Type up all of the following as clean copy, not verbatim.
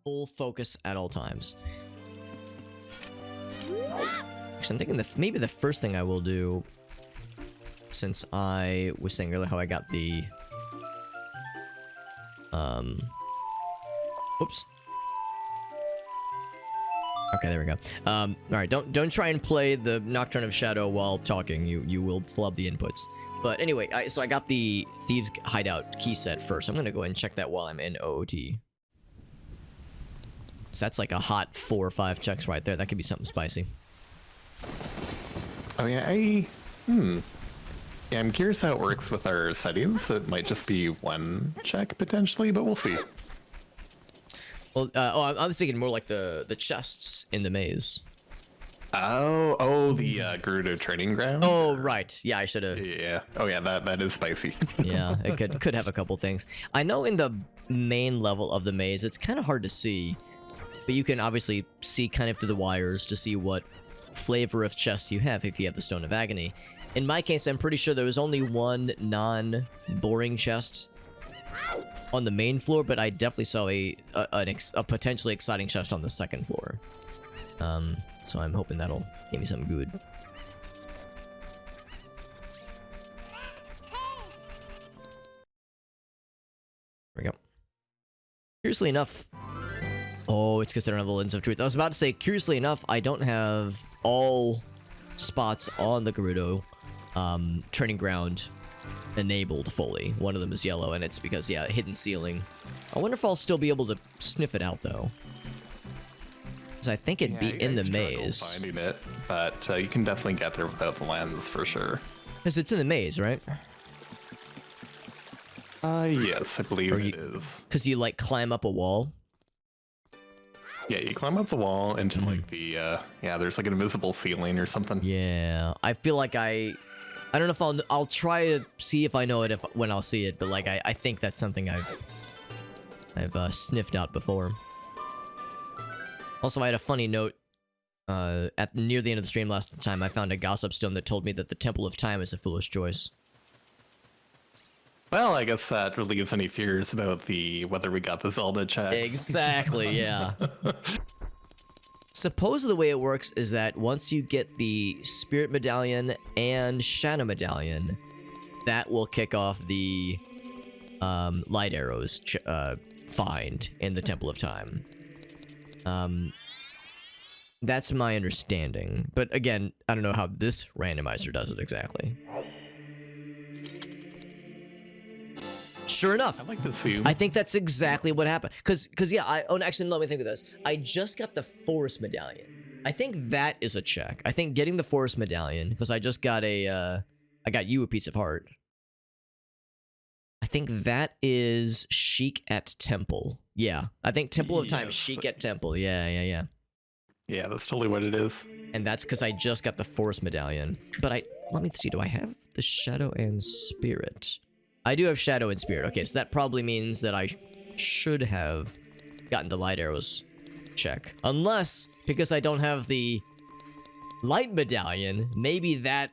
full focus at all times. Actually, I'm thinking that maybe the first thing I will do, since I was saying earlier how I got the oops. Okay, there we go. All right, don't try and play the Nocturne of Shadow while talking. You will flub the inputs. But anyway, so I got the Thieves Hideout key set first. I'm gonna go ahead and check that while I'm in OOT. So that's like a hot 4 or 5 checks right there. That could be something spicy. Oh yeah, yeah, I'm curious how it works with our settings. So it might just be 1 check potentially, but we'll see. Well, I was thinking more like the chests in the maze. Oh, the Gerudo training ground? Oh, right. Yeah, I should have. Yeah. Oh, yeah, that is spicy. Yeah, it could have a couple things. I know in the main level of the maze, it's kind of hard to see, but you can obviously see kind of through the wires to see what flavor of chests you have if you have the Stone of Agony. In my case, I'm pretty sure there was only 1 non-boring chest on the main floor, but I definitely saw a potentially exciting chest on the 2nd floor. So I'm hoping that'll give me something good. There we go. Curiously enough... Oh, it's because I don't have the Lens of Truth. I was about to say, curiously enough, I don't have all spots on the Gerudo training ground enabled fully. One of them is yellow, and it's because, yeah, hidden ceiling. I wonder if I'll still be able to sniff it out, though. Because I think it'd be in the maze. Finding it, but you can definitely get there without the lens for sure. Because it's in the maze, right? Yes, I believe it is. Because you, like, climb up a wall? Yeah, you climb up the wall into, like, the, yeah, there's, like, an invisible ceiling or something. Yeah, I feel like I don't know if I'll try to see if I know it when I'll see it, but, like, I think that's something I've sniffed out before. Also, I had a funny note, near the end of the stream last time, I found a gossip stone that told me that the Temple of Time is a foolish choice. Well, I guess that relieves any fears about whether we got the Zelda checks. Exactly, yeah. Suppose the way it works is that once you get the Spirit Medallion and Shadow Medallion, that will kick off the Light Arrows find in the Temple of Time. That's my understanding. But again, I don't know how this randomizer does it exactly. Sure enough. I like to assume. I think that's exactly what happened. Cause yeah, actually, let me think of this. I just got the Forest Medallion. I think that is a check. I think getting the Forest Medallion, because I just got I got you a piece of heart. I think that is Sheik at Temple. Yeah, I think Temple of Time, Sheik at Temple. Yeah. Yeah, that's totally what it is. And that's because I just got the Forest Medallion. But let me see, do I have the Shadow and Spirit? I do have Shadow and Spirit. Okay, so that probably means that I should have gotten the Light Arrows check. Unless, because I don't have the Light Medallion, maybe that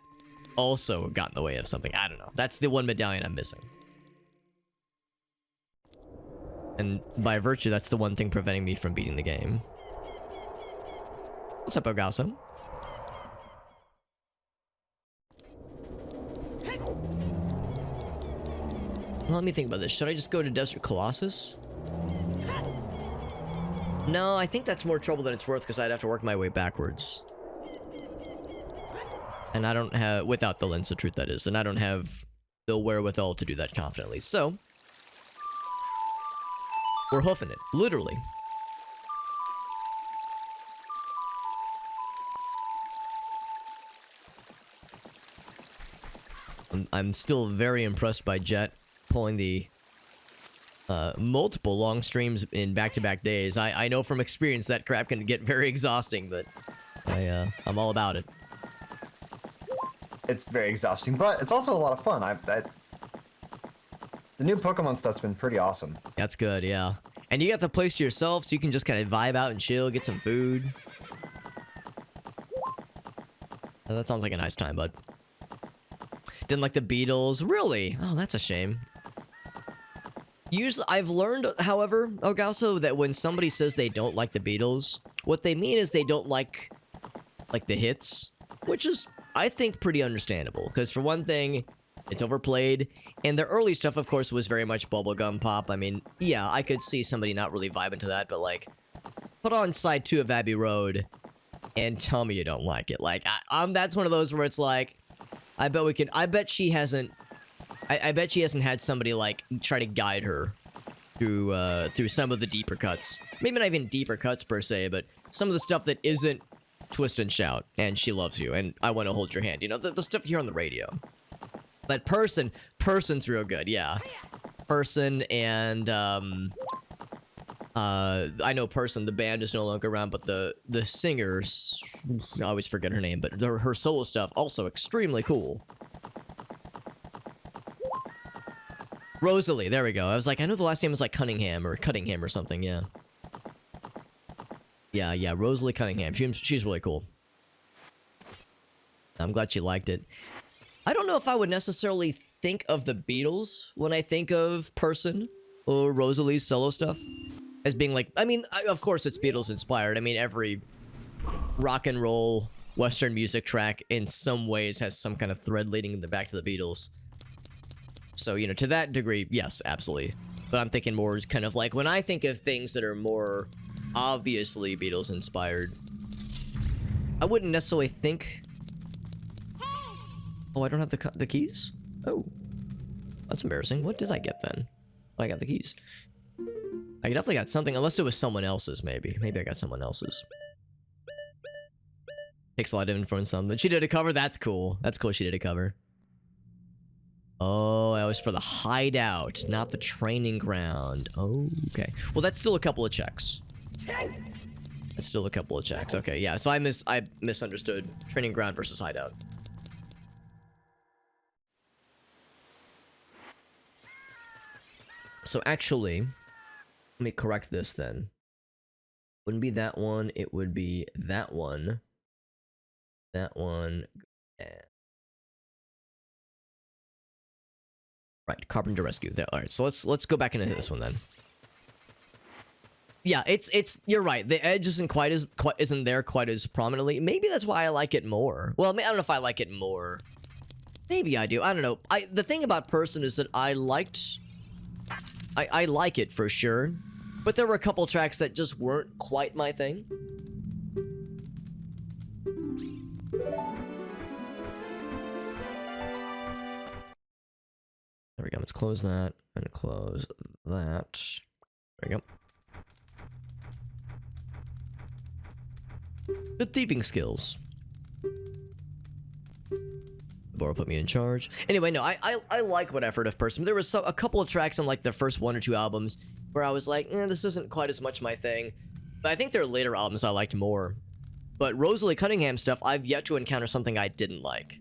also got in the way of something. I don't know. That's the one medallion I'm missing. And by virtue, that's the one thing preventing me from beating the game. What's up, Ogasa? Let me think about this. Should I just go to Desert Colossus? No, I think that's more trouble than it's worth because I'd have to work my way backwards. And I don't have, without the Lens of Truth that is, and I don't have the wherewithal to do that confidently. So, we're hoofing it, literally. I'm still very impressed by Jet pulling the multiple long streams in back-to-back days. I know from experience that crap can get very exhausting, but I'm all about it. It's very exhausting, but it's also a lot of fun. The new Pokemon stuff's been pretty awesome. That's good, yeah. And you got the place to yourself, so you can just kind of vibe out and chill, get some food. Oh, that sounds like a nice time, bud. Didn't like the Beatles? Really? Oh, that's a shame. Usually, I've learned, however, Ogauso, that when somebody says they don't like the Beatles, what they mean is they don't like the hits, which is, I think, pretty understandable. Because for one thing, it's overplayed, and their early stuff, of course, was very much bubblegum pop. I mean, yeah, I could see somebody not really vibing to that, but like, put on side 2 of Abbey Road, and tell me you don't like it. Like, that's one of those where it's like, I bet she hasn't had somebody like try to guide her through some of the deeper cuts. Maybe not even deeper cuts per se, but some of the stuff that isn't twist and shout, and she loves you, and I want to hold your hand. You know, the stuff you hear on the radio. But Person's real good, yeah. Person and I know Person, the band is no longer around, but the singers, I always forget her name, but her solo stuff also extremely cool. Rosalie, there we go. I was like, I know the last name was like Cunningham or something, yeah. Yeah, Rosalie Cunningham. She's really cool. I'm glad she liked it. I don't know if I would necessarily think of the Beatles when I think of Person or Rosalie's solo stuff as being like, I mean, of course it's Beatles inspired. I mean, every rock and roll Western music track in some ways has some kind of thread leading back to the Beatles. So, you know, to that degree, yes, absolutely. But I'm thinking more kind of like when I think of things that are more obviously Beatles inspired, I wouldn't necessarily think... Oh, I don't have the keys? Oh. That's embarrassing. What did I get then? Oh, I got the keys. I definitely got something, unless it was someone else's, maybe. Maybe I got someone else's. Takes a lot of influence on something. She did a cover? That's cool. That's cool she did a cover. Oh, that was for the hideout, not the training ground. Oh, okay. Well, that's still a couple of checks. That's still a couple of checks. Okay, yeah, so I misunderstood training ground versus hideout. So actually, let me correct this then. Wouldn't be that one, it would be that one. That one. Right, Carpenter Rescue. There. All right, so let's go back into this one then. Yeah, it's you're right. The edge isn't there quite as prominently. Maybe that's why I like it more. Well, I don't know if I like it more. Maybe I do. I don't know. The thing about Person is that I like it for sure, but there were a couple tracks that just weren't quite my thing. There we go. Let's close that and close that. There we go. Good thieving skills. Bora put me in charge. Anyway, no, I like what I've heard of Person. There was a couple of tracks on like their first 1 or 2 albums where I was like, this isn't quite as much my thing. But I think their later albums I liked more. But Rosalie Cunningham stuff, I've yet to encounter something I didn't like.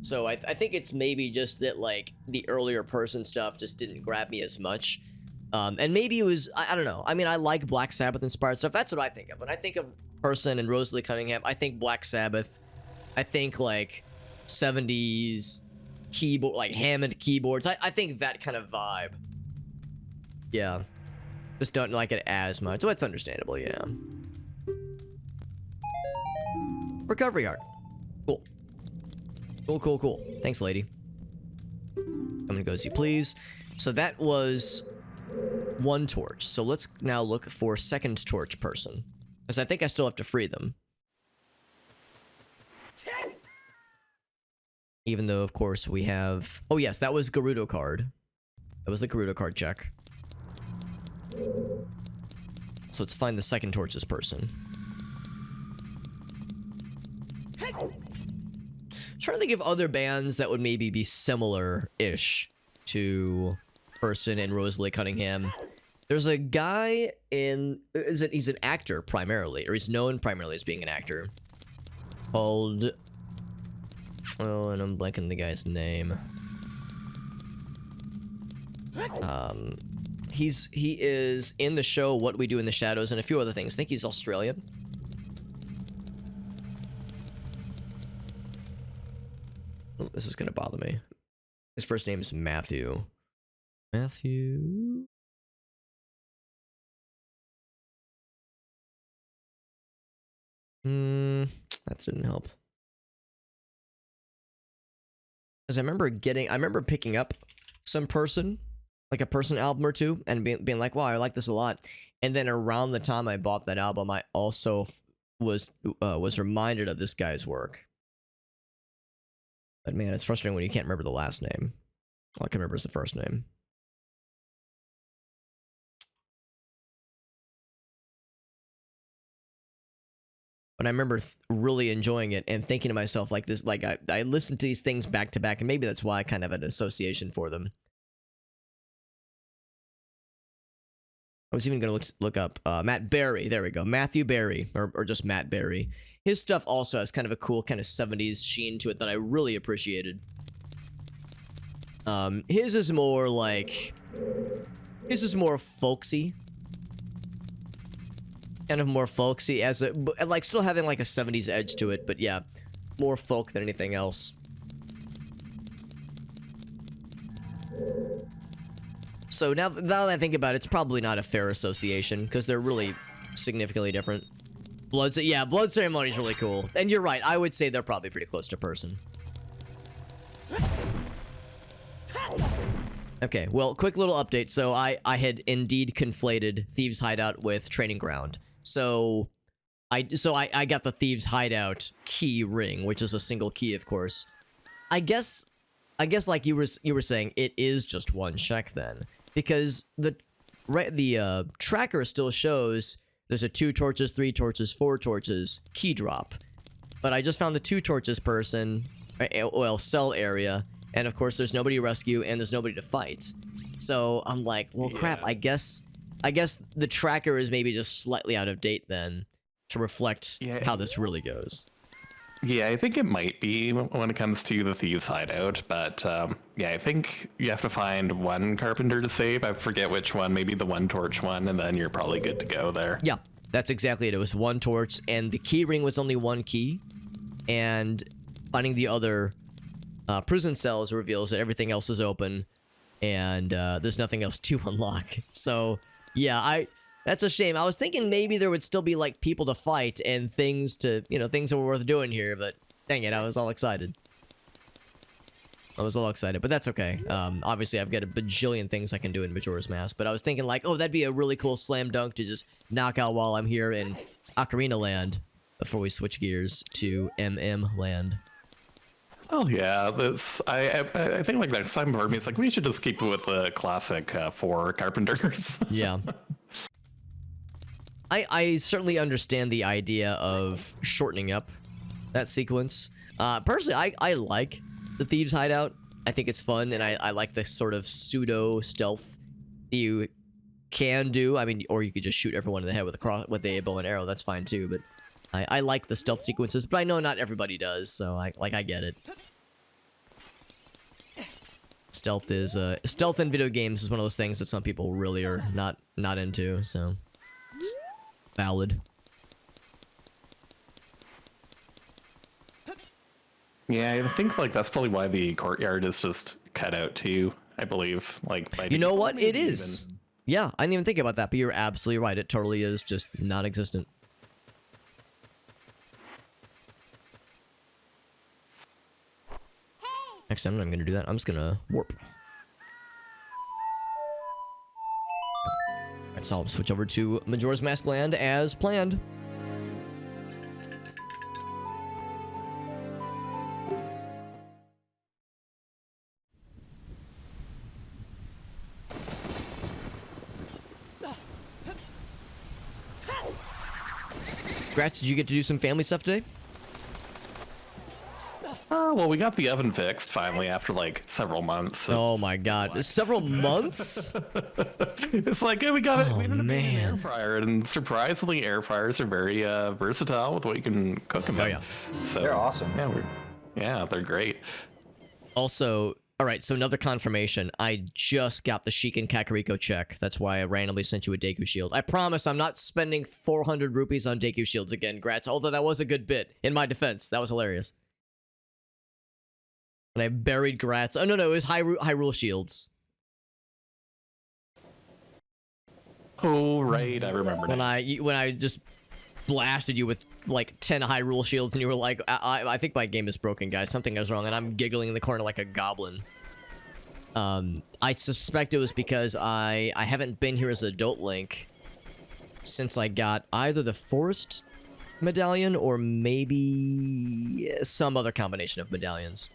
So I think it's maybe just that like the earlier Person stuff just didn't grab me as much. And maybe it was, I don't know. I mean, I like Black Sabbath inspired stuff. That's what I think of. When I think of Person and Rosalie Cunningham, I think Black Sabbath. I think like 70s keyboard, like Hammond keyboards. I think that kind of vibe. Yeah. Just don't like it as much. So it's understandable, yeah. Recovery art. Cool. Cool. Thanks, lady. I'm gonna go as you please. So that was 1 torch. So let's now look for 2nd torch Person. Because I think I still have to free them. Even though, of course, we have... Oh, yes, that was Gerudo card. That was the Gerudo card check. So let's find the 2nd torch's Person. Trying to think of other bands that would maybe be similar-ish to Person and Rosalie Cunningham. There's a guy in... He's an actor, primarily. Or he's known primarily as being an actor. Called... Oh, and I'm blanking the guy's name. He is in the show What We Do in the Shadows and a few other things. I think he's Australian. Oh, this is gonna bother me. His first name is Matthew. Matthew... That didn't help. Because I remember picking up some person, like a person album or two, and being like, wow, I like this a lot. And then around the time I bought that album, I also was reminded of this guy's work. But man, it's frustrating when you can't remember the last name. All I can remember is the first name. But I remember really enjoying it and thinking to myself like this, like I listened to these things back to back, and maybe that's why I kind of had an association for them. I was even going to look up Matt Berry. There we go. Matthew Berry, or just Matt Berry. His stuff also has kind of a cool kind of 70s sheen to it that I really appreciated. His is more like... His is more folksy. Kind of more folksy, as a... Like, still having like a 70s edge to it, but yeah. More folk than anything else. So now that I think about it, it's probably not a fair association, because they're really significantly different. Blood Ceremony is really cool. And you're right, I would say they're probably pretty close to person. Okay, well, quick little update. So I had indeed conflated Thieves Hideout with Training Ground. So I got the Thieves Hideout key ring, which is a single key, of course. I guess like you were saying, it is just one check then. Because the tracker still shows there's a 2 torches, 3 torches, 4 torches key drop. But I just found the 2 torches person, well, cell area, and of course there's nobody to rescue and there's nobody to fight. So I'm like, well, crap, I guess the tracker is maybe just slightly out of date then to reflect how this really goes. Yeah, I think it might be when it comes to the Thieves Hideout, but yeah, I think you have to find one carpenter to save. I forget which one, maybe the 1 torch one, and then you're probably good to go there. Yeah, that's exactly it. It was 1 torch, and the key ring was only 1 key, and finding the other prison cells reveals that everything else is open, and there's nothing else to unlock. So, yeah, that's a shame. I was thinking maybe there would still be, like, people to fight and things to, things that were worth doing here, but dang it, I was all excited. But that's okay. Obviously, I've got a bajillion things I can do in Majora's Mask, but I was thinking, like, oh, that'd be a really cool slam dunk to just knock out while I'm here in Ocarina Land before we switch gears to MM Land. Oh, yeah, I think, like, next time for me, it's like, we should just keep with the classic 4 carpenters. Yeah. I certainly understand the idea of shortening up that sequence. Personally, I like the Thieves Hideout. I think it's fun, and I like the sort of pseudo-stealth you can do. I mean, or you could just shoot everyone in the head with a bow and arrow. That's fine, too, but I like the stealth sequences, but I know not everybody does, so I get it. Stealth in video games is one of those things that some people really are not into, so... valid. Yeah, I think like that's probably why the courtyard is just cut out too, I believe. Like by you know what? It is. Even. Yeah, I didn't even think about that, but you're absolutely right. It totally is just non-existent. Next time I'm gonna do that, I'm just gonna warp. Alright, so I'll switch over to Majora's Mask Land as planned. Grats, did you get to do some family stuff today? Well, we got the oven fixed finally after like several months. So. Oh my god, several months? It's like, yeah, we got it. We ended up being an man. air fryer, and surprisingly, air fryers are very versatile with what you can cook them in. Oh yeah, so, they're awesome. Yeah, they're great. Also, alright, so another confirmation. I just got the Sheik and Kakariko check. That's why I randomly sent you a Deku Shield. I promise I'm not spending 400 rupees on Deku Shields again, Grats, although that was a good bit. In my defense, that was hilarious. And I buried Grats. Oh, no, it was Hyrule Shields. Oh, right, I remember When now. I just blasted you with like 10 Hyrule shields, and you were like, I think my game is broken, guys. Something goes wrong, and I'm giggling in the corner like a goblin. I suspect it was because I haven't been here as adult Link since I got either the Forest Medallion or maybe some other combination of medallions.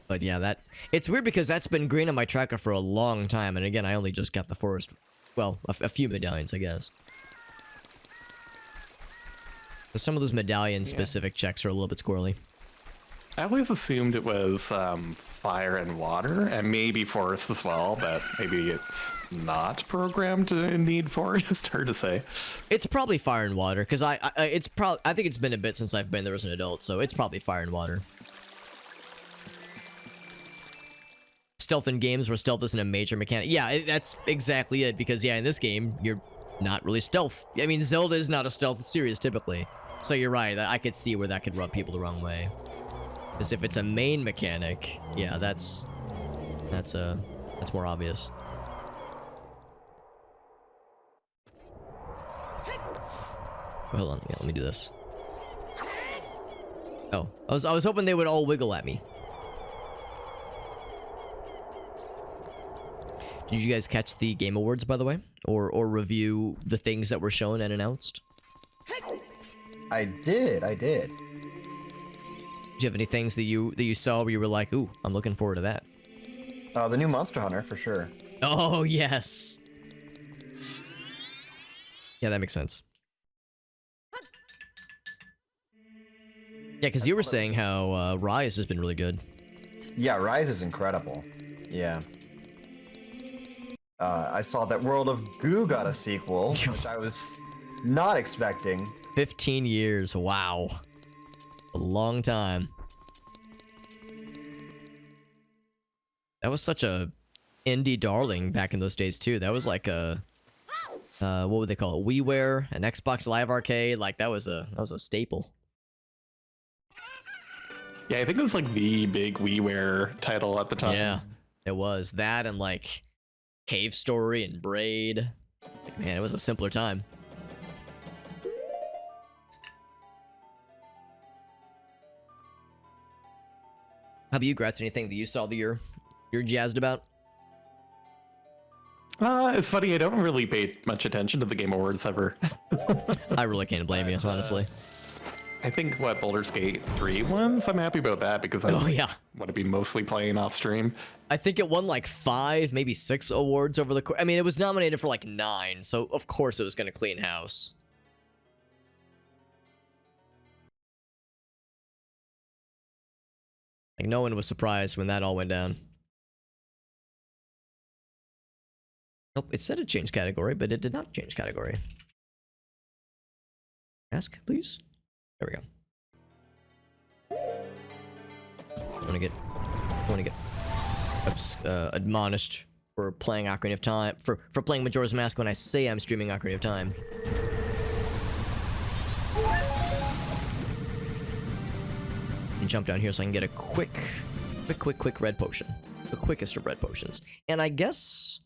But yeah, it's weird because that's been green on my tracker for a long time, and again, I only just got the Forest, well, a few medallions, I guess. So some of those medallion-specific checks are a little bit squirrely. I always assumed it was fire and water, and maybe forest as well, but maybe it's not programmed to need forest. Hard to say. It's probably fire and water, because I think it's been a bit since I've been there as an adult, so it's probably fire and water. Stealth in games where stealth isn't a major mechanic. Yeah, that's exactly it, because yeah, in this game, you're not really stealth. I mean, Zelda is not a stealth series, typically. So you're right, I could see where that could rub people the wrong way. Because if it's a main mechanic, yeah, that's more obvious. Oh, hold on, yeah, let me do this. Oh, I was hoping they would all wiggle at me. Did you guys catch the Game Awards, by the way, or review the things that were shown and announced? I did. Do you have any things that you saw where you were like, ooh, I'm looking forward to that? The new Monster Hunter, for sure. Oh, yes. Yeah, that makes sense. Yeah, because you were saying how Rise has been really good. Yeah, Rise is incredible. Yeah. I saw that World of Goo got a sequel, which I was not expecting. 15 years, wow. A long time. That was such a indie darling back in those days too. That was like a what would they call it? WiiWare, an Xbox Live Arcade. Like that was a staple. Yeah, I think it was like the big WiiWare title at the time. Yeah, it was that and like Cave Story and Braid. Man, it was a simpler time. How about you, Gratz? Anything that you saw that you're jazzed about? It's funny, I don't really pay much attention to the Game Awards ever. I really can't blame you, honestly. I think what Baldur's Gate 3 won, so I'm happy about that because I want to be mostly playing off stream. I think it won like 5, maybe 6 awards over the course. I mean, it was nominated for like 9, so of course it was going to clean house. Like no one was surprised when that all went down. Nope, it said it changed category, but it did not change category. Ask, please. There we go. I want to get admonished for playing Ocarina of Time, for playing Majora's Mask when I say I'm streaming Ocarina of Time. And jump down here so I can get a quick red potion. The quickest of red potions. And I guess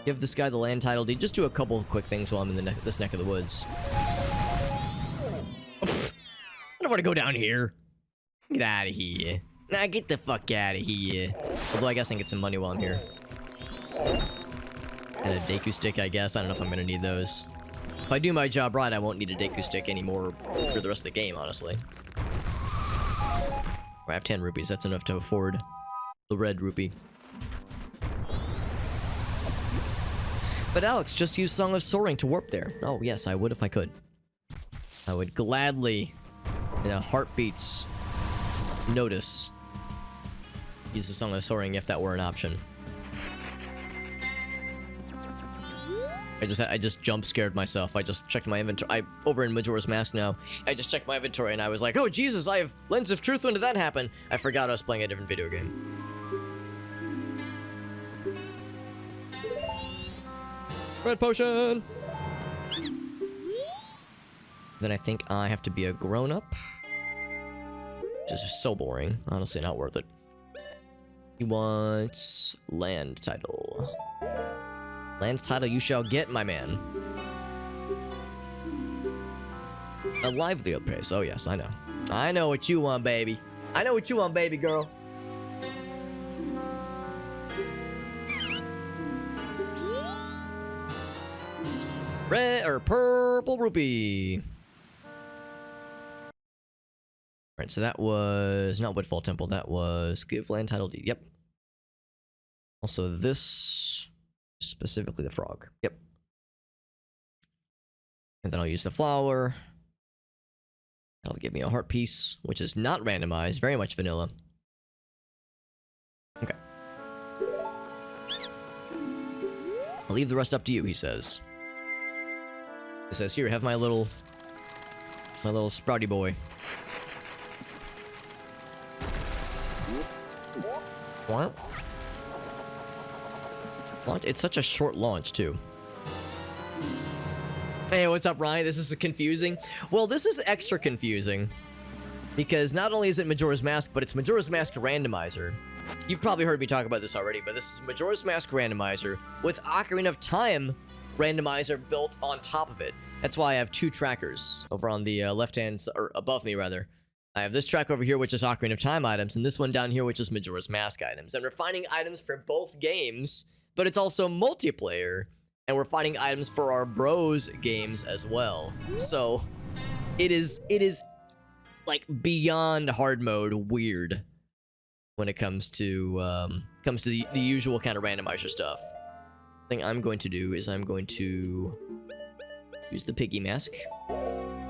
give this guy the land title deed. Just do a couple of quick things while I'm in this neck of the woods. I don't want to go down here. Get out of here. Nah, get the fuck out of here. Although I guess I can get some money while I'm here. And a Deku stick, I guess. I don't know if I'm gonna need those. If I do my job right, I won't need a Deku stick anymore for the rest of the game, honestly. I have 10 rupees. That's enough to afford the red rupee. But Alex, just use Song of Soaring to warp there. Oh, yes, I would if I could. I would gladly, in a heartbeat's notice, use the Song of Soaring if that were an option. I just jump scared myself. I just checked my inventory. Over in Majora's Mask now. I just checked my inventory and I was like, oh Jesus, I have Lens of Truth. When did that happen? I forgot I was playing a different video game. Red potion! Then I think I have to be a grown-up. Which is so boring. Honestly, not worth it. He wants land title. Land title you shall get, my man. A livelier pace. Oh, yes, I know. I know what you want, baby. I know what you want, baby girl. Red or purple rupee. Alright, so that was not Woodfall Temple. That was give land title deed. Yep. Also, this specifically the frog. Yep. And then I'll use the flower. That'll give me a heart piece, which is not randomized. Very much vanilla. Okay. I'll leave the rest up to you, he says. He says, here, have my little sprouty boy. What? It's such a short launch, too. Hey, what's up, Ryan? This is confusing. Well, this is extra confusing. Because not only is it Majora's Mask, but it's Majora's Mask Randomizer. You've probably heard me talk about this already, but this is Majora's Mask Randomizer with Ocarina of Time Randomizer built on top of it. That's why I have two trackers over on the left-hand, or above me, rather. I have this track over here, which is Ocarina of Time items, and this one down here, which is Majora's Mask items. And we're finding items for both games, but it's also multiplayer. And we're finding items for our bros games as well. So it is like beyond hard mode weird when it comes to the usual kind of randomizer stuff. The thing I'm going to do is I'm going to use the piggy mask. I'm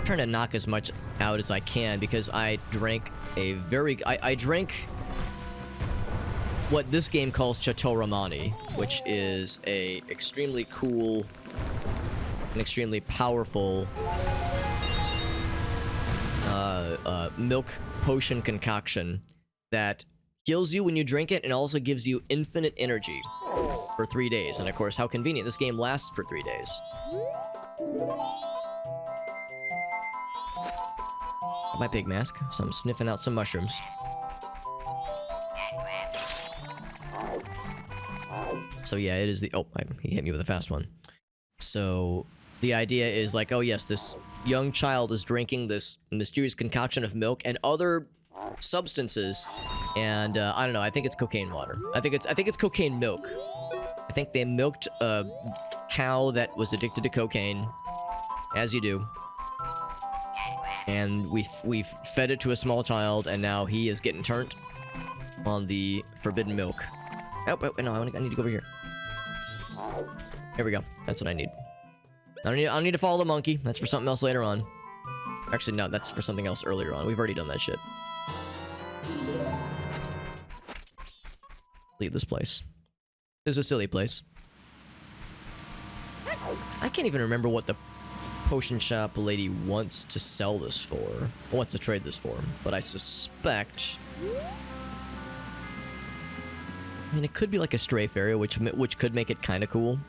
trying to knock as much out as I can because I drank a I drank what this game calls Chateau Romani, which is a extremely cool and extremely powerful milk potion concoction that heals you when you drink it and also gives you infinite energy for 3 days. And of course, how convenient. This game lasts for 3 days. My pig mask, so I'm sniffing out some mushrooms. So yeah, it is the... Oh, he hit me with a fast one. So the idea is like, oh yes, this young child is drinking this mysterious concoction of milk and other substances, and I don't know. I think it's cocaine water. I think it's cocaine milk. I think they milked a cow that was addicted to cocaine, as you do, and we've fed it to a small child, and now he is getting turned on the forbidden milk. Oh, no, I need to go over here. Here we go. That's what I need. I don't need to follow the monkey. That's for something else later on. Actually, no, that's for something else earlier on. We've already done that shit. Leave this place. This is a silly place. I can't even remember what the potion shop lady wants to sell this for. Or wants to trade this for. But I suspect... I mean, it could be like a strafe area, which could make it kind of cool.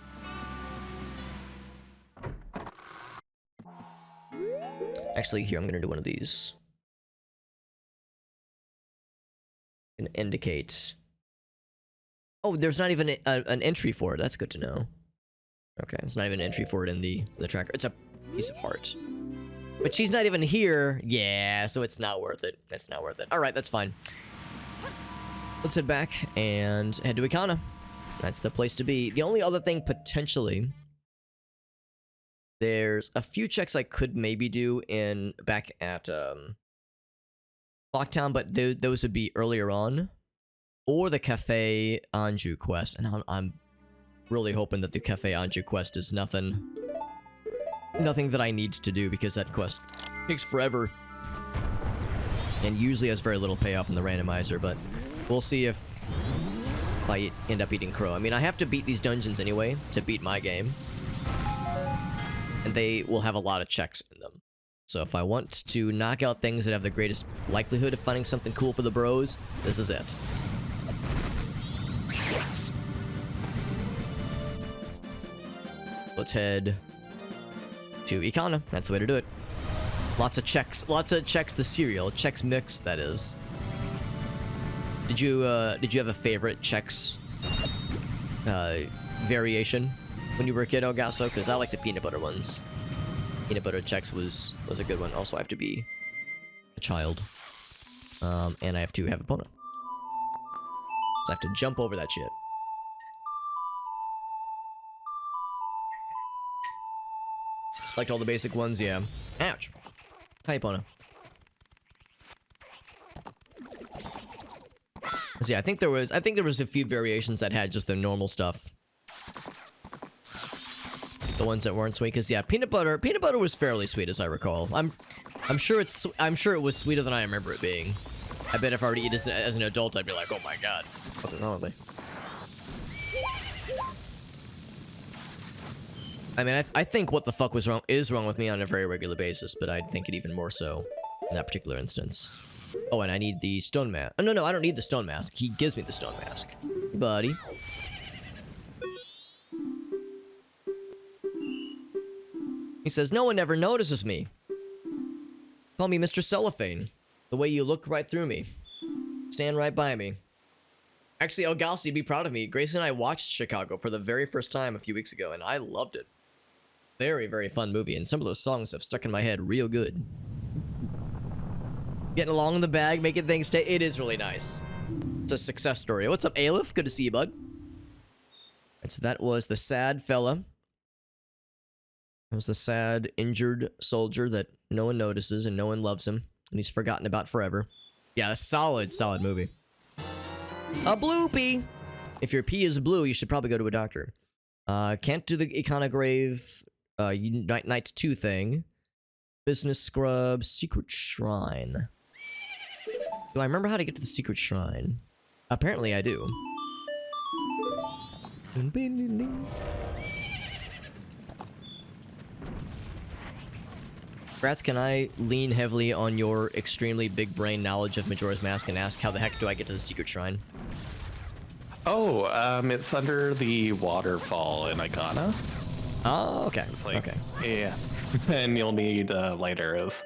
Actually, here, I'm gonna do one of these. Gonna indicate... Oh, there's not even an entry for it. That's good to know. Okay, there's not even an entry for it in the tracker. It's a piece of heart. But she's not even here. Yeah, so it's not worth it. It's not worth it. Alright, that's fine. Let's head back and head to Ikana. That's the place to be. The only other thing, potentially... There's a few checks I could maybe do back at Clocktown, but those would be earlier on. Or the Cafe Anju quest. And I'm really hoping that the Cafe Anju quest is nothing that I need to do, because that quest takes forever. And usually has very little payoff in the randomizer, but we'll see if I end up eating crow. I mean, I have to beat these dungeons anyway to beat my game. And they will have a lot of checks in them. So if I want to knock out things that have the greatest likelihood of finding something cool for the bros, this is it. Let's head to Ikana. That's the way to do it. Lots of checks. The cereal. Checks mix, that is. Did you have a favorite checks variation when you were a kid, Elgaso? Because I like the peanut butter ones. Peanut butter checks was a good one. Also, I have to be a child. And I have to have a Epona. So I have to jump over that shit. Liked all the basic ones, yeah. Ouch. Hi, Epona. So yeah, I think there was a few variations that had just the normal stuff. The ones that weren't sweet, because yeah, peanut butter was fairly sweet as I recall. I'm sure it was sweeter than I remember it being. I bet if I were to eat as an adult, I'd be like, oh my god, what's wrong with me? I mean, I think what the fuck is wrong with me on a very regular basis, but I think it even more so in that particular instance. Oh, and I need the stone mask. Oh, no, I don't need the stone mask. He gives me the stone mask. Hey, buddy. He says, no one ever notices me. Call me Mr. Cellophane. The way you look right through me. Stand right by me. Actually, Elgasi, be proud of me. Grace and I watched Chicago for the very first time a few weeks ago, and I loved it. Very, very fun movie, and some of those songs have stuck in my head real good. Getting along in the bag, making things stay. It is really nice. It's a success story. What's up, Aleph? Good to see you, bud. And so that was the sad fella. That was the sad, injured soldier that no one notices and no one loves him. And he's forgotten about forever. Yeah, a solid movie. A bloopy! If your pee is blue, you should probably go to a doctor. Can't do the Iconograve, Night 2 thing. Business Scrub, Secret Shrine. Do I remember how to get to the Secret Shrine? Apparently I do. Rats, can I lean heavily on your extremely big brain knowledge of Majora's Mask and ask how the heck do I get to the Secret Shrine? Oh, it's under the waterfall in Icona. Oh, okay. It's like, okay. Yeah. And you'll need light arrows.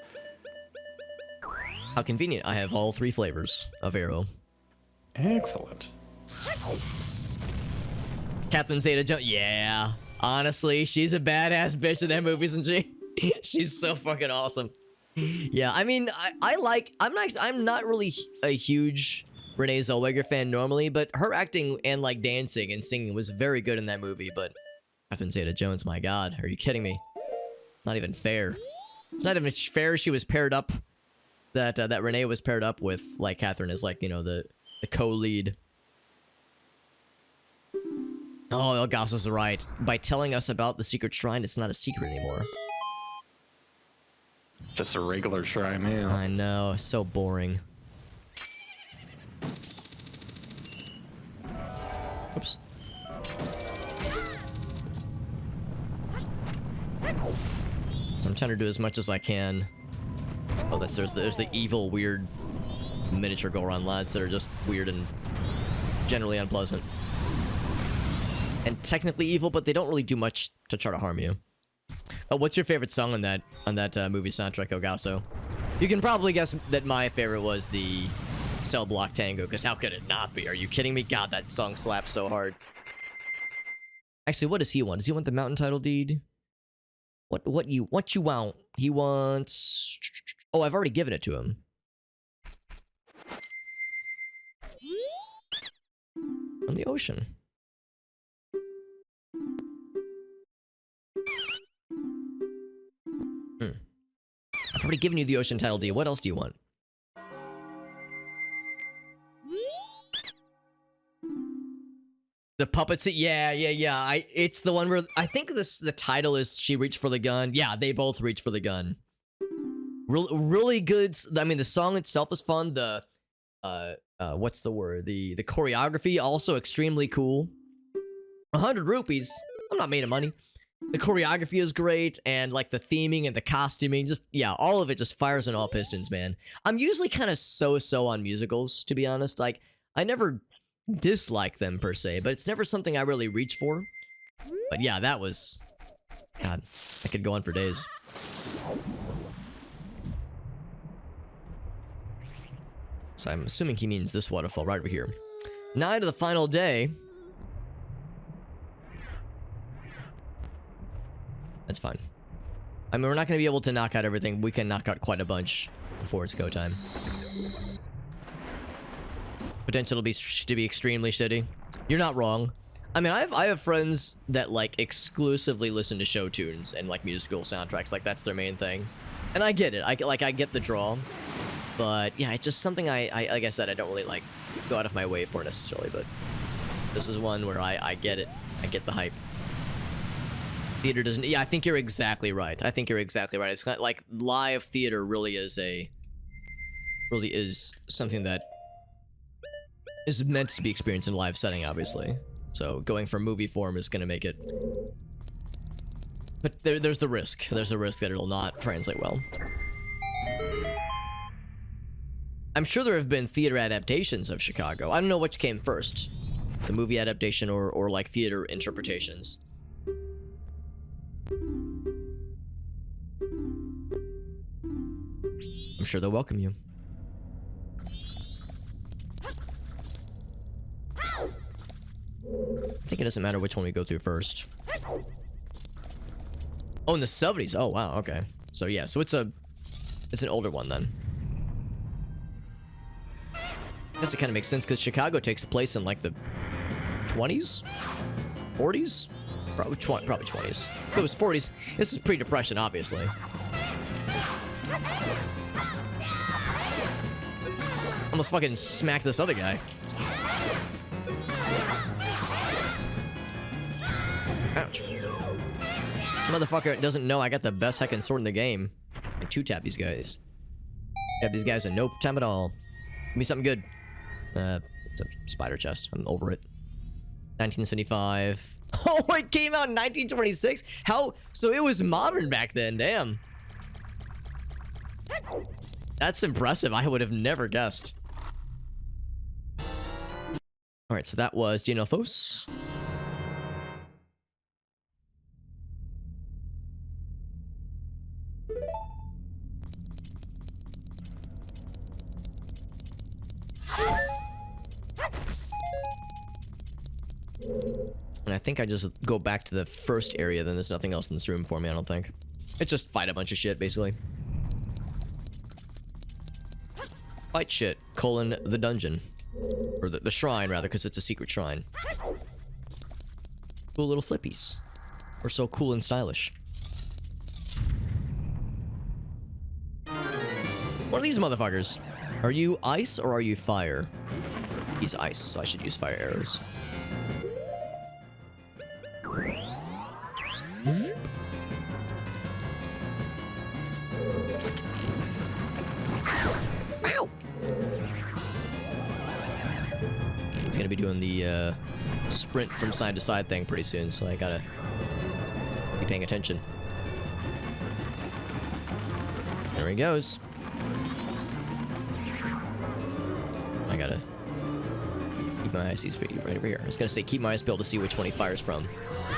How convenient. I have all 3 flavors of arrow. Excellent. Captain Zeta Jones. Yeah. Honestly, she's a badass bitch in that movie, isn't she? She's so fucking awesome. Yeah, I mean, I'm not really a huge Renee Zellweger fan normally, but her acting and like dancing and singing was very good in that movie. But Catherine Zeta-Jones, my god, are you kidding me? Not even fair. It's not even fair she was paired up, that Renee was paired up with like Catherine as like, you know, the co-lead. Oh, Elgas is right. By telling us about the secret shrine, it's not a secret anymore. Just a regular shrine, yeah. I know, so boring. Oops. I'm trying to do as much as I can. Oh, there's the evil, weird miniature Goron lads that are just weird and generally unpleasant. And technically evil, but they don't really do much to try to harm you. Oh, what's your favorite song on that movie soundtrack, Elgaso? You can probably guess that my favorite was the Cell Block Tango, because how could it not be? Are you kidding me? God, that song slaps so hard. Actually, what does he want? Does he want the mountain title deed? What you want? He wants... Oh, I've already given it to him. On the ocean. I've already given you the ocean title deed. What else do you want? The puppets. Yeah. It's the one where I think the title is She Reached for the Gun. Yeah, they both reach for the gun. Really good. I mean, the song itself is fun. The what's the word? The choreography also extremely cool. 100 rupees. I'm not made of money. The choreography is great, and like the theming and the costuming, just yeah, all of it just fires on all pistons, man. I'm usually kind of so on musicals, to be honest. Like I never dislike them per se, but it's never something I really reach for. But yeah, that was... God, I could go on for days. So I'm assuming he means this waterfall right over here. Night of the final day. That's fine. I mean, we're not going to be able to knock out everything. We can knock out quite a bunch before it's go time. Potential to be extremely shitty. You're not wrong. I mean, I have friends that like exclusively listen to show tunes and like musical soundtracks. Like that's their main thing, and I get it. I get the draw, but yeah, it's just something I like I said, I don't really like go out of my way for necessarily. But this is one where I get it. I get the hype. Theater doesn't. Yeah, I think you're exactly right. I think you're exactly right. It's not like live theater really is something that is meant to be experienced in a live setting, obviously. So going for movie form is going to make it. But there's the risk. There's a risk that it'll not translate well. I'm sure there have been theater adaptations of Chicago. I don't know which came first, the movie adaptation or like theater interpretations. I'm sure they'll welcome you. I think it doesn't matter which one we go through first. Oh, in the 70s. Oh, wow. Okay. So yeah, so it's an older one then. I guess it kind of makes sense because Chicago takes place in like the 20s, 40s, probably 20s. If it was 40s, this is pre-depression, obviously. Almost fucking smacked this other guy. Ouch. This motherfucker doesn't know I got the best heckin' sword in the game. I two-tap these guys. Tap these guys in no time at all. Give me something good. It's a spider chest. I'm over it. 1975. Oh, it came out in 1926? How? So it was modern back then, damn. That's impressive. I would have never guessed. Alright, so that was Genophos. And I think I just go back to the first area, then there's nothing else in this room for me, I don't think. It's just fight a bunch of shit, basically. Fight shit, colon, the dungeon. Or the shrine, rather, because it's a secret shrine. Cool little flippies. We're so cool and stylish. What are these motherfuckers? Are you ice or are you fire? He's ice, so I should use fire arrows. Ow! He's gonna be doing the sprint from side to side thing pretty soon, so I gotta be paying attention. There he goes. I gotta keep my eyes peeled right over here. I was gonna say keep my eyes peeled to see which one he fires from.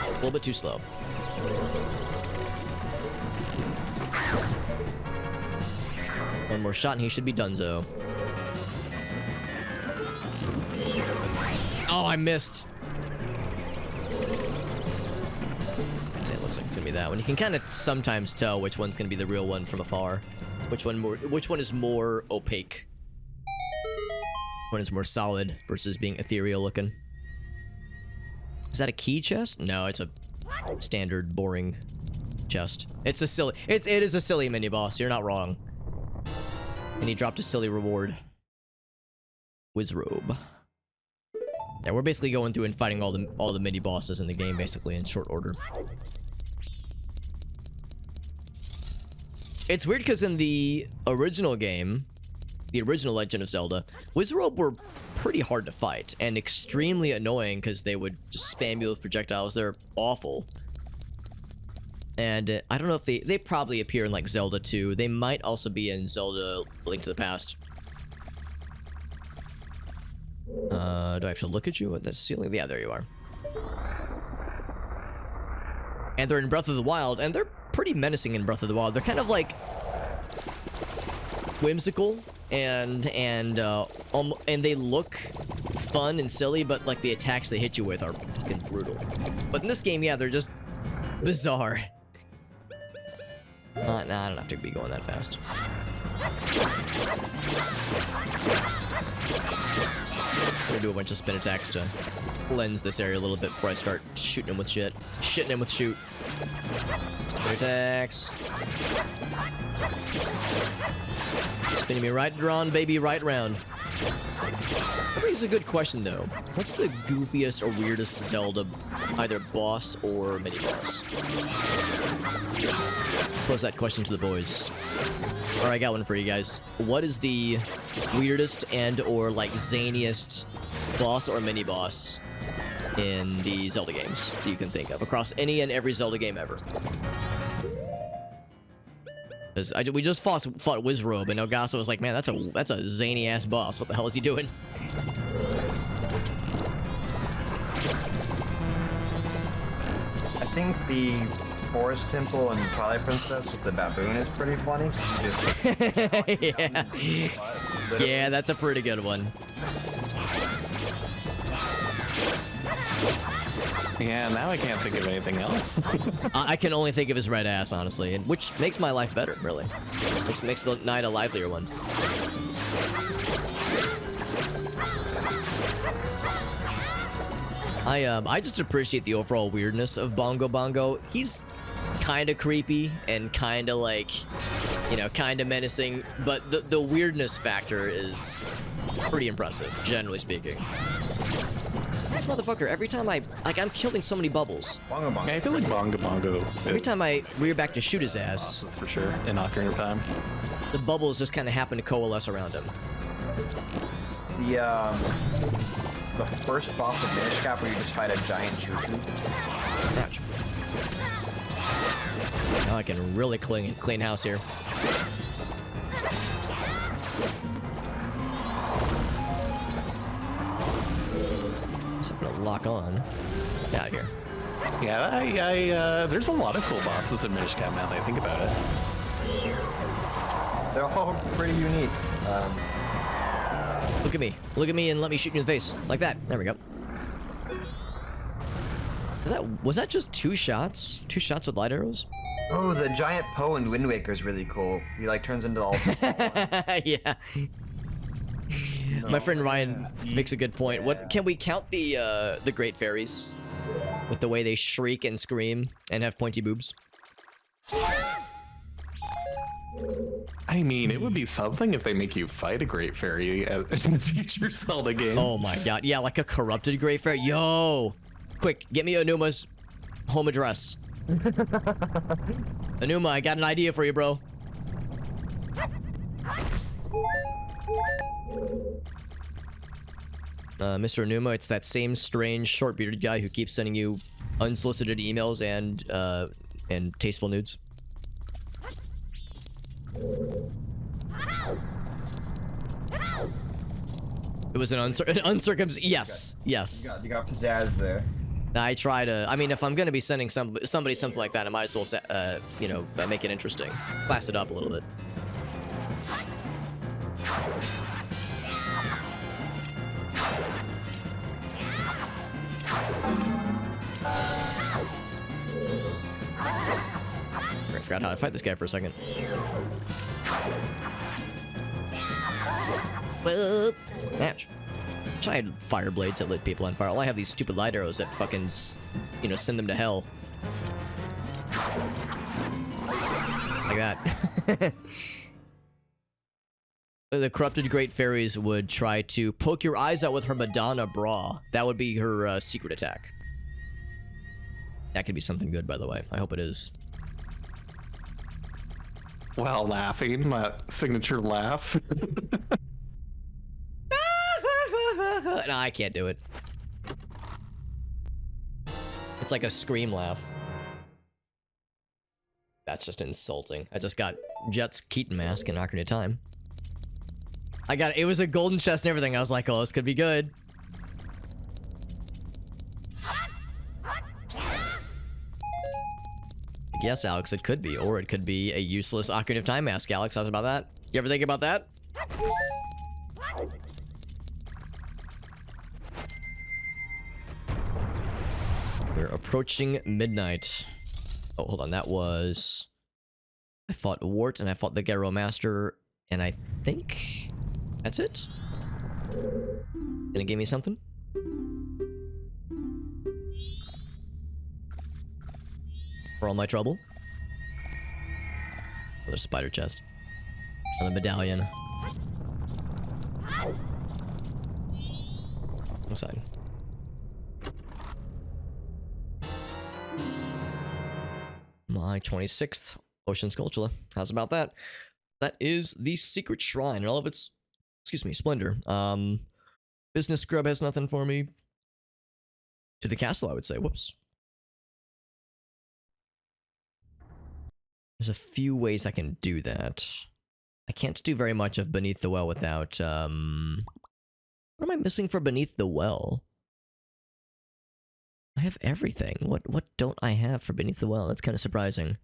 A little bit too slow. One more shot and he should be donezo. Oh, I missed. I'd say it looks like it's gonna be that one. You can kind of sometimes tell which one's gonna be the real one from afar. Which one is more opaque. One is more solid versus being ethereal looking. Is that a key chest? No, it's a standard boring chest. It's a silly. It is a silly mini boss. You're not wrong. And he dropped a silly reward. Wizrobe. Yeah, we're basically going through and fighting all the mini bosses in the game basically in short order. It's weird because in the original game, the original Legend of Zelda, Wizrobe were pretty hard to fight and extremely annoying because they would just spam you with projectiles. They're awful. And I don't know if they probably appear in like Zelda 2. They might also be in Zelda Link to the Past. Do I have to look at you at the ceiling? Yeah, there you are. And they're in Breath of the Wild, and they're pretty menacing in Breath of the Wild. They're kind of like whimsical and they look fun and silly, but like the attacks they hit you with are fucking brutal. But in this game, yeah, they're just bizarre. Nah, I don't have to be going that fast. I'm gonna do a bunch of spin attacks to cleanse this area a little bit before I start shooting him with shit. Shitting him with shoot. Spin attacks. Spinning me right around, baby, right round. That brings a good question, though. What's the goofiest or weirdest Zelda, either boss or mini-boss? Pose that question to the boys. Alright, I got one for you guys. What is the weirdest and or, like, zaniest boss or mini-boss in the Zelda games that you can think of? Across any and every Zelda game ever. Because we just fought Wizrobe, and Elgaso was like, man, that's a zany-ass boss. What the hell is he doing? I think the Forest Temple and Twilight Princess with the baboon is pretty funny. Yeah. Yeah, that's a pretty good one. Yeah, now I can't think of anything else. I can only think of his red ass, honestly, and which makes my life better, really. Makes the night a livelier one. I just appreciate the overall weirdness of Bongo Bongo. He's kind of creepy and kind of like, you know, kind of menacing, but the weirdness factor is pretty impressive, generally speaking. This motherfucker, every time I'm killing so many bubbles. Bongo Bongo. Yeah, I feel like Bongo Bongo. Every time I rear back to shoot his ass, That's for sure. In Ocarina of Time. the bubbles just kind of happen to coalesce around him. The first boss of Minish Cap where you just fight a giant choo-choo. Ouch. Now I can really clean house here. Something to lock on. Get out of here. Yeah, there's a lot of cool bosses in Minish Cap now that I think about it. They're all pretty unique. Look at me. Look at me and let me shoot you in the face. Like that. There we go. Was that just 2 shots? 2 shots with light arrows? Oh, the giant Poe in Wind Waker is really cool. He like turns into all. Yeah. My friend Ryan makes a good point. What can we count the Great Fairies with the way they shriek and scream and have pointy boobs? I mean, it would be something if they make you fight a Great Fairy in the future Zelda game. Oh my god. Yeah, like a corrupted Great Fairy. Yo! Quick, get me Anuma's home address. Anuma, I got an idea for you, bro. Mr. Anuma, it's that same strange, short-bearded guy who keeps sending you unsolicited emails and tasteful nudes. It was an uncircumcised. Yes, yes. You got pizzazz there. I try to. I mean, if I'm gonna be sending somebody something like that, I might as well, you know, make it interesting, class it up a little bit. I forgot how to fight this guy for a second. Ouch. I had fire blades that lit people on fire. All I have these stupid light arrows that fucking, you know, send them to hell. Like that. The corrupted Great Fairies would try to poke your eyes out with her Madonna bra. That would be her secret attack. That could be something good, by the way. I hope it is. While laughing, my signature laugh. No, I can't do it. It's like a scream laugh. That's just insulting. I just got Jet's Keaton mask in Ocarina of Time. It was a golden chest and everything. I was like, oh, this could be good. Yes, Alex, it could be. Or it could be a useless Ocarina of Time mask, Alex. How's about that? You ever think about that? We're approaching midnight. Oh, hold on. That was I fought Wart and I fought the Garo Master, and I think that's it. Gonna give me something? For all my trouble. Another spider chest. Another medallion. Wrong side. My 26th Ocean Skulltula. How's about that? That is the secret shrine and all of its, excuse me, splendor. Business Scrub has nothing for me. To the castle, I would say. Whoops. There's a few ways I can do that. I can't do very much of Beneath the Well without, what am I missing for Beneath the Well? I have everything. What don't I have for Beneath the Well? That's kind of surprising.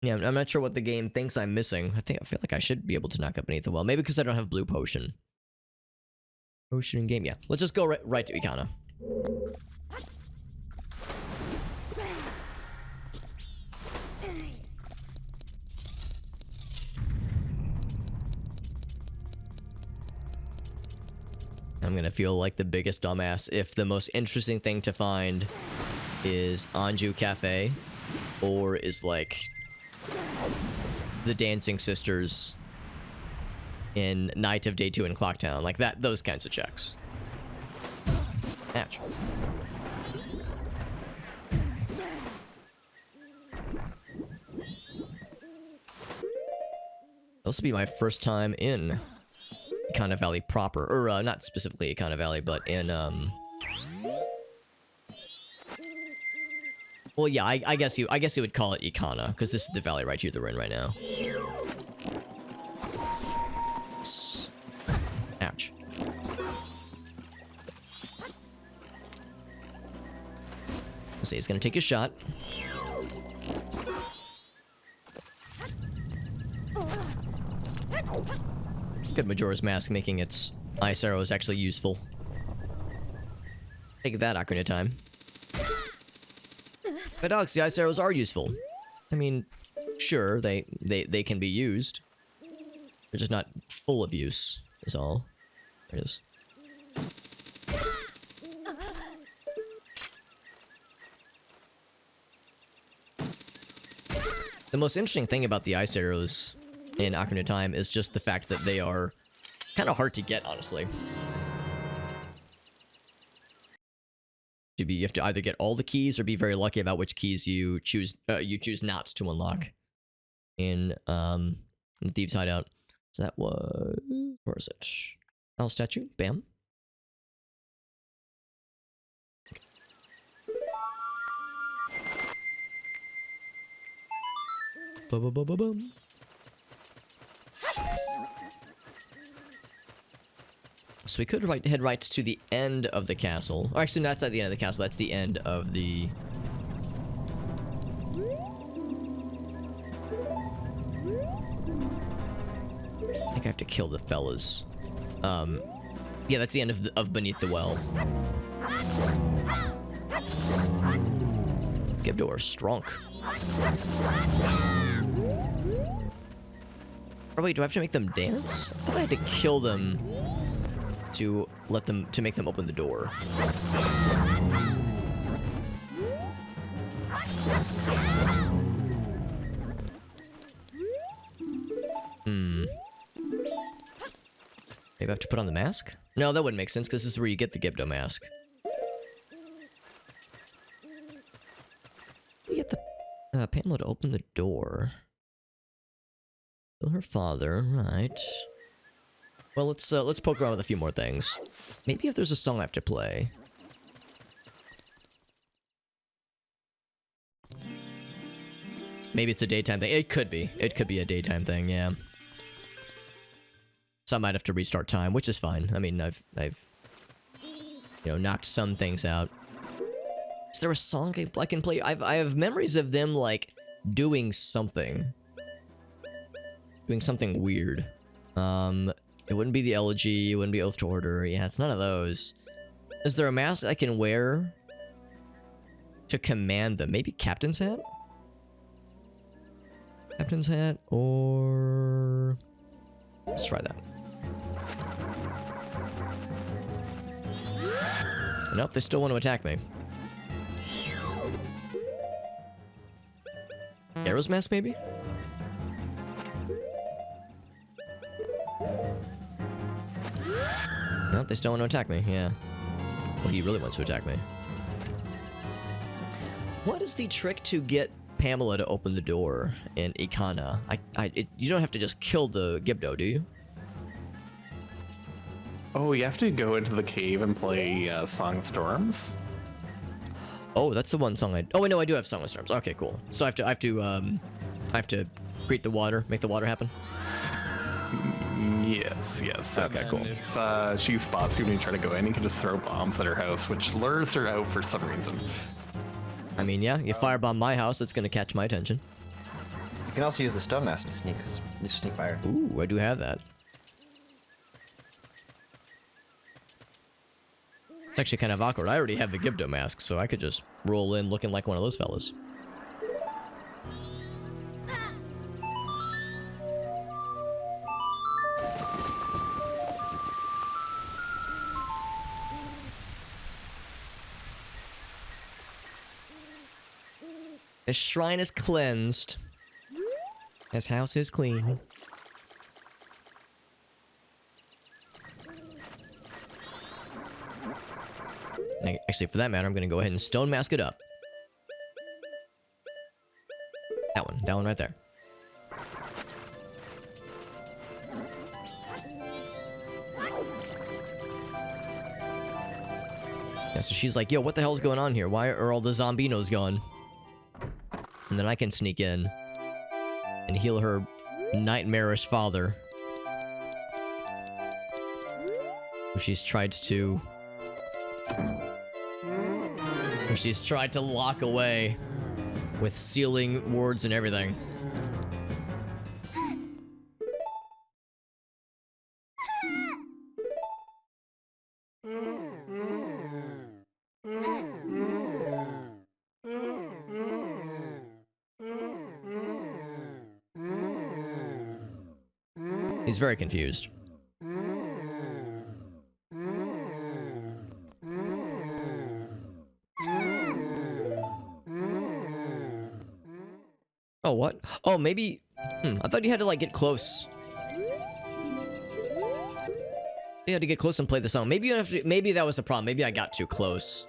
Yeah, I'm not sure what the game thinks I'm missing. I feel like I should be able to knock up Beneath the Well. Maybe because I don't have Blue Potion. Potion in game, yeah. Let's just go right to Ikana. I'm gonna feel like the biggest dumbass if the most interesting thing to find is Anju Cafe, or is like the Dancing Sisters in Night of Day 2 in Clocktown, like that, those kinds of checks. Ouch. This will be my first time in Ikana Valley proper, or not specifically Ikana Valley, but in well, yeah, I guess you would call it Ikana, because this is the valley right here that we're in right now. Ouch. Let's see, he's gonna take a shot. Good, Majora's Mask making its ice arrows actually useful. Take that, Ocarina of Time. But Alex, the ice arrows are useful. I mean, sure, they can be used. They're just not full of use, is all. There it is. The most interesting thing about the ice arrows in Ocarina of Time is just the fact that they are kind of hard to get, honestly. You have to either get all the keys or be very lucky about which keys you choose not to unlock in the Thieves' Hideout. So that was, where is it? Owl statue. Bam. Ba-ba-ba-ba-bum. So we could head right to the end of the castle. Or actually, that's not the end of the castle. That's the end of the... I think I have to kill the fellas. Yeah, that's the end of Beneath the Well. Gibdor, strong. Oh wait, do I have to make them dance? I thought I had to kill them to make them open the door. Maybe I have to put on the mask? No, that wouldn't make sense, because this is where you get the Gibdo mask. We get the Pamela to open the door. Kill her father, right. Well, let's poke around with a few more things. Maybe if there's a song I have to play. Maybe it's a daytime thing. It could be. It could be a daytime thing, yeah. So I might have to restart time, which is fine. I mean, I've you know, knocked some things out. Is there a song I can play? I have memories of them, like, doing something. Doing something weird. It wouldn't be the Elegy, it wouldn't be Oath to Order. Yeah, it's none of those. Is there a mask I can wear to command them. Maybe Captain's Hat? Captain's Hat, or... Let's try that. Nope, they still want to attack me. Arrow's Mask, maybe? Nope, they still want to attack me, yeah. Well, he really wants to attack me. What is the trick to get Pamela to open the door in Ikana? You don't have to just kill the Gibdo, do you? Oh, you have to go into the cave and play Song of Storms. Oh, that's the one song I... Oh, wait, no, I do have Song of Storms. Okay, cool. So I have to create the water, make the water happen? Yes. Okay, And cool. If she spots you when you try to go in, you can just throw bombs at her house, which lures her out for some reason. I mean, yeah, you firebomb my house, it's gonna catch my attention. You can also use the stone mask to sneak by her. Ooh, I do have that. It's actually kind of awkward. I already have the Gibdo mask, so I could just roll in looking like one of those fellas. His shrine is cleansed. His house is clean. Actually, for that matter, I'm gonna go ahead and stone mask it up. That one right there. Yeah, so she's like, yo, what the hell's going on here? Why are all the zombinos gone? And then I can sneak in and heal her nightmarish father, who she's tried to lock away with sealing words and everything. He's very confused. Oh, what? Oh, maybe... I thought you had to, like, get close. You had to get close and play the song. Maybe you have to... Maybe that was the problem. Maybe I got too close.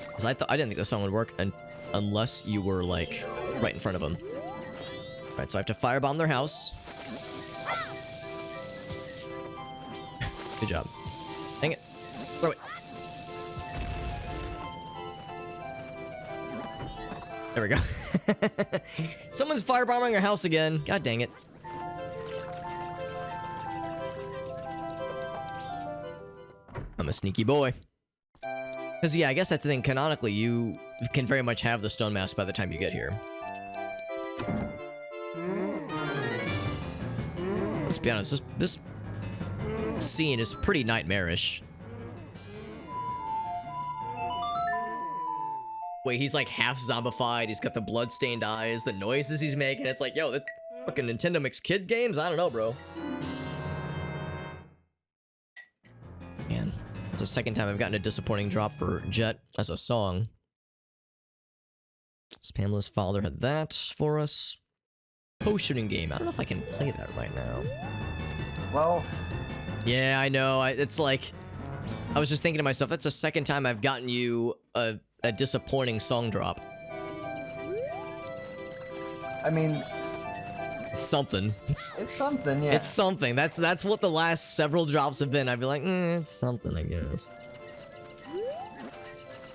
Because I didn't think the song would work unless you were, like, right in front of him. Right, so I have to firebomb their house. Good job. Dang it. Throw it. There we go. Someone's firebombing our house again. God dang it. I'm a sneaky boy. Because, yeah, I guess that's the thing. Canonically, you can very much have the stone mask by the time you get here. Let's be honest, this scene is pretty nightmarish. Wait, he's like half zombified, he's got the blood-stained eyes, the noises he's making, it's like, yo, that fucking Nintendo makes kid games? I don't know, bro. Man, it's the second time I've gotten a disappointing drop for Jet as a song. So Pamela's father had that for us. Post-shooting game. I don't know if I can play that right now. Well... Yeah, I know. It's like... I was just thinking to myself, that's the second time I've gotten you a disappointing song drop. I mean... It's something. It's something, yeah. It's something. That's what the last several drops have been. I'd be like, it's something, I guess.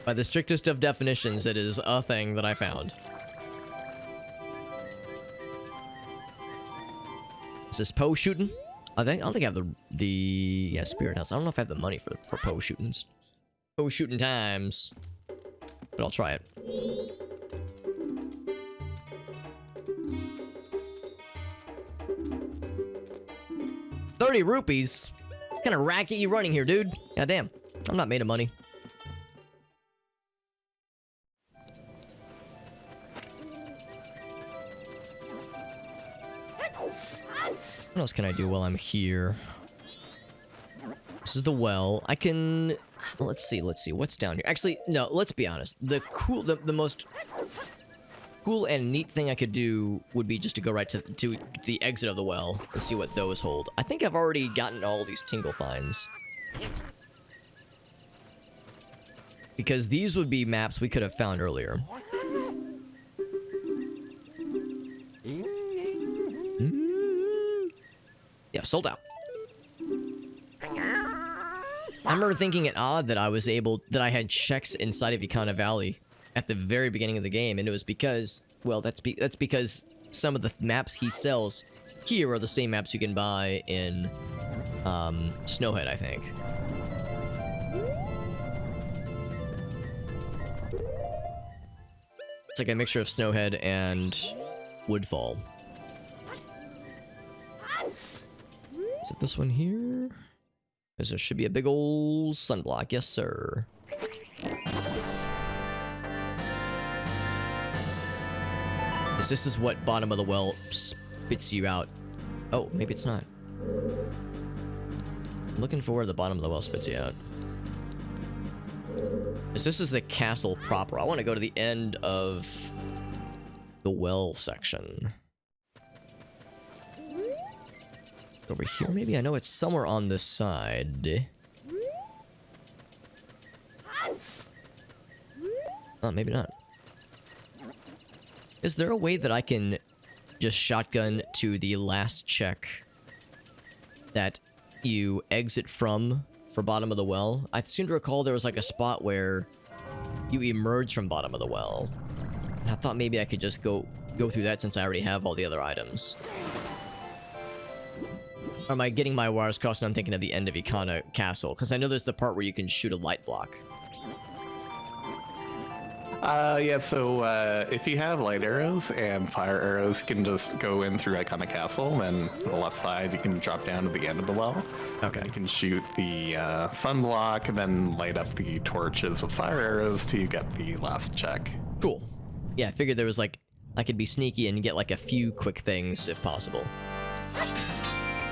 By the strictest of definitions, it is a thing that I found. Is this Poe shooting? I don't think I have the Spirit House. I don't know if I have the money for Poe shootings. Poe shooting times. But I'll try it. $30. What kind of racket you running here, dude? God damn. I'm not made of money. What else can I do while I'm here? This is the well. I can... Let's see. What's down here? Actually, no, let's be honest. The most cool and neat thing I could do would be just to go right to the exit of the well and see what those hold. I think I've already gotten all these tingle finds. Because these would be maps we could have found earlier. Yeah, sold out. I remember thinking it odd that I had checks inside of Ikana Valley at the very beginning of the game, and it was because, well, that's because some of the maps he sells here are the same maps you can buy in Snowhead, I think. It's like a mixture of Snowhead and Woodfall. Is it this one here? There should be a big old sunblock. Yes, sir. This is what bottom of the well spits you out. Oh, maybe it's not. I'm looking for where the bottom of the well spits you out. This is the castle proper. I want to go to the end of the well section. Over here, maybe? I know it's somewhere on this side. Oh, maybe not. Is there a way that I can just shotgun to the last check that you exit from for bottom of the well? I seem to recall there was like a spot where you emerge from bottom of the well. And I thought maybe I could just go through that since I already have all the other items. Or am I getting my wires crossed and I'm thinking of the end of Ikana Castle? Because I know there's the part where you can shoot a light block. Yeah, so if you have light arrows and fire arrows, you can just go in through Ikana Castle, and on the left side you can drop down to the end of the well. Okay. You can shoot the sunblock and then light up the torches with fire arrows till you get the last check. Cool. Yeah, I figured there was like, I could be sneaky and get like a few quick things if possible.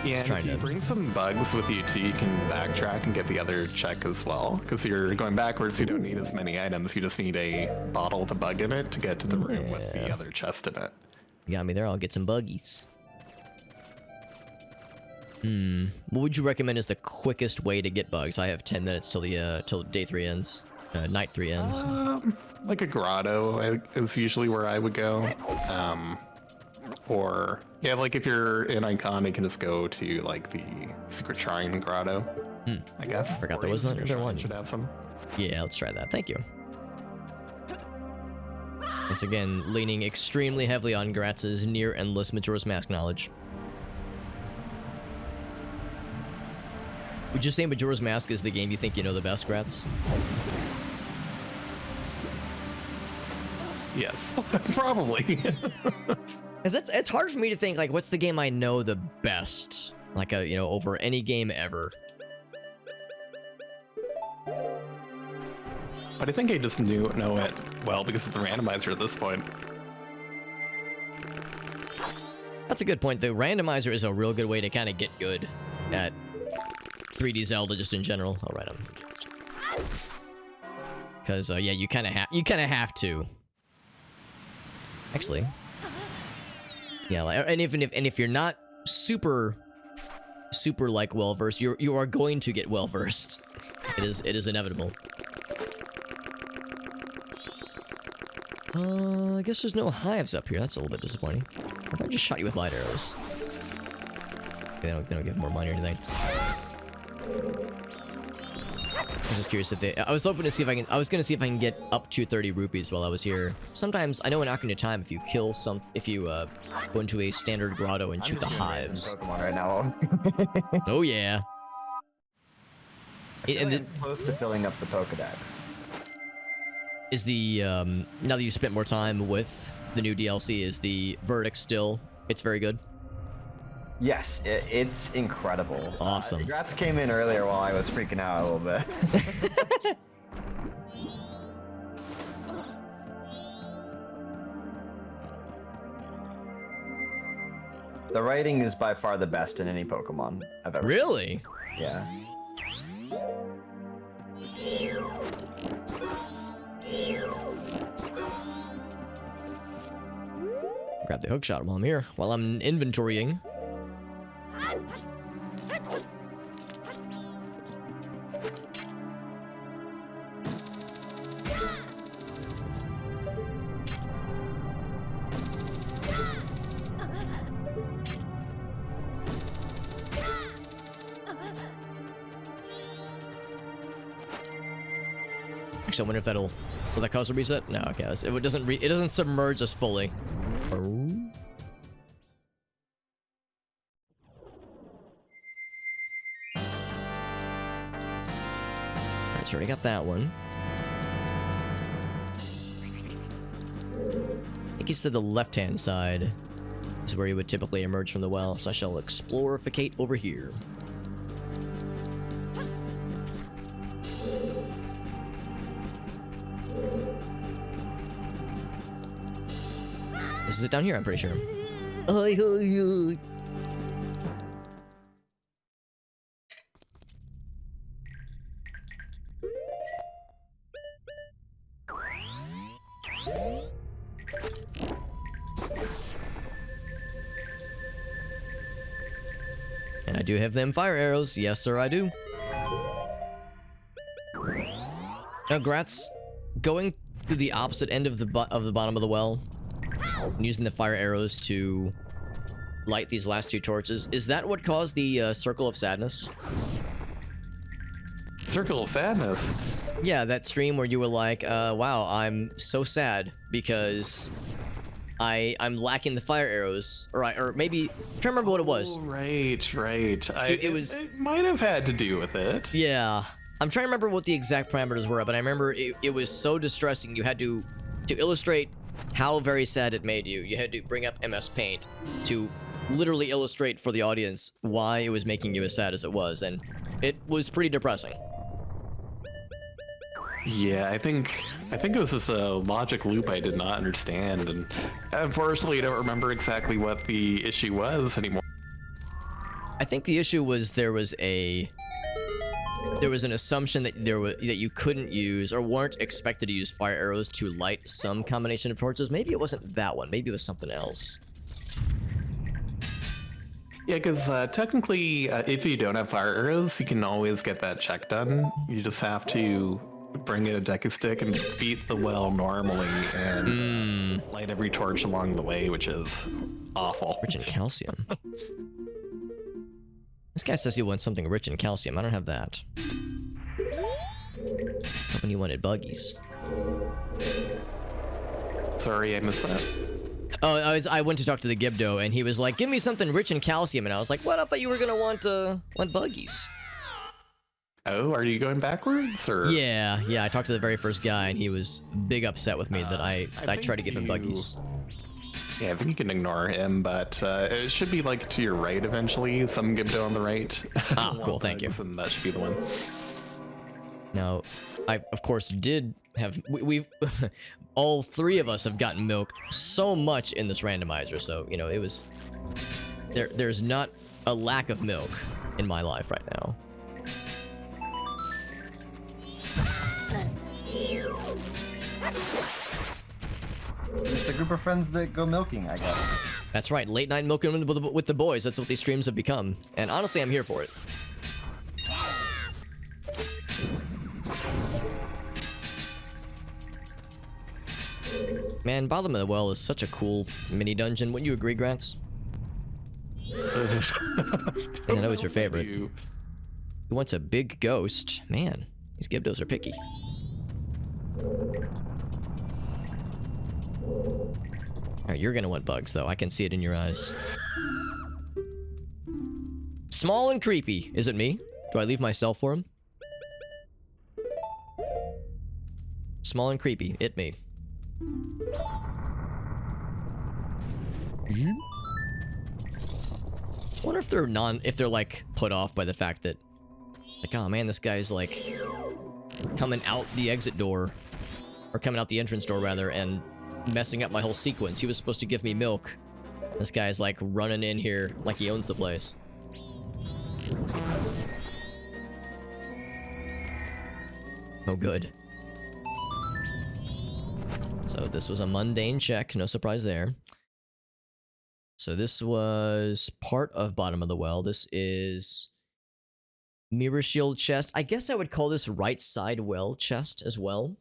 Yeah, and if you bring some bugs with you too, you can backtrack and get the other check as well. Because you're going backwards, you don't need as many items. You just need a bottle with a bug in it to get to the room with the other chest in it. You got me there, I'll get some buggies. What would you recommend is the quickest way to get bugs? I have 10 minutes till the till day 3 ends. Night 3 ends. Like a grotto is usually where I would go. Or, yeah, like if you're in Icon, you can just go to, like, the Secret Shrine Grotto, I guess. I forgot there was another one. Should have some. Yeah, let's try that. Thank you. Once again, leaning extremely heavily on Gratz's near-endless Majora's Mask knowledge. Would you say Majora's Mask is the game you think you know the best, Gratz? Yes, probably. Cause it's hard for me to think, like, what's the game I know the best? Like, you know, over any game ever. But I think I just know it well because of the randomizer at this point. That's a good point. The randomizer is a real good way to kind of get good at 3D Zelda just in general. All right, because yeah, you kind of have to. Actually. Yeah, like, and if you're not super like well versed, you are going to get well versed. It is inevitable. I guess there's no hives up here. That's a little bit disappointing. What if I just shot you with light arrows? Okay, they don't give more money or anything. I'm just curious if they... I was hoping to see if I can... I was gonna see if I can get up to 30 rupees while I was here. Sometimes, I know in Ocarina of Time, if you kill some... If you, go into a standard grotto and shoot the hives... Pokemon right now. Oh, yeah. I'm close to filling up the Pokedex. Is the, now that you spent more time with the new DLC, is the verdict still... It's very good? Yes, it's incredible. Awesome. Gratz came in earlier while I was freaking out a little bit. The writing is by far the best in any Pokemon I've ever. Really? Yeah. Grab the hook shot while I'm here. While I'm inventorying. Actually, I wonder if that'll... Will that cause a reset? No, okay. It doesn't submerge us fully. Oh. Alright, so already got that one. I think he's to the left-hand side is where he would typically emerge from the well, so I shall explorificate over here. This is it down here, I'm pretty sure. And I do have them fire arrows. Yes, sir, I do. Now, Gratz, going to the opposite end of the bottom of the well, and using the fire arrows to light these last two torches, is that what caused the Circle of Sadness? Circle of Sadness? Yeah, that stream where you were like, wow, I'm so sad because I'm lacking the fire arrows. Or maybe, I'm trying to remember what it was. Oh, right. It might have had to do with it. Yeah. I'm trying to remember what the exact parameters were, but I remember it was so distressing. You had to illustrate how very sad it made you. You had to bring up MS Paint to literally illustrate for the audience why it was making you as sad as it was, and it was pretty depressing. Yeah, I think it was just a logic loop I did not understand, and unfortunately I don't remember exactly what the issue was anymore. I think the issue was there was an assumption that that you couldn't use or weren't expected to use fire arrows to light some combination of torches. Maybe it wasn't that one. Maybe it was something else. Yeah, because technically, if you don't have fire arrows, you can always get that check done. You just have to bring in a Deku Stick and beat the well normally and light every torch along the way, which is awful. Rich in calcium. This guy says he wants something rich in calcium. I don't have that. Hoping you wanted buggies. Sorry, I missed that. Oh, I went to talk to the Gibdo, and he was like, "Give me something rich in calcium," and I was like, "What? I thought you were gonna want buggies." Oh, are you going backwards, or? Yeah. I talked to the very first guy, and he was big upset with me that I tried to give him buggies. Yeah, I think you can ignore him, but it should be like to your right eventually. Some Gibdo on the right. Ah, cool, thank you. And that should be the one. Now, I of course did have we've all three of us have gotten milk so much in this randomizer, so you know it was there's not a lack of milk in my life right now. Just a group of friends that go milking, I guess. That's right, late night milking with the boys. That's what these streams have become, and honestly, I'm here for it. Man, Bottom of the Well is such a cool mini dungeon. Wouldn't you agree, Grants? I know it's your favorite. Who wants a big ghost? Man, these Gibdos are picky. Alright, you're gonna want bugs, though. I can see it in your eyes. Small and creepy. Is it me? Do I leave myself for him? Small and creepy. It me. I wonder if they're like put off by the fact that, like, oh man, this guy's like coming out the exit door, or coming out the entrance door rather, and messing up my whole sequence. He was supposed to give me milk This guy's like running in here like he owns the place. Oh, good. So this was a mundane check, no surprise there. So this was part of bottom of the well. This is mirror shield chest. I guess I would call this right side well chest as well.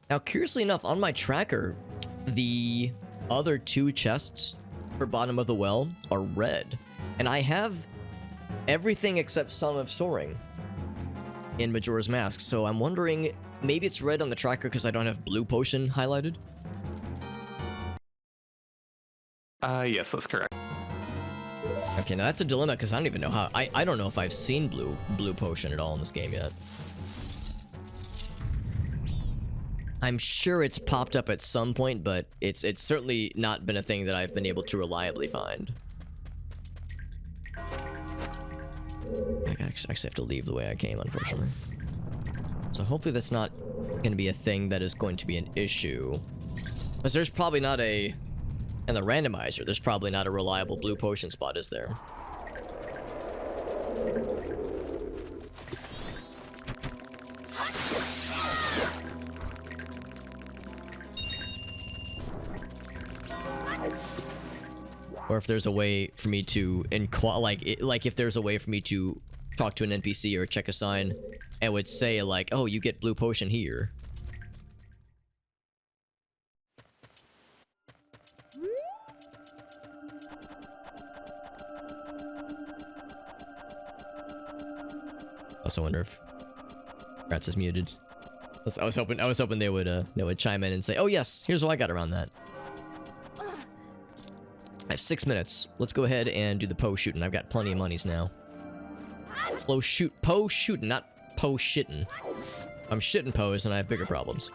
Now, curiously enough, on my tracker, the other two chests for bottom of the well are red. And I have everything except Son of Soaring in Majora's Mask, so I'm wondering, maybe it's red on the tracker because I don't have blue potion highlighted? Yes, that's correct. Okay, now that's a dilemma because I don't even know how. I don't know if I've seen blue potion at all in this game yet. I'm sure it's popped up at some point, but it's certainly not been a thing that I've been able to reliably find. I actually have to leave the way I came, unfortunately. So hopefully that's not going to be a thing that is going to be an issue. Because there's probably not a... In the randomizer, there's probably not a reliable blue potion spot, is there? Or if there's a way for me to like if there's a way for me to talk to an NPC or check a sign and would say like, oh, you get blue potion here. Also wonder if Rats is muted. I was hoping they would chime in and say, oh yes, here's what I got around that. I have 6 minutes. Let's go ahead and do the Poe shooting. I've got plenty of monies now. Poe shooting, not Poe shitting. I'm shitting Poes and I have bigger problems.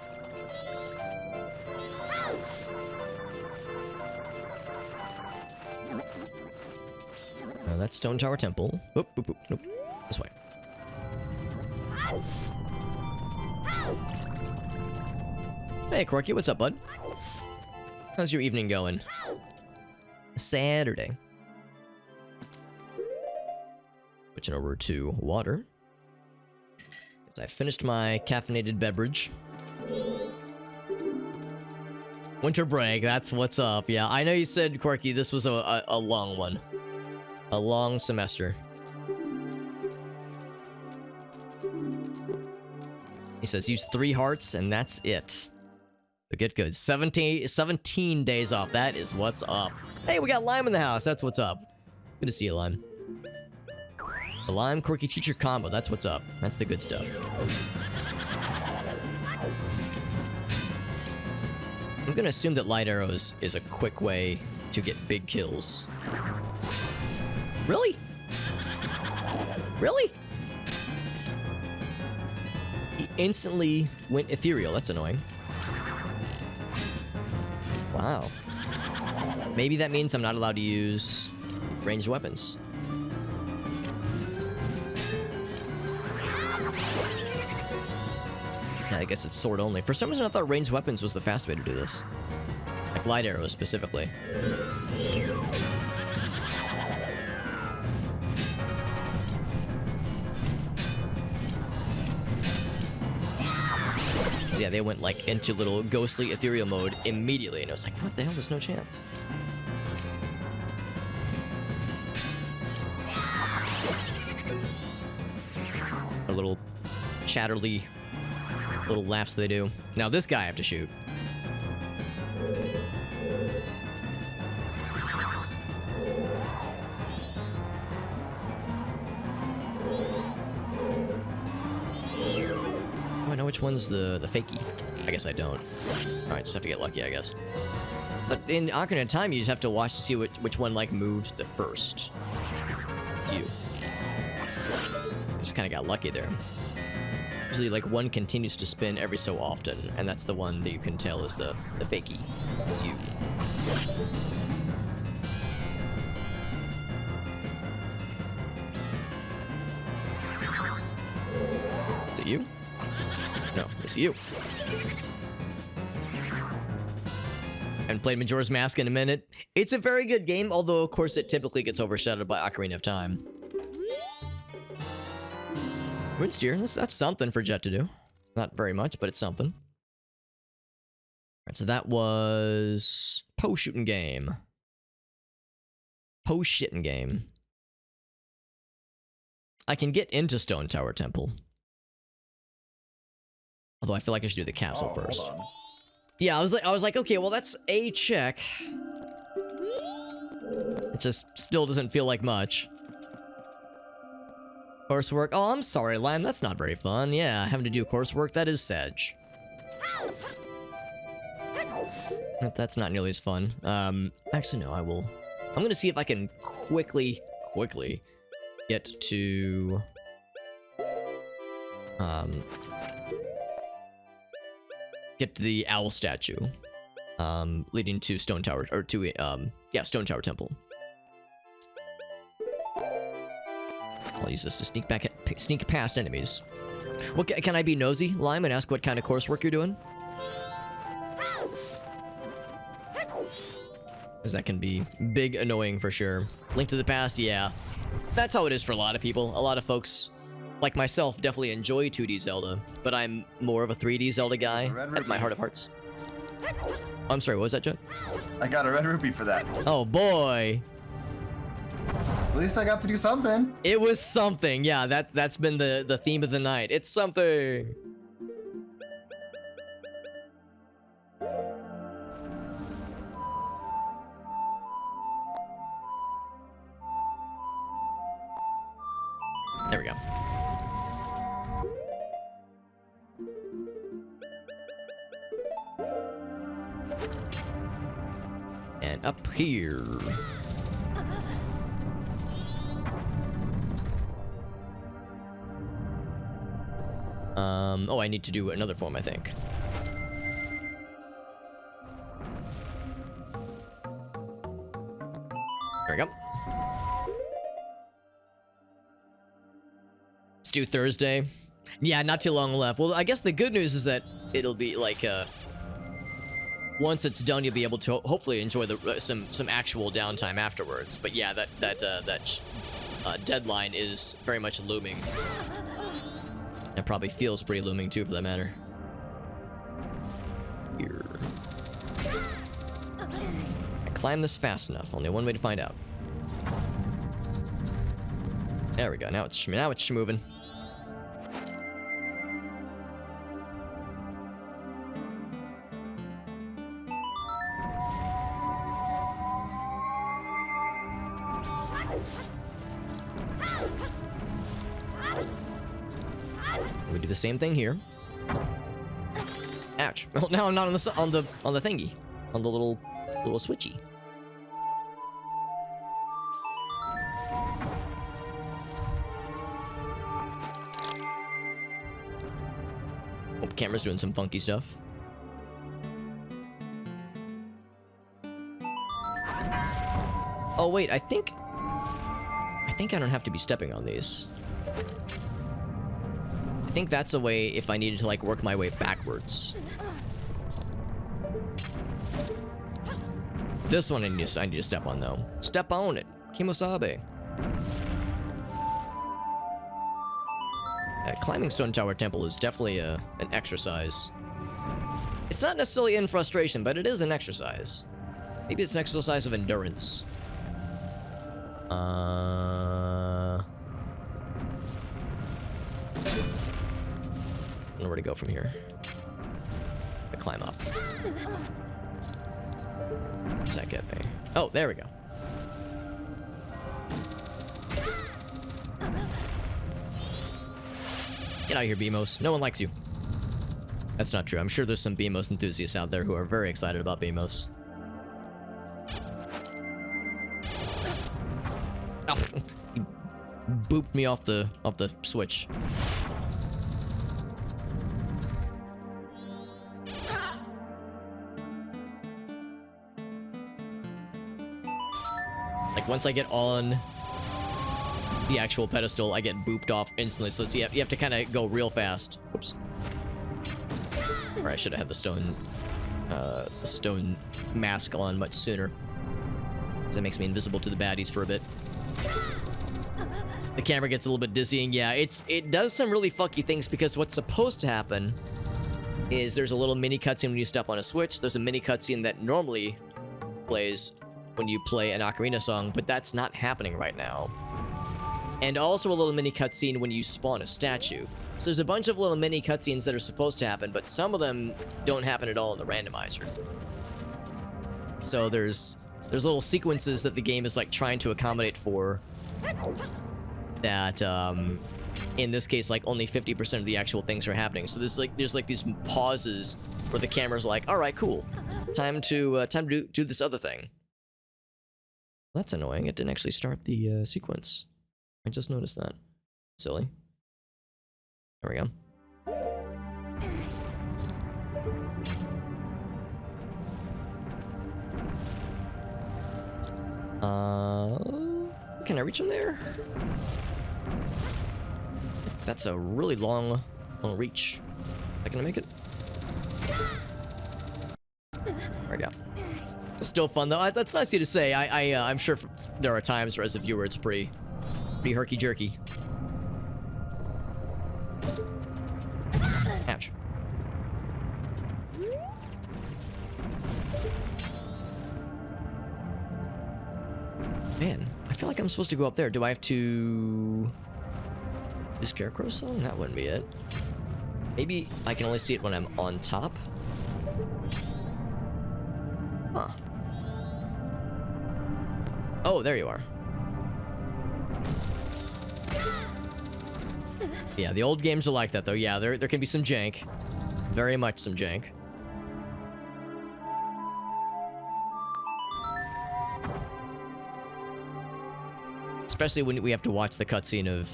Now that's Stone Tower Temple. Oop, oop, oop, nope. This way. Hey, Corky, what's up, bud? How's your evening going? Saturday. Switching over to water. I finished my caffeinated beverage. Winter break, that's what's up. Yeah, I know you said, Quirky, this was a long one. A long semester. He says use 3 hearts and that's it. But get good. 17 days off. That is what's up. Hey, we got Lime in the house. That's what's up. Good to see you, Lime. The Lime Quirky Teacher combo. That's what's up. That's the good stuff. I'm gonna assume that light arrows is a quick way to get big kills. Really? Really? He instantly went ethereal. That's annoying. Wow. Maybe that means I'm not allowed to use ranged weapons. Yeah, I guess it's sword only. For some reason I thought ranged weapons was the fast way to do this. Like light arrows specifically. Yeah, they went like into little ghostly ethereal mode immediately, and I was like, what the hell? There's no chance. A little chatterly little laughs they do. Now this guy I have to shoot. I know which one's the fakey. I guess I don't. Alright, just have to get lucky, I guess. But in Ocarina of Time, you just have to watch to see which one, like, moves the first. It's you. Just kind of got lucky there. Usually, like, one continues to spin every so often, and that's the one that you can tell is the fakey. It's you. you? No, I see you. Haven't played Majora's Mask in a minute. It's a very good game, although of course it typically gets overshadowed by Ocarina of Time. Wind steer, that's something for Jet to do. Not very much, but it's something. Alright, so that was... Po-shooting game. Po-shitting game. I can get into Stone Tower Temple. Although I feel like I should do the castle first. Hold on. Yeah, I was like, okay, well that's a check. It just still doesn't feel like much. Coursework. Oh, I'm sorry, Lime. That's not very fun. Yeah, having to do coursework, that is sedge. That's not nearly as fun. Actually, no, I'm gonna see if I can quickly get to... get to the owl statue. Leading to Stone Tower, or to, yeah, Stone Tower Temple. I'll use this to sneak past enemies. What, can I be nosy, Lime, and ask what kind of coursework you're doing? Because that can be big annoying for sure. Link to the Past, yeah. That's how it is for a lot of people. A lot of folks, like myself, definitely enjoy 2D Zelda, but I'm more of a 3D Zelda guy at my heart of hearts. I'm sorry, what was that, Jet? I got a red rupee for that. Oh boy. At least I got to do something. It was something, yeah, that's been the theme of the night. It's something. There we go. And up here. Oh, I need to do another form, I think. There we go. Let's do Thursday. Yeah, not too long left. Well, I guess the good news is that it'll be like, once it's done, you'll be able to hopefully enjoy the some actual downtime afterwards. But yeah, that deadline is very much looming. It probably feels pretty looming too, for that matter. Here. I climb this fast enough. Only one way to find out. There we go. Now it's moving. We do the same thing here. Ouch! Well, now I'm not on the thingy, on the little switchy. Oh, the camera's doing some funky stuff. Oh wait, I think I don't have to be stepping on these. I think that's a way if I needed to like work my way backwards. This one I need to step on though. Step on it, Kimosabe. Climbing Stone Tower Temple is definitely an exercise. It's not necessarily in frustration, but it is an exercise. Maybe it's an exercise of endurance. I don't know where to go from here. I climb up. Does that get me? Oh, there we go. Get out of here, Beamos. No one likes you. That's not true. I'm sure there's some Beamos enthusiasts out there who are very excited about Beamos. Oh, he booped me off the switch. Like once I get on the actual pedestal, I get booped off instantly. So it's, you have to kind of go real fast. Whoops. Or I should have had the stone mask on much sooner. Because that makes me invisible to the baddies for a bit. The camera gets a little bit dizzying. Yeah, it does some really fucky things because what's supposed to happen is there's a little mini cutscene when you step on a switch. There's a mini cutscene that normally plays when you play an Ocarina song, but that's not happening right now. And also a little mini cutscene when you spawn a statue. So there's a bunch of little mini cutscenes that are supposed to happen, but some of them don't happen at all in the randomizer. So there's little sequences that the game is like trying to accommodate for that in this case like only 50% of the actual things are happening. So there's like these pauses where the camera's like, all right, cool, time to do this other thing. That's annoying. It didn't actually start the sequence. I just noticed that. Silly. There we go. Can I reach him there? That's a really long reach. Can I make it? There we go. It's still fun though. That's nice of you to say. I'm sure there are times where as a viewer it's pretty herky-jerky. Ouch. Man, I feel like I'm supposed to go up there. Do I have to do Scarecrow song? That wouldn't be it. Maybe I can only see it when I'm on top? Huh. Oh, there you are. Yeah, the old games are like that, though. Yeah, there can be some jank. Very much some jank. Especially when we have to watch the cutscene of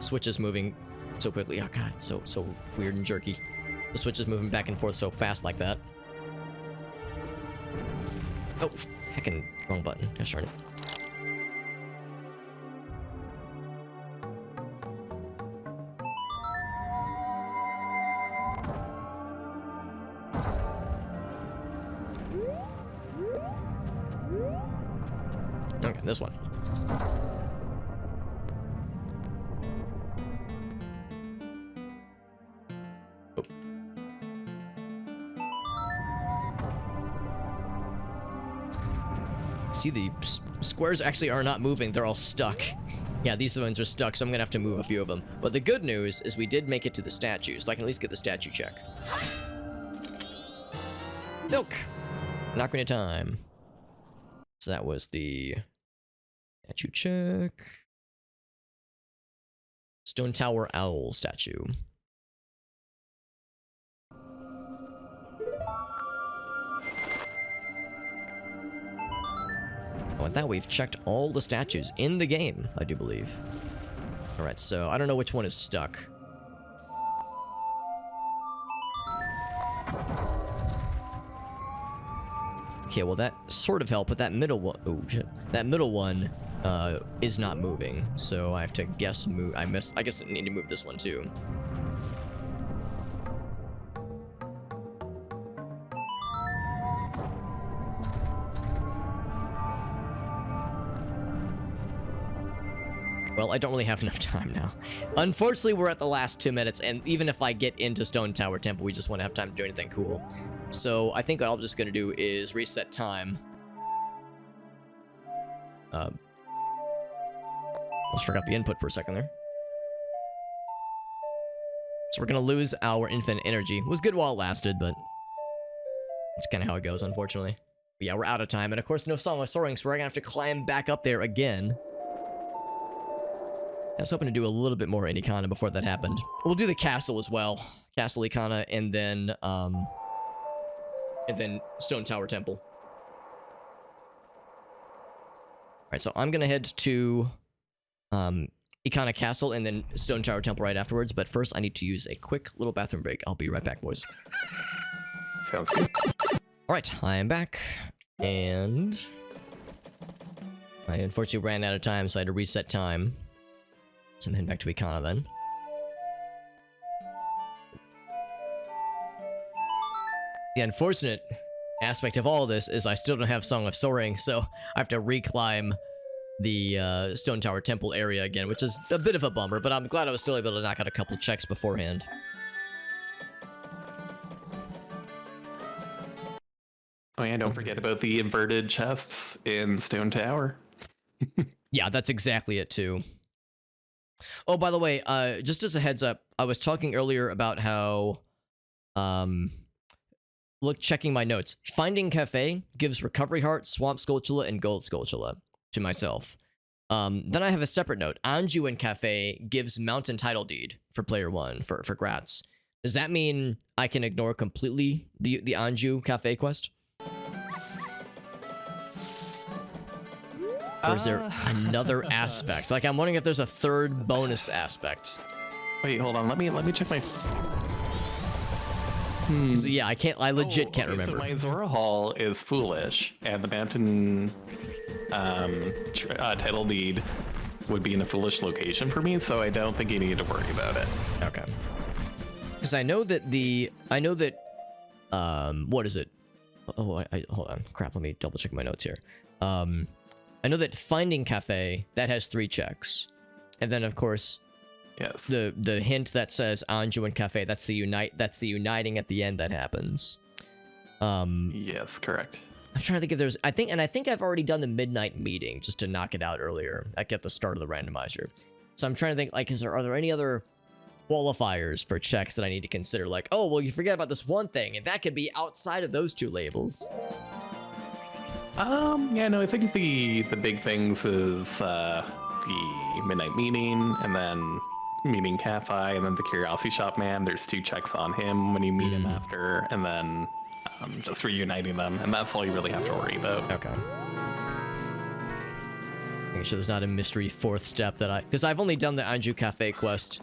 switches moving so quickly. Oh god, so weird and jerky. The switches moving back and forth so fast like that. Oh, heckin' wrong button. Gosh darn it. Okay, this one. Oh. See, the squares actually are not moving. They're all stuck. Yeah, these ones are stuck, so I'm gonna have to move a few of them. But the good news is we did make it to the statue, so I can at least get the statue check. Milk! An Ocarina of Time. So that was the statue check. Stone Tower Owl statue. Oh, and that we've checked all the statues in the game, I do believe. Alright, so I don't know which one is stuck. Okay, well that sort of helped, but that middle one, oh shit, that middle one is not moving, so I have to guess move. I guess I need to move this one too. Well, I don't really have enough time now. Unfortunately, we're at the last 2 minutes, and even if I get into Stone Tower Temple, we just won't have time to do anything cool. So I think what I'm just gonna do is reset time. Almost forgot the input for a second there. So we're gonna lose our infinite energy. It was good while it lasted, but it's kind of how it goes, unfortunately. But yeah, we're out of time, and of course, no Song of Soaring, so we're gonna have to climb back up there again. I was hoping to do a little bit more Ikana before that happened. We'll do the castle as well. Castle Ikana, and then Stone Tower Temple. Alright, so I'm gonna head to Ikana Castle and then Stone Tower Temple right afterwards, but first I need to use a quick little bathroom break. I'll be right back, boys. Sounds good. Alright, I am back, and I unfortunately ran out of time, so I had to reset time. So I'm heading back to Ikana then. The unfortunate aspect of all this is I still don't have Song of Soaring, so I have to reclimb the Stone Tower Temple area again, which is a bit of a bummer, but I'm glad I was still able to knock out a couple checks beforehand. Oh yeah, don't forget about the inverted chests in Stone Tower. Yeah, that's exactly it too. Oh, by the way, just as a heads up, I was talking earlier about how, checking my notes. Finding Cafe gives Recovery Heart, Swamp Skulltula, and Gold Skulltula to myself. Then I have a separate note. Anju and Cafe gives Mountain Title Deed for player 1, for Gratz. Does that mean I can ignore completely the Anju Cafe quest? Or is there another aspect? Like, I'm wondering if there's a third bonus aspect. Wait, hold on. Let me check my. So yeah, I legit can't remember. So my Zora Hall is foolish, and the Mountain Title Deed would be in a foolish location for me, so I don't think you need to worry about it. Okay. Because I know that what is it? Oh, hold on. Crap, let me double check my notes here. I know that Finding Cafe, that has 3 checks. And then, of course, yes, the hint that says Anju and Cafe, that's the uniting at the end that happens. Yes, correct. I'm trying to think if there's... I think I've already done the midnight meeting just to knock it out earlier, like at the start of the randomizer. So I'm trying to think, like, are there any other qualifiers for checks that I need to consider? Like, oh, well, you forget about this one thing, and that could be outside of those 2 labels. Yeah, no, I think the big things is the midnight meeting, and then meeting Cafe, and then the Curiosity Shop man. There's 2 checks on him when you meet him after, and then just reuniting them, and that's all you really have to worry about. Okay. Making sure there's not a mystery 4th step that because I've only done the Anju Cafe quest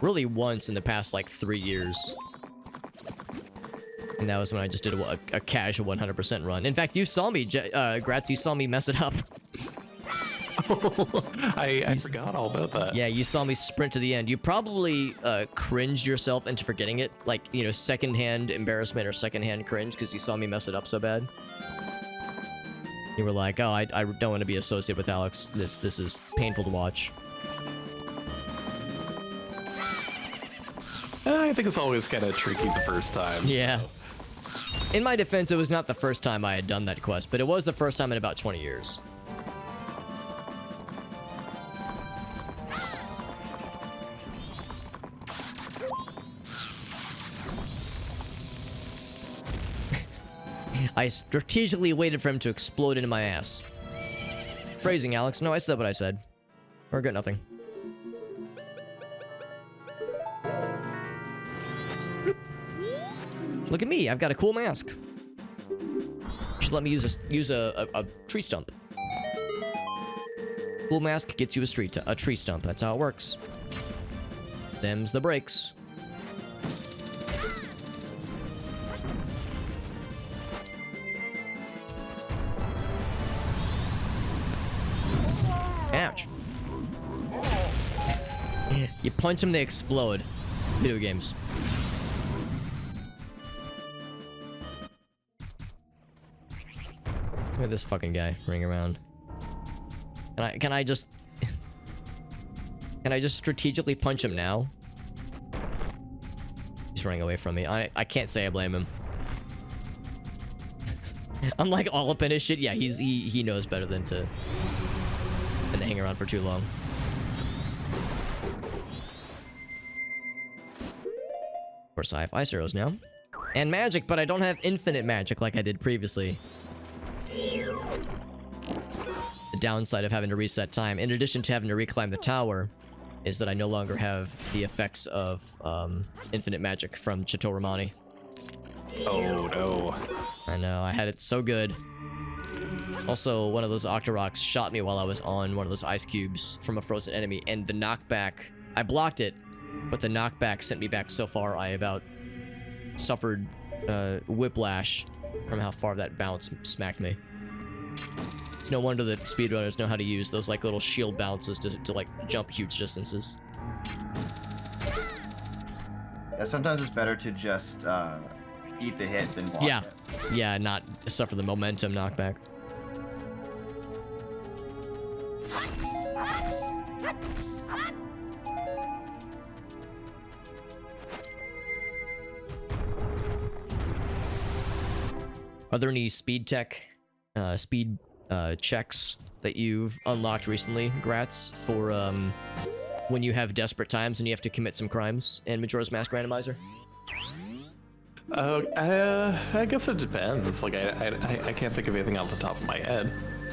really once in the past, like, 3 years. And that was when I just did a casual 100% run. In fact, you saw me, Gratz, you saw me mess it up. I forgot all about that. Yeah, you saw me sprint to the end. You probably cringed yourself into forgetting it. Like, you know, secondhand embarrassment or secondhand cringe because you saw me mess it up so bad. You were like, oh, I don't want to be associated with Alex. This is painful to watch. I think it's always kind of tricky the first time. Yeah. So. In my defense, it was not the first time I had done that quest, but it was the first time in about 20 years. I strategically waited for him to explode into my ass. Phrasing, Alex. No, I said what I said. Or got nothing. Look at me, I've got a cool mask. Should let me use a tree stump. Cool mask gets you a tree stump. That's how it works. Them's the breaks. Ouch. You punch them, they explode. Video games. Look at this fucking guy running around. Can I just strategically punch him now? He's running away from me. I can't say I blame him. I'm like all up in his shit. Yeah, he knows better than to hang around for too long. Of course, I have ice arrows now. And magic, but I don't have infinite magic like I did previously. The downside of having to reset time, in addition to having to reclimb the tower, is that I no longer have the effects of infinite magic from Chitoramani. Oh no. I know, I had it so good. Also, one of those Octoroks shot me while I was on one of those ice cubes from a frozen enemy, and the knockback, I blocked it, but the knockback sent me back so far I about suffered whiplash from how far that bounce smacked me. It's no wonder that speedrunners know how to use those like little shield bounces to like jump huge distances. Yeah, sometimes it's better to just eat the hit than block Yeah. it. Yeah, not suffer the momentum knockback. Are there any speed tech, checks that you've unlocked recently, Grats, for when you have desperate times and you have to commit some crimes in Majora's Mask Randomizer? I guess it depends. Like, I can't think of anything off the top of my head.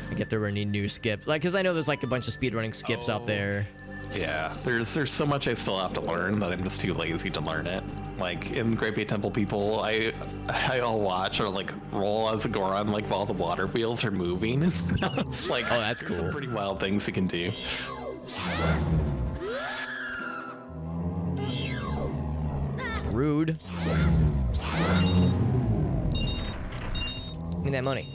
Like if there were any new skips, like, because I know there's like a bunch of speedrunning skips out there. Yeah, there's so much I still have to learn that I'm just too lazy to learn it. Like in Great Bay Temple people, I'll watch or like roll as a Goron like while the water wheels are moving and stuff. Like, oh, that's there's cool. Some pretty wild things you can do. Rude. Give me that money.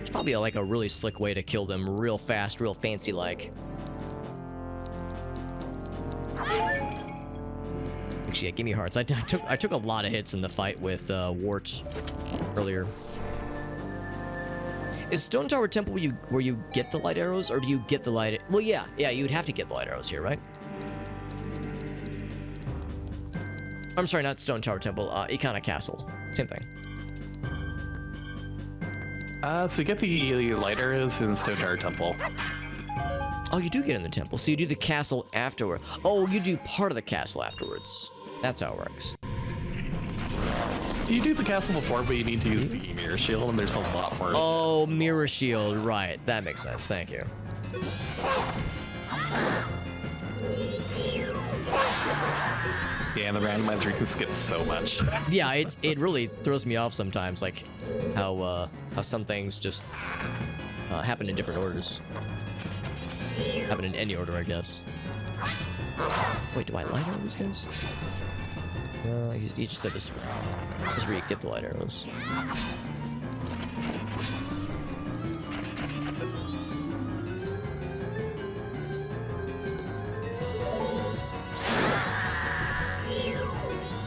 It's probably like a really slick way to kill them real fast, real fancy like. Actually, yeah, give me hearts. I took a lot of hits in the fight with Wart earlier. Is Stone Tower Temple where you get the light arrows, or do you get the light? Well, yeah, you'd have to get the light arrows here, right? I'm sorry, not Stone Tower Temple. Ikana Castle, same thing. So you get the light arrows in Stone Tower Temple. Oh, you do get in the temple, so you do the castle afterward. Oh, you do part of the castle afterwards. That's how it works. You do the castle before, but you need to use the mirror shield, and there's a lot more. Oh, mirror shield, right? That makes sense. Thank you. Yeah, and the randomizer you can skip so much. Yeah, it really throws me off sometimes, like how some things just happen in different orders. Happen in any order, I guess. Wait, do I light arrows, guys? You just said this is where you get the light arrows.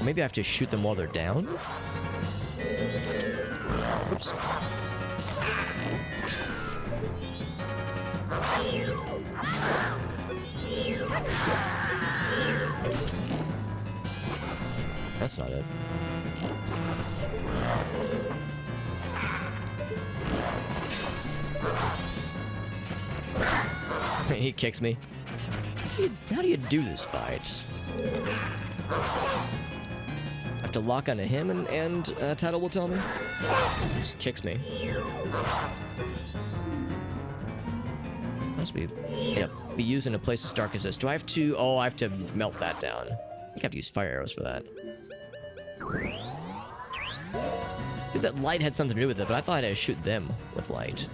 Maybe I have to shoot them while they're down? Oops. That's not it. He kicks me. How do you do this fight? I have to lock onto him and Title will tell me? He just kicks me. Must be... Yep. Be used in a place as dark as this. Do I have to... Oh, I have to melt that down. I think I have to use fire arrows for that. Maybe that light had something to do with it, but I thought I had to shoot them with light.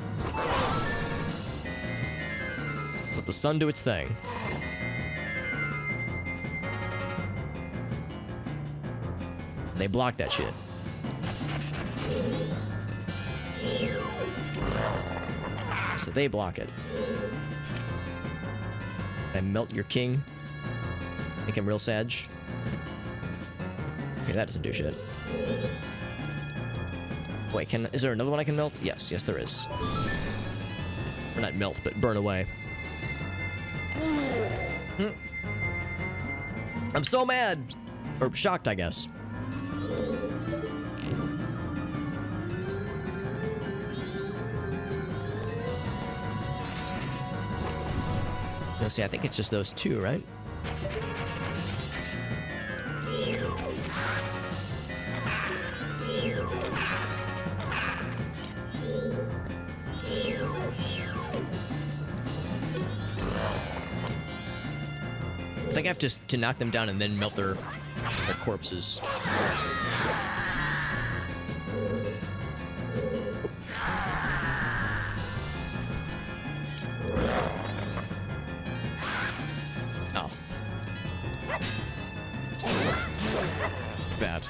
Let's let the sun do its thing. They block that shit. So they block it. I melt your king. Make him real sag. Okay, that doesn't do shit. Wait, is there another one I can melt? Yes, there is. Or not melt, but burn away. I'm so mad! Or shocked, I guess. So see, I think it's just those two, right? I think I have to knock them down and then melt their corpses. Oh. fat.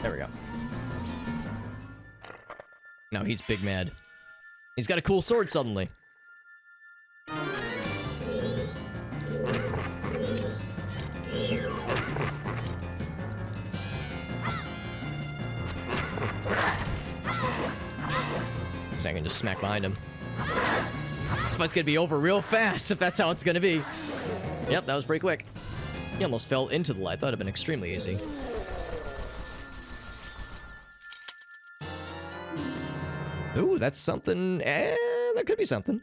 There we go. Now he's big mad. He's got a cool sword suddenly. So I can just smack behind him. This fight's gonna be over real fast if that's how it's gonna be. Yep, that was pretty quick. He almost fell into the light. That would have been extremely easy. Ooh, that's something. That could be something.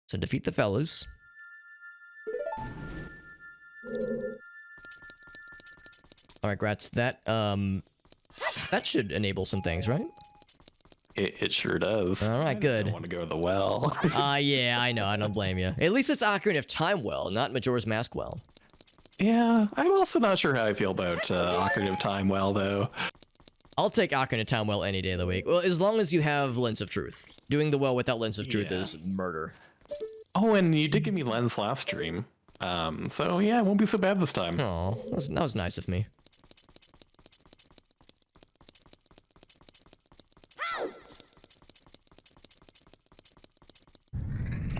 So defeat the fellas. Alright, Gratz, that should enable some things, right? It sure does. Alright, good. I want to go to the well. Yeah, I know. I don't blame you. At least it's Ocarina of Time well, not Majora's Mask well. Yeah, I'm also not sure how I feel about Ocarina of Time well, though. I'll take Ocarina of Time well any day of the week. Well, as long as you have Lens of Truth. Doing the well without Lens of Truth is murder. Oh, and you did give me Lens last stream. So yeah, it won't be so bad this time. Oh, that was nice of me.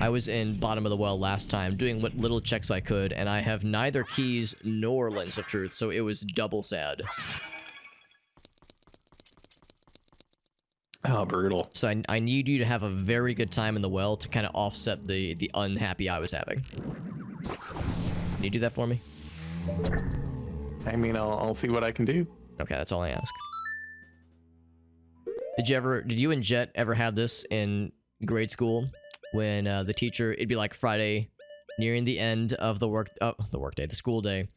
I was in bottom of the well last time, doing what little checks I could, and I have neither keys nor Lens of Truth, so it was double sad. Oh, brutal. So I need you to have a very good time in the well to kind of offset the unhappy I was having. Can you do that for me? I mean, I'll see what I can do. Okay, that's all I ask. Did you and Jet ever have this in grade school? When the teacher, it'd be like Friday, nearing the end of the school day,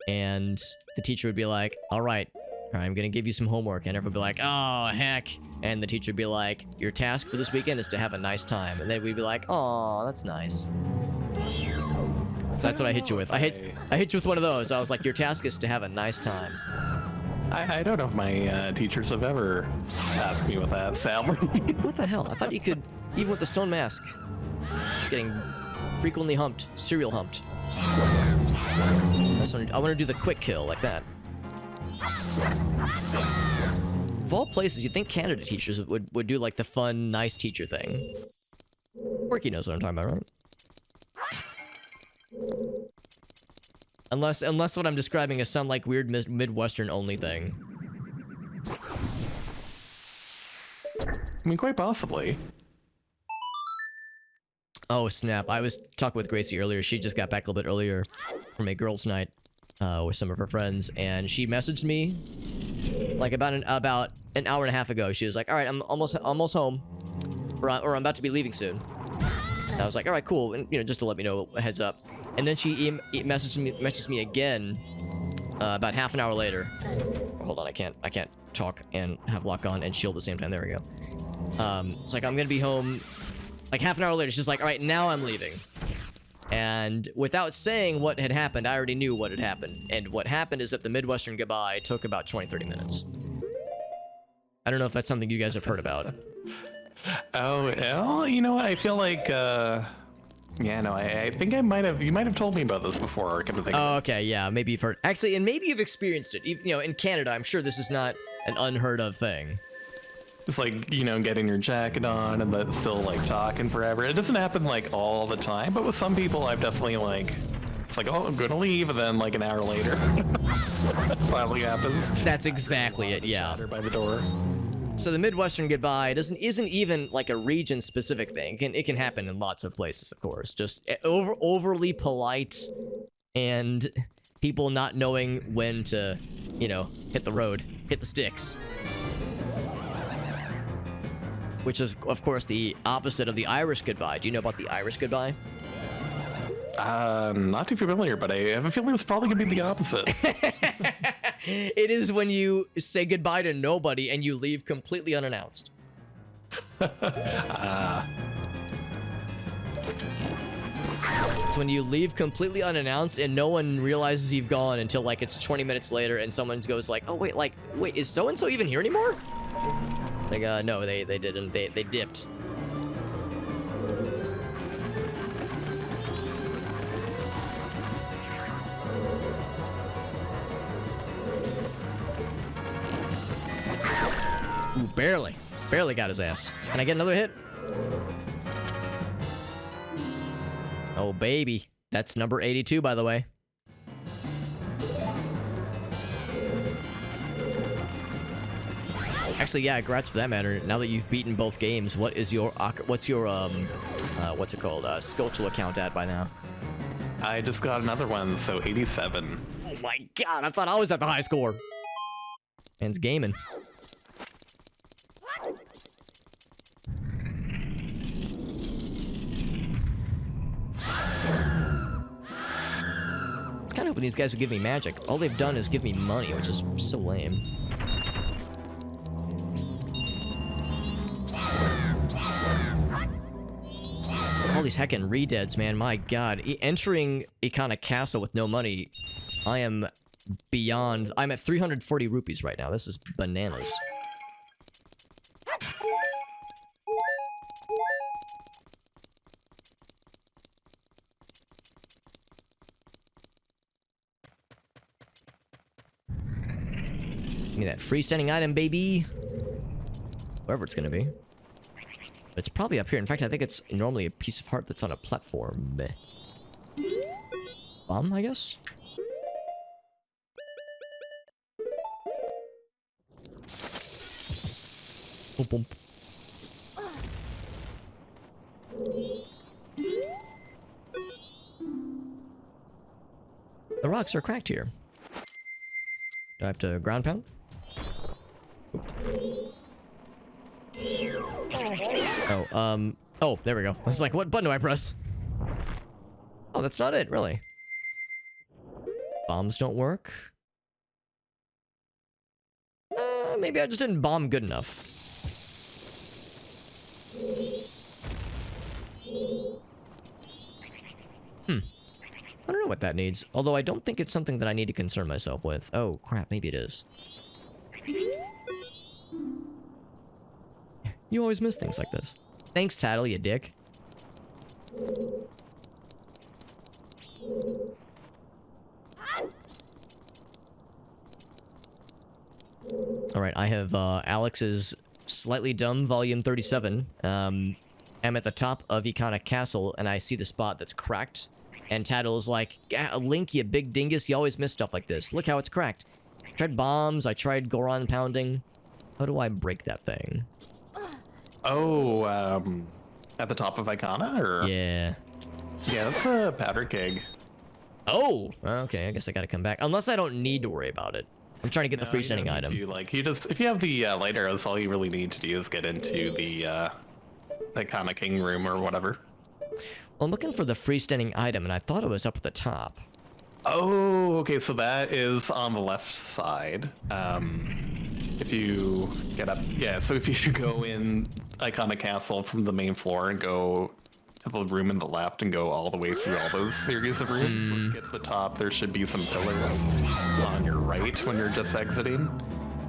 and the teacher would be like, all right, I'm gonna give you some homework, and everyone would be like, oh, heck, and the teacher would be like, your task for this weekend is to have a nice time, and then we'd be like, oh, that's nice. So that's what I hit you with. I hit you with one of those. I was like, your task is to have a nice time. I don't know if my teachers have ever tasked me with that, sadly. What the hell? I thought you could, even with the stone mask. It's getting frequently humped, serial humped. I want to do the quick kill like that. Of all places, you'd think Canada teachers would do like the fun, nice teacher thing. Quirky knows what I'm talking about, right? Unless what I'm describing is some like weird Midwestern only thing. I mean, quite possibly. Oh snap! I was talking with Gracie earlier. She just got back a little bit earlier from a girls' night with some of her friends, and she messaged me like about an hour and a half ago. She was like, "All right, I'm almost home, or I'm about to be leaving soon." And I was like, "All right, cool," and just to let me know, a heads up. And then she messaged me again about half an hour later. Hold on, I can't talk and have lock on and shield at the same time. There we go. It's like I'm gonna be home. Like half an hour later, she's like, all right, now I'm leaving. And without saying what had happened, I already knew what had happened. And what happened is that the Midwestern goodbye took about 20-30 minutes. I don't know if that's something you guys have heard about. Oh, well, you know what? I feel like, yeah, no, I think you might have told me about this before. Oh, okay, yeah, maybe you've heard. Actually, and maybe you've experienced it. In Canada, I'm sure this is not an unheard of thing. It's like, getting your jacket on and then still like talking forever. It doesn't happen like all the time, but with some people I've definitely it's like, oh, I'm gonna leave, and then like an hour later, finally happens. That's exactly it, yeah. By the door. So the Midwestern goodbye isn't even like a region-specific thing. It can happen in lots of places, of course. Just overly polite and people not knowing when to, hit the road, hit the sticks. Which is, of course, the opposite of the Irish goodbye. Do you know about the Irish goodbye? Not too familiar, but I have a feeling it's probably gonna be the opposite. It is when you say goodbye to nobody and you leave completely unannounced. It's when you leave completely unannounced and no one realizes you've gone until like it's 20 minutes later and someone goes like, oh wait, is so-and-so even here anymore? Like, no, they didn't. They dipped. Ooh, barely. Barely got his ass. Can I get another hit? Oh, baby. That's number 82, by the way. Actually, yeah, congrats for that matter. Now that you've beaten both games, what's your what's it called? Skulltula account at by now? I just got another one, so 87. Oh my god, I thought I was at the high score. Man's gaming. It's kind of hoping these guys would give me magic. All they've done is give me money, which is so lame. All these heckin' redeads, man. My god. Entering Ikana Castle with no money, I am beyond... I'm at 340 rupees right now. This is bananas. Give me that freestanding item, baby. Wherever it's gonna be. It's probably up here. In fact, I think it's normally a piece of heart that's on a platform. Bomb, I guess? Boom, boom. The rocks are cracked here. Do I have to ground pound? Oh, there we go. I was like, what button do I press? Oh, that's not it, really. Bombs don't work. Maybe I just didn't bomb good enough. I don't know what that needs. Although I don't think it's something that I need to concern myself with. Oh, crap, maybe it is. You always miss things like this. Thanks, Tattle, you dick. Alright, I have Alex's Slightly Dumb, Volume 37. I'm at the top of Ikana Castle, and I see the spot that's cracked. And Tattle is like, Link, you big dingus, you always miss stuff like this. Look how it's cracked. I tried bombs, I tried Goron pounding. How do I break that thing? Oh, at the top of Icona, or? Yeah. Yeah, that's a powder keg. Oh! Okay, I guess I gotta come back. Unless I don't need to worry about it. I'm trying to get the freestanding item. If you have the light arrows, all you really need to do is get into the Icona King room or whatever. Well, I'm looking for the freestanding item, and I thought it was up at the top. Oh, okay, so that is on the left side. If you get up, yeah, so if you go in Icona Castle from the main floor and go to the room in the left and go all the way through all those series of rooms, let's get to the top, there should be some pillars on your right when you're just exiting,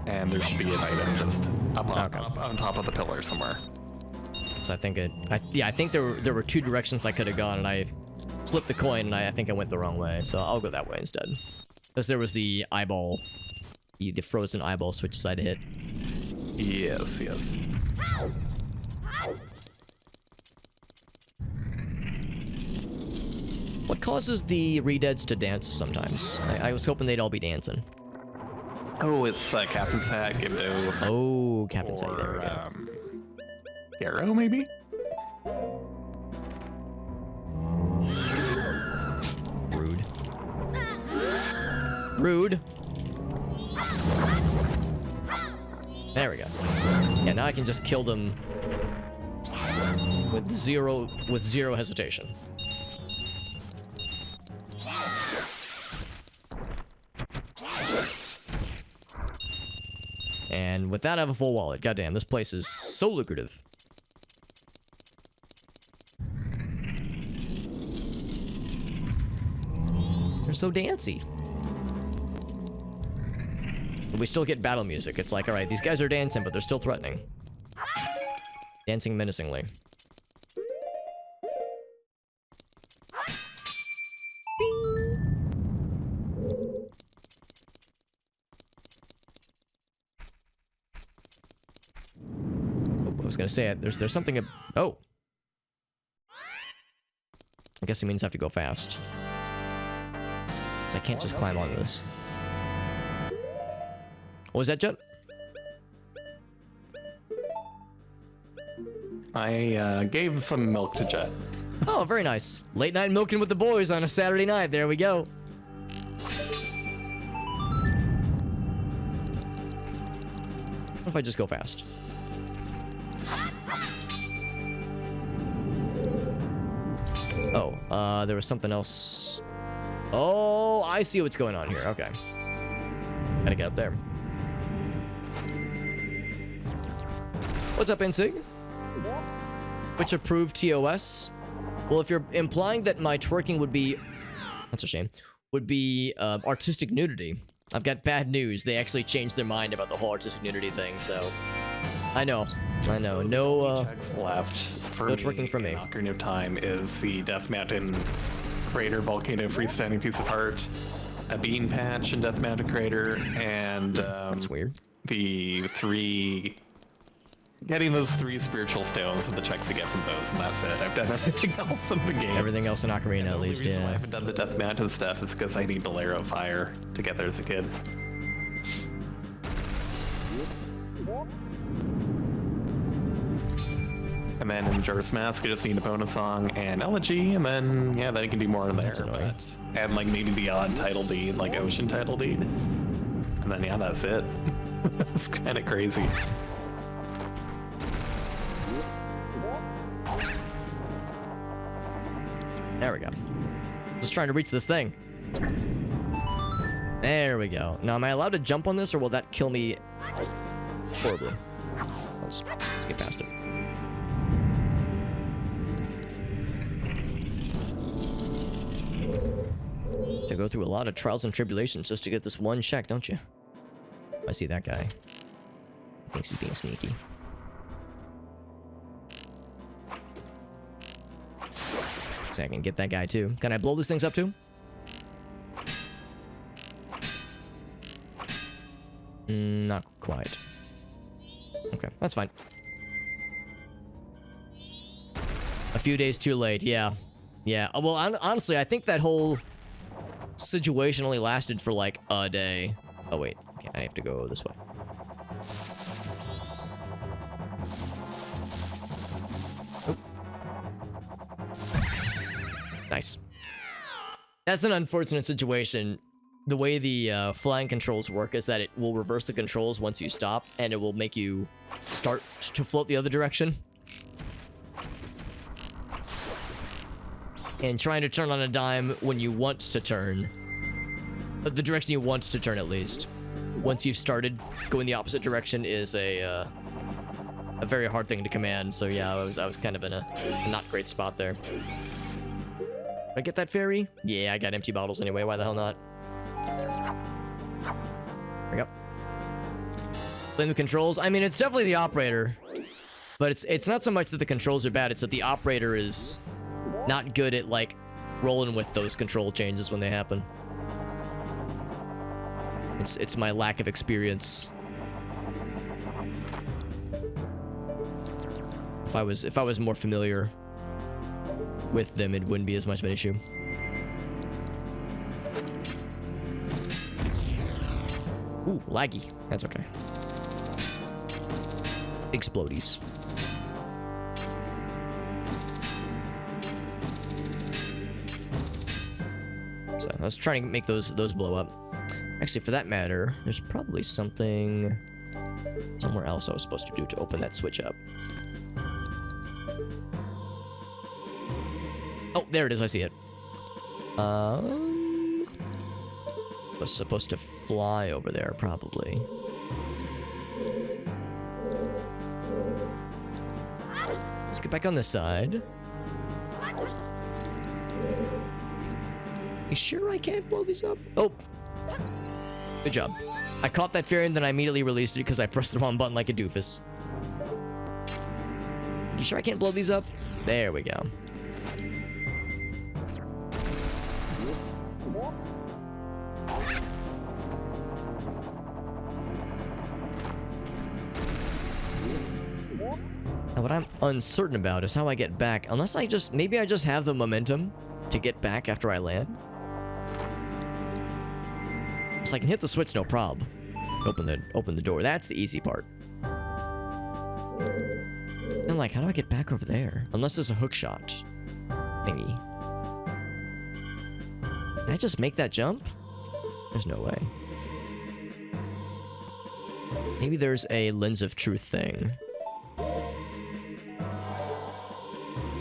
and there should be an item just up on top of the pillar somewhere. So I think I think there were two directions I could have gone, and I flipped the coin, and I think I went the wrong way, so I'll go that way instead. Because there was the eyeball, the frozen eyeball switch side to hit. Yes, yes. What causes the redeads to dance sometimes? I was hoping they'd all be dancing. Oh, it's Captain's Hat, Gibdo. Oh, Captain's Hat, there we go. Arrow, maybe? Rude. Rude. There we go. Yeah, now I can just kill them with zero hesitation. And with that, I have a full wallet. Goddamn, this place is so lucrative. They're so dancy. But we still get battle music. It's like, alright, these guys are dancing, but they're still threatening. Dancing menacingly. was gonna say it. There's something. Oh. I guess it means I have to go fast. Because I can't just climb on this. What was that, Jet? I gave some milk to Jet. Oh, very nice. Late night milking with the boys on a Saturday night. There we go. What if I just go fast? Oh, there was something else. Oh, I see what's going on here. Okay. Gotta get up there. What's up, NSIG? Which approved TOS? Well, if you're implying that my twerking would be... That's a shame. Would be artistic nudity. I've got bad news. They actually changed their mind about the whole artistic nudity thing, so... I know. So no, checks left for no twerking from me. in Ocarina of Time is the Death Mountain Crater Volcano freestanding piece of art, a bean patch in Death Mountain Crater, and That's weird. the three... Getting those 3 spiritual stones and the checks you get from those, and that's it. I've done everything else in the game. Everything else in Ocarina, at least, The reason why I yeah. haven't done the Death Mountain stuff is because I need Bolero Fire to get there as a kid. And then in Majora's Mask, I just need a bonus song and elegy, and then, yeah, then you can do more in there. That's annoying. And, like, maybe the odd title deed, like Ocean title deed. And then, yeah, that's it. It's kind of crazy. There we go. Just trying to reach this thing. There we go. Now, am I allowed to jump on this, or will that kill me horribly? Let's get past it. To go through a lot of trials and tribulations just to get this one check, don't you? I see that guy. Thinks he's being sneaky. So I can get that guy too. Can I blow these things up too? Not quite. Okay, that's fine. A few days too late, yeah. Yeah, well, honestly, I think that whole situation only lasted for like a day. Oh, wait. Okay, I have to go this way. Oh. Nice. That's an unfortunate situation. The way the flying controls work is that it will reverse the controls once you stop, and it will make you start to float the other direction. And trying to turn on a dime when you want to turn. But the direction you want to turn, at least. Once you've started going the opposite direction is a very hard thing to command. So yeah, I was kind of in a not great spot there. Did I get that fairy? Yeah, I got empty bottles anyway. Why the hell not? There we go. Playing the controls. I mean, it's definitely the operator. But it's not so much that the controls are bad. It's that the operator is not good at, like, rolling with those control changes when they happen. It's my lack of experience. If I was more familiar with them, it wouldn't be as much of an issue. Ooh, laggy. That's okay. Explodies. So I was trying to make those blow up. Actually, for that matter, there's probably something somewhere else I was supposed to do to open that switch up. Oh, there it is. I see it. Was supposed to fly over there, probably. Let's get back on this side. You sure I can't blow these up? Oh. Good job. I caught that fairy and then I immediately released it because I pressed the wrong button like a doofus. You sure I can't blow these up? There we go. What I'm uncertain about is how I get back. Unless I just... Maybe I just have the momentum to get back after I land. So I can hit the switch, no prob. Open the door. That's the easy part. And like, how do I get back over there? Unless there's a hook shot thingy. Can I just make that jump? There's no way. Maybe there's a lens of truth thing.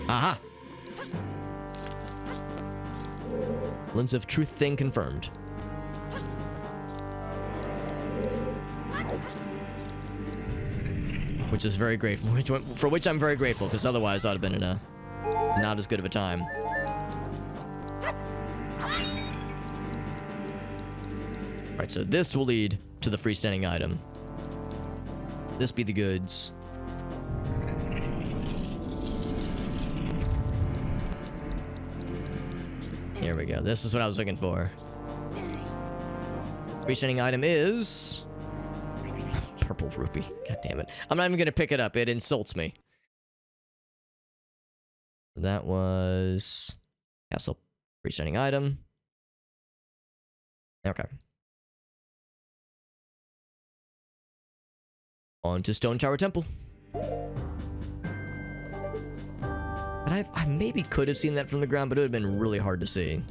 Aha! Lens of truth thing confirmed. Which is very grateful. For which I'm very grateful, because otherwise I'd have been in a not as good of a time. Alright, so this will lead to the freestanding item. This be the goods. Here we go. This is what I was looking for. Freestanding item is... Purple rupee. God damn it. I'm not even gonna pick it up. It insults me. That was... Castle. Freestanding item. Okay. On to Stone Tower Temple. And I maybe could have seen that from the ground, but it would have been really hard to see.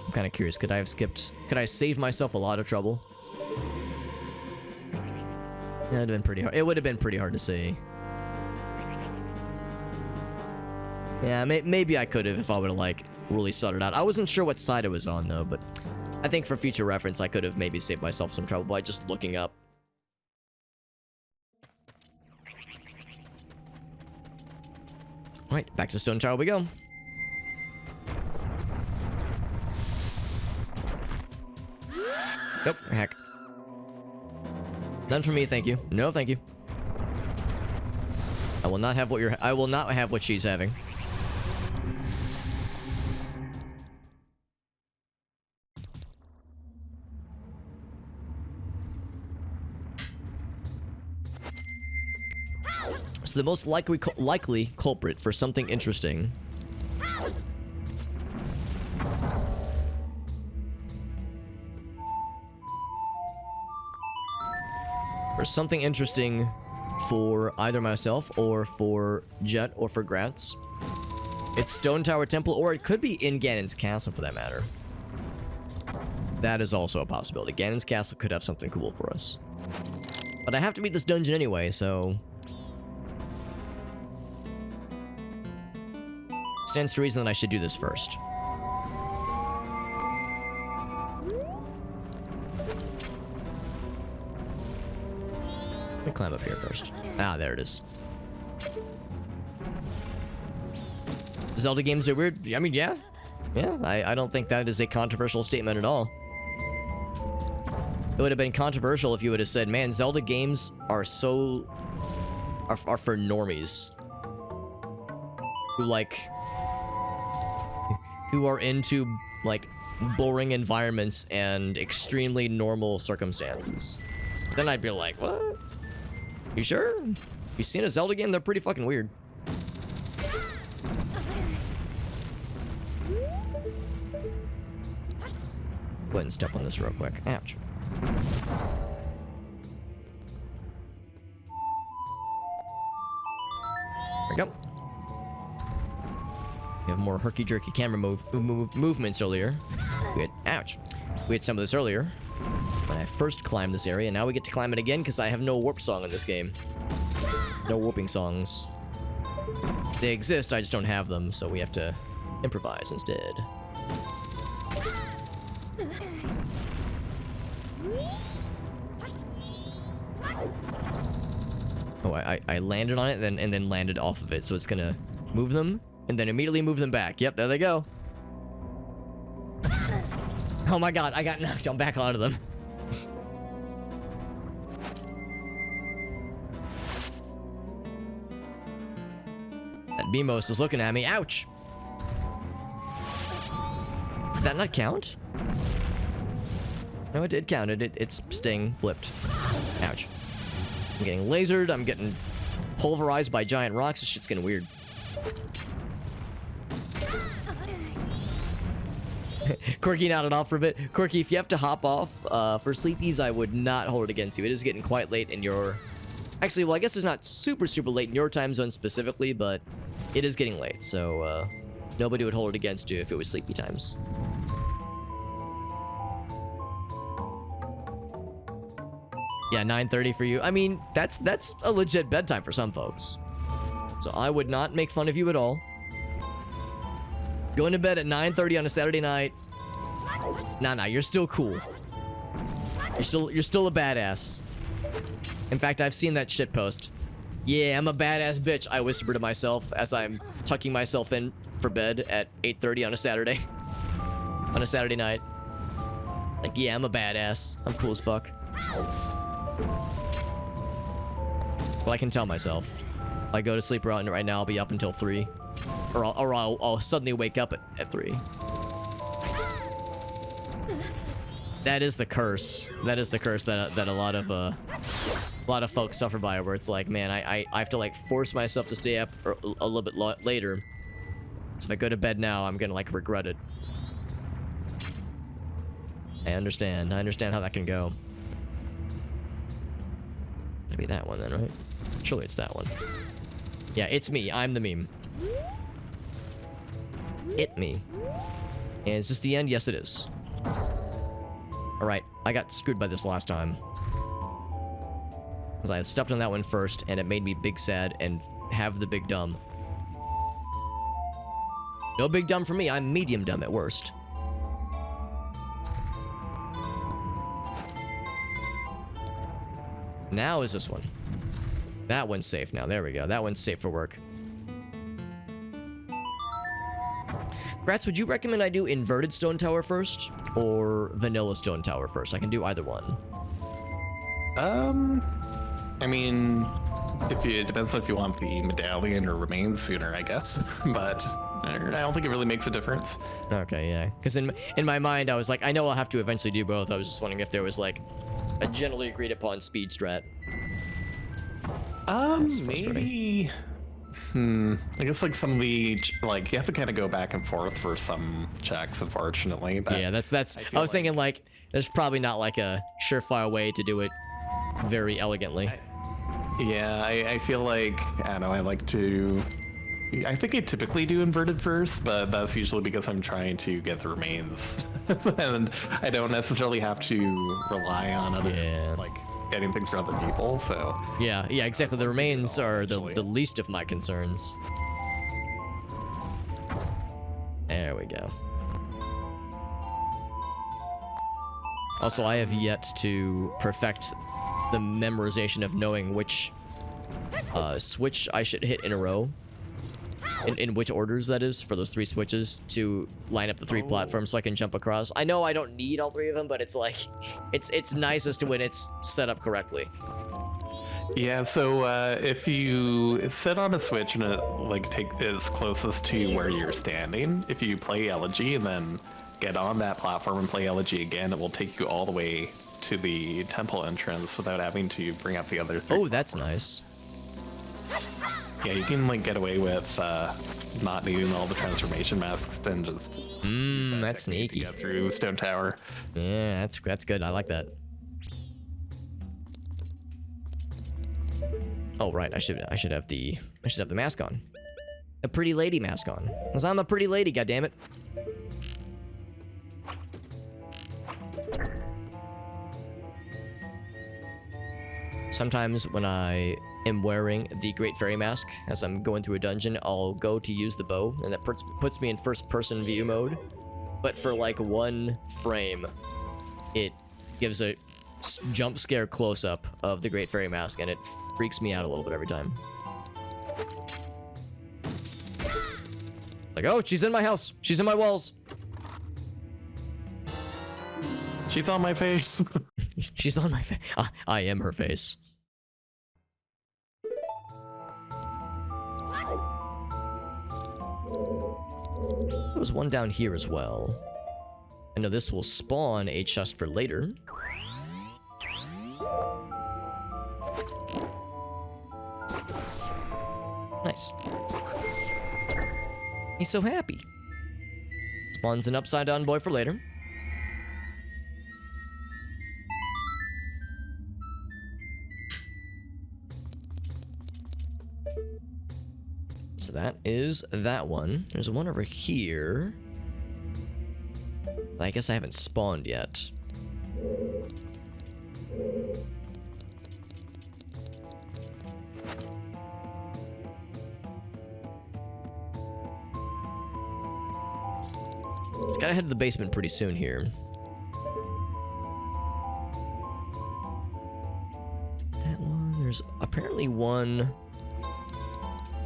I'm kind of curious. Could I have skipped? Could I save myself a lot of trouble? Yeah, it'd have been pretty hard. It would have been pretty hard to see. Yeah, maybe I could have if I would have, like, really sought it out. I wasn't sure what side it was on, though, but I think for future reference, I could have maybe saved myself some trouble by just looking up. Alright, back to Stone Tower we go. Nope, heck. None for me, thank you. No, thank you. I will not have what I will not have what she's having. So the most likely culprit for something interesting. For something interesting for either myself or for Jet or for Gratz. It's Stone Tower Temple, or it could be in Ganon's Castle for that matter. That is also a possibility. Ganon's Castle could have something cool for us. But I have to beat this dungeon anyway, so... Stands to reason that I should do this first. Let me climb up here first. Ah, there it is. Zelda games are weird. I mean, yeah. Yeah, I don't think that is a controversial statement at all. It would have been controversial if you would have said, man, Zelda games are so... are for normies. Who, like... who are into, like, boring environments and extremely normal circumstances. Then I'd be like, what? You sure? You seen a Zelda game? They're pretty fucking weird. Go ahead and step on this real quick. Ouch. There we go. We have more herky-jerky camera movements earlier. We had... Ouch. We had some of this earlier when I first climbed this area. Now we get to climb it again because I have no warp song in this game. No warping songs. They exist, I just don't have them, so we have to improvise instead. Oh, I landed on it and then landed off of it, so it's gonna move them and then immediately move them back. Yep, there they go. Oh my god, I got knocked on back onto them. That Beamos is looking at me. Ouch! that not count? No, it did count. Its sting flipped. Ouch. I'm getting lasered. I'm getting pulverized by giant rocks. This shit's getting weird. Quirky nodded off for a bit. Quirky, if you have to hop off for sleepies, I would not hold it against you. It is getting quite late in your... Actually, well, I guess it's not super late in your time zone specifically, but it is getting late, so nobody would hold it against you if it was sleepy times. Yeah, 9:30 for you. I mean, that's a legit bedtime for some folks. So I would not make fun of you at all. Going to bed at 9:30 on a Saturday night. Nah, you're still cool. You're still a badass. In fact, I've seen that shit post. Yeah, I'm a badass bitch, I whisper to myself as I'm tucking myself in for bed at 8:30 on a Saturday. On a Saturday night. Like, yeah, I'm a badass. I'm cool as fuck. Well, I can tell myself. If I go to sleep right now, I'll be up until 3. Or I'll suddenly wake up at 3. That is the curse. That is the curse that a lot of folks suffer by, where it's like, man, I have to like force myself to stay up a little bit later. So if I go to bed now, I'm gonna like regret it. I understand how that can go. Maybe that one then, right? Surely it's that one. Yeah, it's me. I'm the meme. It me. And is this the end? Yes, it is. Alright, I got screwed by this last time. Because I had stepped on that one first, and it made me big sad and have the big dumb. No big dumb for me, I'm medium dumb at worst. Now is this one. That one's safe now, there we go. That one's safe for work. Grats, would you recommend I do inverted stone tower first or vanilla stone tower first? I can do either one. I mean, it depends on if you want the medallion or remains sooner, I guess. But I don't think it really makes a difference. Okay, yeah. Because in my mind, I was like, I know I'll have to eventually do both. I was just wondering if there was like a generally agreed upon speed strat. Maybe. I guess like some of the like you have to kind of go back and forth for some checks, unfortunately. But yeah, that's. I was thinking like there's probably not like a surefire way to do it very elegantly. I feel like I don't know. I think I typically do inverted first, but that's usually because I'm trying to get the remains, and I don't necessarily have to rely on other like getting things for other people. So yeah, exactly. The remains are the least of my concerns. There we go. Also, I have yet to perfect the memorization of knowing which switch I should hit in a row. In which orders, that is, for those 3 switches to line up the 3 platforms so I can jump across. I know I don't need all 3 of them, but it's like, it's nicest when it's set up correctly. Yeah, so if you sit on a switch and it like is closest to where you're standing, if you play Elegy and then get on that platform and play Elegy again, it will take you all the way to the temple entrance without having to bring up the other 3. Oh, that's nice. Yeah, you can like get away with not needing all the transformation masks and just that's sneaky. Get through Stone Tower. Yeah, that's good. I like that. Oh right, I should have the mask on. A pretty lady mask on. Cause I'm a pretty lady, goddammit. Sometimes when I am wearing the Great Fairy Mask as I'm going through a dungeon, I'll go to use the bow, and that puts me in first-person view mode. But for like 1 frame, it gives a jump scare close-up of the Great Fairy Mask, and it freaks me out a little bit every time. Like, oh, she's in my house. She's in my walls. She's on my face. She's on my face. I am her face. There was one down here as well. I know this will spawn a chest for later. Nice. He's so happy. Spawns an upside down boy for later. So that is that one. There's one over here. I guess I haven't spawned yet. It's gotta head to the basement pretty soon here. That one, there's apparently one...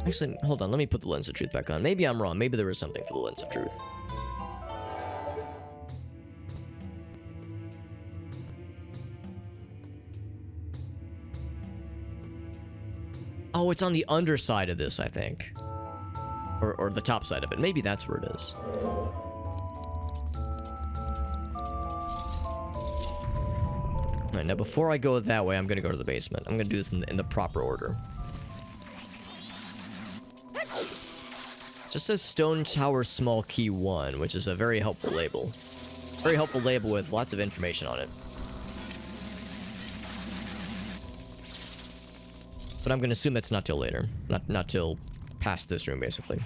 Actually, hold on, let me put the lens of truth back on. Maybe I'm wrong, maybe there was something for the lens of truth. Oh, it's on the underside of this, I think. Or the top side of it. Maybe that's where it is. Alright, now before I go that way, I'm gonna go to the basement. I'm gonna do this in the proper order. Just says Stone Tower Small Key 1, which is a very helpful label. Very helpful label with lots of information on it. But I'm gonna assume it's not till later. Not till past this room, basically.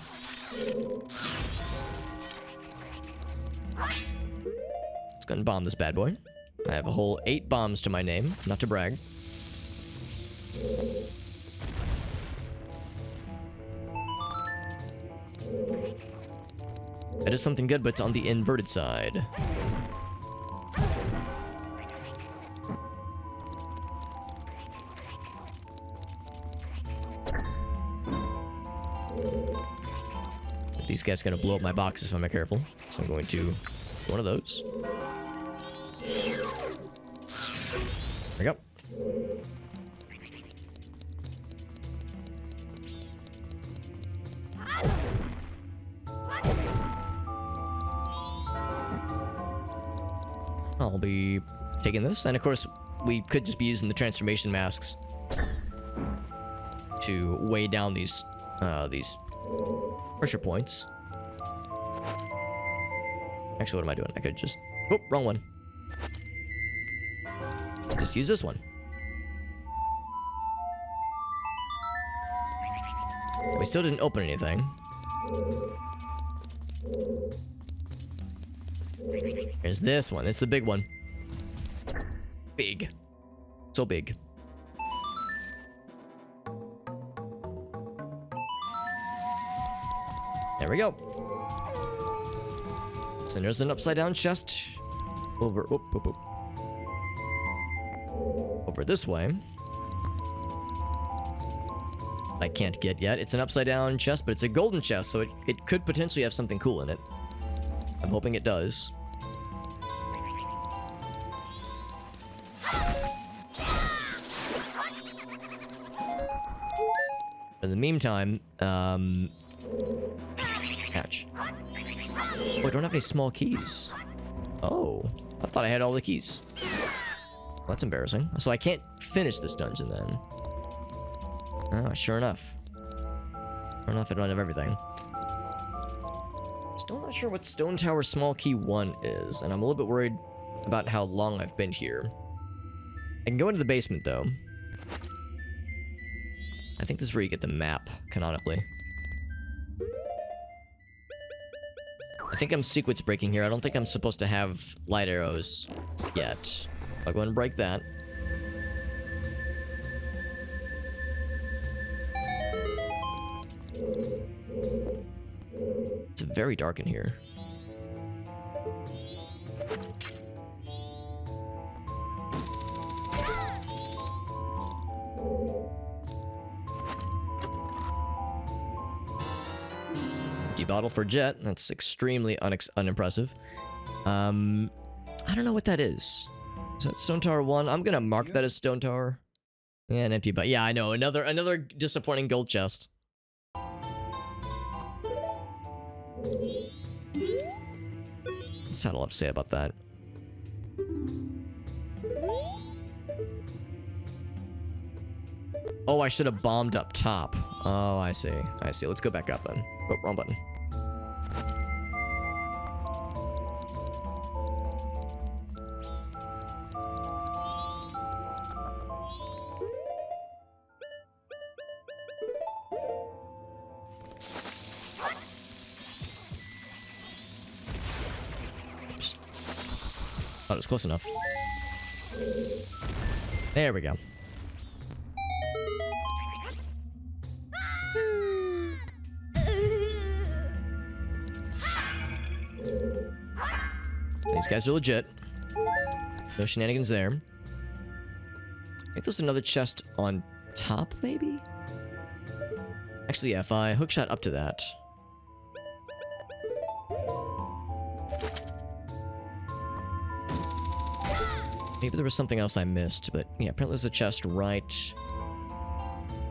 Let's go and bomb this bad boy. I have a whole 8 bombs to my name, not to brag. That is something good, but it's on the inverted side. These guys are gonna blow up my boxes if I'm not careful. So I'm going to one of those. There we go. I'll be taking this, and of course, we could just be using the transformation masks to weigh down these pressure points. Actually, what am I doing? I could just... Oh, wrong one. Just use this one. We still didn't open anything. Here's this one. It's the big one. Big. So big. There we go. So there's an upside down chest. Over this way. I can't get yet. It's an upside down chest, but it's a golden chest, so it could potentially have something cool in it. I'm hoping it does. In the meantime, catch. Oh, I don't have any small keys. Oh, I thought I had all the keys. Well, that's embarrassing. So I can't finish this dungeon then. Oh, sure enough. Sure enough, I don't have everything. Still not sure what Stone Tower Small Key 1 is, and I'm a little bit worried about how long I've been here. I can go into the basement, though. I think this is where you get the map, canonically. I think I'm sequence breaking here. I don't think I'm supposed to have light arrows yet. I'll go ahead and break that. It's very dark in here. Bottle for Jet. That's extremely unimpressive. I don't know what that is. Is that Stone Tower 1? I'm gonna mark that as Stone Tower. Yeah, an empty but yeah, I know. Another disappointing gold chest. Let's had a lot to say about that. Oh, I should have bombed up top. Oh, I see. I see. Let's go back up then. Oh, wrong button. Oops. Thought it was close enough. There we go. These guys are legit. No shenanigans there. I think there's another chest on top, maybe? Actually, yeah, if I hookshot up to that. Maybe there was something else I missed, but yeah, apparently there's a chest right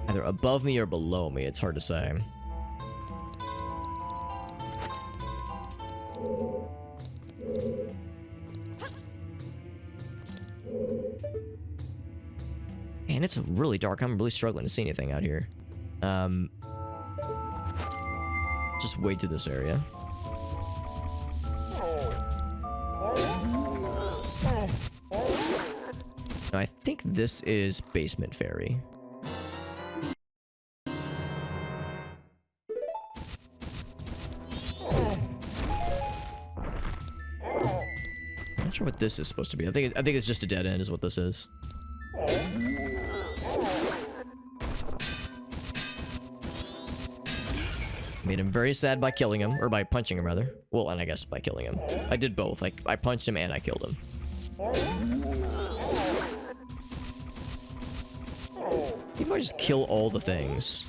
either above me or below me. It's hard to say. Man, it's really dark. I'm really struggling to see anything out here. Just wade through this area. Now, I think this is Basement Fairy. Not sure what this is supposed to be. I think it's just a dead end is what this is. Made him very sad by killing him, or by punching him rather. Well, and I guess by killing him. I did both. I punched him and I killed him. Maybe I just kill all the things.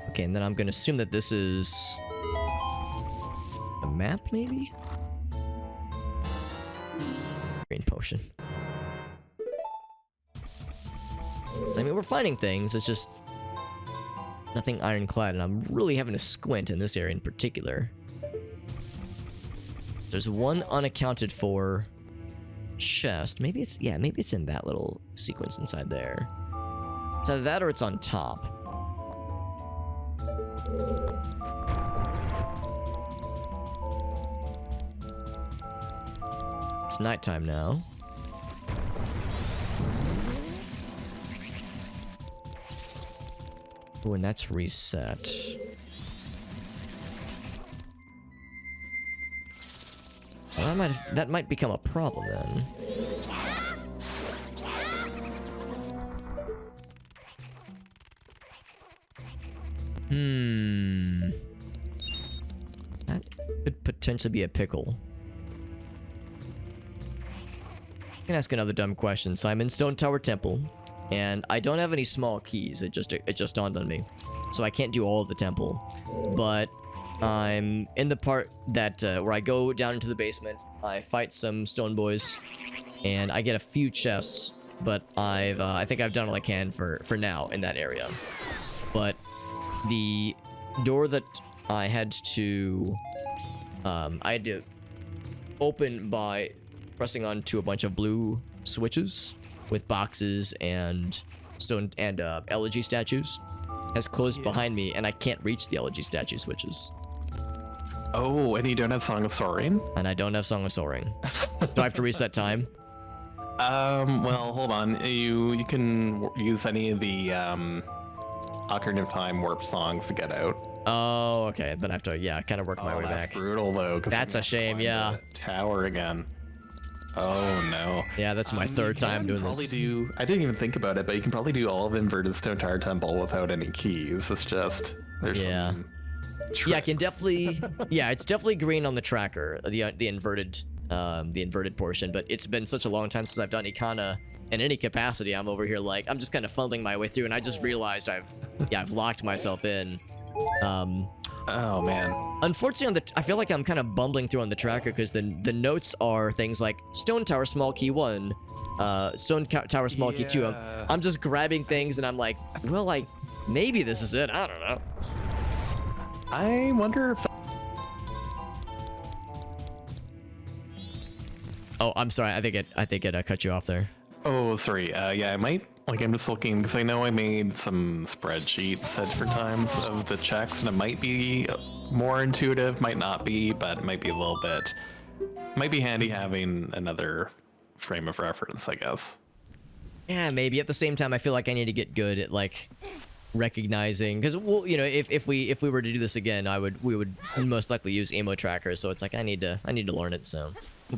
Okay, and then I'm gonna assume that this is a map, maybe? Green potion. I mean, we're finding things, it's just nothing ironclad, and I'm really having to squint in this area in particular. There's one unaccounted for chest. Maybe it's, yeah, maybe it's in that little sequence inside there. It's either that or it's on top. It's nighttime now. Oh, and that's reset. Well, that might become a problem then. That could potentially be a pickle. I can ask another dumb question. So I'm in Stone Tower Temple, and I don't have any small keys. It just dawned on me. So I can't do all of the temple. But I'm in the part that where I go down into the basement, I fight some stone boys, and I get a few chests, but I think I've done all I can for now in that area. But the door that I had to open by pressing onto a bunch of blue switches with boxes and stone and elegy statues has closed behind me, and I can't reach the elegy statue switches. Oh, and you don't have Song of Soaring? And I don't have Song of Soaring. Do I have to reset time? Well, hold on. You can use any of the Ocarina of Time warp songs to get out. Oh, okay. Then I have to, yeah, kind of work my way that's back. Brutal though. That's a shame, yeah. Tower again. Oh no. Yeah, that's my third time doing probably this. I didn't even think about it, but you can probably do all of Inverted Stone Tower Temple without any keys. It's just there's some yeah, I can definitely. Yeah, it's definitely green on the tracker, the inverted portion. But it's been such a long time since I've done it. Kind of in any capacity. I'm over here like, I'm just kind of fumbling my way through, and I just realized I've locked myself in. Oh man. Unfortunately, I feel like I'm kind of bumbling through on the tracker because the notes are things like Stone Tower Small Key 1, Stone Tower Small Key 2. I'm just grabbing things and I'm like, well, like, maybe this is it. I don't know. I wonder if... Oh, I'm sorry. I think it cut you off there. Oh, sorry. Yeah, I might... Like, I'm just looking, because I know I made some spreadsheets at different times of the checks, and it might be more intuitive, might not be, but it might be a little bit... Might be handy having another frame of reference, I guess. Yeah, maybe. At the same time, I feel like I need to get good at, like, recognizing... Because, well, you know, if we were to do this again, we would most likely use emo trackers, so it's like, I need to learn it, so...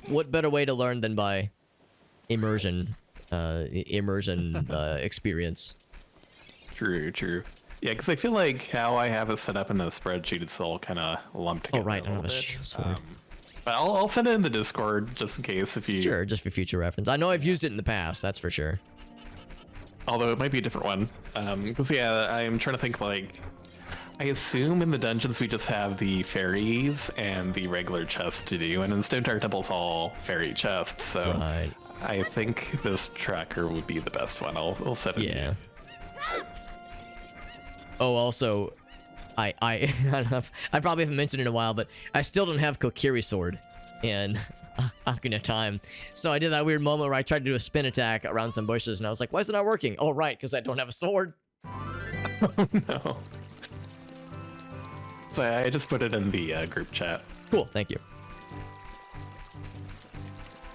What better way to learn than by immersion experience? True. Yeah, because I feel like how I have it set up in the spreadsheet, it's all kind of lumped together. Oh, right, I don't have a bit. shield sword. But I'll send it in the Discord just in case if you... Sure, just for future reference. I know I've used it in the past, that's for sure. Although it might be a different one. Because, yeah, I'm trying to think, like... I assume in the dungeons we just have the fairies and the regular chests to do, and in Stone Tower Temple it's all fairy chests, so... Right. I think this tracker would be the best one. I'll set it. Yeah. Oh, also, I don't know if, I probably haven't mentioned it in a while, but I still don't have Kokiri sword in Ocarina of Time. So I did that weird moment where I tried to do a spin attack around some bushes, and I was like, why is it not working? Oh, right, because I don't have a sword. Oh, no. So I just put it in the group chat. Cool, thank you.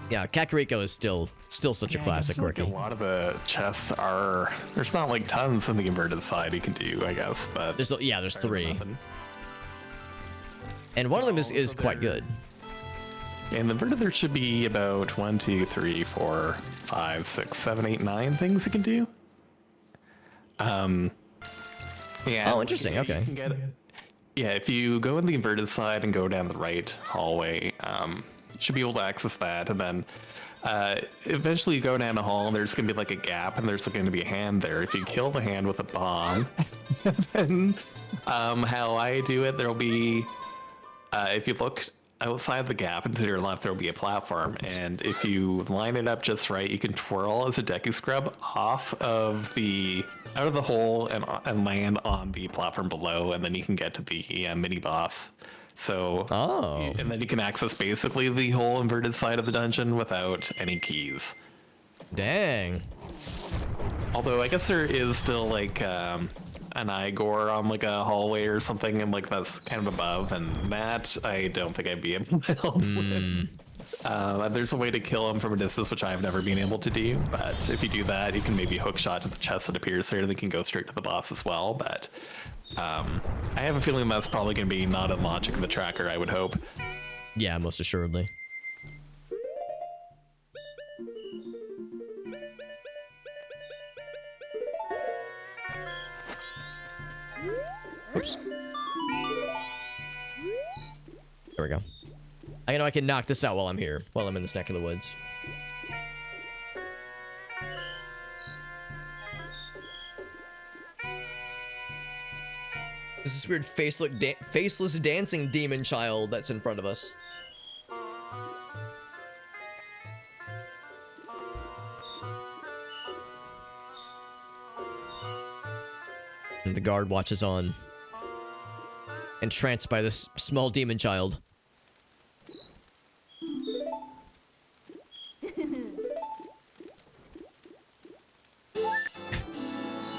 Yeah, Kakariko is still such a classic Like rookie. a lot of the chests are... There's not like tons in the inverted side you can do, I guess, but... There's 3. Nothing. And one of them is Also quite there- good. Yeah, in the inverted there should be about 1, 2, 3, 4, 5, 6, 7, 8, 9 things you can do. Yeah. Oh, interesting, you okay. can get... Yeah, if you go in the inverted side and go down the right hallway, you should be able to access that, and then eventually you go down a hall and there's going to be like a gap and there's going to be a hand there. If you kill the hand with a bomb, then how I do it, there'll be, if you look outside the gap and to your left, there'll be a platform, and if you line it up just right, you can twirl as a Deku Scrub out of the hole and land on the platform below, and then you can get to the mini boss. So, and then you can access basically the whole inverted side of the dungeon without any keys. Dang. Although I guess there is still like an Igor on like a hallway or something, and like that's kind of above, and that I don't think I'd be able to help with. There's a way to kill him from a distance, which I've never been able to do, but if you do that, you can maybe hook shot to the chest that appears there, they can go straight to the boss as well, but I have a feeling that's probably going to be not in logic in the tracker, I would hope. Yeah, most assuredly. Oops. There we go. I know I can knock this out while I'm here, while I'm in this neck of the woods. This is weird faceless dancing demon child that's in front of us. And the guard watches on, entranced by this small demon child.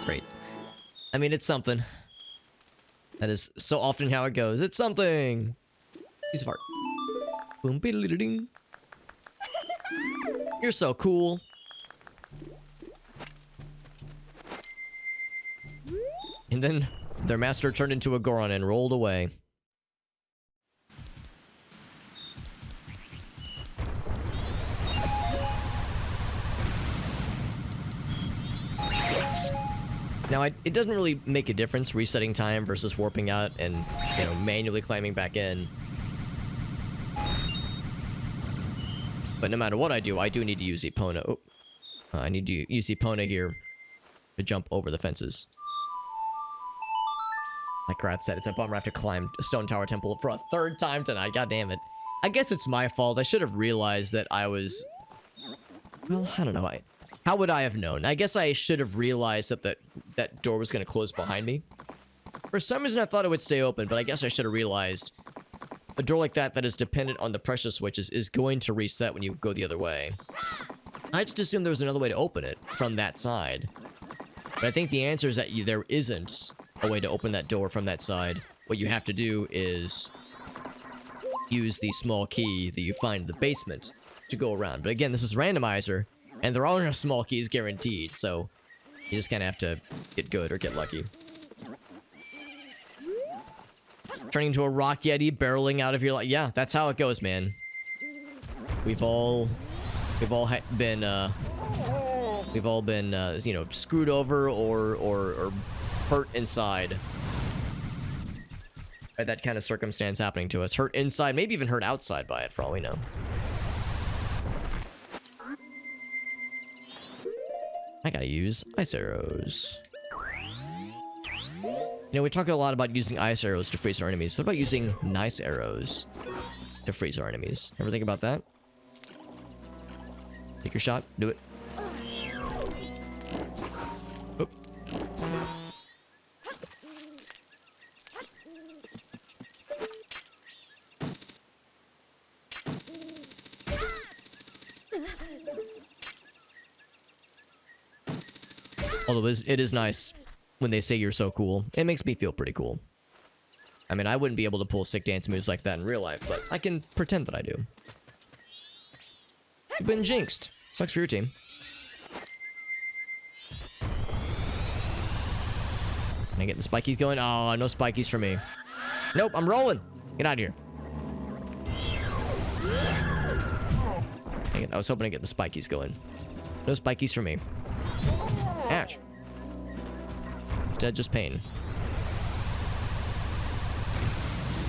Great. I mean, it's something. That is so often how it goes. It's something. Piece of art. Boom, ding. You're so cool. And then their master turned into a Goron and rolled away. Now, it doesn't really make a difference resetting time versus warping out and, you know, manually climbing back in. But no matter what I do need to use Epona. Oh, I need to use the Epona here to jump over the fences. Like Krat said, it's a bummer I have to climb a Stone Tower Temple for a third time tonight. God damn it. I guess it's my fault. I should have realized that I was... Well, I don't know. How would I have known? I guess I should have realized that that door was going to close behind me. For some reason, I thought it would stay open, but I guess I should have realized a door like that is dependent on the pressure switches is going to reset when you go the other way. I just assumed there was another way to open it from that side. But I think the answer is that there isn't a way to open that door from that side. What you have to do is use the small key that you find in the basement to go around. But again, this is randomizer, and there are no small keys guaranteed, so you just kind of have to get good or get lucky. Turning into a rock yeti, barreling out of your life. Yeah, that's how it goes, man. We've all been, you know, screwed over or hurt inside by that kind of circumstance happening to us. Hurt inside, maybe even hurt outside by it, for all we know. I gotta use ice arrows. You know, we talk a lot about using ice arrows to freeze our enemies. What about using nice arrows to freeze our enemies? Ever think about that? Take your shot. Do it. Oop. Although it is nice when they say you're so cool. It makes me feel pretty cool. I mean, I wouldn't be able to pull sick dance moves like that in real life, but I can pretend that I do. You've been jinxed. Sucks for your team. Can I get the spikies going? Oh, no spikies for me. Nope, I'm rolling. Get out of here. Dang it, I was hoping to get the spikies going. No spikies for me. Ouch. Instead, just pain.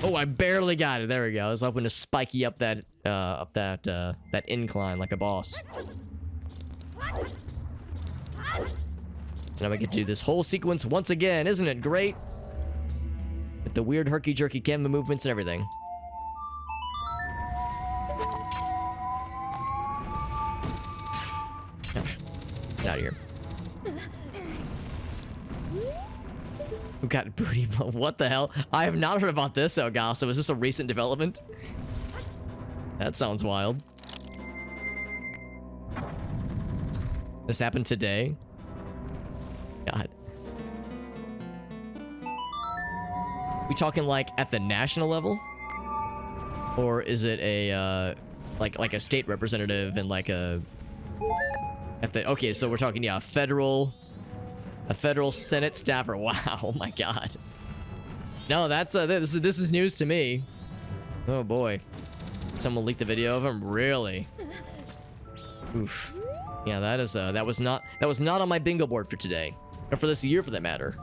Oh, I barely got it. There we go. I was hoping to spiky up that that incline like a boss. So now we get to do this whole sequence once again. Isn't it great? With the weird herky-jerky camera movements and everything. Gosh. Get out of here. Who got booty? What the hell? I have not heard about this, oh gosh. So is this a recent development? That sounds wild. This happened today? God. We talking like at the national level? Or is it a like a state representative and like a at the okay, so we're talking a federal Senate staffer. Wow, oh my god. No, that's this is news to me. Oh boy. Someone leaked the video of him? Really? Oof. Yeah, that is that was not on my bingo board for today. Or for this year for that matter.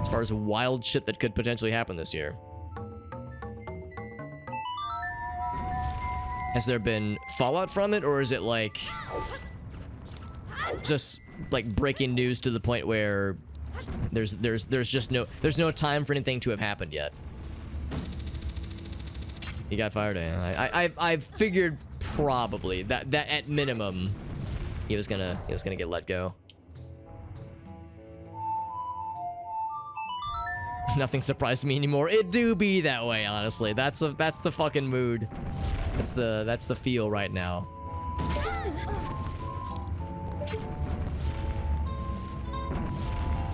As far as wild shit that could potentially happen this year. Has there been fallout from it, or is it like just like breaking news to the point where there's just no time for anything to have happened yet? He got fired. I figured probably that at minimum he was gonna get let go. Nothing surprised me anymore. It do be that way, honestly. That's the fucking mood. That's the feel right now.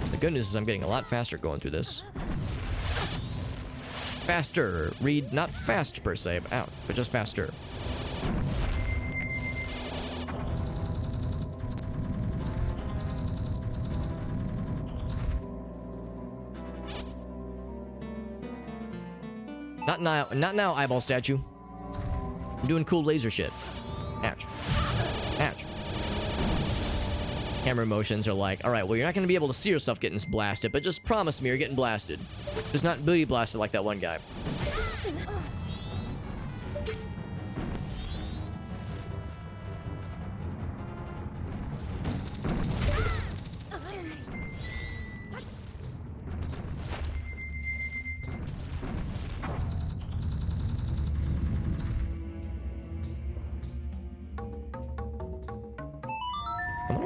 The good news is I'm getting a lot faster going through this. Faster. Read not fast per se, but just faster. Not now, eyeball statue. I'm doing cool laser shit. Ouch. Ouch. Camera motions are like, alright, well, you're not going to be able to see yourself getting blasted, but just promise me you're getting blasted. Just not booty blasted like that one guy.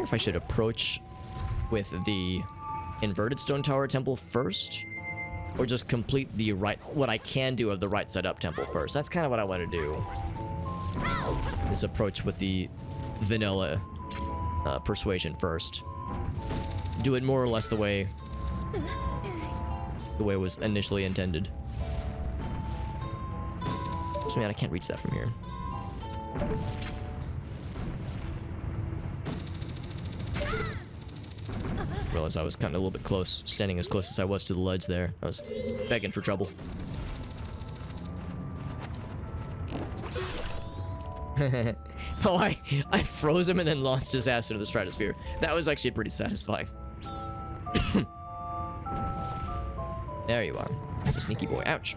wonder if I should approach with the inverted stone tower temple first, or just complete the what I can do of the right side up temple first. That's kind of what I want to do. Is approach with the vanilla persuasion first. Do it more or less the way it was initially intended. Oh, man, I can't reach that from here. Realized I was kind of a little bit close, standing as close as I was to the ledge there. I was begging for trouble. Oh, I froze him and then launched his ass into the stratosphere. That was actually pretty satisfying. There you are. That's a sneaky boy. Ouch.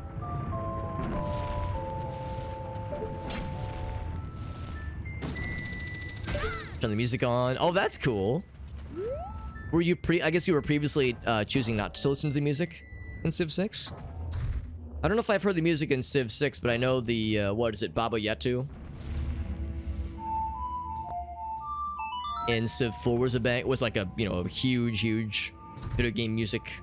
Turn the music on. Oh, that's cool. Were you I guess you were previously choosing not to listen to the music in Civ 6? I don't know if I've heard the music in Civ 6, but I know the, what is it, Baba Yetu? In Civ 4 was like a, you know, a huge video game music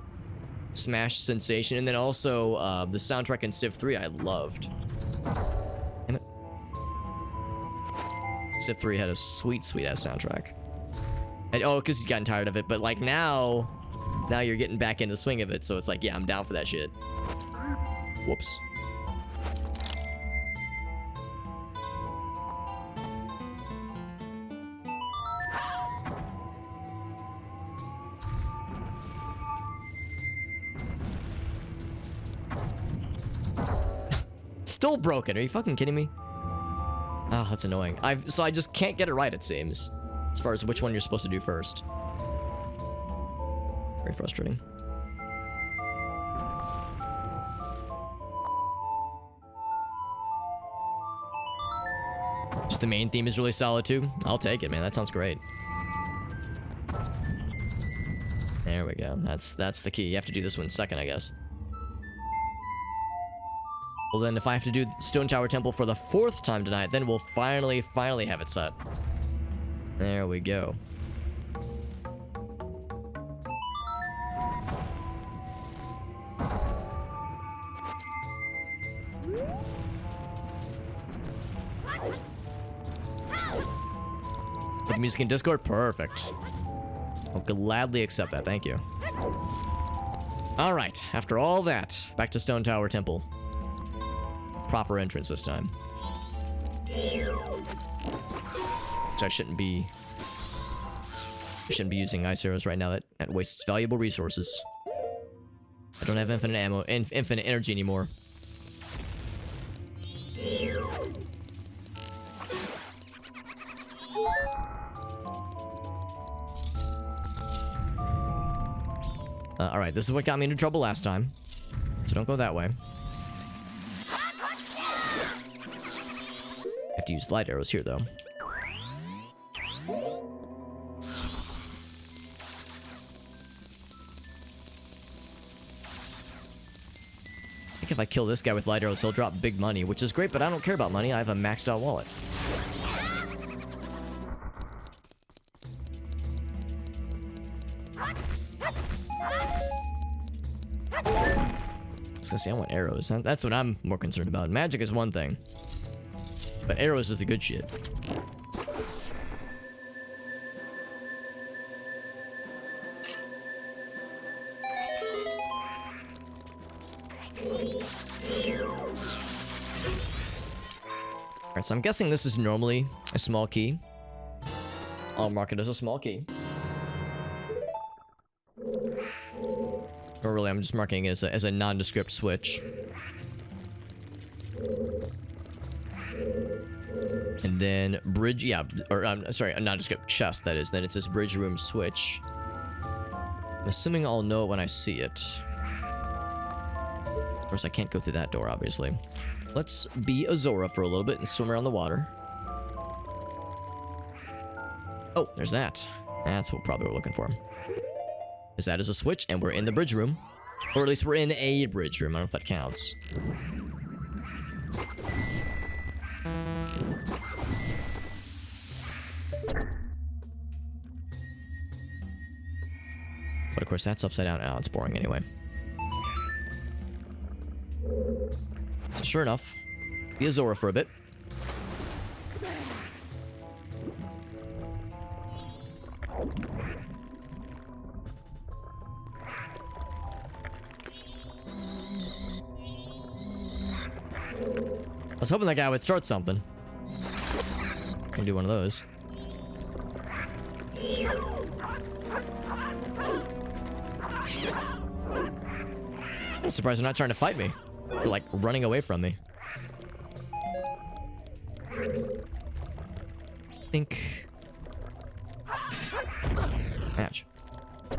smash sensation. And then also, the soundtrack in Civ 3 I loved. Damn it. Civ 3 had a sweet ass soundtrack. And, oh, because you've gotten tired of it, but like now you're getting back into the swing of it, so it's like, yeah, I'm down for that shit. Whoops. Still broken. Are you fucking kidding me? Oh, that's annoying. So I just can't get it right, it seems. As far as which one you're supposed to do first. Very frustrating. Just the main theme is really solid too. I'll take it, man. That sounds great. There we go. That's the key. You have to do this one second, I guess. Well, then if I have to do Stone Tower Temple for the 4th time tonight, then we'll finally have it set. There we go. Put music in Discord? Perfect. I'll gladly accept that, thank you. Alright, after all that, back to Stone Tower Temple. Proper entrance this time. Which I shouldn't be using ice arrows right now. That wastes valuable resources. I don't have infinite ammo, infinite energy anymore. Alright, this is what got me into trouble last time. So don't go that way. I have to use light arrows here, though. I think if I kill this guy with light arrows, he'll drop big money, which is great, but I don't care about money. I have a maxed out wallet. I was gonna say, I want arrows. That's what I'm more concerned about. Magic is one thing, but arrows is the good shit. Alright, so I'm guessing this is normally a small key. I'll mark it as a small key. Or really, I'm just marking it as a nondescript switch. And then bridge, yeah, or sorry, a nondescript chest, that is. Then it says bridge room switch. I'm assuming I'll know it when I see it. Of course, I can't go through that door, obviously. Let's be Azora for a little bit and swim around the water. Oh, there's that. That's what probably we're looking for. Is that as a switch, and we're in the bridge room. Or at least we're in a bridge room. I don't know if that counts. But of course, that's upside down. Oh, it's boring anyway. So sure enough, be a Zora for a bit. I was hoping that guy would start something. Can do one of those. I'm surprised they're not trying to fight me. They're like running away from me. I think... Ouch. I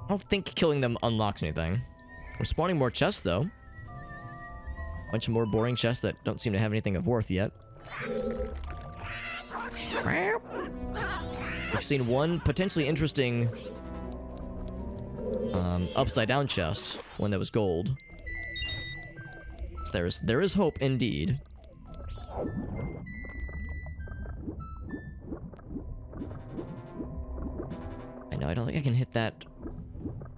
don't think killing them unlocks anything. We're spawning more chests though. A bunch of more boring chests that don't seem to have anything of worth yet. We've seen one potentially interesting upside down chest, one that was gold. So there is hope indeed. I know, I don't think I can hit that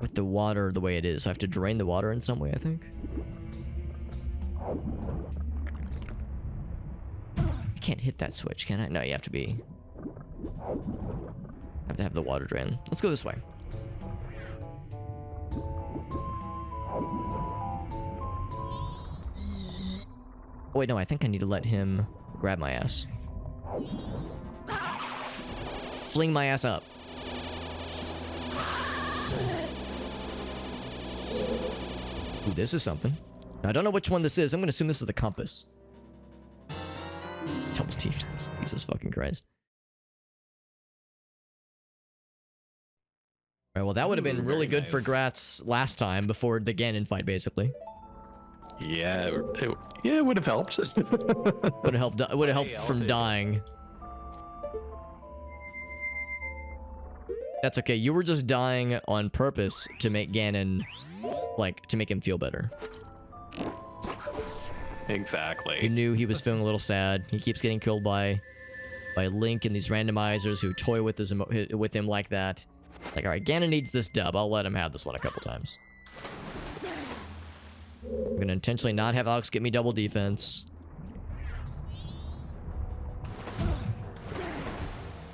with the water the way it is. I have to drain the water in some way, I think. I can't hit that switch, can I? No, you have to be... have to have the water drain. Let's go this way. Oh, wait, no, I think I need to let him grab my ass. Fling my ass up. Ooh, this is something. Now, I don't know which one this is. I'm gonna assume this is the compass. Double defense. Jesus fucking Christ. Alright, well that would have been really good for Gratz last time before the Ganon fight, basically. Yeah, it would have helped. Would have helped from dying. That's okay. You were just dying on purpose to make Ganon, like, to make him feel better. Exactly. You knew he was feeling a little sad. He keeps getting killed by Link and these randomizers who toy with with him like that. Like, alright, Ganon needs this dub. I'll let him have this one a couple times. I'm gonna intentionally not have Alex get me double defense.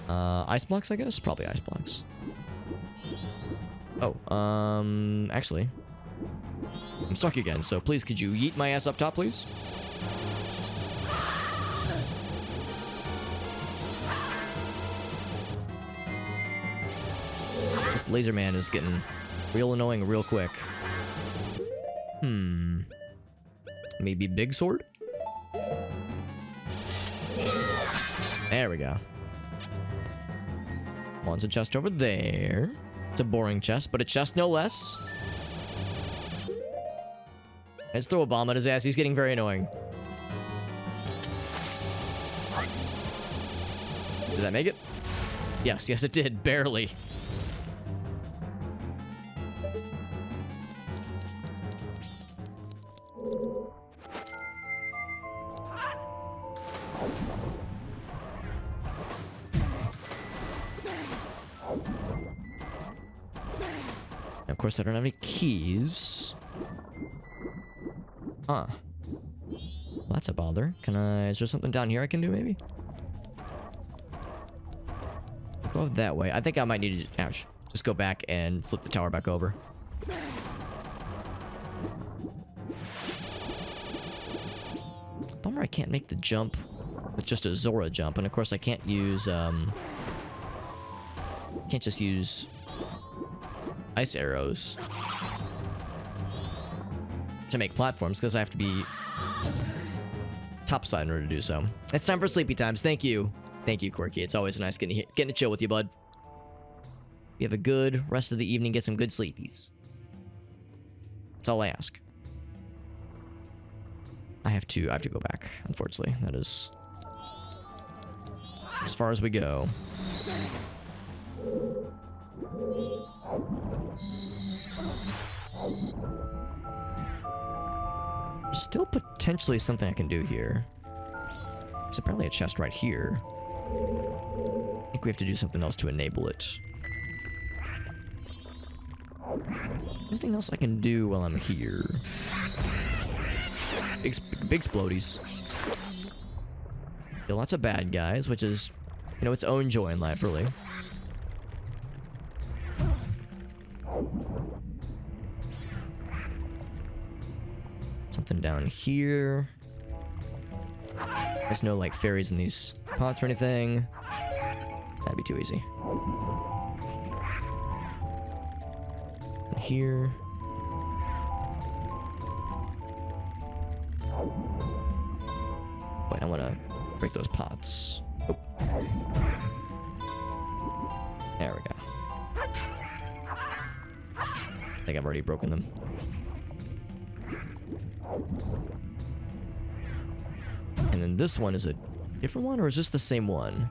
Ice blocks, I guess? Probably ice blocks. Oh, actually. I'm stuck again, so please could you yeet my ass up top, please? This laser man is getting real annoying real quick. Maybe big sword? There we go. One's a chest over there. It's a boring chest, but a chest no less. Let's throw a bomb at his ass. He's getting very annoying. Did that make it? Yes, yes it did. Barely. Of course, I don't have any keys. Huh. Well, that's a bother. Can I... is there something down here I can do, maybe? Go that way. I think I might need to... ouch. Just go back and flip the tower back over. Bummer I can't make the jump with just a Zora jump. And of course, I can't use... can't just use... ice arrows to make platforms because I have to be topside in order to do so. It's time for sleepy times. Thank you. Thank you, Quirky. It's always nice getting to chill with you, bud. You have a good rest of the evening. Get some good sleepies. That's all I ask. I have to go back, unfortunately. That is as far as we go. There's still potentially something I can do here. There's apparently a chest right here. I think we have to do something else to enable it. Anything else I can do while I'm here? Big explodies. Kill lots of bad guys, which is, you know, its own joy in life, really. Something down here. There's no, like, fairies in these pots or anything. That'd be too easy. And here. Wait, I want to break those pots. Oh. There we go. I think I've already broken them. And then this one is a different one, or is this the same one?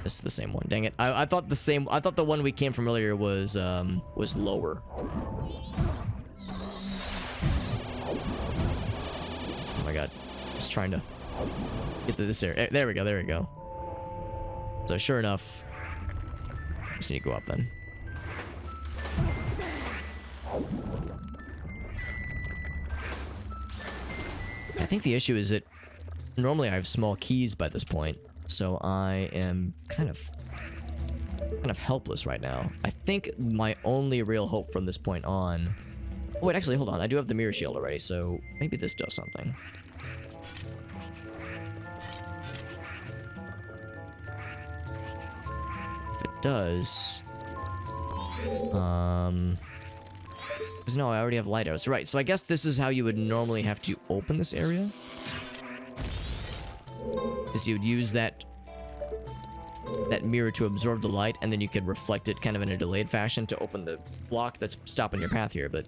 This is the same one. Dang it! I thought the same. I thought the one we came from earlier was lower. Oh my god! Just trying to get to this area. There we go. There we go. So sure enough, just need to go up then. I think the issue is that normally I have small keys by this point, so I am kind of helpless right now. I think my only real hope from this point on... Oh, wait, actually, hold on. I do have the mirror shield already, so maybe this does something. If it does... Because no, I already have light arrows. Right, so I guess this is how you would normally have to open this area. Is you would use that mirror to absorb the light, and then you could reflect it kind of in a delayed fashion to open the block that's stopping your path here, but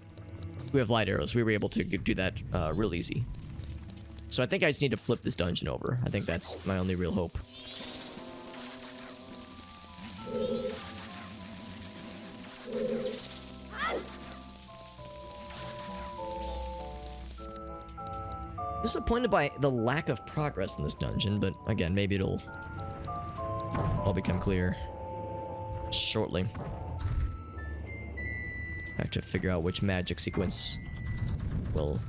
we have light arrows. We were able to do that real easy. So I think I just need to flip this dungeon over. I think that's my only real hope. Disappointed by the lack of progress in this dungeon, but again, maybe it'll all become clear shortly. I have to figure out which magic sequence will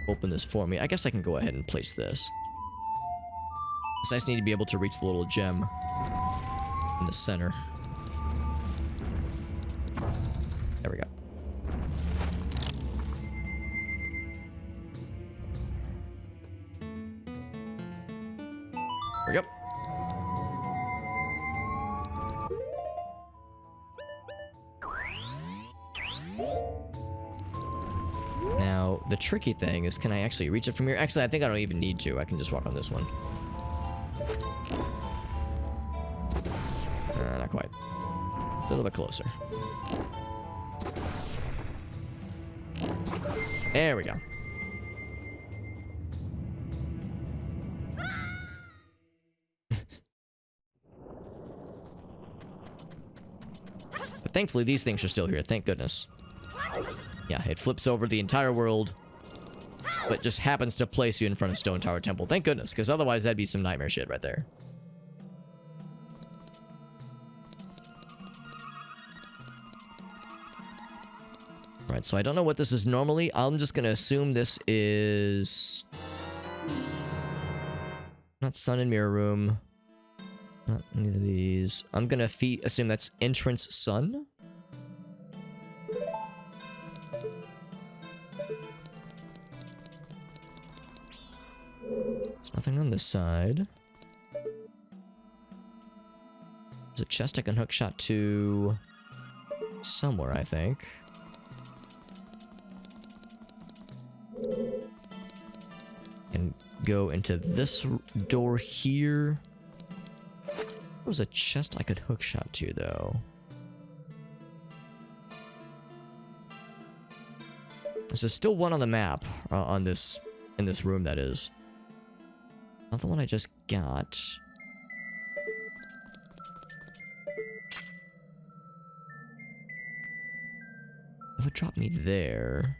open this for me. I guess I can go ahead and place this. I just need to be able to reach the little gem in the center. There we go. There we go. Now, the tricky thing is, can I actually reach it from here? Actually, I think I don't even need to. I can just walk on this one. Not quite. A little bit closer. There we go. But thankfully, these things are still here. Thank goodness. Yeah, it flips over the entire world, but just happens to place you in front of Stone Tower Temple. Thank goodness, because otherwise that'd be some nightmare shit right there. Right, so I don't know what this is normally. I'm just gonna assume this is... not Sun and Mirror Room. Not any of these. I'm gonna assume that's Entrance Sun. There's nothing on this side. There's a chest I can hook shot to somewhere, I think. And go into this door here. There was a chest I could hook shot to, though. There's still one on the map in this room, that is. Not the one I just got. It would drop me there.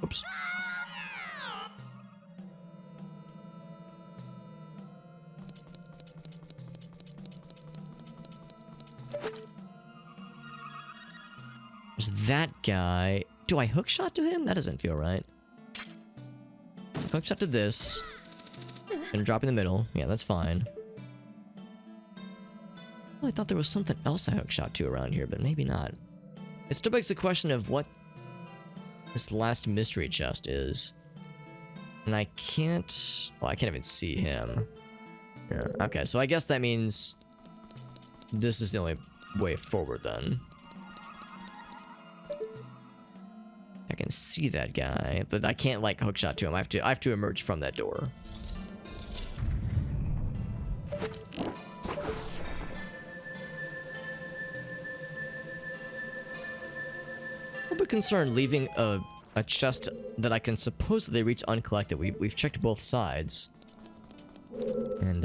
Oops. that guy... Do I hookshot to him? That doesn't feel right. Hookshot to this. Gonna drop in the middle. Yeah, that's fine. I thought there was something else I hookshot to around here, but maybe not. It still begs the question of what this last mystery chest is. And I can't... Well, I can't even see him. Yeah, okay, so I guess that means... This is the only way forward, then. I can see that guy, but I can't, like, hookshot to him. I have to emerge from that door. I'm a bit concerned leaving a chest that I can supposedly reach uncollected. We've checked both sides. And,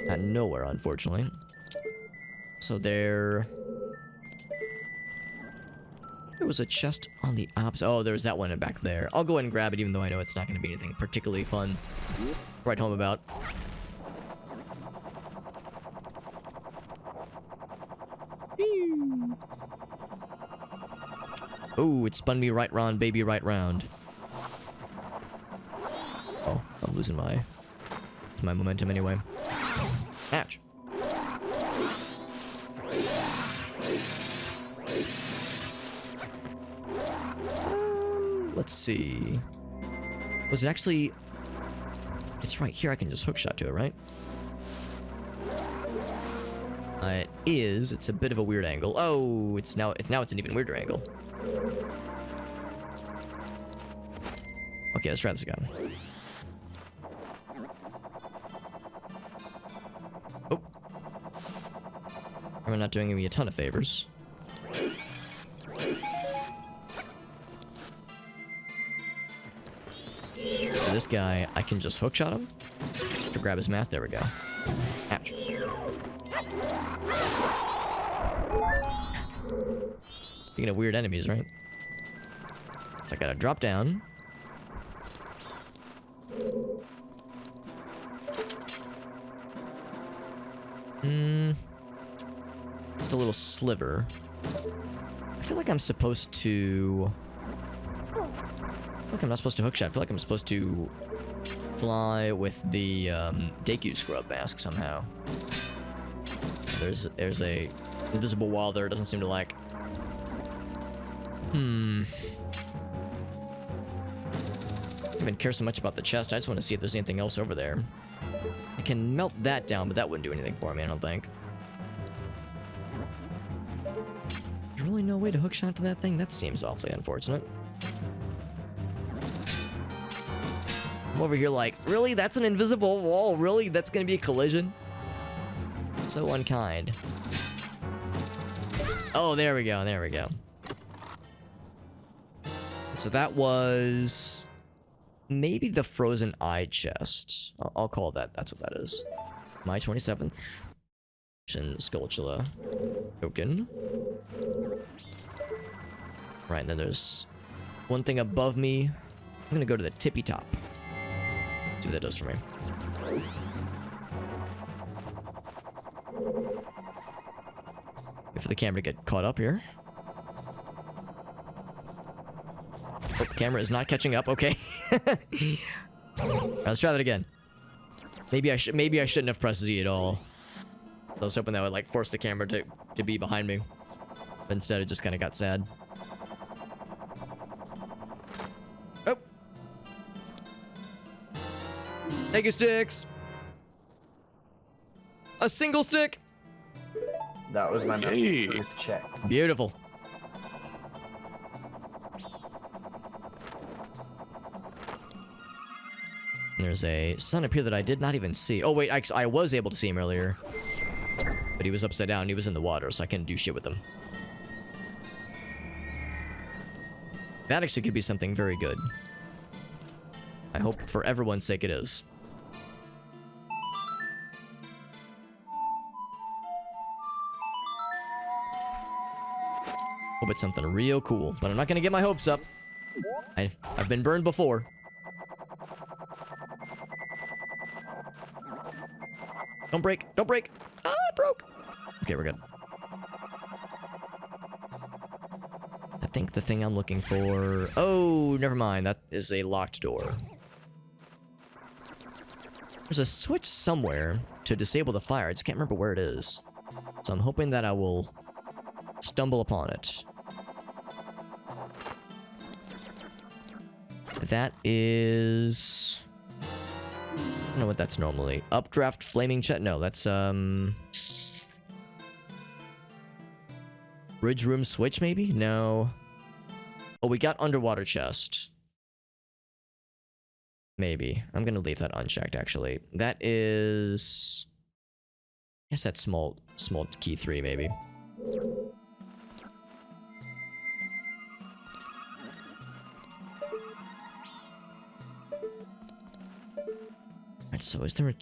got nowhere, unfortunately. So there was a chest on the opposite. Oh, there's that one back there. I'll go ahead and grab it, even though I know it's not going to be anything particularly fun to write home about. Oh, it spun me right round, baby, right round. Oh, I'm losing my momentum anyway. Ouch. Let's see. Was it actually... It's right here. I can just hookshot to it, right? It is. It's a bit of a weird angle. Oh, it's now it's an even weirder angle. Okay, let's try this again. Oh. I'm not doing me a ton of favors. This guy, I can just hookshot him to grab his mask. There we go. Ouch. Speaking of weird enemies, right? So I gotta drop down. Just a little sliver. I feel like I'm supposed to... I'm not supposed to hookshot. I feel like I'm supposed to fly with the Deku scrub mask somehow. There's a invisible wall there. It doesn't seem to like. I don't even care so much about the chest. I just want to see if there's anything else over there. I can melt that down, but that wouldn't do anything for me, I don't think. There's really no way to hookshot to that thing? That seems awfully unfortunate. I'm over here like, really? That's an invisible wall? Really? That's gonna be a collision? So unkind. Oh, there we go, there we go. So that was... maybe the frozen eye chest. I'll call that, that's what that is. My 27th. Skulltula token. Right, and then there's one thing above me. I'm gonna go to the tippy top. See what that does for me. Wait for the camera to get caught up here. Oh, the camera is not catching up. Okay. Let's try that again. Maybe I shouldn't have pressed Z at all. I was hoping that would like force the camera to be behind me. But instead it just kind of got sad. Oh. Thank you, sticks. A single stick. That was my first check. Beautiful. There's a sun up here that I did not even see. Oh wait, I was able to see him earlier. But he was upside down, he was in the water, so I couldn't do shit with him. That actually could be something very good. I hope for everyone's sake it is. Hope it's something real cool, but I'm not gonna get my hopes up. I've been burned before. Don't break, don't break. Ah, it broke. Okay, we're good. think the thing I'm looking for... Oh, never mind. That is a locked door. There's a switch somewhere to disable the fire. I just can't remember where it is. So I'm hoping that I will stumble upon it. That is... I don't know what that's normally. Updraft flaming chest. No, that's bridge room switch maybe? No. Oh, we got underwater chest. Maybe. I'm gonna leave that unchecked actually. That is... I guess that's small key 3 maybe. Alright, so is there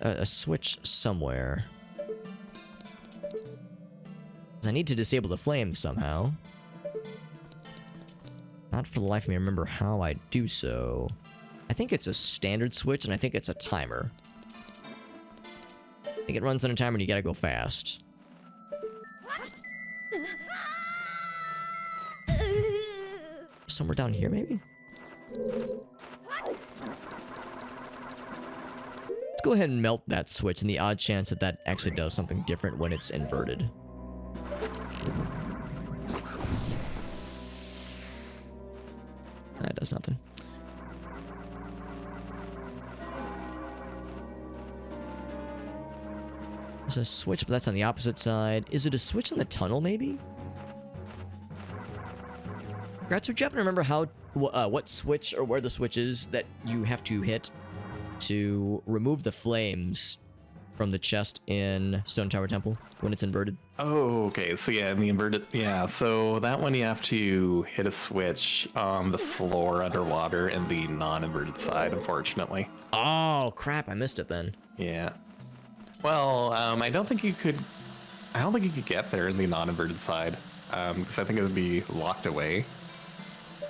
a switch somewhere? I need to disable the flames somehow. Not for the life of me remember how I do so. I think it's a standard switch, and I think it's a timer. I think it runs on a timer and you gotta go fast. Somewhere down here, maybe? Let's go ahead and melt that switch in the odd chance that that actually does something different when it's inverted. That does nothing. There's a switch, but that's on the opposite side. Is it a switch in the tunnel, maybe? Gratz, would you happen to remember how, what switch or where the switch is that you have to hit to remove the flames from the chest in Stone Tower Temple when it's inverted? Oh, okay. So yeah, in the inverted, yeah. So that one you have to hit a switch on the floor underwater in the non-inverted side, unfortunately. Oh crap! I missed it then. Yeah. Well, I don't think you could get there in the non-inverted side, because I think it would be locked away,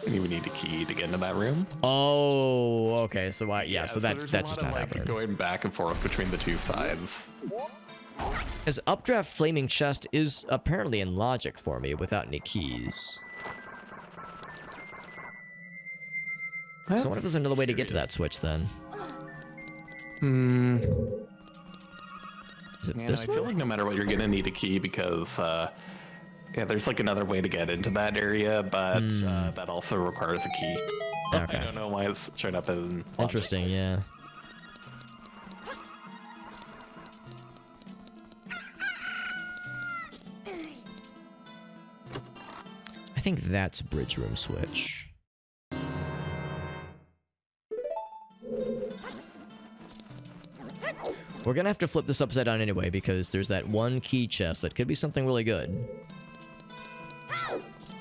and you would need a key to get into that room. Oh, okay. So so there's that's just a lot not of, happening. going back and forth between the two sides. Because Updraft Flaming Chest is apparently in logic for me without any keys. So what if there's another way to get to that switch then? Is it this I feel one? like no matter what, you're gonna need a key because, yeah, there's like another way to get into that area, but that also requires a key. Okay. I don't know why it's showing up as Interesting, yeah. I think that's bridge room switch. We're gonna have to flip this upside down anyway because there's that one key chest that could be something really good.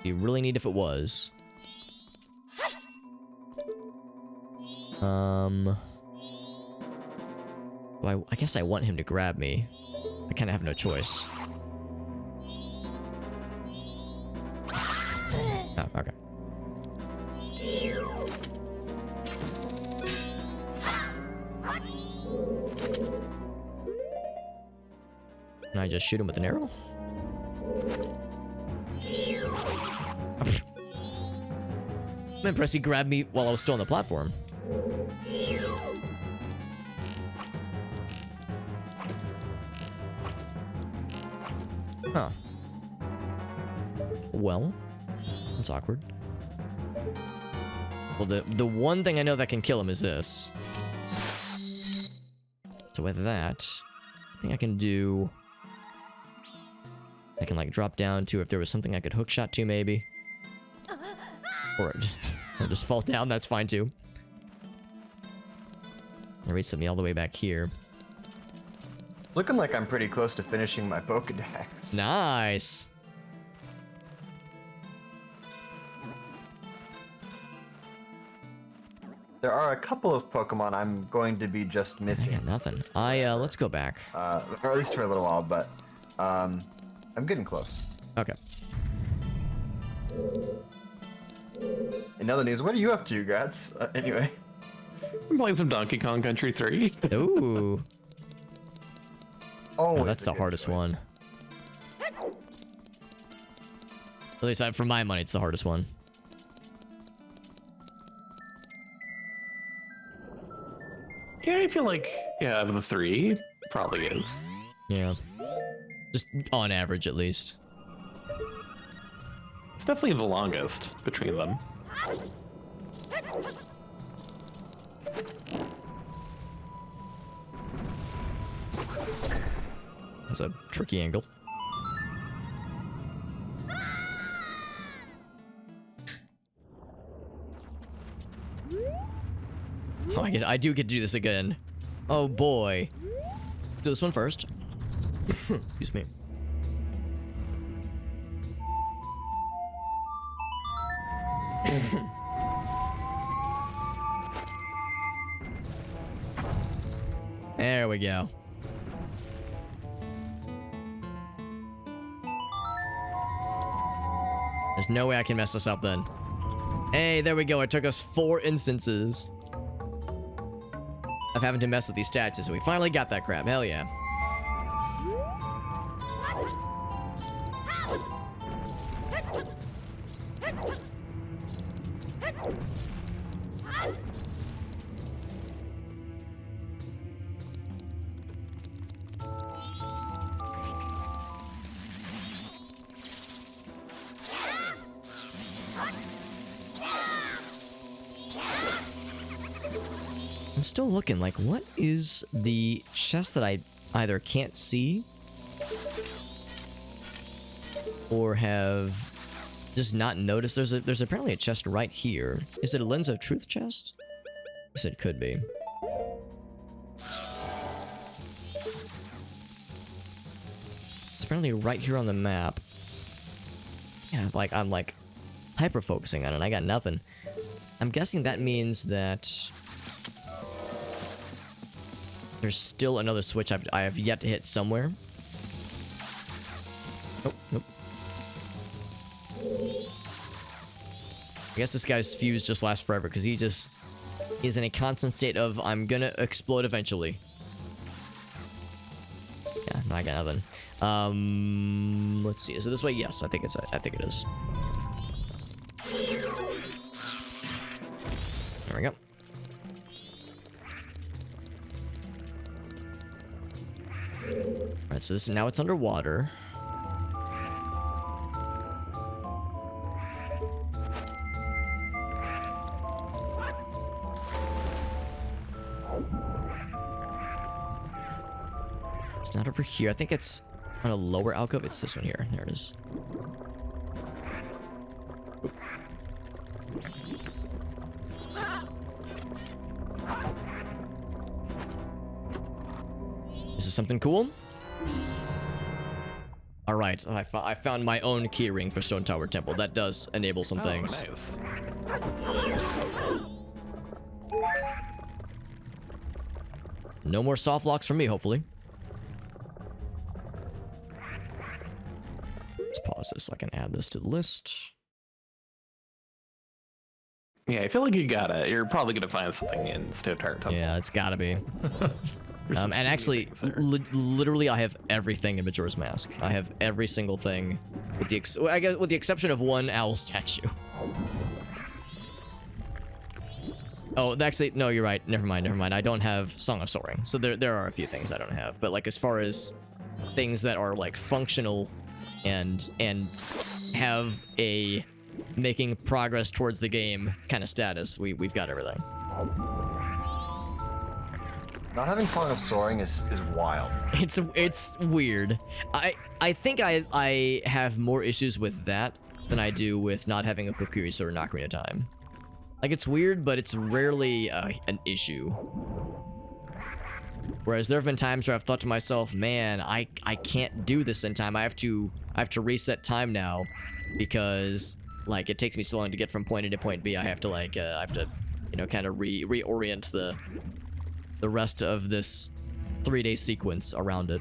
You really need if it was. Well, I guess I want him to grab me. I kind of have no choice. Oh, okay. Can I just shoot him with an arrow? I'm impressed he grabbed me while I was still on the platform. Huh. Well, that's awkward. Well, the one thing I know that can kill him is this. So with that, I think I can do... I can like drop down to if there was something I could hookshot to maybe. Or just fall down, that's fine too. It reset me all the way back here. It's looking like I'm pretty close to finishing my Pokedex. Nice! There are a couple of Pokemon I'm going to be just I missing. got nothing. Let's go back. Or at least for a little while, but I'm getting close. Okay. In other news, what are you up to, Gratz? Anyway. I'm playing some Donkey Kong Country 3. Ooh. Oh, Oh, that's the hardest one. At least for my money, it's the hardest one. Yeah, I feel like, yeah, of the three, probably is. Yeah. Just on average, at least. It's definitely the longest between them. That's a tricky angle. Oh, I do get to do this again. Oh boy. Do this one first. Excuse me. There we go. There's no way I can mess this up then. Hey, there we go. It took us 4 instances of having to mess with these statues. We finally got that crap. Hell yeah. I'm still looking, like, what is the chest that I either can't see or have just not noticed? There's apparently a chest right here. Is it a Lens of Truth chest? Yes, it could be. It's apparently right here on the map. Yeah, I'm like hyper focusing on it. I got nothing. I'm guessing that means that there's still another switch I have yet to hit somewhere. Oh, nope. I guess this guy's fuse just lasts forever because he's in a constant state of I'm gonna explode eventually. Yeah, no, I got nothing. Let's see. Is it this way? Yes, I think it is. There we go. Alright, so now it's underwater. It's not over here. I think it's on a lower alcove. It's this one here. There it is. This is something cool. All right, I found my own keyring for Stone Tower Temple. That does enable some things. Nice. No more soft locks for me, hopefully. Let's pause this so I can add this to the list. Yeah, I feel like you're probably gonna find something in Stone Tower Temple. Yeah, it's gotta be. And actually, literally, I have everything in Majora's Mask. I have every single thing, with the exception of one owl statue. Oh, actually, no, you're right. Never mind. I don't have Song of Soaring, so there are a few things I don't have. But like, as far as things that are like functional, and have a making progress towards the game kind of status, we've got everything. Not having Song of Soaring is wild. It's weird. I think I have more issues with that than I do with not having a Kokiri Sword in Ocarina of Time. Like, it's weird, but it's rarely an issue. Whereas there have been times where I've thought to myself, man, I can't do this in time. I have to reset time now because like it takes me so long to get from point A to point B. I have to you know, kind of reorient the rest of this 3-day sequence around it.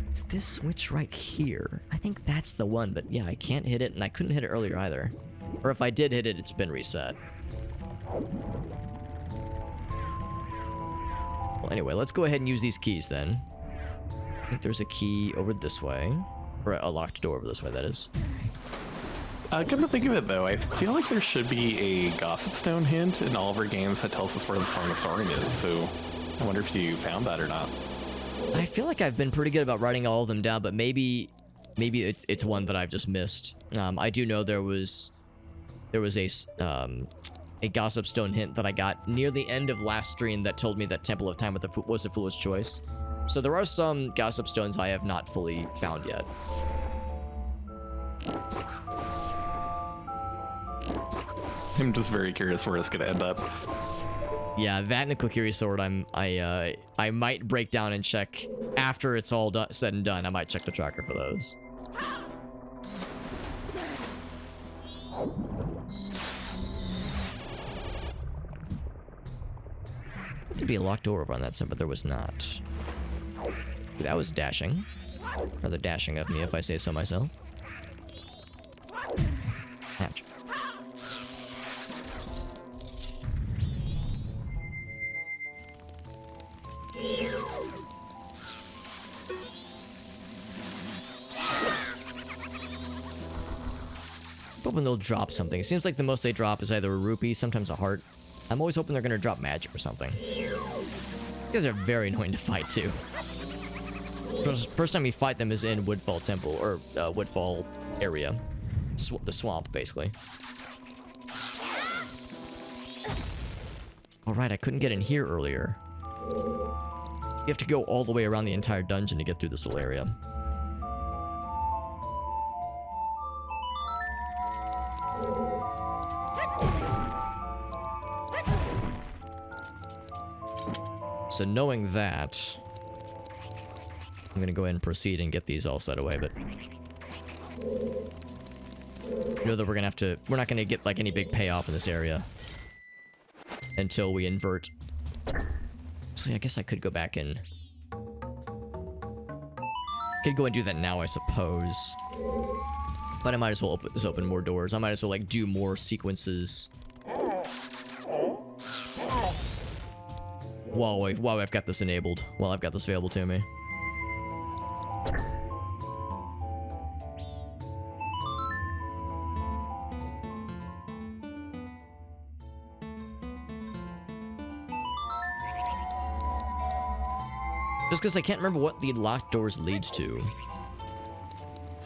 It's this switch right here. I think that's the one, but yeah, I can't hit it, and I couldn't hit it earlier either. Or if I did hit it, it's been reset. Well, anyway, let's go ahead and use these keys then. I think there's a key over this way. Or a locked door over this way, that is. Come to think of it, though, I feel like there should be a Gossip Stone hint in all of our games that tells us where the Song of Soaring is, so I wonder if you found that or not. I feel like I've been pretty good about writing all of them down, but maybe it's one that I've just missed. I do know there was a Gossip Stone hint that I got near the end of last stream that told me that Temple of Time was a foolish choice. So there are some Gossip Stones I have not fully found yet. I'm just very curious where it's gonna end up. Yeah, that and the Kokiri sword, I might break down and check after it's all said and done. I might check the tracker for those. There'd be a locked door over on that side, but there was not. That was dashing. Rather dashing of me, if I say so myself. Ouch. Hoping they'll drop something. It seems like the most they drop is either a rupee, sometimes a heart. I'm always hoping they're gonna drop magic or something. You guys are very annoying to fight too. First time you fight them is in Woodfall Temple, or Woodfall area. The swamp, basically. Alright, I couldn't get in here earlier. You have to go all the way around the entire dungeon to get through this little area. So knowing that, I'm gonna go ahead and proceed and get these all set away, but you know that we're not gonna get like any big payoff in this area until we invert. So I guess I could go back and could go and do that now, I suppose. But I might as well open more doors. I might as well like do more sequences. While I've got this enabled. While I've got this available to me. Just because I can't remember what the locked doors leads to.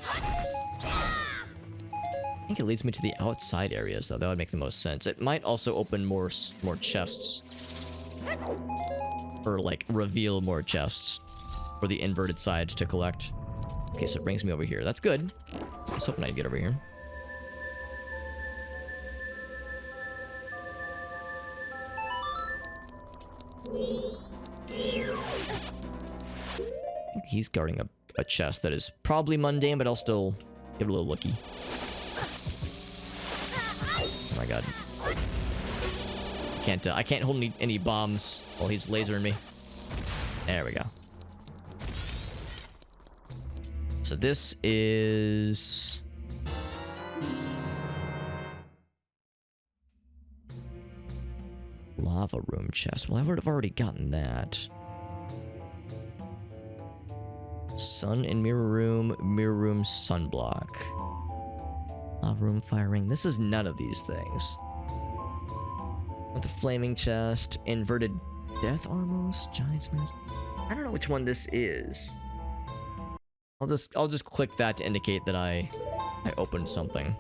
I think it leads me to the outside areas, though. That would make the most sense. It might also open more chests. Or, like, reveal more chests for the inverted side to collect. Okay, so it brings me over here. That's good. I was hoping I'd get over here. I think he's guarding a chest that is probably mundane, but I'll still give it a little looky. Oh my god. I can't hold any bombs while he's lasering me. There we go. So this is... Lava room chest. Well, I would have already gotten that. Sun and mirror room sunblock. Lava room firing. This is none of these things. The flaming chest, inverted death armors, giant's mask. I don't know which one this is. I'll just click that to indicate that I opened something.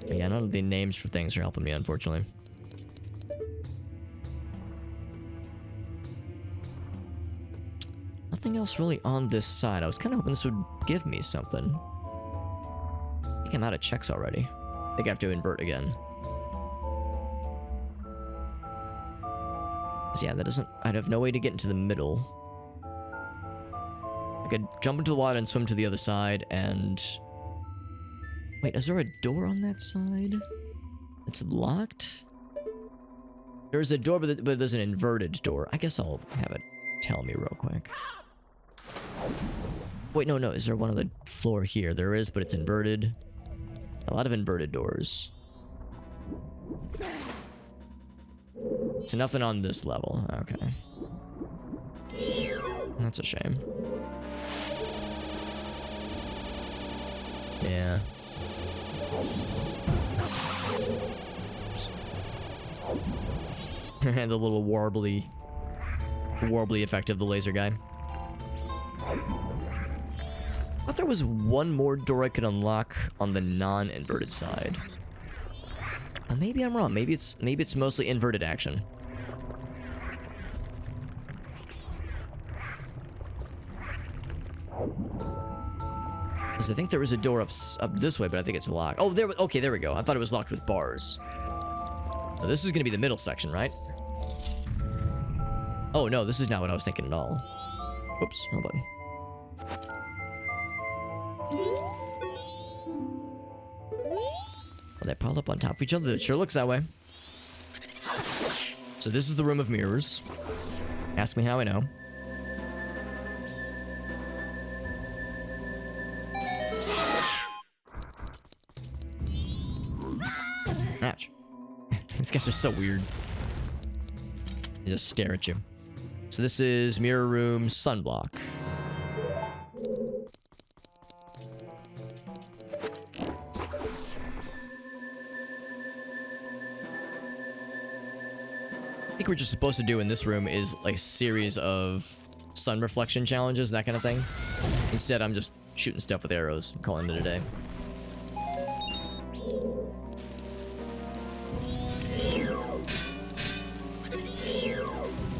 But yeah, none of the names for things are helping me, unfortunately. Nothing else really on this side. I was kind of hoping this would give me something. I think I'm out of checks already. I think I have to invert again. Yeah, that doesn't... I'd have no way to get into the middle. I could jump into the water and swim to the other side, and... Wait, is there a door on that side? It's locked? There's a door, but there's an inverted door. I guess I'll have it tell me real quick. Wait, no. Is there one on the floor here? There is, but it's inverted. A lot of inverted doors. So nothing on this level. Okay. That's a shame. Yeah. And the little warbly effect of the laser guy. I thought there was one more door I could unlock on the non-inverted side. Maybe I'm wrong. Maybe it's mostly inverted action. Because I think there was a door up this way, but I think it's locked. Oh, okay, there we go. I thought it was locked with bars. Now, this is gonna be the middle section, right? Oh no, this is not what I was thinking at all. Whoops, hold on. Well, they piled up on top of each other. It sure looks that way. So this is the room of mirrors. Ask me how I know. Ouch. These guys are so weird. They just stare at you. So this is mirror room sunblock. I think we're just supposed to do in this room is like a series of sun reflection challenges, that kind of thing. Instead, I'm just shooting stuff with arrows, calling it a day.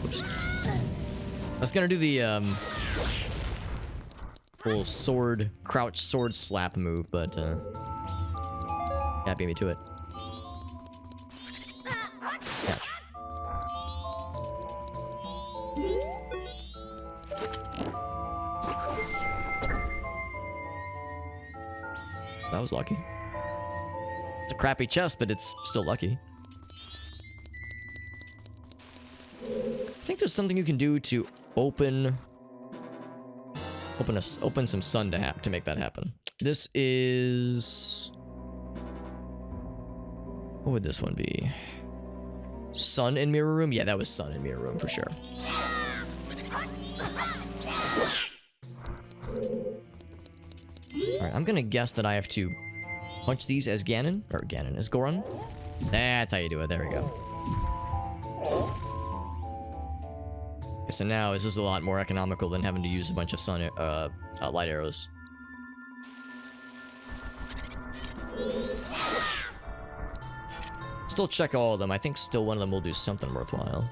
Oops. I was gonna do the little sword, crouch sword slap move, but yeah, beat me to it. Catch. That was lucky. It's a crappy chest, but it's still lucky. I think there's something you can do to open some sun to make that happen. This is, what would this one be? Sun in mirror room? Yeah, that was sun in mirror room for sure. Alright, I'm gonna guess that I have to punch these as Ganon, or Ganon as Goron. That's how you do it, there we go. Okay, so now this is a lot more economical than having to use a bunch of sun, light arrows. Still check all of them. I think still one of them will do something worthwhile.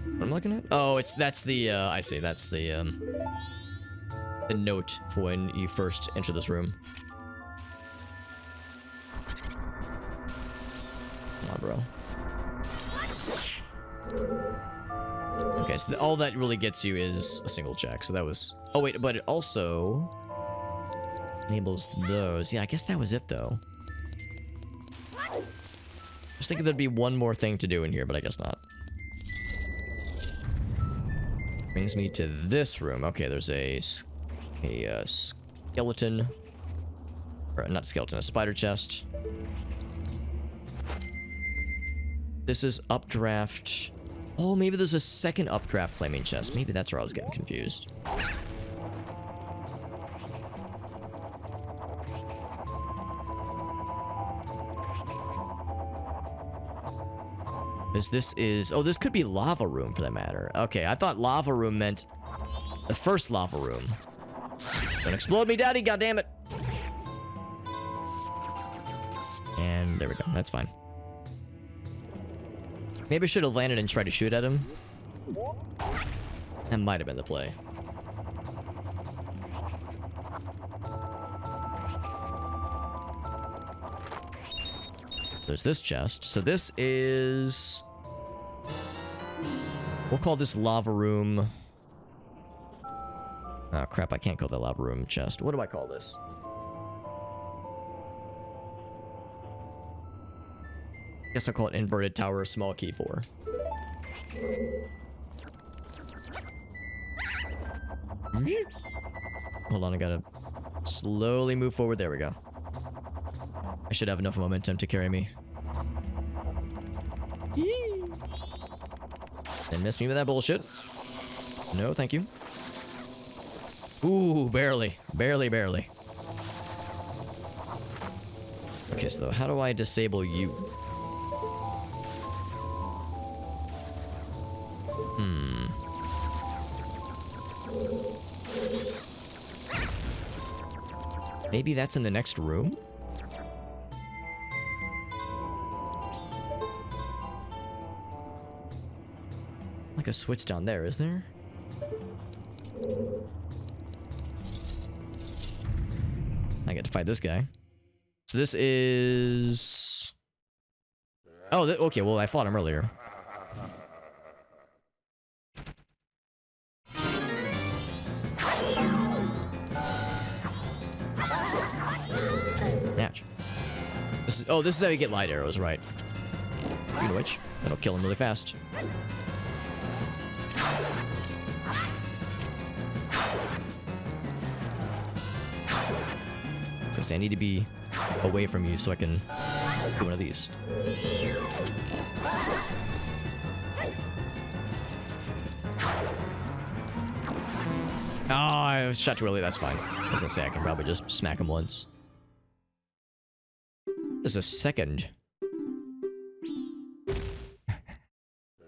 What am I looking at? Oh, that's the, I see, that's the note for when you first enter this room. Come on, bro. Okay, so all that really gets you is a single check, so that was... Oh, wait, but it also enables those. Yeah, I guess that was it, though. I was thinking there'd be one more thing to do in here, but I guess not. Brings me to this room. Okay, there's a skeleton, or not skeleton, a spider chest. This is updraft. Oh, maybe there's a second updraft flaming chest. Maybe that's where I was getting confused. This is... Oh, this could be lava room for that matter. Okay, I thought lava room meant the first lava room. Don't explode me, daddy, goddammit! And there we go, that's fine. Maybe I should have landed and tried to shoot at him. That might have been the play. There's this chest. So this is... We'll call this lava room... Oh crap, I can't call that lava room chest. What do I call this? Guess I'll call it inverted tower, small key 4. Hold on, I gotta slowly move forward. There we go. I should have enough momentum to carry me. They missed me with that bullshit. No, thank you. Ooh, barely. Barely, barely. Okay, so how do I disable you? Maybe that's in the next room? Like a switch down there, is there? I get to fight this guy. So this is... Oh, okay, well, I fought him earlier. Ouch. This is how you get light arrows, right? Speaking of which, that'll kill him really fast. I need to be away from you so I can do one of these. Oh, I shot too early, that's fine. I was gonna say I can probably just smack him once. There's a second. A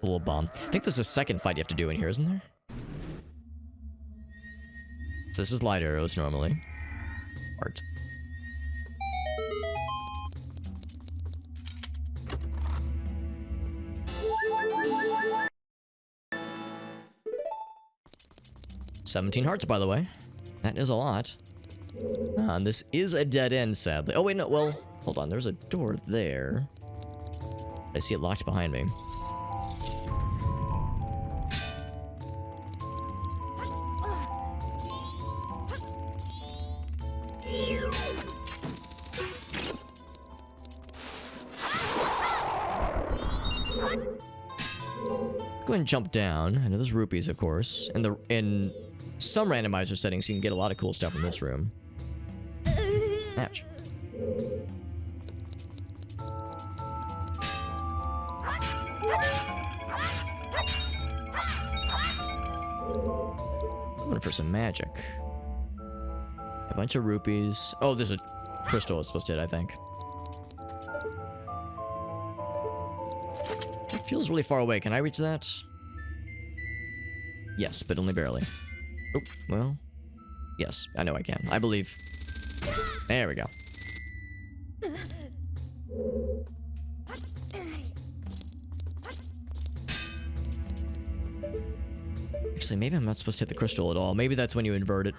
little bomb. I think there's a second fight you have to do in here, isn't there? So this is light arrows normally. Art. $17 hearts, by the way. That is a lot. And this is a dead end, sadly. Oh, wait, no. Well, hold on. There's a door there. I see it locked behind me. Go ahead and jump down. I know there's rupees, of course. And in some randomizer settings, you can get a lot of cool stuff in this room. Ouch. Going for some magic. A bunch of rupees. Oh, there's a crystal it's supposed to hit, I think. It feels really far away. Can I reach that? Yes, but only barely. Oh, well. Yes, I know I can. I believe. There we go. Actually, maybe I'm not supposed to hit the crystal at all. Maybe that's when you invert it.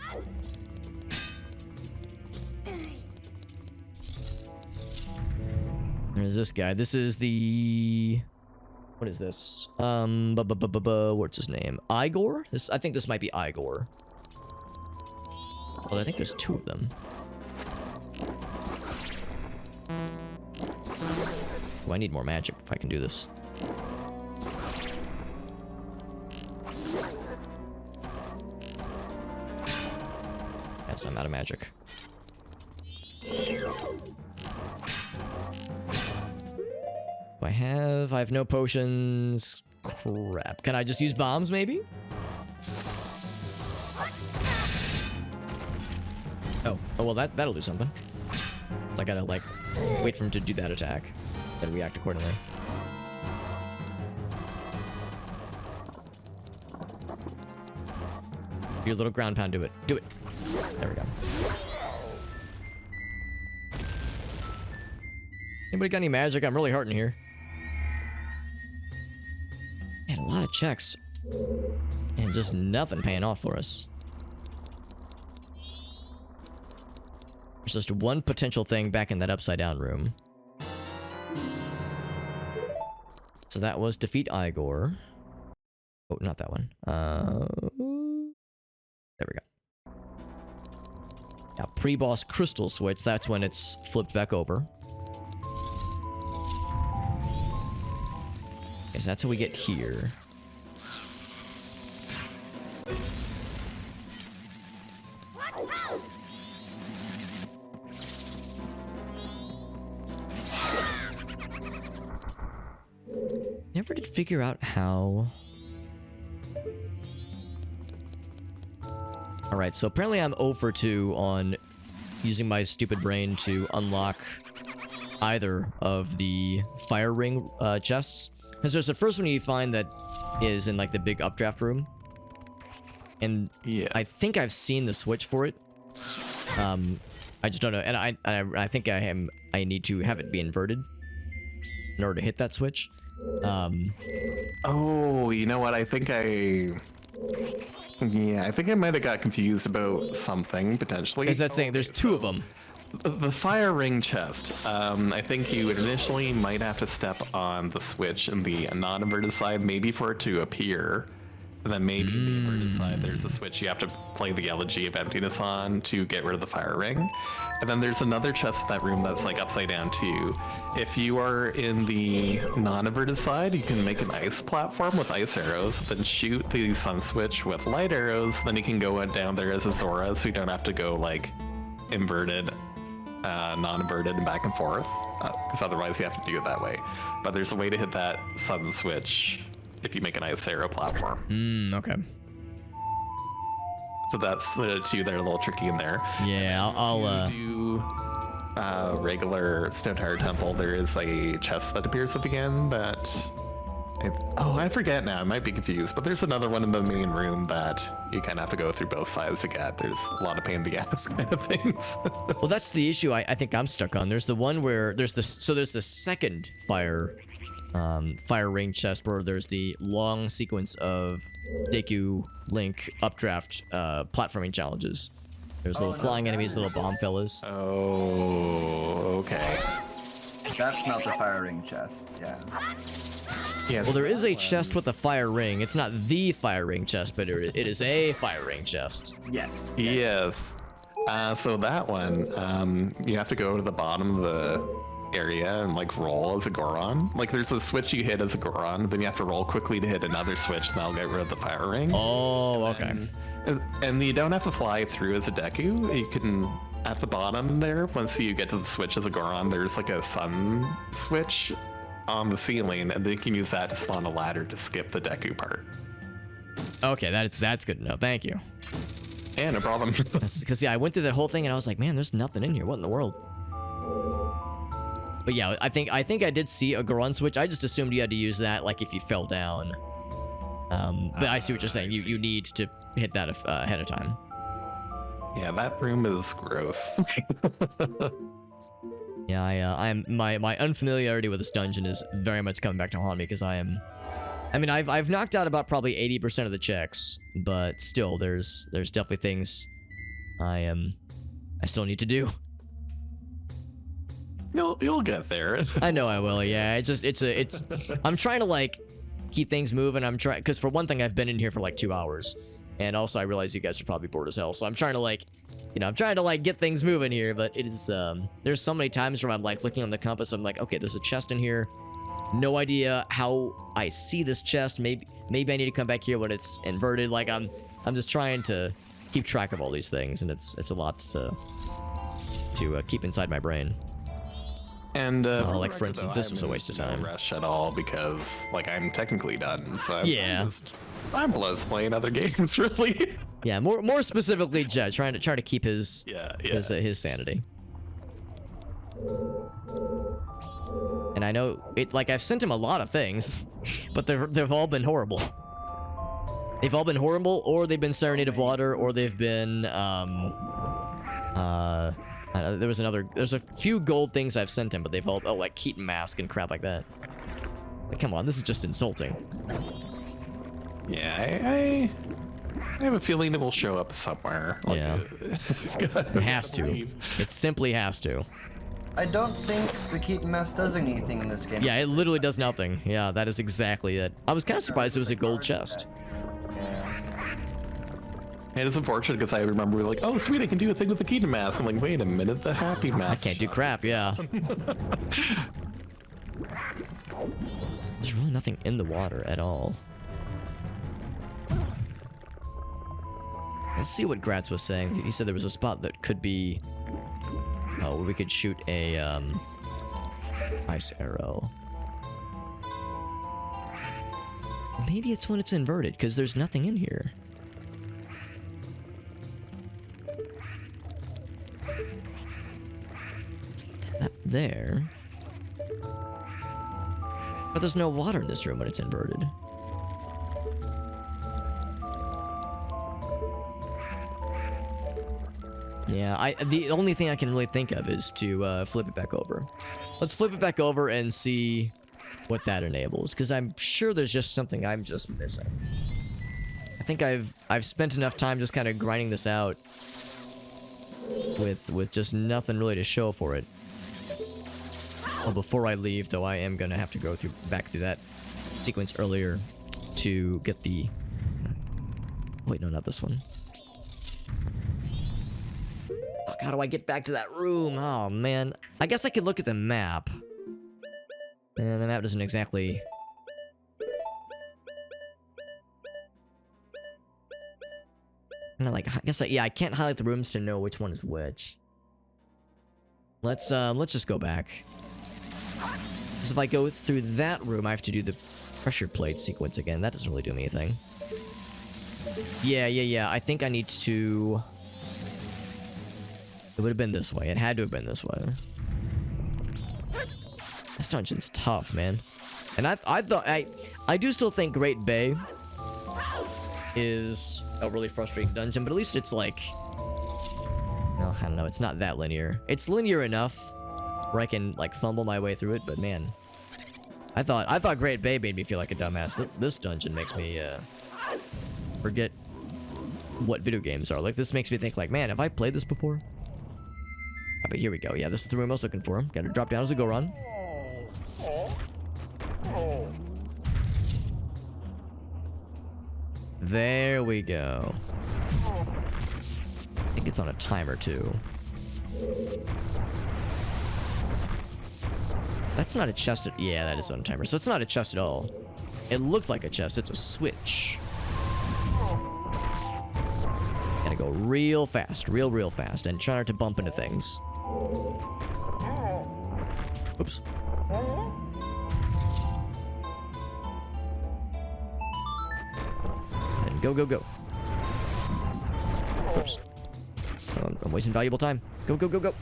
There's this guy. This is the... What is this? What's his name? Igor? I think this might be Igor. Well, I think there's two of them. Oh, I need more magic if I can do this. Yes, I'm out of magic. I have no potions. Crap. Can I just use bombs, maybe? Oh, well, that'll do something. So I gotta, like, wait for him to do that attack, then react accordingly. Do a little ground pound, do it. Do it. There we go. Anybody got any magic? I'm really hurting here. Man, a lot of checks. And just nothing paying off for us. There's just one potential thing back in that upside down room. So that was defeat Igor. Oh, not that one. There we go. Now, pre-boss crystal switch, that's when it's flipped back over. Okay, so that's how we get here. Never did figure out how Alright, so apparently I'm 0 for 2 on using my stupid brain to unlock either of the fire ring chests. Because there's the first one you find that is in like the big updraft room. And Yeah. I think I've seen the switch for it. I just don't know. And I think I need to have it be inverted in order to hit that switch. Oh, you know what? I think I might have got confused about something potentially. Is that thing? There's two of them. The fire ring chest. I think you initially might have to step on the switch in the non-inverted side, maybe for it to appear. And then maybe in the inverted side, there's a switch you have to play the elegy of emptiness on to get rid of the fire ring. And then there's another chest in that room that's like upside down too. If you are in the non-inverted side, you can make an ice platform with ice arrows, then shoot the sun switch with light arrows, then you can go down there as a Zora, so you don't have to go like inverted, non-inverted, and back and forth, because otherwise you have to do it that way. But there's a way to hit that sun switch if you make an ice arrow platform. Okay. So that's the two that are a little tricky in there. Yeah, I'll do regular Stone Tower Temple, there is a chest that appears at the end that... I forget now, I might be confused, but there's another one in the main room that you kind of have to go through both sides to get. There's a lot of pain in the ass kind of things. Well, that's the issue I think I'm stuck on. There's the one where there's the second fire ring chest where there's the long sequence of Deku Link updraft platforming challenges. There's little flying enemies, little bomb fellas. Oh, okay. That's not the fire ring chest. Yeah. Yes. Well, there is a chest with a fire ring. It's not the fire ring chest, but it is a fire ring chest. Yes. Yes. So that one, you have to go to the bottom of the area and like roll as a Goron. Like there's a switch you hit as a Goron, then you have to roll quickly to hit another switch, and that'll get rid of the fire ring. Oh, okay. And you don't have to fly through as a Deku. You can, at the bottom there, once you get to the switch as a Goron, there's like a sun switch on the ceiling, and then you can use that to spawn a ladder to skip the Deku part. Okay, that's good to know. Thank you. Yeah, no problem. Because yeah, I went through that whole thing and I was like, man, there's nothing in here. What in the world? But yeah, I think I did see a Goron switch. I just assumed you had to use that like if you fell down. But I see what you're saying. You need to hit that ahead of time. Yeah, that room is gross. Yeah, my unfamiliarity with this dungeon is very much coming back to haunt me because I mean, I've knocked out about probably 80% of the checks, but still, there's definitely things I still need to do. You'll get there. I know I will. Yeah, I'm trying to like keep things moving. I'm trying because for one thing, I've been in here for like 2 hours, and also I realize you guys are probably bored as hell. So I'm trying to like, get things moving here. But it is there's so many times where I'm like looking on the compass. I'm like, okay, there's a chest in here. No idea how I see this chest. Maybe I need to come back here when it's inverted. Like I'm just trying to keep track of all these things, and it's a lot to keep inside my brain. And like for instance, this was a waste of time. No rush at all because like I'm technically done. So I'm plus playing other games really. Yeah, more specifically, Jed, trying to keep his his sanity. And I know it. Like I've sent him a lot of things, but they've all been horrible. They've all been horrible, or they've been Serenade of Water, or they've been there's a few gold things I've sent him, but they've all like Keaton Mask and crap like that. Like, come on, this is just insulting. Yeah, I have a feeling it will show up somewhere. Like, Yeah. It has to. It simply has to. I don't think the Keaton Mask does anything in this game. Yeah, it literally does nothing. Yeah, that is exactly it. I was kind of surprised it was a gold chest. Yeah. And it's unfortunate because I remember like, oh sweet, I can do a thing with the Keaton Mask. I'm like, wait a minute, the Happy Mask. I can't do crap, yeah. There's really nothing in the water at all. Let's see what Gratz was saying. He said there was a spot that could be... Oh, where we could shoot a, ice arrow. Maybe it's when it's inverted, because there's nothing in here. That there. But there's no water in this room when it's inverted. Yeah, the only thing I can really think of is to flip it back over. Let's flip it back over and see what that enables, because I'm sure there's just something I'm just missing. I think I've spent enough time just kind of grinding this out with just nothing really to show for it. Well, before I leave, though, I am gonna have to go back through that sequence earlier to get the... Wait, no, not this one. Fuck, how do I get back to that room? Oh, man. I guess I could look at the map. And the map doesn't exactly... I guess, yeah, I can't highlight the rooms to know which one is which. Let's just go back. Because if I go through that room, I have to do the pressure plate sequence again. That doesn't really do me anything. Yeah. I think I need to... It would have been this way. It had to have been this way. This dungeon's tough, man. And I do still think Great Bay is a really frustrating dungeon, but at least it's like... No, I don't know. It's not that linear. It's linear enough where I can like fumble my way through it, but man, I thought Great Bay made me feel like a dumbass. This dungeon makes me forget what video games are. Like, this makes me think like, man, have I played this before? Oh, but here we go. Yeah, this is the room I was looking for. Gotta drop down as a go run. There we go. I think it's on a timer too. That's not a chest. Yeah, that is on a timer. So it's not a chest at all. It looked like a chest. It's a switch. Gotta go real fast. Real fast. And try not to bump into things. Oops. And go. Oops. I'm wasting valuable time. Go.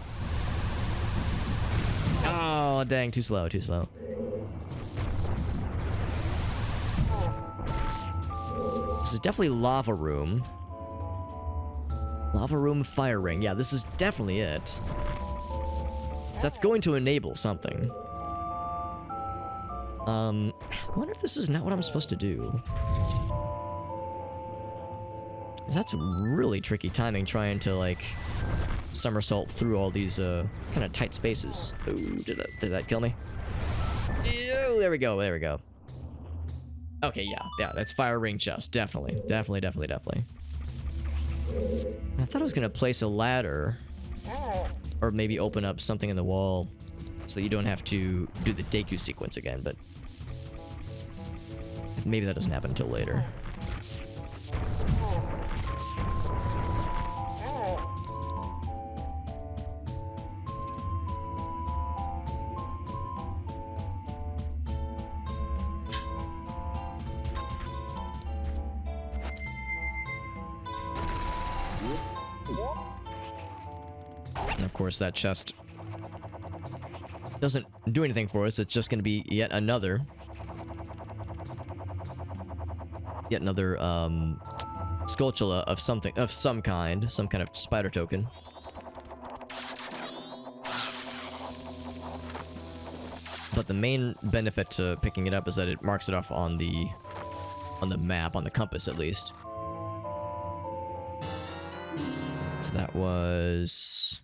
Oh, dang. Too slow. This is definitely lava room. Lava room fire ring. Yeah, this is definitely it. So that's going to enable something. I wonder if this is not what I'm supposed to do. That's really tricky timing, trying to like somersault through all these kind of tight spaces. Ooh, did that kill me? Ew, there we go. Okay, yeah, that's fire ring chest. Definitely. I thought I was gonna place a ladder, or maybe open up something in the wall, so that you don't have to do the Deku sequence again. But maybe that doesn't happen until later. And of course, that chest doesn't do anything for us. It's just going to be yet another Skulltula of some kind of spider token. But the main benefit to picking it up is that it marks it off on the map, on the compass at least. So that was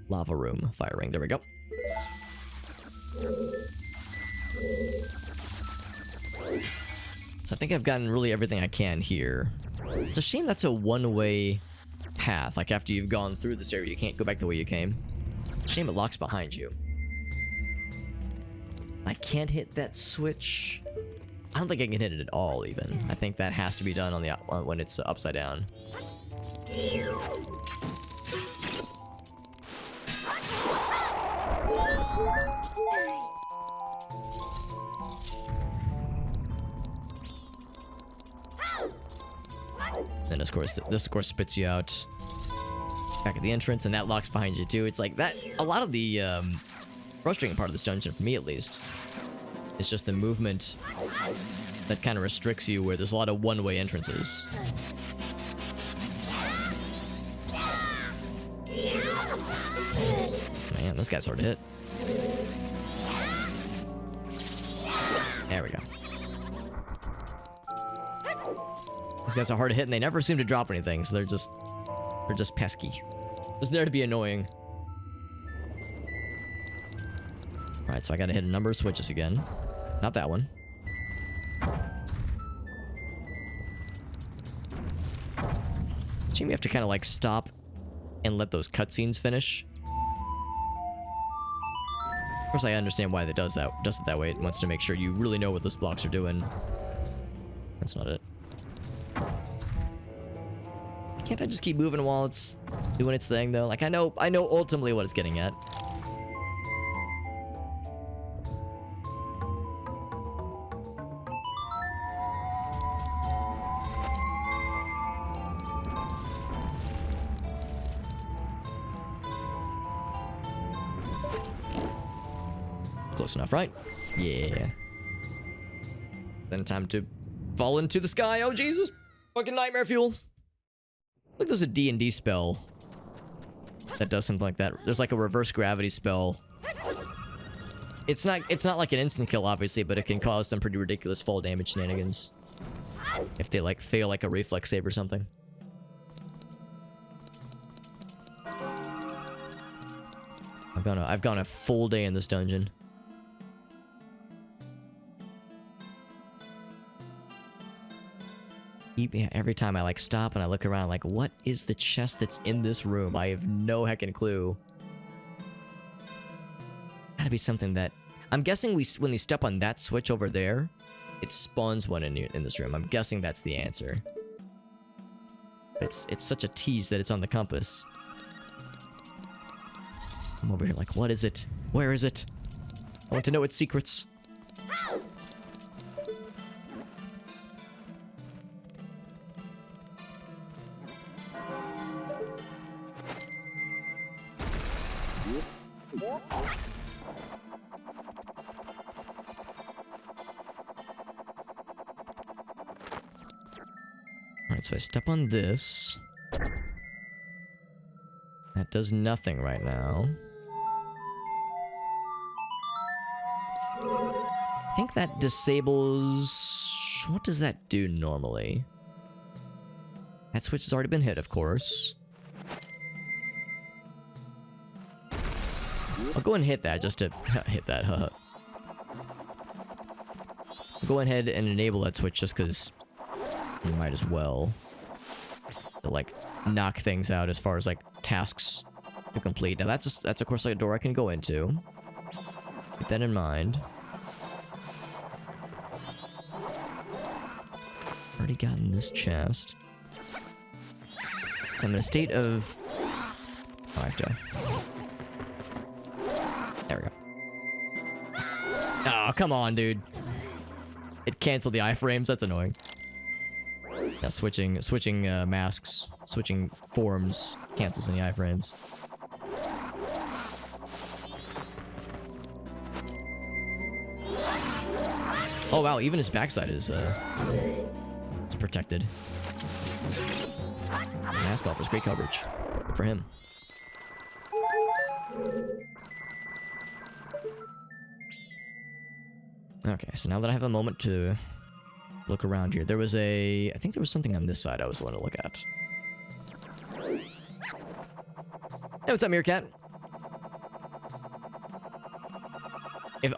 lava room, fire ring. There we go. So I think I've gotten really everything I can here. It's a shame that's a one-way path. Like, after you've gone through this area, you can't go back the way you came. It's a shame it locks behind you. I can't hit that switch. I don't think I can hit it at all, even. I think that has to be done on the when it's upside down. Then, of course, this spits you out back at the entrance, and that locks behind you too. It's like that. A lot of the frustrating part of this dungeon, for me at least, is just the movement that kind of restricts you, where there's a lot of one-way entrances. Man, this guy's hard to hit. There we go. These guys are hard to hit, and they never seem to drop anything, so they're just pesky. Just there to be annoying. Alright, so I gotta hit a number of switches again. Not that one. Seem you have to kind of like stop and let those cutscenes finish. Of course, I understand why it does it that way. It wants to make sure you really know what those blocks are doing. That's not it. Can't I just keep moving while it's doing its thing, though? Like, I know ultimately what it's getting at. Close enough, right? Yeah. Then time to fall into the sky. Oh, Jesus. Fucking nightmare fuel. Look, there's a D&D spell that does something like that. There's like a reverse gravity spell. It's not like an instant kill, obviously, but it can cause some pretty ridiculous fall damage shenanigans if they like fail like a reflex save or something. I've gone a full day in this dungeon. Every time I like stop and I look around, like, what is the chest that's in this room? I have no heckin' clue. Gotta be something that I'm guessing when you step on that switch over there, it spawns one in this room. I'm guessing that's the answer. It's such a tease that it's on the compass. I'm over here like, what is it? Where is it? I want to know its secrets. Alright, so I step on this. That does nothing right now. I think that disables... What does that do normally? That switch has already been hit, of course. I'll go and hit that just to hit that. I'll go ahead and enable that switch just because you might as well. To, like, knock things out as far as like tasks to complete. Now that's of course like a door I can go into. Keep that in mind. Already gotten this chest. So I'm in a state of... Oh, I have to... There we go. Oh, come on, dude. It canceled the iframes. That's annoying. Now switching masks, switching forms cancels any iframes. Oh wow, even his backside is it's protected. Mask offers great coverage. Good for him. Okay, so now that I have a moment to look around here, I think there was something on this side I was wanting to look at. Hey, what's up, Meerkat?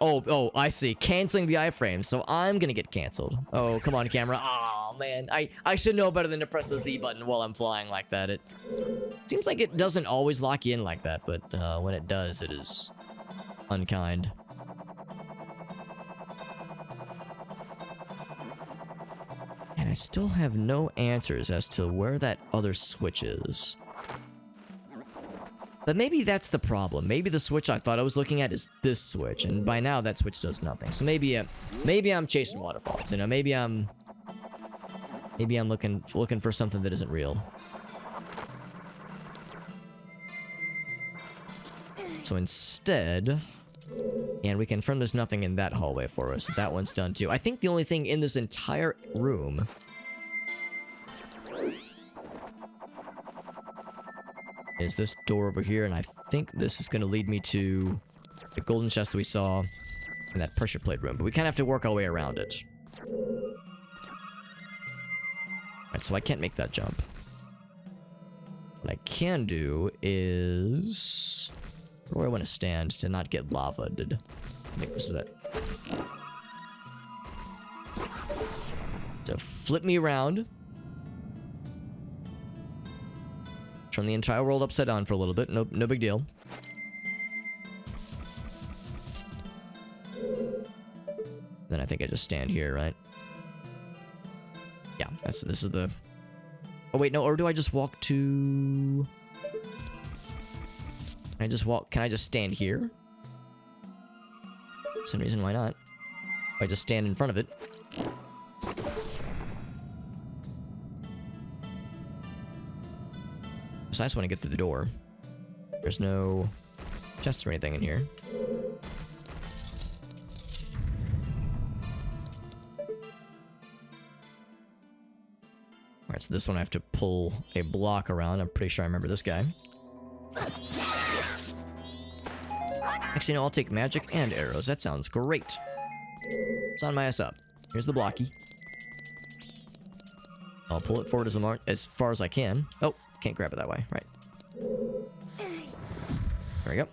Oh, I see. Canceling the iframe, so I'm gonna get canceled. Oh, come on, camera. Oh, man. I should know better than to press the Z button while I'm flying like that. It seems like it doesn't always lock you in like that, but when it does, it is unkind. And I still have no answers as to where that other switch is. But maybe that's the problem. Maybe the switch I thought I was looking at is this switch, and by now that switch does nothing. So maybe I'm chasing waterfalls. You know, maybe I'm looking for something that isn't real. So instead... And we confirm there's nothing in that hallway for us. That one's done too. I think the only thing in this entire room... is this door over here, and I think this is going to lead me to the golden chest that we saw in that pressure plate room. But we kind of have to work our way around it. Alright, so I can't make that jump. What I can do is... where do I want to stand to not get lava-ed? I think this is it. So flip me around. Turn the entire world upside down for a little bit. No big deal. Then I think I just stand here, right? Yeah, this is the... Oh wait, no, or do I just walk to... Can I just walk? Can I just stand here? For some reason, why not? If I just stand in front of it. So I just want to get through the door. There's no chests or anything in here. Alright, so this one I have to pull a block around. I'm pretty sure I remember this guy. Actually, no, I'll take magic and arrows. That sounds great. Sign my ass up. Here's the blocky. I'll pull it forward as far as I can. Oh, can't grab it that way. Right. There we go.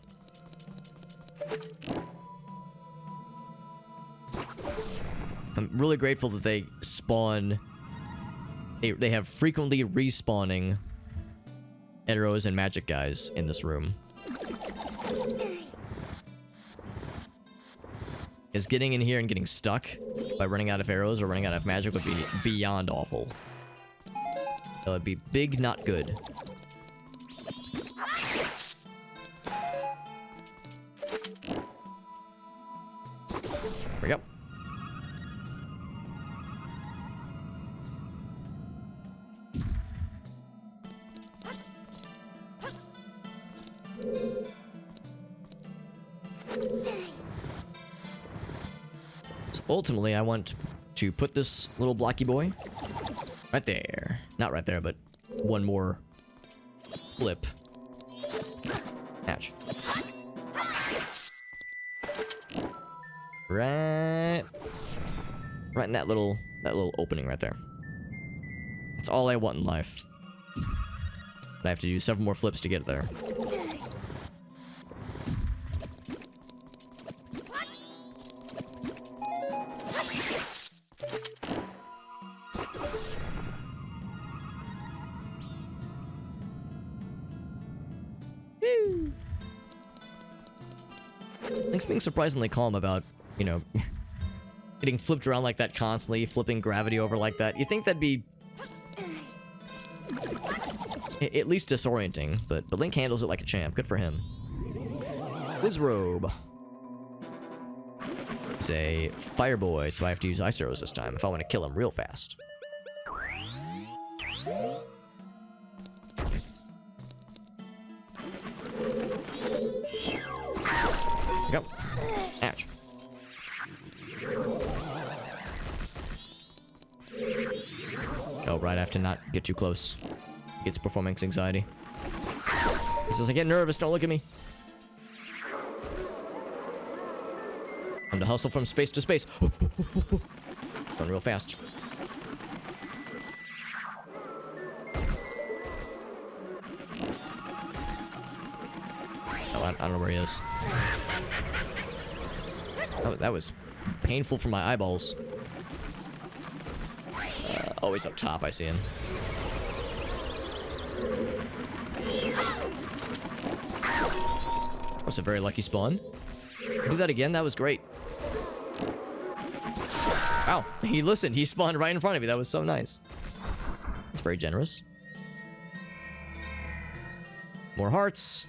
I'm really grateful that they spawn... They have frequently respawning arrows and magic guys in this room. Because getting in here and getting stuck by running out of arrows or running out of magic would be beyond awful. That would be big, not good. There we go. So ultimately, I want to put this little blocky boy right there. Not right there, but one more flip. Ouch. Right in that little opening right there. That's all I want in life. But I have to do several more flips to get there. Link's being surprisingly calm about, you know, getting flipped around like that constantly, flipping gravity over like that. You'd think that'd be at least disorienting, but Link handles it like a champ. Good for him. Wizrobe. He's a fire boy, so I have to use ice arrows this time if I want to kill him real fast. Go. Ouch. Oh, right, I have to not get too close. He gets performance anxiety. He says, I get nervous, don't look at me. Time to hustle from space to space. Going real fast. Oh, I don't know where he is. Oh, that was painful for my eyeballs. Oh, he's up top. I see him. That was a very lucky spawn. Do that again. That was great. Wow. He listened. He spawned right in front of me. That was so nice. That's very generous. More hearts.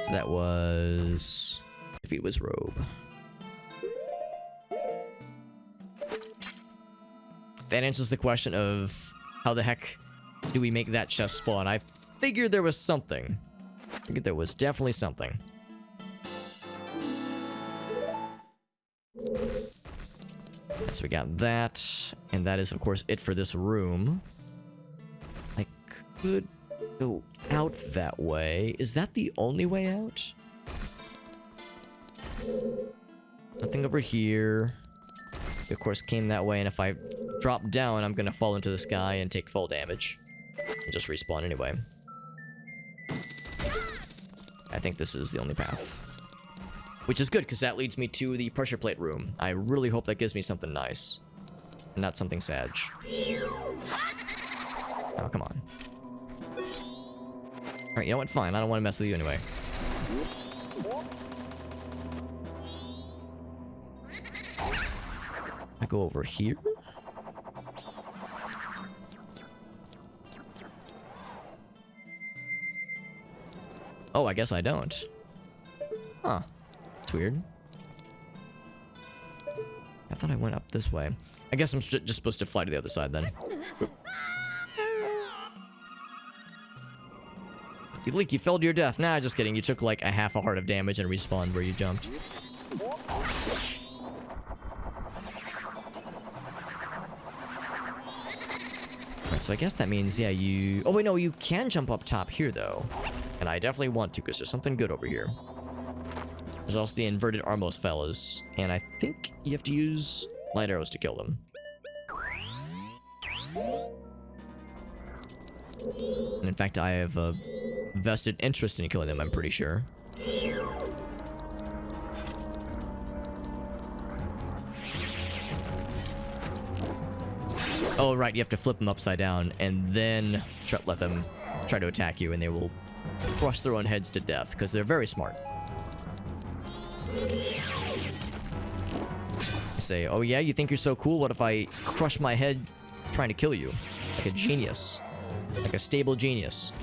So that was... Defeat Wizrobe. That answers the question of how the heck do we make that chest spawn. I figured there was something. I figured there was definitely something. So we got that, and that is, of course, it for this room. I could go out that way. Is that the only way out? Nothing over here. We, of course, came that way, and if I drop down, I'm gonna fall into the sky and take fall damage. And just respawn anyway. I think this is the only path. Which is good, because that leads me to the pressure plate room. I really hope that gives me something nice. And not something sad. Oh, come on. Alright, you know what? Fine. I don't want to mess with you anyway. I go over here? Oh, I guess I don't. Huh. It's weird. I thought I went up this way. I guess I'm just supposed to fly to the other side then. You Leak, you fell to your death. Nah, just kidding. You took like a half a heart of damage and respawned where you jumped. Alright, so I guess that means, yeah, you... Oh, wait, no, you can jump up top here, though. And I definitely want to, because there's something good over here. There's also the inverted Armos fellas. And I think you have to use light arrows to kill them. And in fact, I have a vested interest in killing them, I'm pretty sure. Oh, right, you have to flip them upside down, and then let them try to attack you, and they will crush their own heads to death, because they're very smart. I say, oh yeah, you think you're so cool? What if I crush my head trying to kill you? Like a genius. Like a stable genius.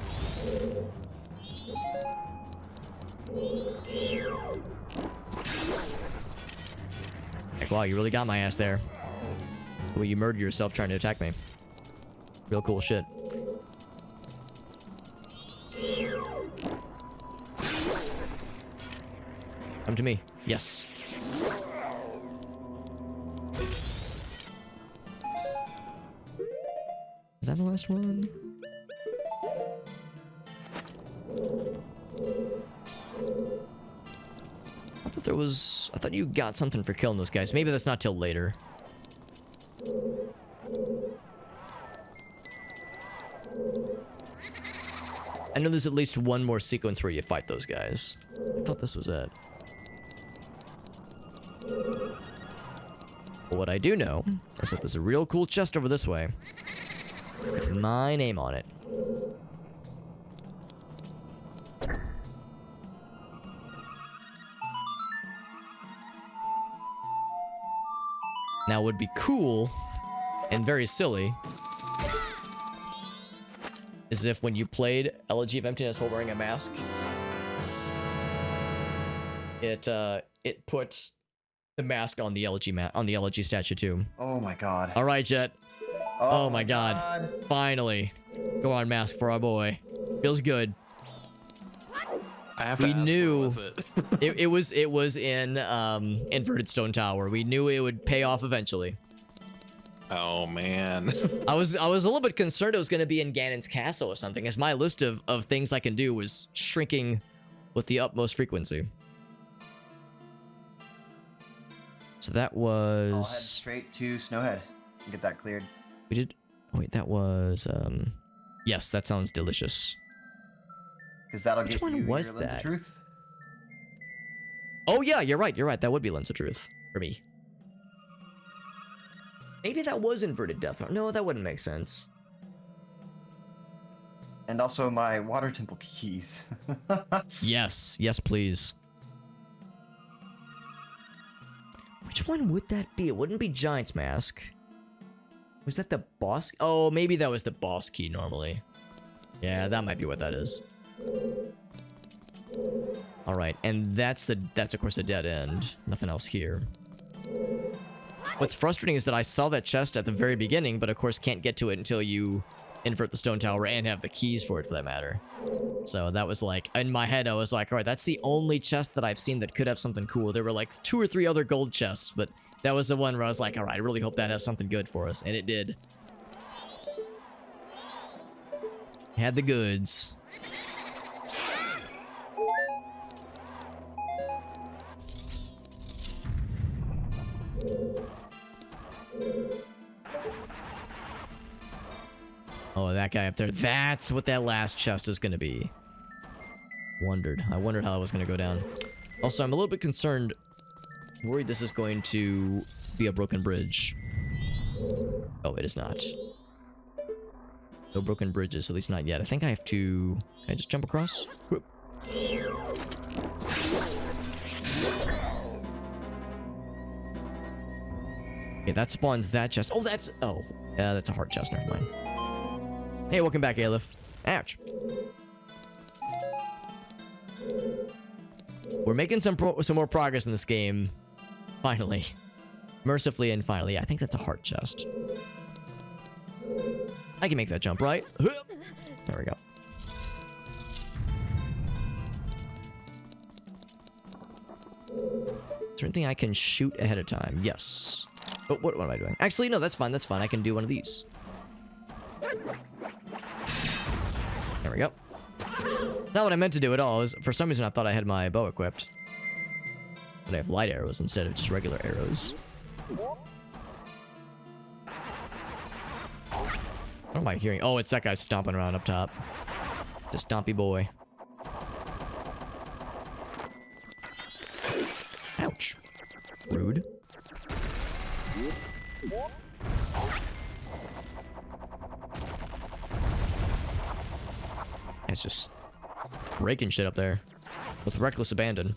Like, wow, you really got my ass there. Well, you murdered yourself trying to attack me. Real cool shit. Come to me. Yes. Is that the last one? I thought there was... I thought you got something for killing those guys. Maybe that's not till later. I know there's at least one more sequence where you fight those guys. I thought this was it. But what I do know is that there's a real cool chest over this way. With my name on it. Now, would be cool and very silly is if when you played Elegy of Emptiness while wearing a mask, it put the mask on the Elegy statue too. Oh my god. All right, Jet. Oh my god. Finally. Go on, mask for our boy. Feels good. I have to We ask, knew what was it? it was in Inverted Stone Tower. We knew it would pay off eventually. Oh man. I was a little bit concerned it was going to be in Ganon's castle or something, as my list of things I can do was shrinking with the utmost frequency. So that was... I'll head straight to Snowhead and get that cleared. We did... Oh, wait, that was... Yes, that sounds delicious. Because that'll Which get one you was your Lens that? of Truth. Oh, yeah, you're right. That would be Lens of Truth for me. Maybe that was Inverted Death Throne. No, that wouldn't make sense. And also my Water Temple keys. Yes, yes, please. Which one would that be? It wouldn't be Giant's Mask. Was that the boss? Oh, maybe that was the boss key normally. Yeah, that might be what that is. All right, and that's of course a dead end. Nothing else here. What's frustrating is that I saw that chest at the very beginning, but of course can't get to it until you invert the stone tower and have the keys for it, for that matter. So that was like, in my head, I was like, all right, that's the only chest that I've seen that could have something cool. There were like 2 or 3 other gold chests, but That was the one where I was like, all right, I really hope that has something good for us. And it did. Had the goods. Oh, that guy up there. That's what that last chest is going to be. I wondered how it was going to go down. Also, I'm a little bit concerned. Worried this is going to be a broken bridge. Oh, it is not. No broken bridges, at least not yet. I think I have to... Can I just jump across? Whoop. Okay, that spawns that chest. Oh, that's... Oh, that's a heart chest. Never mind. Hey, welcome back, Aleph. Ouch. We're making some more progress in this game. Finally. Mercifully and finally. Yeah, I think that's a heart chest. I can make that jump, right? There we go. Is there anything I can shoot ahead of time? Yes. Oh, what am I doing? Actually, no, that's fine. That's fine. I can do one of these. There we go. Not what I meant to do at all. For some reason, I thought I had my bow equipped. But I have light arrows instead of just regular arrows. What am I hearing? Oh, it's that guy stomping around up top. The stompy boy. Ouch. Rude. It's just breaking shit up there with reckless abandon.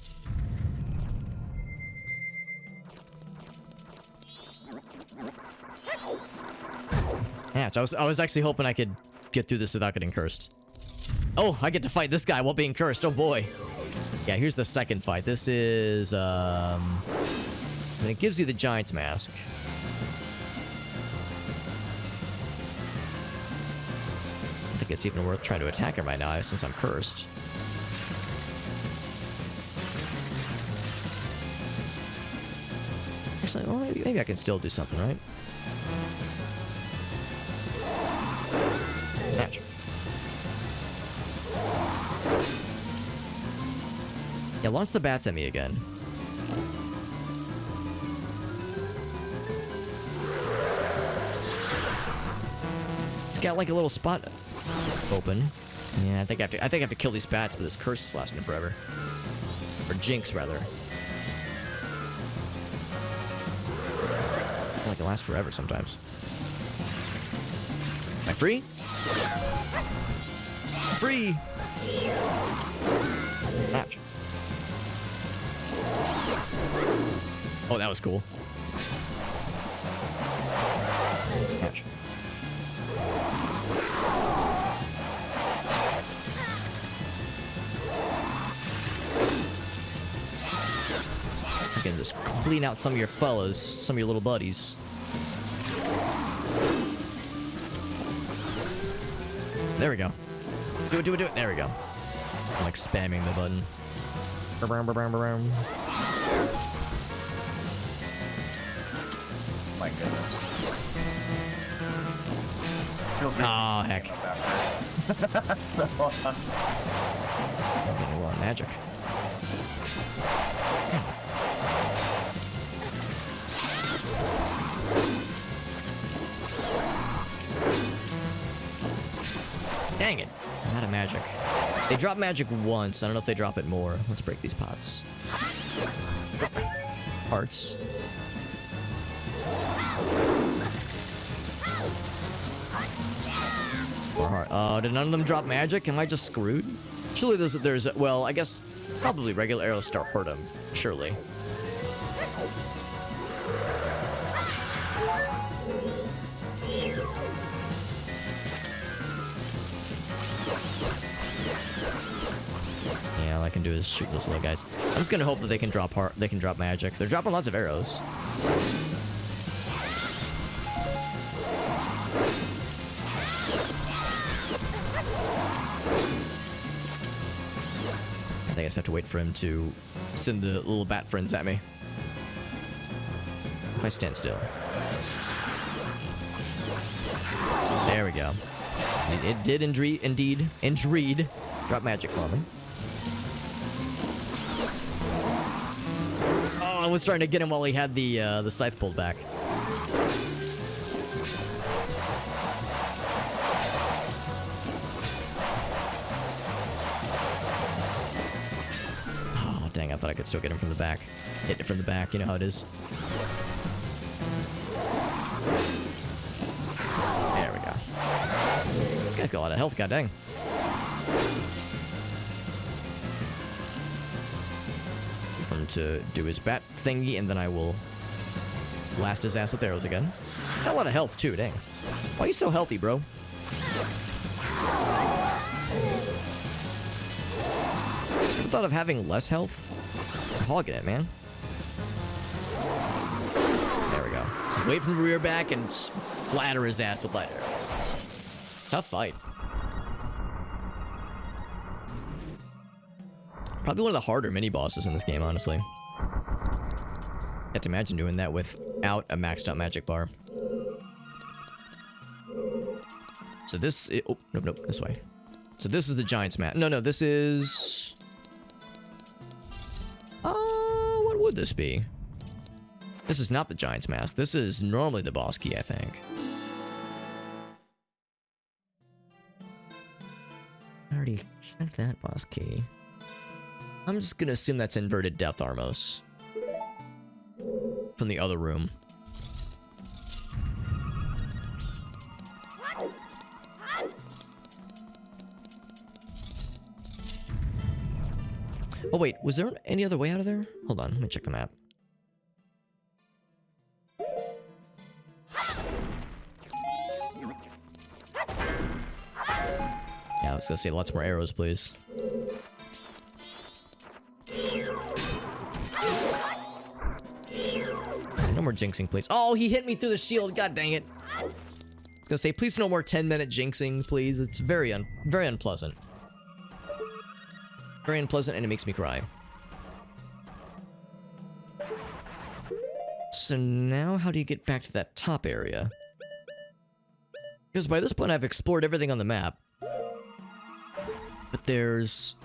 Ouch, I was actually hoping I could get through this without getting cursed. Oh, I get to fight this guy while being cursed. Oh boy. Yeah, here's the second fight. This is and it gives you the Giant's Mask. I think it's even worth trying to attack him right now since I'm cursed. Actually, well, maybe I can still do something, right? Ouch. Yeah, launch the bats at me again. It's got like a little spot open. Yeah, I think I have to kill these bats, but this curse is lasting forever. Or jinx, rather. I feel like it lasts forever sometimes. Am I free? Free! Ouch. Oh, that was cool. Ouch. You can just clean out some of your fellas, some of your little buddies. There we go. Do it, do it, do it. There we go. I'm like spamming the button. My goodness. Oh, heck. So, I'm getting a lot of magic. Dang it. I'm out of magic. They drop magic once. I don't know if they drop it more. Let's break these pots. Hearts. More heart. Oh, did none of them drop magic? Am I just screwed? Surely there's well, I guess probably regular arrows start hurt them. Surely. Yeah, all I can do is shoot those little guys. I'm just gonna hope that they can drop magic. They're dropping lots of arrows. I think I just have to wait for him to send the little bat friends at me. If I stand still? There we go. It did indeed drop magic for me. Oh, I was trying to get him while he had the scythe pulled back. Oh, dang, I thought I could still get him from the back. Hit it from the back, you know how it is. There we go. This guy's got a lot of health, god dang. For him to do his bat thingy, and then I will blast his ass with arrows again. Got a lot of health too, dang. Why are you so healthy, bro? The thought of having less health? I'm hogging it, man. There we go. Just wait from the rear back and splatter his ass with light arrows. Tough fight. Probably one of the harder mini-bosses in this game, honestly. Can't imagine doing that without a maxed out magic bar. So this is... Oh, nope, this way. So this is the Giant's Mask. No, this is... What would this be? This is not the Giant's Mask. This is normally the boss key, I think. I already checked that boss key. I'm just gonna assume that's inverted Death Armos. From the other room. Oh wait, was there any other way out of there? Hold on, let me check the map. Yeah, I was gonna say lots more arrows, please. No more jinxing, please. Oh, he hit me through the shield. God dang it. I was gonna say, please no more 10-minute jinxing, please. It's very unpleasant. Very unpleasant, and it makes me cry. So now, how do you get back to that top area? Because by this point, I've explored everything on the map. But there's...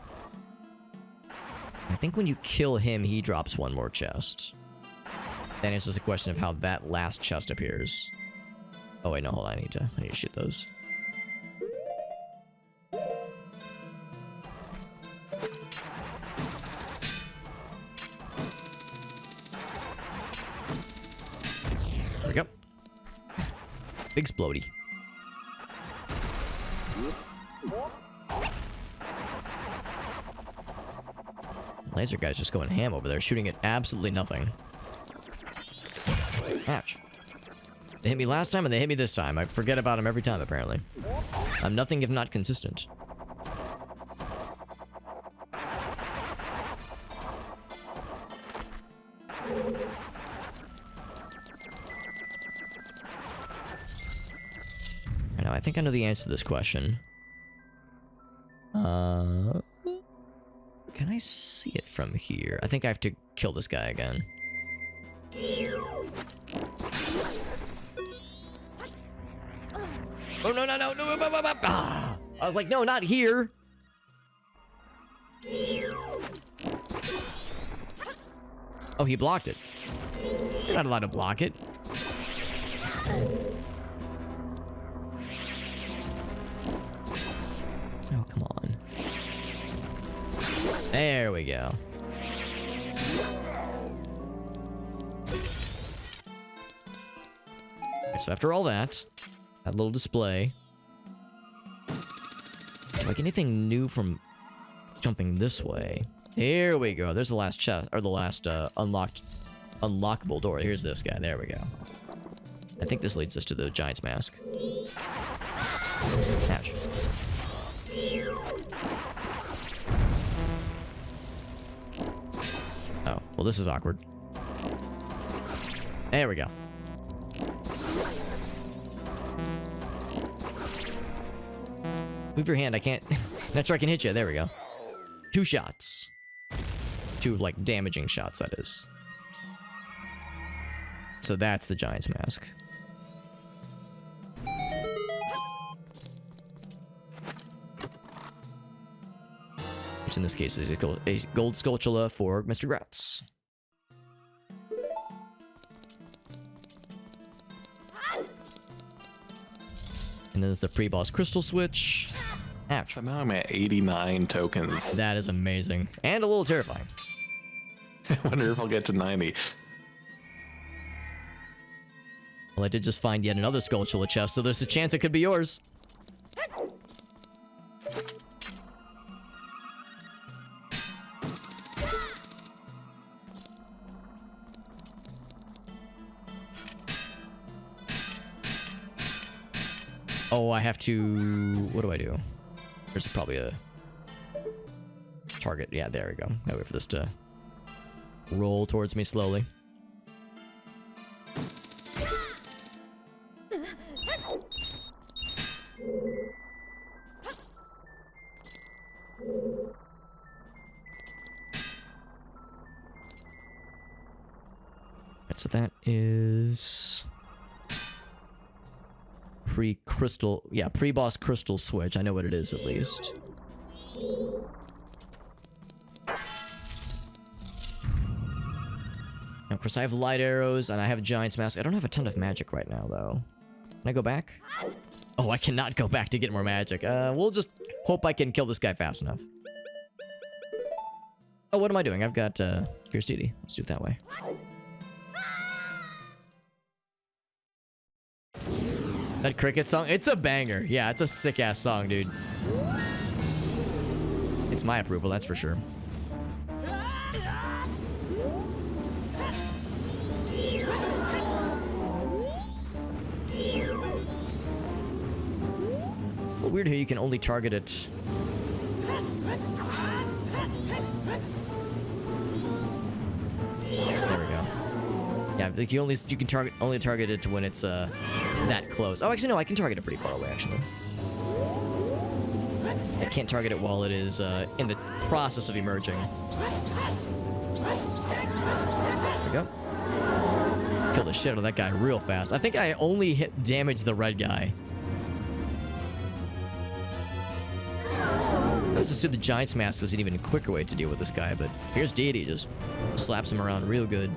I think when you kill him, he drops one more chest. That answers the question of how that last chest appears. Oh wait, no, hold on, I need to shoot those. There we go. Big splody. Laser guy's just going ham over there, shooting at absolutely nothing. Ouch. They hit me last time and they hit me this time. I forget about them every time, apparently. I'm nothing if not consistent. I know, I think I know the answer to this question. Can I see it from here? I think I have to kill this guy again. Oh, no. Ah! I was like, no, not here. Oh, he blocked it. You're not allowed to block it. Oh, come on. There we go. Alright, so after all that little display, like anything new from jumping this way? Here we go. There's the last chest, or the last unlockable door. Here's this guy. There we go. I think this leads us to the Giant's Mask. Ouch. Oh, well, this is awkward. There we go. Move your hand, I can't... Not sure I can hit you, there we go. 2 shots. 2, like, damaging shots, that is. So that's the Giant's Mask. Which in this case is a gold Skulltula for Mr. Gratz. And then there's the pre-boss crystal switch. Ouch. Somehow I'm at 89 tokens. That is amazing. And a little terrifying. I wonder if I'll get to 90. Well, I did just find yet another Skulltula chest, so there's a chance it could be yours. Oh, I have to... What do I do? There's probably a target. Yeah, there we go. I wait for this to roll towards me slowly. So that is... pre-crystal, yeah, pre-boss crystal switch. I know what it is at least. Now, of course, I have light arrows and I have Giant's Mask. I don't have a ton of magic right now, though. Can I go back? Oh, I cannot go back to get more magic. We'll just hope I can kill this guy fast enough. Oh, what am I doing? I've got Fierce Deity. Let's do it that way. That cricket song, it's a banger. Yeah, it's a sick-ass song, dude. It's my approval, that's for sure. Well, weird how you can only target it. There we go. Yeah, like you can only target it when it's that close. Oh, actually no, I can target it pretty far away actually. I can't target it while it is in the process of emerging. There we go. Kill the shit out of that guy real fast. I think I only damaged the red guy. I was assuming the Giant's Mask was an even quicker way to deal with this guy, but Fierce Deity just slaps him around real good.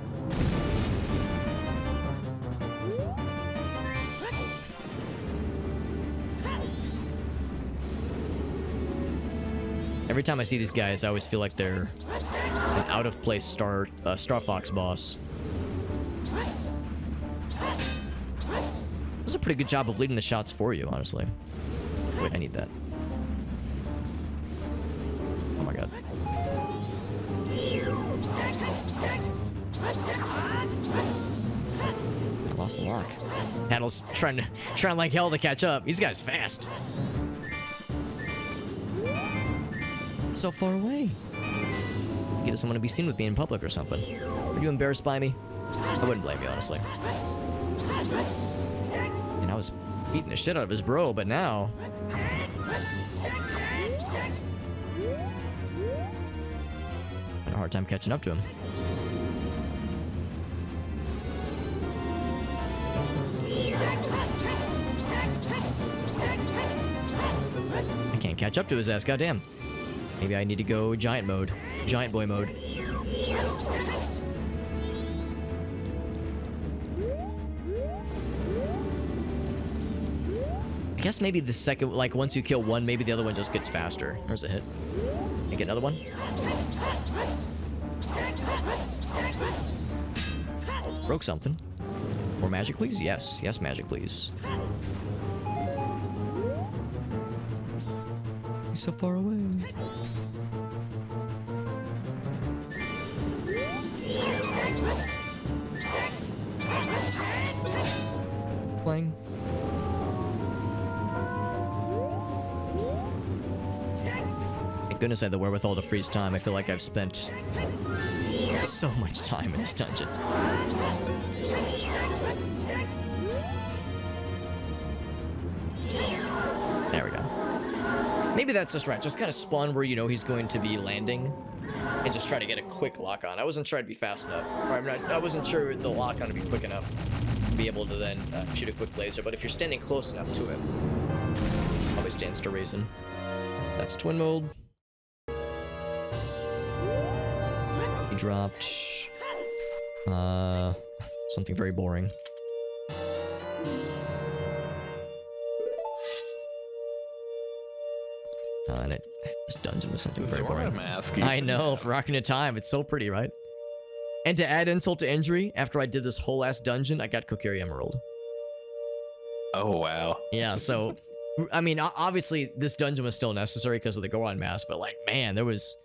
Every time I see these guys, I always feel like they're an out-of-place Star Fox boss. This is a pretty good job of leading the shots for you, honestly. Wait, I need that. Oh my god. I lost the lock. Paddle's trying like hell to catch up. These guys fast. So far away. He doesn't want to be seen with me in public or something. Are you embarrassed by me? I wouldn't blame you, honestly. And I was beating the shit out of his bro, but now... I had a hard time catching up to him. I can't catch up to his ass, goddamn. Maybe I need to go giant mode. Giant boy mode. I guess maybe the second, like once you kill one, maybe the other one just gets faster. There's a hit. Can I get another one? Broke something. More magic, please? Yes. Yes, magic, please. He's so far away. Playing. Thank goodness I had the wherewithal to freeze time. I feel like I've spent so much time in this dungeon. There we go. Maybe that's just right. Just kind of spawn where you know he's going to be landing. and just try to get a quick lock on. I wasn't sure I'd be fast enough. Or I wasn't sure the lock on would be quick enough to be able to then shoot a quick laser. But if you're standing close enough to him, probably stands to reason. That's twin mode. He dropped something very boring. And this dungeon was something very boring. I know, for Ocarina of Time, it's so pretty, right? And to add insult to injury, after I did this whole ass dungeon, I got Kokiri Emerald. Oh, wow. Yeah, so, I mean, obviously, this dungeon was still necessary because of the Goron mask, but like, man, that was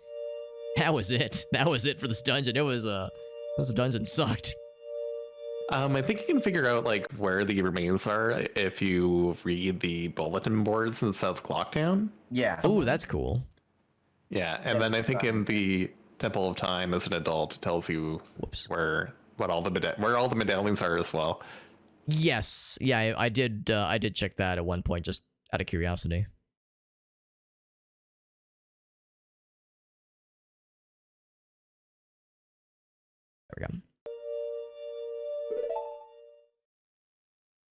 it. That was it for this dungeon. This dungeon sucked. I think you can figure out like where the remains are if you read the bulletin boards in South Clocktown. Yeah. Oh, that's cool. Yeah, and then I think in the Temple of Time, as an adult, it tells you where all the medallions are as well. Yes, yeah, I did check that at one point just out of curiosity. There we go.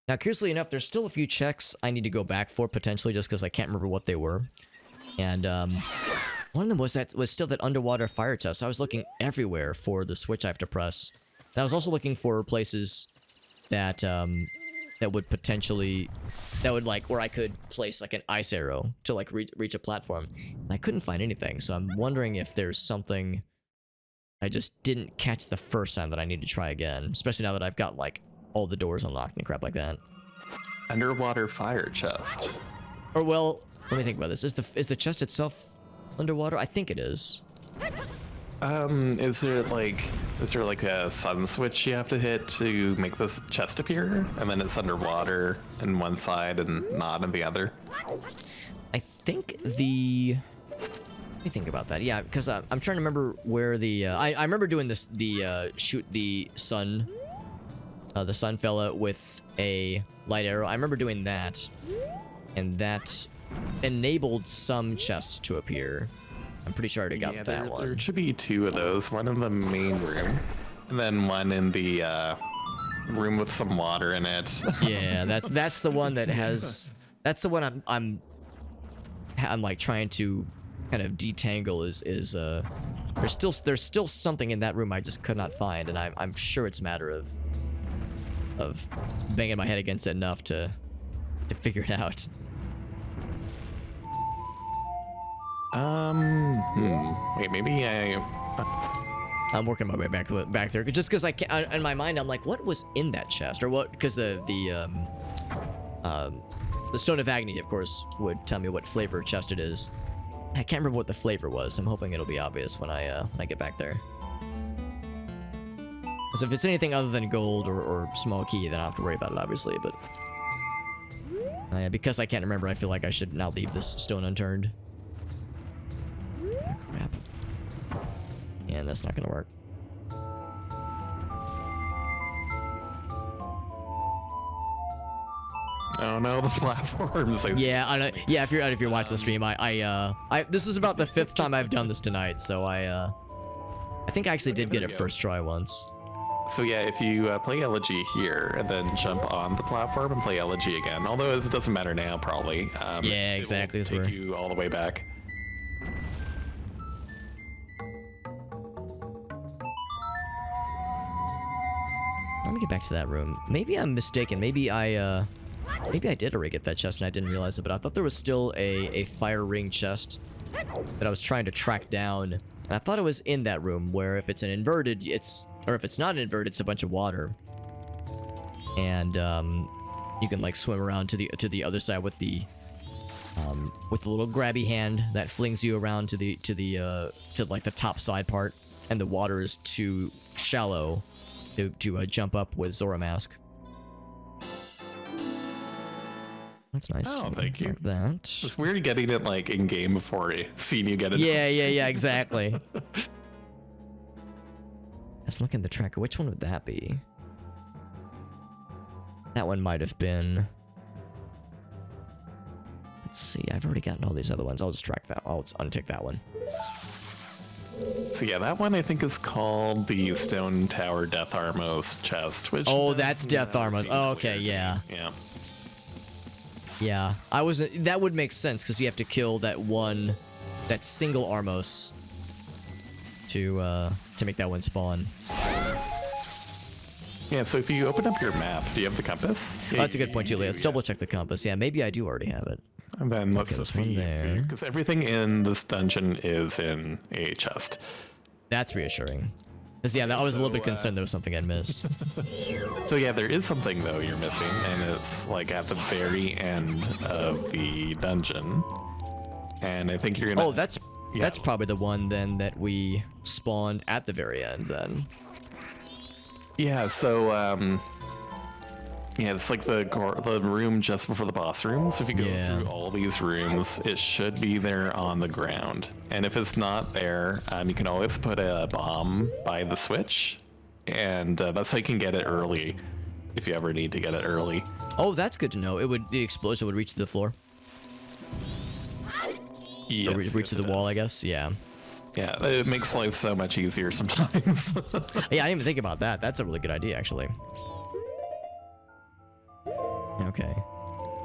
Now, curiously enough, there's still a few checks I need to go back for, potentially, just because I can't remember what they were. And, one of them was still that underwater fire chest. I was looking everywhere for the switch I have to press. And I was also looking for places that, that would potentially... That would, like, where I could place, like, an ice arrow to, like, reach a platform. And I couldn't find anything, so I'm wondering if there's something I just didn't catch the first time that I need to try again. Especially now that I've got, like, all the doors unlocked and crap like that. Underwater fire chest. Or well, let me think about this. Is the chest itself underwater? I think it is. Is there like a sun switch you have to hit to make this chest appear, and then it's underwater in one side and not in the other? I think the. Let me think about that. Yeah, because I'm trying to remember where the. I remember doing this shoot the sun fella with a light arrow. I remember doing that, and that enabled some chests to appear. I'm pretty sure I already got that one. There should be two of those, one in the main room, and then one in the room with some water in it. Yeah, that's the one that has. That's the one I'm like trying to kind of detangle. Is there's still something in that room I just could not find, and I'm sure it's a matter of banging my head against it enough to figure it out. Wait, maybe I'm working my way back there, just because I can't. In my mind, I'm like, what was in that chest, or what? Because the Stone of Agony, of course, would tell me what flavor chest it is. I can't remember what the flavor was. I'm hoping it'll be obvious when I get back there. Because if it's anything other than gold or small key, then I don't have to worry about it, obviously. But because I can't remember, I feel like I should not leave this stone unturned. Oh, crap. And that's not gonna work. oh no, the platforms. Yeah, I know. Yeah, if you're watching the stream, I this is about the 5th time I've done this tonight, so I think I actually did get it first try once. So yeah, if you play Elegy here and then jump on the platform and play Elegy again, although it doesn't matter now, probably. Yeah, exactly. It will take you all the way back. Let me get back to that room. Maybe I'm mistaken. Maybe I did already get that chest and I didn't realize it, but I thought there was still a fire ring chest that I was trying to track down. And I thought it was in that room where if it's an inverted, or if it's not an inverted, it's a bunch of water. And you can like swim around to the other side with the little grabby hand that flings you around to like the top side part, and the water is too shallow to jump up with Zora Mask. That's nice. Oh, thank you. Like that. It's weird getting it like in game before seeing you get it. Yeah, exactly. Let's look in the tracker. Which one would that be? That one might have been. Let's see. I've already gotten all these other ones. I'll just track that. I'll just untick that one. So yeah, that one I think is called the Stone Tower Death Armos chest, which Oh, that's Death Armos. seems Oh, okay, weird. yeah. Yeah. Yeah. I wasn't... That would make sense, because you have to kill that one... That single Armos to make that one spawn. Yeah, so if you open up your map, do you have the compass? Oh, that's a good point, Julia. Let's double check the compass. Yeah, maybe I do already have it. And then let's Okay, just this one see, there. because everything in this dungeon is in a chest. That's reassuring. Because, yeah, I was a little bit concerned there was something I'd missed. So yeah, there is something though you're missing, and it's like at the very end of the dungeon. And I think you're gonna. Oh, that's probably the one, then, that we spawned at the very end, then. Yeah, so yeah, it's like the room just before the boss room. So if you go through all these rooms, it should be there on the ground. And if it's not there, you can always put a bomb by the switch, and that's how you can get it early, if you ever need to get it early. Oh, that's good to know. The explosion would reach to the floor. Yes, Or reach to the wall, I guess. Yeah. Yeah, it makes life so much easier sometimes. Yeah, I didn't even think about that. That's a really good idea, actually. Okay.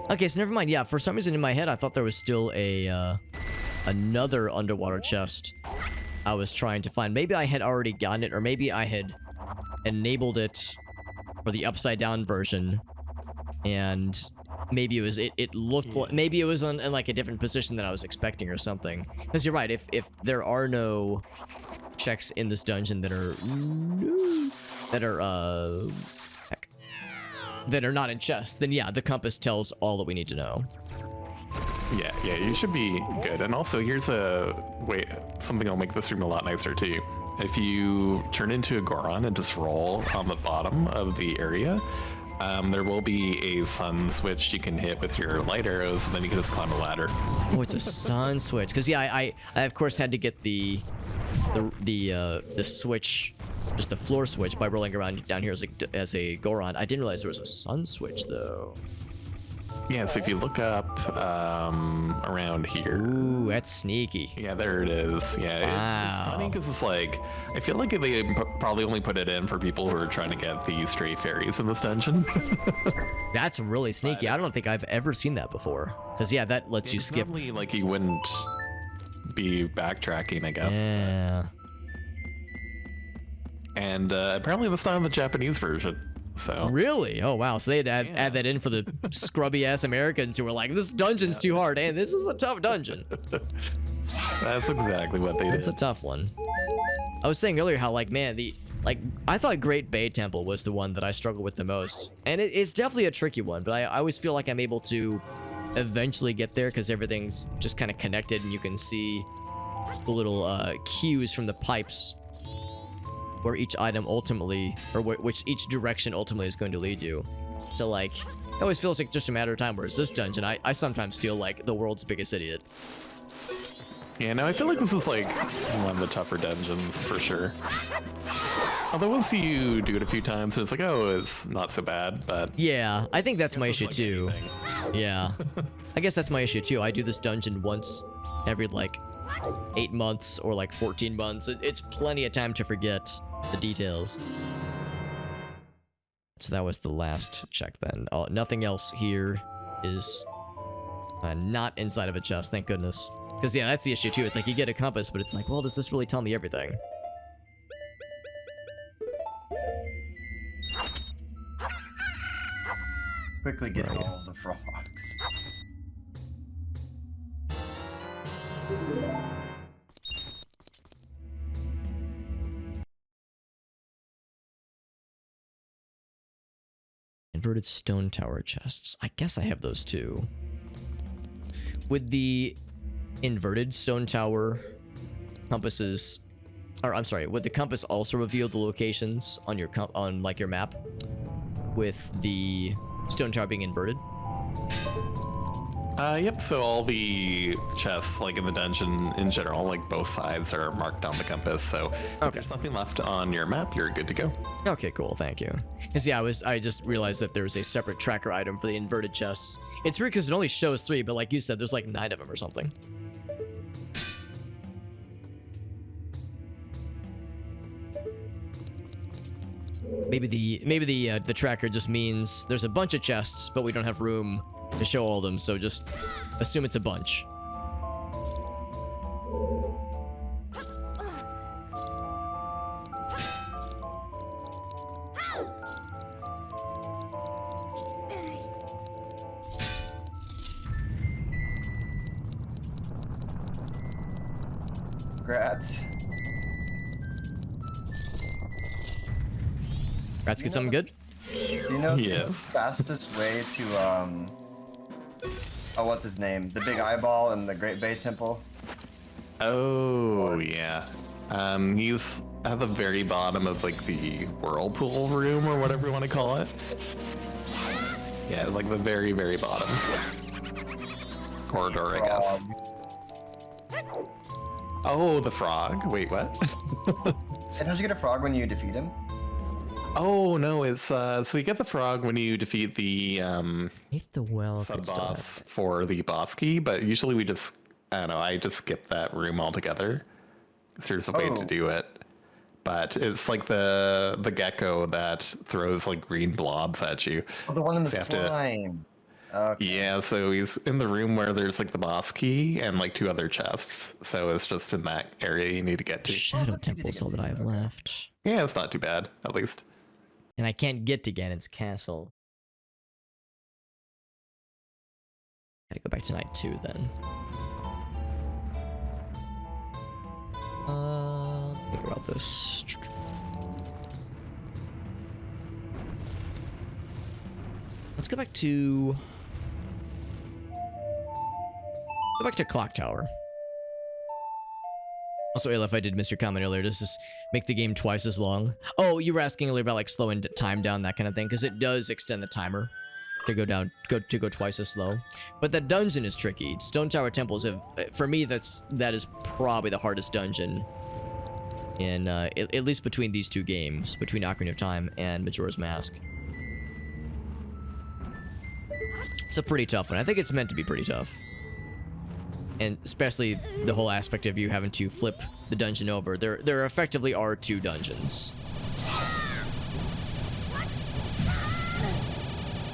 Okay, so never mind. Yeah, for some reason in my head, I thought there was still a another underwater chest I was trying to find. Maybe I had already gotten it, or maybe I had enabled it for the upside down version, and maybe it was it looked like, maybe it was in like a different position than I was expecting or something. Because you're right, if there are no checks in this dungeon that are heck, that are not in chests, then yeah, the compass tells all that we need to know. Yeah, you should be good. And also, here's something that'll make this room a lot nicer too. If you turn into a Goron and just roll on the bottom of the area, there will be a sun switch you can hit with your light arrows, and then you can just climb a ladder. Oh, it's a sun switch. Because yeah, I of course had to get the switch, just the floor switch, by rolling around down here as a Goron. I didn't realize there was a sun switch though. Yeah, so if you look up around here. Ooh, that's sneaky. Yeah, there it is. Yeah, it's funny because it's like, I feel like they probably only put it in for people who are trying to get the stray fairies in this dungeon. That's really sneaky. I don't think I've ever seen that before. Because yeah, that lets you skip. Normally, like, you wouldn't be backtracking, I guess. Yeah. And apparently that's not in the Japanese version. So Really? Oh wow. So they had to add that in for the scrubby ass Americans who were like, this dungeon's too hard, and this is a tough dungeon. that's exactly what they did. It's a tough one. I was saying earlier how like, man, I thought Great Bay Temple was the one that I struggled with the most. And it's definitely a tricky one, but I always feel like I'm able to eventually get there because everything's just kind of connected and you can see the little cues from the pipes where each item ultimately, or which each direction ultimately is going to lead you. So like, it always feels like just a matter of time, whereas this dungeon, I sometimes feel like the world's biggest idiot. Yeah, no, I feel like this is like one of the tougher dungeons for sure. Although once you do it a few times, it's like, oh, it's not so bad, but... Yeah, I think that's my issue like too. anything. Yeah. I guess that's my issue too. I do this dungeon once every like 8 months or like 14 months. It's plenty of time to forget the details. So that was the last check then. Oh, nothing else here is not inside of a chest, thank goodness. Because yeah, that's the issue too. It's like you get a compass, but it's like, well, does this really tell me everything? Quickly get all the frogs. Inverted stone tower chests. I guess I have those too. Would the inverted stone tower compasses, or I'm sorry, would the compass also reveal the locations on your like your map with the stone tower being inverted? Yep, so all the chests, like in the dungeon in general, like both sides are marked on the compass, so if there's nothing left on your map, you're good to go. Okay, cool, thank you. Because yeah, I just realized that there's a separate tracker item for the inverted chests. It's weird because it only shows 3, but like you said, there's like 9 of them or something. Maybe the tracker just means there's a bunch of chests, but we don't have room to show all of them, so just assume it's a bunch. Congrats. Rats get something good? Do you know the Yes. fastest way to oh, what's his name? The big eyeball in the Great Bay Temple? Oh, yeah. He's at the very bottom of like the whirlpool room or whatever you want to call it. Yeah, like the very, very bottom. Corridor, I guess. Oh, the frog. Wait, what? And don't you get a frog when you defeat him? Oh no, it's so you get the frog when you defeat the Beneath the well. sub boss for the boss key, but usually we just I just skip that room altogether. There's a way to do it. But it's like the gecko that throws like green blobs at you. Oh, the one in the So you have to- slime. Okay. Yeah, so he's in the room where there's like the boss key and like 2 other chests. So it's just in that area you need to get to. Shadow that's easy to Temple is get all that to, I have okay. left. Yeah, it's not too bad, at least. And I can't get to Ganon's castle. Gotta go back to night 2 then. Think about this. Let's go back to... Go back to Clock Tower. Also, Aleph, I did miss your comment earlier. Does this make the game twice as long? Oh, you were asking earlier about like slowing time down, that kind of thing, because it does extend the timer to go down, go twice as slow. But the dungeon is tricky. Stone Tower Temples have, for me, that is probably the hardest dungeon in at least between these 2 games, between Ocarina of Time and Majora's Mask. It's a pretty tough one. I think it's meant to be pretty tough. And especially the whole aspect of you having to flip the dungeon over. There effectively are 2 dungeons.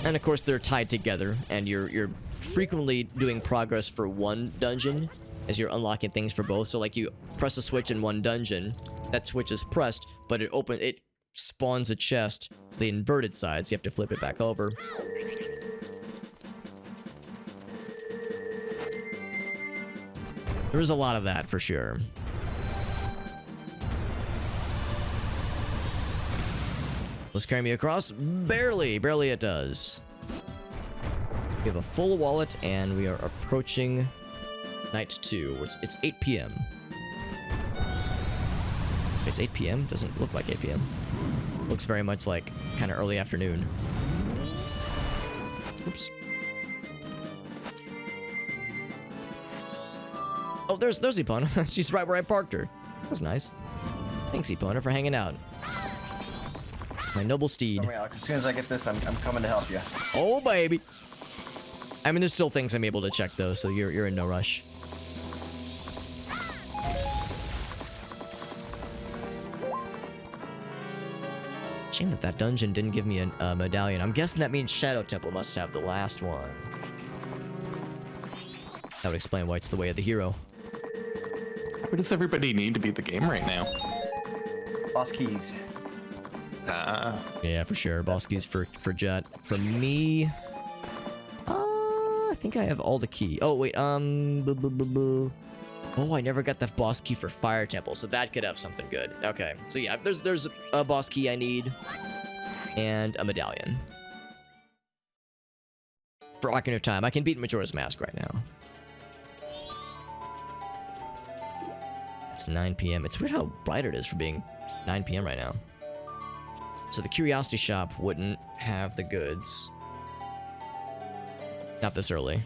And of course they're tied together, and you're frequently doing progress for one dungeon as you're unlocking things for both. So like you press a switch in one dungeon, that switch is pressed, but it spawns a chest for the inverted side, so you have to flip it back over. There is a lot of that, for sure. Let's carry me across. Barely it does. We have a full wallet, and we are approaching night 2. It's 8 p.m. It's 8 p.m.? Doesn't look like 8 p.m. Looks very much like kind of early afternoon. Oops. Oh, there's Epona. She's right where I parked her. That's nice. Thanks, Epona, for hanging out. My noble steed. Don't worry, Alex. As soon as I get this, I'm coming to help you. Oh, baby. I mean, there's still things I'm able to check, though, so you're in no rush. Shame that dungeon didn't give me a medallion. I'm guessing that means Shadow Temple must have the last one. That would explain why it's the way of the hero. What does everybody need to beat the game right now? Boss keys. Yeah, for sure. Boss keys for Jet. For me... I think I have all the key. Oh, wait, Oh, I never got the boss key for Fire Temple, so that could have something good. Okay, so yeah, there's a boss key I need. And a medallion. For Ocarina of Time, I can beat Majora's Mask right now. It's 9 p.m. It's weird how bright it is for being 9 p.m. right now. So the Curiosity Shop wouldn't have the goods. Not this early.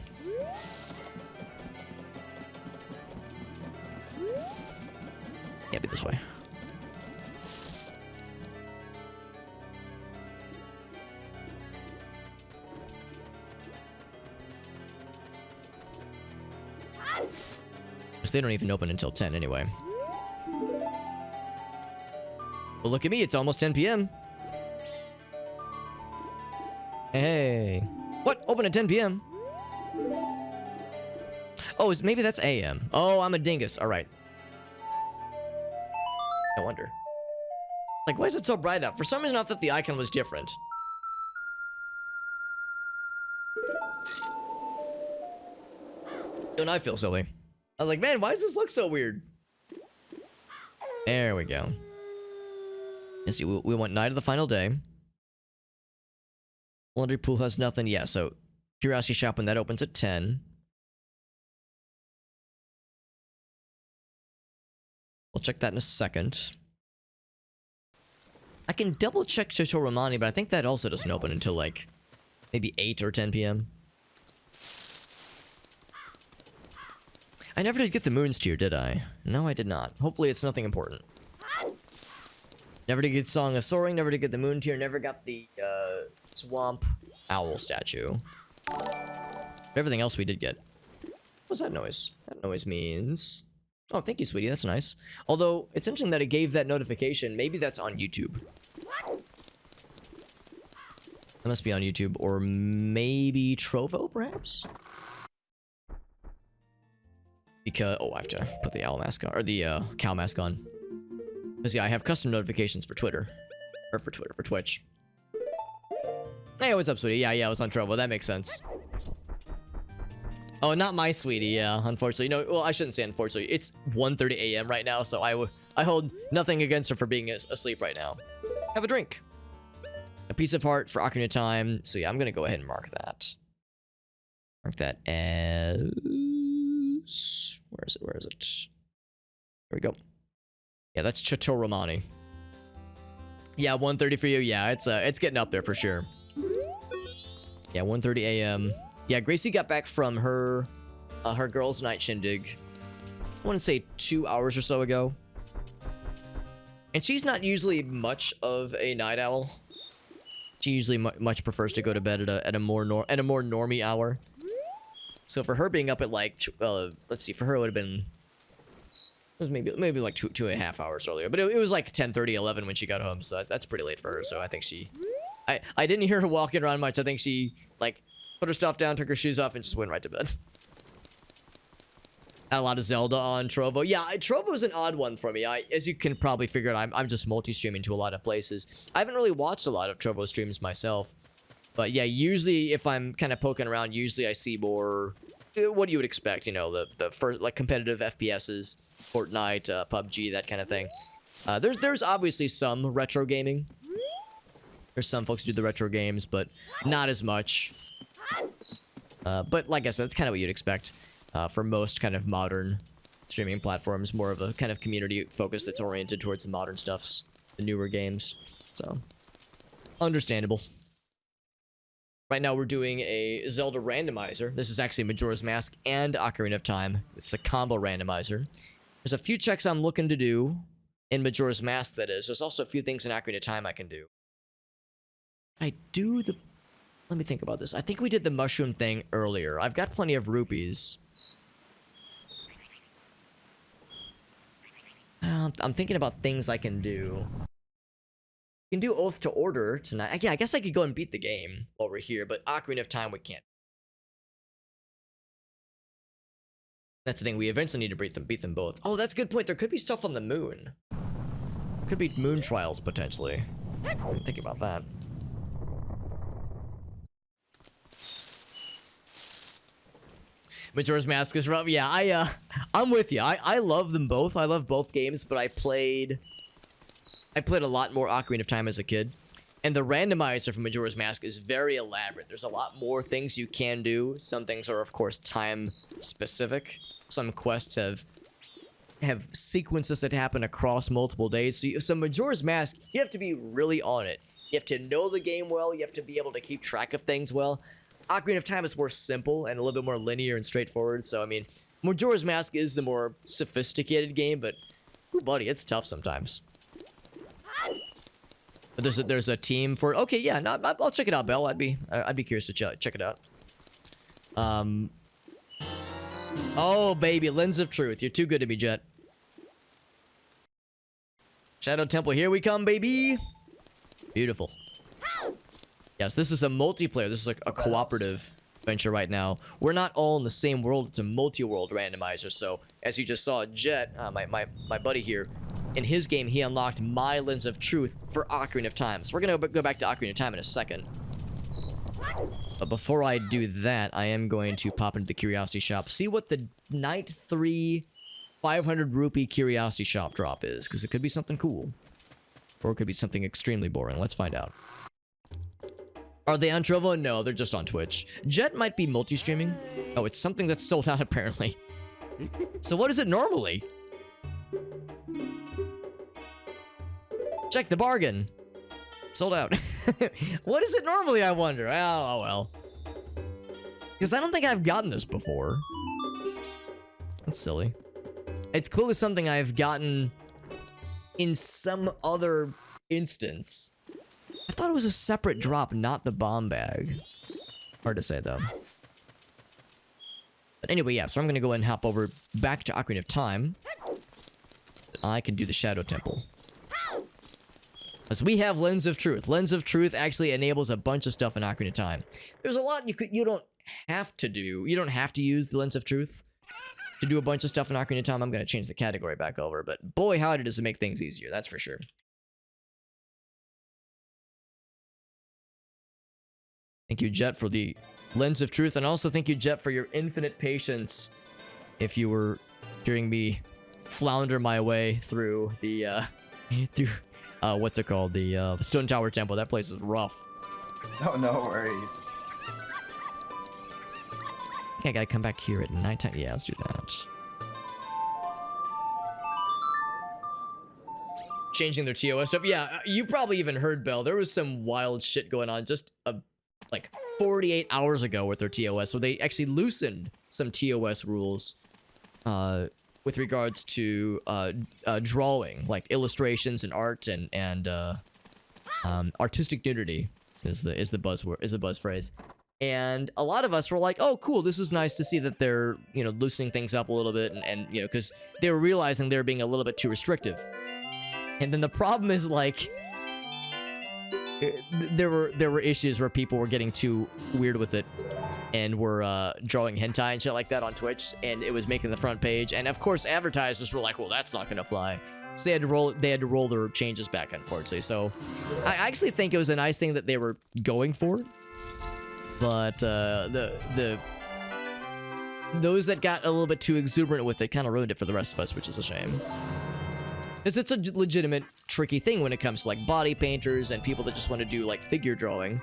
Can't be this way. Because they don't even open until 10 anyway. Well, look at me. It's almost 10 p.m. Hey. What? Open at 10 p.m.? Oh, maybe that's a.m. Oh, I'm a dingus. All right. No wonder. Like, why is it so bright out? For some reason, I thought the icon was different. Don't I feel silly? I was like, man, why does this look so weird? There we go. Let's see, we went night of the final day. Laundry pool has nothing. Yeah, so Curiosity Shop, when that opens at 10. We'll check that in a second. I can double check Chochoramani, but I think that also doesn't open until like maybe 8 or 10 p.m. I never did get the Moon's Tear, did I? No, I did not. Hopefully it's nothing important. Never did get Song of Soaring, never did get the Moon Tear, never got the Swamp Owl statue. But everything else we did get. What's that noise? That noise means... Oh, thank you, sweetie. That's nice. Although, it's interesting that it gave that notification. Maybe that's on YouTube. That must be on YouTube. Or maybe Trovo, perhaps? Because... Oh, I have to put the owl mask on. Or the cow mask on. Because, yeah, I have custom notifications for Twitter. Or for Twitter, for Twitch. Hey, what's up, sweetie? Yeah, I was on Trovo. That makes sense. Oh, not my sweetie, yeah, unfortunately. No, well, I shouldn't say unfortunately. It's 1:30 a.m. right now, so I hold nothing against her for being asleep right now. Have a drink. A piece of heart for Ocarina of Time. So yeah, I'm gonna go ahead and mark that. Mark that as... Where is it? Where is it? There we go. Yeah, that's Chochoramani. Yeah, 1:30 for you. Yeah, it's getting up there for sure. Yeah, 1:30 a.m. Yeah, Gracie got back from her her girls' night shindig. I want to say 2 hours or so ago. And she's not usually much of a night owl. She usually much prefers to go to bed at a more normie hour. So for her being up at like let's see, for her it would have been maybe like two and a half hours earlier, but it was like 10:30, 11 when she got home, so that's pretty late for her. So I think I didn't hear her walking around much. I think she like put her stuff down, took her shoes off, and just went right to bed. Had a lot of Zelda on Trovo. Yeah, Trovo's an odd one for me. As you can probably figure out, I'm just multi-streaming to a lot of places. I haven't really watched a lot of Trovo streams myself. But yeah, usually if I'm kind of poking around, usually I see more... What you would expect, you know, the first, like, competitive FPSs, Fortnite, PUBG, that kind of thing. There's obviously some retro gaming. There's some folks who do the retro games, but not as much. But like I said, that's kind of what you'd expect for most kind of modern streaming platforms. More of a kind of community focus that's oriented towards the modern stuffs, the newer games. So, understandable. Right now we're doing a Zelda randomizer. This is actually Majora's Mask and Ocarina of Time. It's the combo randomizer. There's a few checks I'm looking to do in Majora's Mask, that is. There's also a few things in Ocarina of Time I can do. Let me think about this. I think we did the mushroom thing earlier. I've got plenty of rupees. I'm thinking about things I can do. We can do Oath to Order tonight. Yeah, I guess I could go and beat the game over here, but Ocarina of Time we can't. That's the thing. We eventually need to beat them both. Oh, that's a good point. There could be stuff on the moon. Could be moon trials, potentially. I didn't think about that. Majora's Mask is rough. Yeah, I'm with you. I love them both. I love both games, but I played a lot more Ocarina of Time as a kid. And the randomizer for Majora's Mask is very elaborate. There's a lot more things you can do. Some things are, of course, time specific. Some quests have sequences that happen across multiple days. So Majora's Mask, you have to be really on it. You have to know the game well. You have to be able to keep track of things well. Ocarina of Time is more simple and a little bit more linear and straightforward. So, I mean, Majora's Mask is the more sophisticated game, but, ooh, buddy, it's tough sometimes. But there's a team for... Okay, yeah, no, I'll check it out, Belle. I'd be curious to check it out. Oh, baby, Lens of Truth. You're too good to be Jet. Shadow Temple, here we come, baby. Beautiful. Yes, this is a multiplayer. This is like a cooperative venture right now. We're not all in the same world. It's a multi-world randomizer. So, as you just saw, Jet, my buddy here, in his game, he unlocked my Lens of Truth for Ocarina of Time. So we're going to go back to Ocarina of Time in a second. But before I do that, I am going to pop into the Curiosity Shop, see what the Night 3 500 rupee Curiosity Shop drop is, because it could be something cool. Or it could be something extremely boring. Let's find out. Are they on Trovo? No, they're just on Twitch. Jet might be multi-streaming. Oh, it's something that's sold out, apparently. So what is it normally? Check the bargain. Sold out. What is it normally, I wonder? Oh, well. Because I don't think I've gotten this before. That's silly. It's clearly something I've gotten in some other instance. I thought it was a separate drop, not the bomb bag. Hard to say, though. But anyway, yeah, so I'm going to go ahead and hop over back to Ocarina of Time. I can do the Shadow Temple. As we have Lens of Truth. Lens of Truth actually enables a bunch of stuff in Ocarina of Time. There's a lot you don't have to do. You don't have to use the Lens of Truth to do a bunch of stuff in Ocarina of Time. I'm going to change the category back over, but boy, howdy does it make things easier, that's for sure. Thank you, Jet, for the Lens of Truth, and also thank you, Jet, for your infinite patience if you were hearing me flounder my way through the, what's it called? The Stone Tower Temple. That place is rough. Oh, no worries. I think I gotta come back here at nighttime. Yeah, let's do that. Changing their TOS stuff. Yeah, you probably even heard, Bell. There was some wild shit going on just like 48 hours ago with their TOS. So they actually loosened some TOS rules with regards to drawing, like illustrations and art and artistic nudity is the buzz phrase. And a lot of us were like, oh, cool, this is nice to see that they're, loosening things up a little bit and because they were realizing they were being a little bit too restrictive. And then the problem is, like, there were issues where people were getting too weird with it and were drawing hentai and shit like that on Twitch, and it was making the front page. And of course, advertisers were like, well, that's not gonna fly. So they had to roll their changes back, unfortunately. So I actually think it was a nice thing that they were going for. But those that got a little bit too exuberant with it kind of ruined it for the rest of us, which is a shame. Because it's a legitimate, tricky thing when it comes to, like, body painters and people that just want to do, like, figure drawing.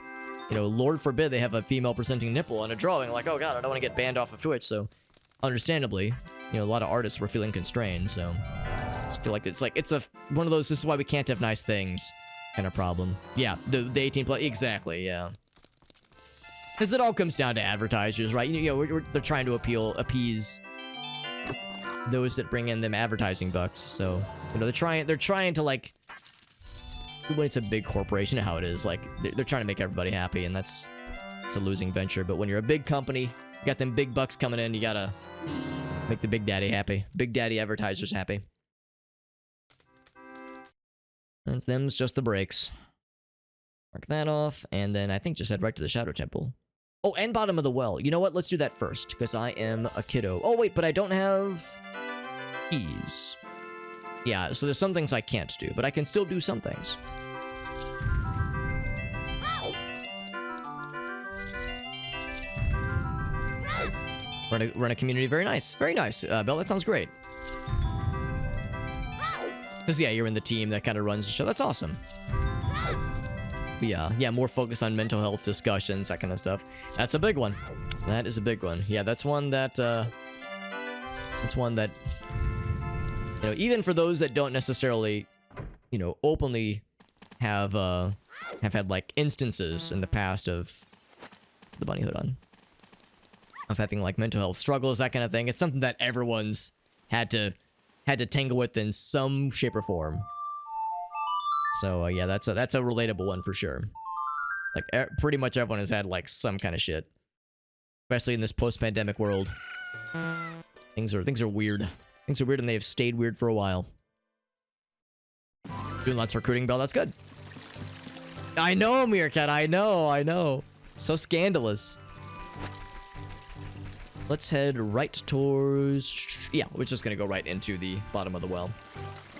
Lord forbid they have a female presenting nipple on a drawing. Like, oh god, I don't want to get banned off of Twitch. So, understandably, a lot of artists were feeling constrained. So, I just feel like it's one of those, this is why we can't have nice things kind of problem. Yeah, the 18 plus, exactly, yeah. Because it all comes down to advertisers, right? They're trying to appease those that bring in them advertising bucks. So, they're trying to, like, when it's a big corporation, how it is, like, they're trying to make everybody happy, and it's a losing venture. But when you're a big company, you got them big bucks coming in, you gotta make the big daddy happy. Big daddy advertisers happy. And them's just the breaks. Mark that off, and then I think just head right to the Shadow Temple. Oh, and bottom of the well. You know what? Let's do that first, because I am a kiddo. Oh, wait, but I don't have keys. Yeah, so there's some things I can't do, but I can still do some things. Run a community. Very nice. Very nice. Bell, that sounds great. Because, yeah, you're in the team that kind of runs the show. That's awesome. Yeah, more focus on mental health discussions, that kind of stuff. That's a big one. That is a big one. Yeah, that's one that, even for those that don't necessarily, openly have had, like, instances in the past of the bunny hood on. Of having, like, mental health struggles, that kind of thing. It's something that everyone's had to tangle with in some shape or form. So, yeah, that's a relatable one for sure. Like, pretty much everyone has had, like, some kind of shit. Especially in this post-pandemic world. Things are weird. Things are weird, and they have stayed weird for a while. Doing lots of recruiting, Bell. That's good. I know, Meerkat. I know. So scandalous. Let's head right towards... Yeah, we're just going to go right into the bottom of the well.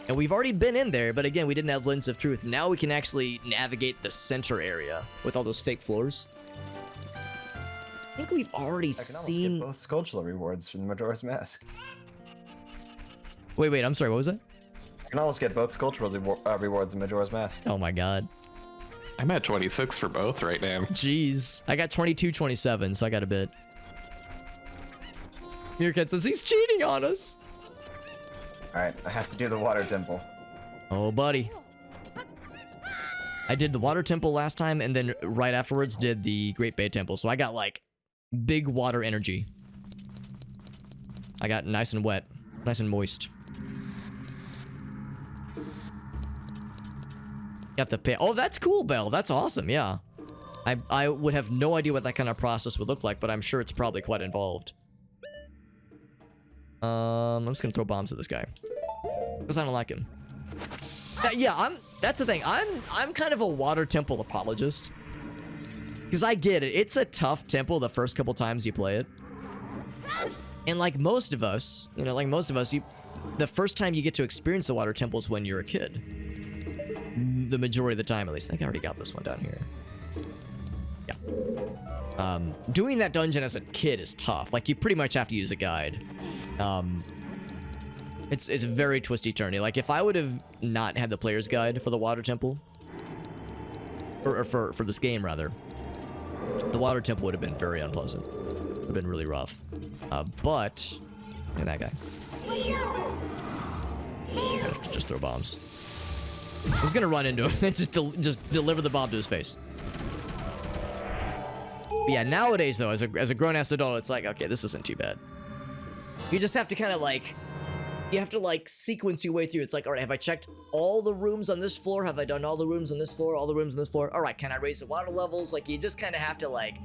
And we've already been in there, but again, we didn't have Lens of Truth. Now we can actually navigate the center area with all those fake floors. I think we've already seen... Get both sculptural rewards from the Majora's Mask. Wait, I'm sorry, what was that? You can almost get both sculptural rewards in Majora's Mask. Oh my god. I'm at 26 for both right now. Jeez. I got 22, 27, so I got a bit. Meerkat says he's cheating on us. Alright, I have to do the water temple. Oh, buddy. I did the water temple last time, and then right afterwards did the Great Bay Temple. So I got, like, big water energy. I got nice and wet. Nice and moist. Got the pay. Oh, that's cool, Belle. That's awesome, yeah. I would have no idea what that kind of process would look like, but I'm sure it's probably quite involved. I'm just gonna throw bombs at this guy. Because I don't like him. Yeah, that's the thing. I'm kind of a water temple apologist. Because I get it. It's a tough temple the first couple times you play it. And like most of us, the first time you get to experience the water temple is when you're a kid. The majority of the time, at least. I think I already got this one down here. Yeah. Doing that dungeon as a kid is tough. Like, you pretty much have to use a guide. It's very twisty turny. Like, if I would have not had the player's guide for the water temple, or for this game rather, the water temple would have been very unpleasant. Would have been really rough. But look at that guy. Just throw bombs. I was gonna run into him and just deliver the bomb to his face. But yeah, nowadays though, as a grown-ass adult, it's like, okay, this isn't too bad. You just have to kind of like, you have to like sequence your way through. It's like, all right, have I checked all the rooms on this floor? Have I done all the rooms on this floor? All the rooms on this floor? All right, can I raise the water levels? Like, you just kind of have to like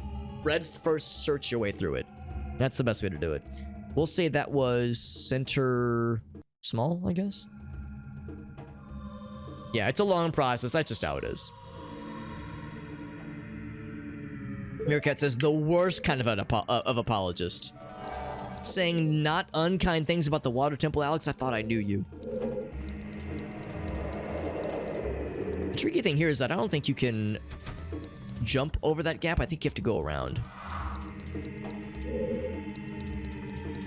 breadth first search your way through it. That's the best way to do it. We'll say that was center small, I guess. Yeah, it's a long process. That's just how it is. Meerkat says the worst kind of of apologist. Saying not unkind things about the water temple, Alex. I thought I knew you. The tricky thing here is that I don't think you can jump over that gap. I think you have to go around.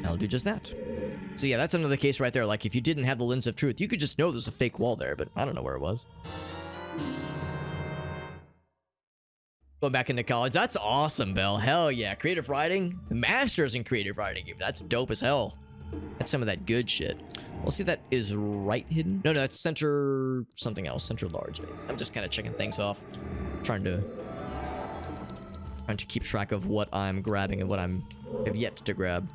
I'll do just that. So yeah, that's another case right there. Like, if you didn't have the Lens of Truth, you could just know there's a fake wall there, but I don't know where it was. Going back into college. That's awesome, Belle. Hell yeah. Creative writing. Masters in creative writing. That's dope as hell. That's some of that good shit. We'll see if that is right hidden. No, that's center something else. Center large. I'm just kind of checking things off. Trying to keep track of what I'm grabbing and what I'm have yet to grab.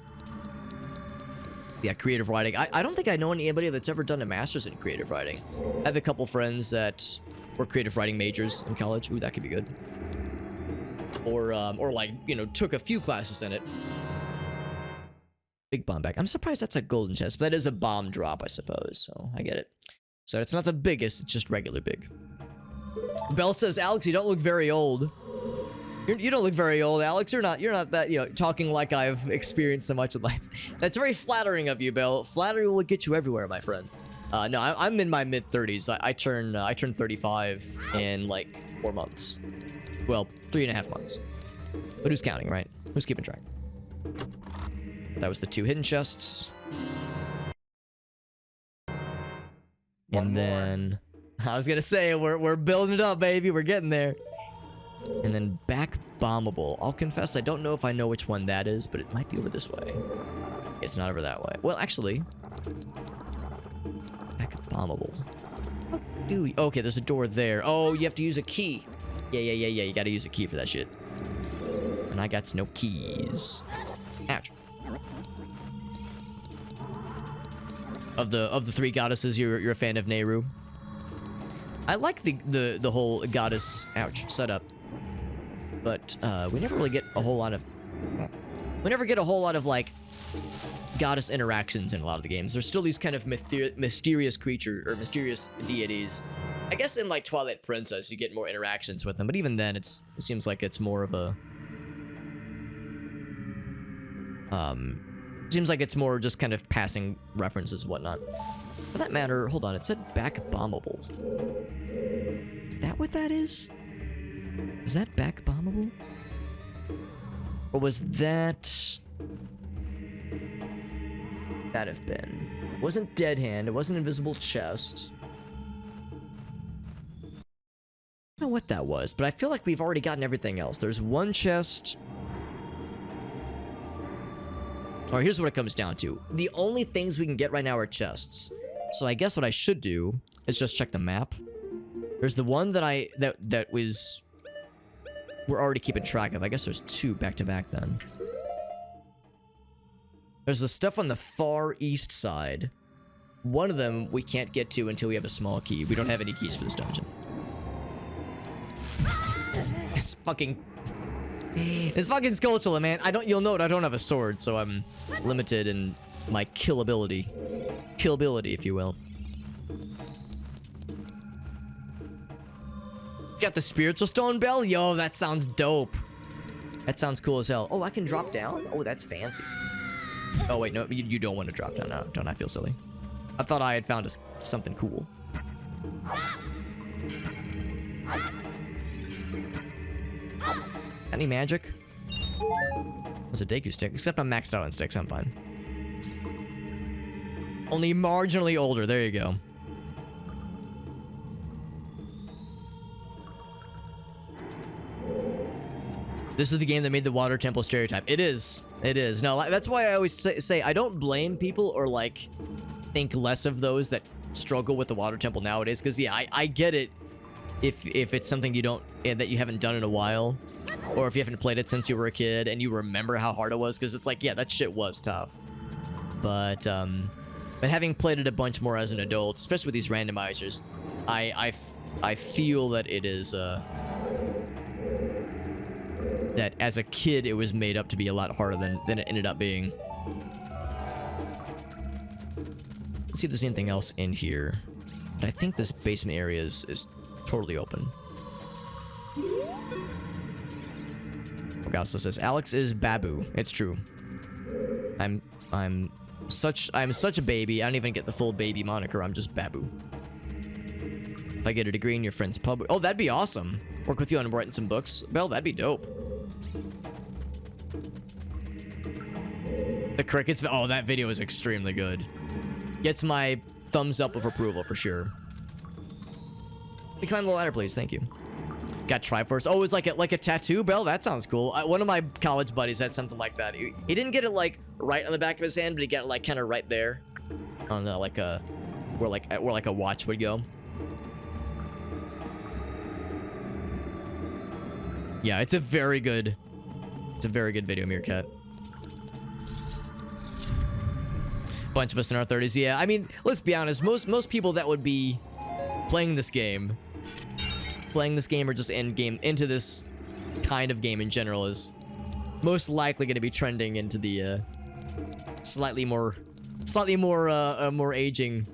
Yeah, creative writing. I don't think I know anybody that's ever done a master's in creative writing. I have a couple friends that were creative writing majors in college. Ooh, that could be good. Or like, you know, took a few classes in it. Big bomb back. I'm surprised that's a golden chest, but that is a bomb drop, I suppose. So I get it. So it's not the biggest, it's just regular big. Belle says, Alex, you don't look very old. You don't look very old, Alex. You're not that, you know, talking like I've experienced so much in life. That's very flattering of you, Belle. Flattery will get you everywhere, my friend. No, I'm in my mid-30s. I turned 35 in like 4 months. Well, 3.5 months. But who's counting, right? Who's keeping track? That was the 2 hidden chests. And then I was gonna say we're building it up, baby. We're getting there. And then back bombable. I'll confess I don't know if I know which one that is, but it might be over this way. It's not over that way. Well, actually, back bombable. How do we? Okay, there's a door there. Oh, you have to use a key. Yeah. You gotta use a key for that shit. And I got no keys. Ouch. Of the 3 goddesses, you're a fan of Nehru. I like the whole goddess setup, but we never really get a whole lot of. We never get a whole lot of like goddess interactions in a lot of the games. There's still these kind of mysterious creature or mysterious deities. I guess in like Twilight Princess you get more interactions with them, but even then it seems like it's more of a seems like it's more just kind of passing references and whatnot. For that matter, hold on, it said back bombable. Is that what that is? Is that back bombable? Or was that... That have been? It wasn't Dead Hand, it wasn't Invisible Chest. I don't know what that was, but I feel like we've already gotten everything else. There's one chest... Alright, here's what it comes down to. The only things we can get right now are chests. So I guess what I should do is just check the map. There's the one that that was... We're already keeping track of. I guess there's two back to back then. There's the stuff on the far east side. One of them we can't get to until we have a small key. We don't have any keys for this dungeon. It's fucking Skulltula, man. You'll note I don't have a sword, so I'm limited in my killability. Killability, if you will. Got the spiritual stone bell? Yo, that sounds dope. That sounds cool as hell. Oh, I can drop down? Oh, that's fancy. Oh, wait, no, you don't want to drop down. No, don't I feel silly? I thought I had found something cool. Any magic? There's a Deku stick, except I'm maxed out on sticks, I'm fine. Only marginally older, there you go. This is the game that made the water temple stereotype. It is. It is. No, that's why I always say I don't blame people or like think less of those that struggle with the water temple nowadays. Because yeah, I get it if it's something that you haven't done in a while, or if you haven't played it since you were a kid and you remember how hard it was. Because it's like, yeah, that shit was tough. But having played it a bunch more as an adult, especially with these randomizers, I feel that it is that as a kid it was made up to be a lot harder than it ended up being. Let's see if there's anything else in here. But I think this basement area is totally open. Augusta says Alex is Babu. It's true. I'm such a baby. I don't even get the full baby moniker. I'm just Babu. If I get a degree in your friend's pub, oh, that'd be awesome. Work with you on writing some books. Bell, that'd be dope. The crickets. Oh, that video is extremely good. Gets my thumbs up of approval for sure. Can you climb the ladder, please? Thank you. Got Triforce. Oh, it's like a tattoo, Bell? That sounds cool. One of my college buddies had something like that. He didn't get it like right on the back of his hand, but he got it like kind of right there. On like a where like a watch would go. Yeah, it's a very good video, Meerkat. Bunch of us in our 30s. Yeah, I mean, let's be honest. Most people that would be playing this game or just into this kind of game in general is most likely going to be trending into the slightly more aging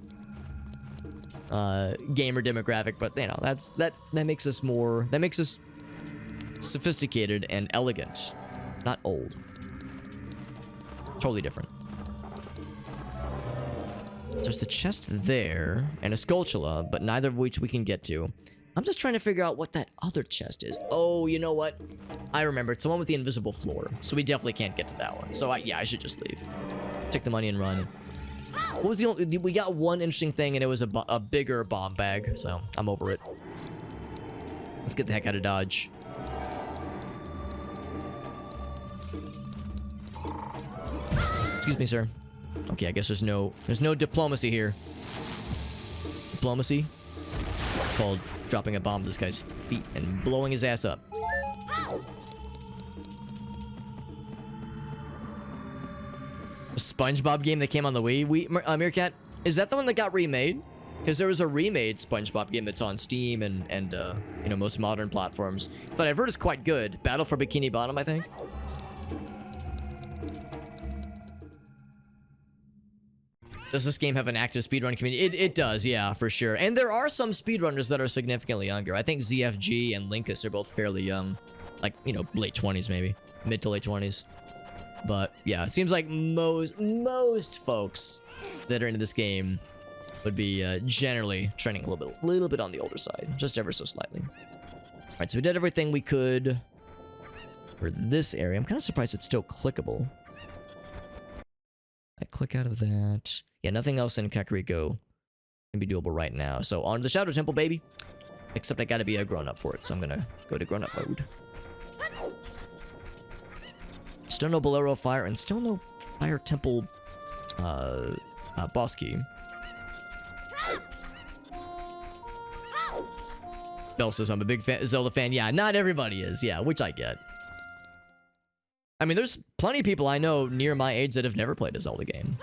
gamer demographic. But you know, that makes us sophisticated and elegant, not old. Totally different. There's the chest there and a Skulltula, but neither of which we can get to. I'm just trying to figure out what that other chest is. Oh, you know what? I remember. It's the one with the invisible floor. So we definitely can't get to that one. So yeah, I should just leave. Take the money and run. What was the only... We got one interesting thing, and it was a bigger bomb bag. So I'm over it. Let's get the heck out of Dodge. Excuse me, sir. Okay, I guess there's no diplomacy here. Diplomacy? Called dropping a bomb at this guy's feet and blowing his ass up. A SpongeBob game that came on the Wii. Meerkat, is that the one that got remade? Because there was a remade SpongeBob game that's on Steam and you know, most modern platforms that I've heard is quite good. Battle for Bikini Bottom, I think. Does this game have an active speedrun community? It does, yeah, for sure. And there are some speedrunners that are significantly younger. I think ZFG and Linkus are both fairly young. Like, you know, late 20s maybe. Mid to late 20s. But, yeah, it seems like most folks that are into this game would be generally trending a little bit on the older side. Just ever so slightly. Alright, so we did everything we could for this area. I'm kind of surprised it's still clickable. I click out of that. Yeah, nothing else in Kakariko can be doable right now. So on to the Shadow Temple, baby. Except I gotta be a grown-up for it, so I'm gonna go to grown-up mode. Still no Bolero Fire, and still no Fire Temple boss key. Bell says I'm a big Zelda fan. Yeah, not everybody is. Yeah, which I get. I mean, there's plenty of people I know near my age that have never played a Zelda game.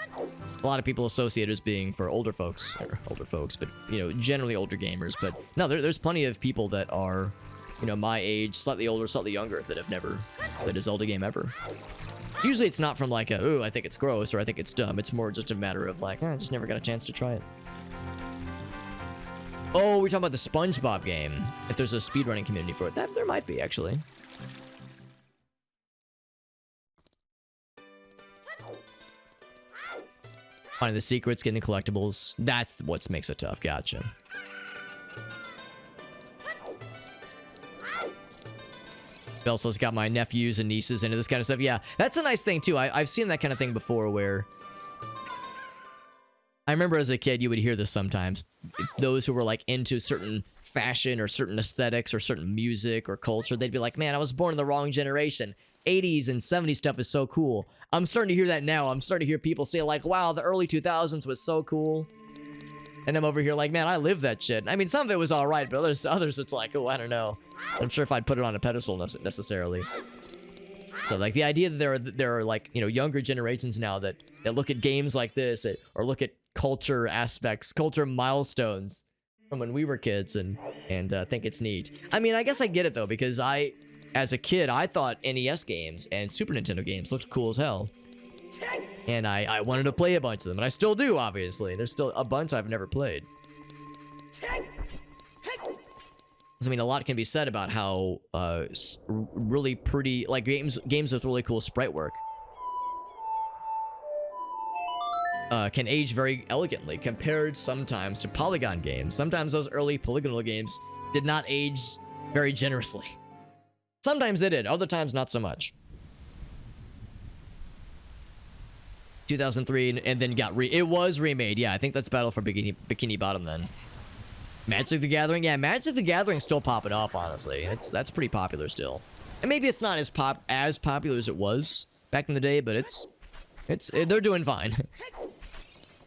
A lot of people associate it as being for older folks, but, you know, generally older gamers. But no, there's plenty of people that are, you know, my age, slightly older, slightly younger, that have never played a Zelda game ever. Usually it's not from like a, ooh, I think it's gross, or I think it's dumb. It's more just a matter of like, I just never got a chance to try it. Oh, we're talking about the SpongeBob game. If there's a speedrunning community for it. There might be, actually. Finding the secrets, getting the collectibles. That's what makes it tough. Gotcha. Belso's got my nephews and nieces into this kind of stuff. Yeah, that's a nice thing, too. I've seen that kind of thing before where... I remember as a kid, you would hear this sometimes. Those who were, like, into certain fashion or certain aesthetics or certain music or culture, they'd be like, man, I was born in the wrong generation. 80s and 70s stuff is so cool. I'm starting to hear that now. I'm starting to hear people say like, wow, the early 2000s was so cool. And I'm over here like, man, I lived that shit. I mean, some of it was all right, but others it's like, oh, I don't know. I'm sure if I'd put it on a pedestal necessarily. So like the idea that there are like, you know, younger generations now that look at games like this or look at culture aspects, culture milestones from when we were kids and think it's neat. I mean, I guess I get it though, because as a kid, I thought NES games and Super Nintendo games looked cool as hell. And I wanted to play a bunch of them, and I still do, obviously. There's still a bunch I've never played. I mean, a lot can be said about how really pretty, like games with really cool sprite work can age very elegantly compared sometimes to polygon games. Sometimes those early polygonal games did not age very generously. Sometimes they did, other times not so much. 2003 and then it was remade. Yeah, I think that's Battle for Bikini Bottom then. Magic the Gathering, yeah, Magic the Gathering's still popping off, honestly. That's pretty popular still. And maybe it's not as popular as it was back in the day, but they're doing fine.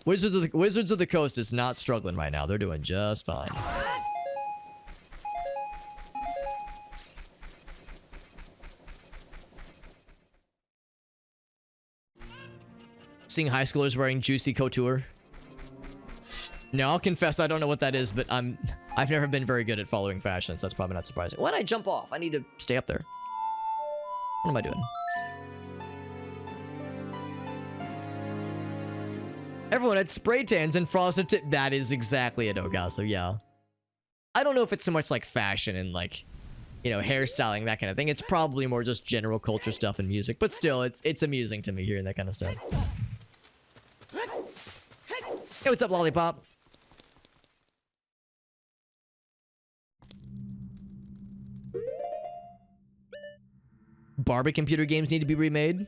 Wizards of the Coast is not struggling right now. They're doing just fine. Seeing high schoolers wearing Juicy Couture. No, I'll confess I don't know what that is, but I've never been very good at following fashion, so that's probably not surprising. Why'd I jump off? I need to stay up there. What am I doing? Everyone had spray tans and frosted tip. That is exactly it, Ogaso, yeah. I don't know if it's so much like fashion and like, you know, hairstyling, that kind of thing. It's probably more just general culture stuff and music, but still, it's amusing to me hearing that kind of stuff. Hey, what's up, Lollipop? Barbie computer games need to be remade?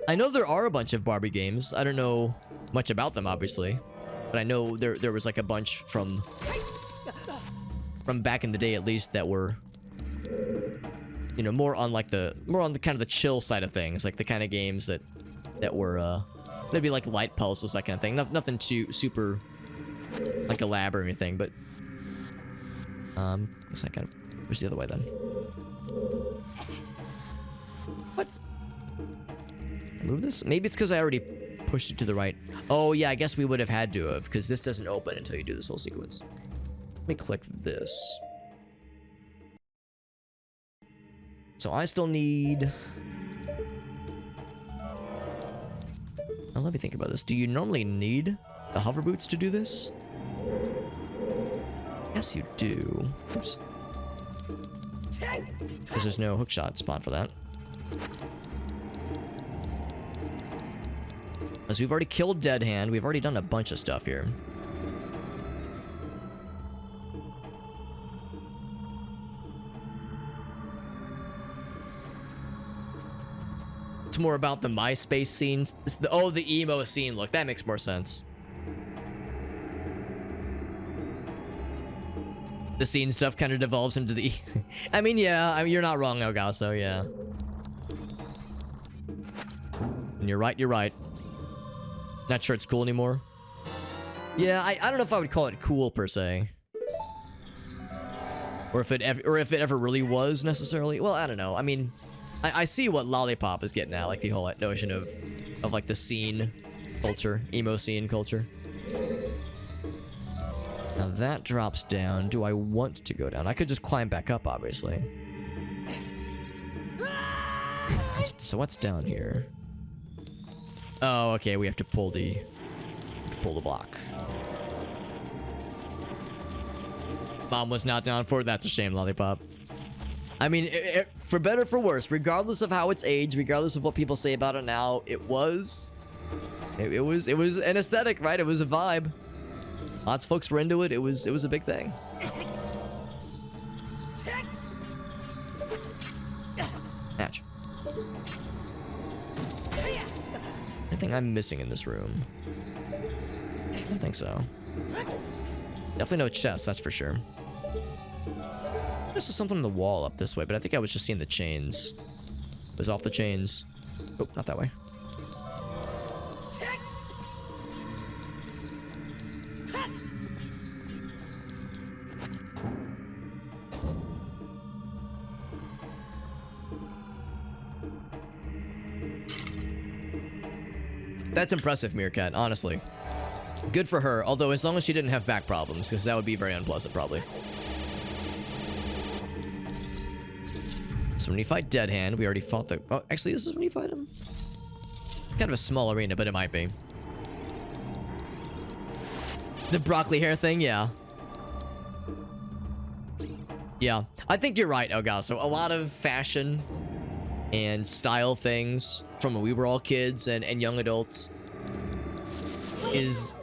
I know there are a bunch of Barbie games. I don't know much about them, obviously. But I know there was like a bunch from back in the day, at least, that were, you know, more on the kind of the chill side of things, like the kind of games that were maybe like light pulses, that kind of thing. Nothing too super like elaborate or anything, but I guess I kind of push the other way then. What? Move this? Maybe it's because I already pushed it to the right. Oh yeah, I guess we would have had to have, because this doesn't open until you do this whole sequence. Let me click this. So I still need... Now let me think about this. Do you normally need the hover boots to do this? Yes, you do. Oops. Because there's no hookshot spot for that. As we've already killed Dead Hand, we've already done a bunch of stuff here. It's more about the MySpace scenes. Oh, the emo scene. Look, that makes more sense. The scene stuff kind of devolves into the... I mean, yeah, I mean, you're not wrong, Elgaso, yeah. And you're right, you're right. Not sure it's cool anymore. Yeah, I don't know if I would call it cool, per se. Or if it ever really was, necessarily. Well, I don't know. I mean, I see what Lollipop is getting at, like the whole notion of like the scene culture, emo scene culture. Now that drops down. Do I want to go down? I could just climb back up, obviously. So what's down here? Oh, okay. We have to pull the block. Mom was not down for it. That's a shame, Lollipop. I mean, for better or for worse, regardless of how it's aged, regardless of what people say about it now, it was an aesthetic, right? It was a vibe. Lots of folks were into it. It was a big thing. Match. Anything I'm missing in this room? I don't think so. Definitely no chest, that's for sure. This is something on the wall up this way, but I think I was just seeing the chains. It was off the chains. Oh, not that way. That's impressive, Meerkat, honestly. Good for her, although as long as she didn't have back problems, because that would be very unpleasant, probably. So when you fight Dead Hand, we already fought the... Oh, actually, this is when you fight him? Kind of a small arena, but it might be. The broccoli hair thing, yeah. Yeah, I think you're right, Elgaso. A lot of fashion and style things from when we were all kids and young adults is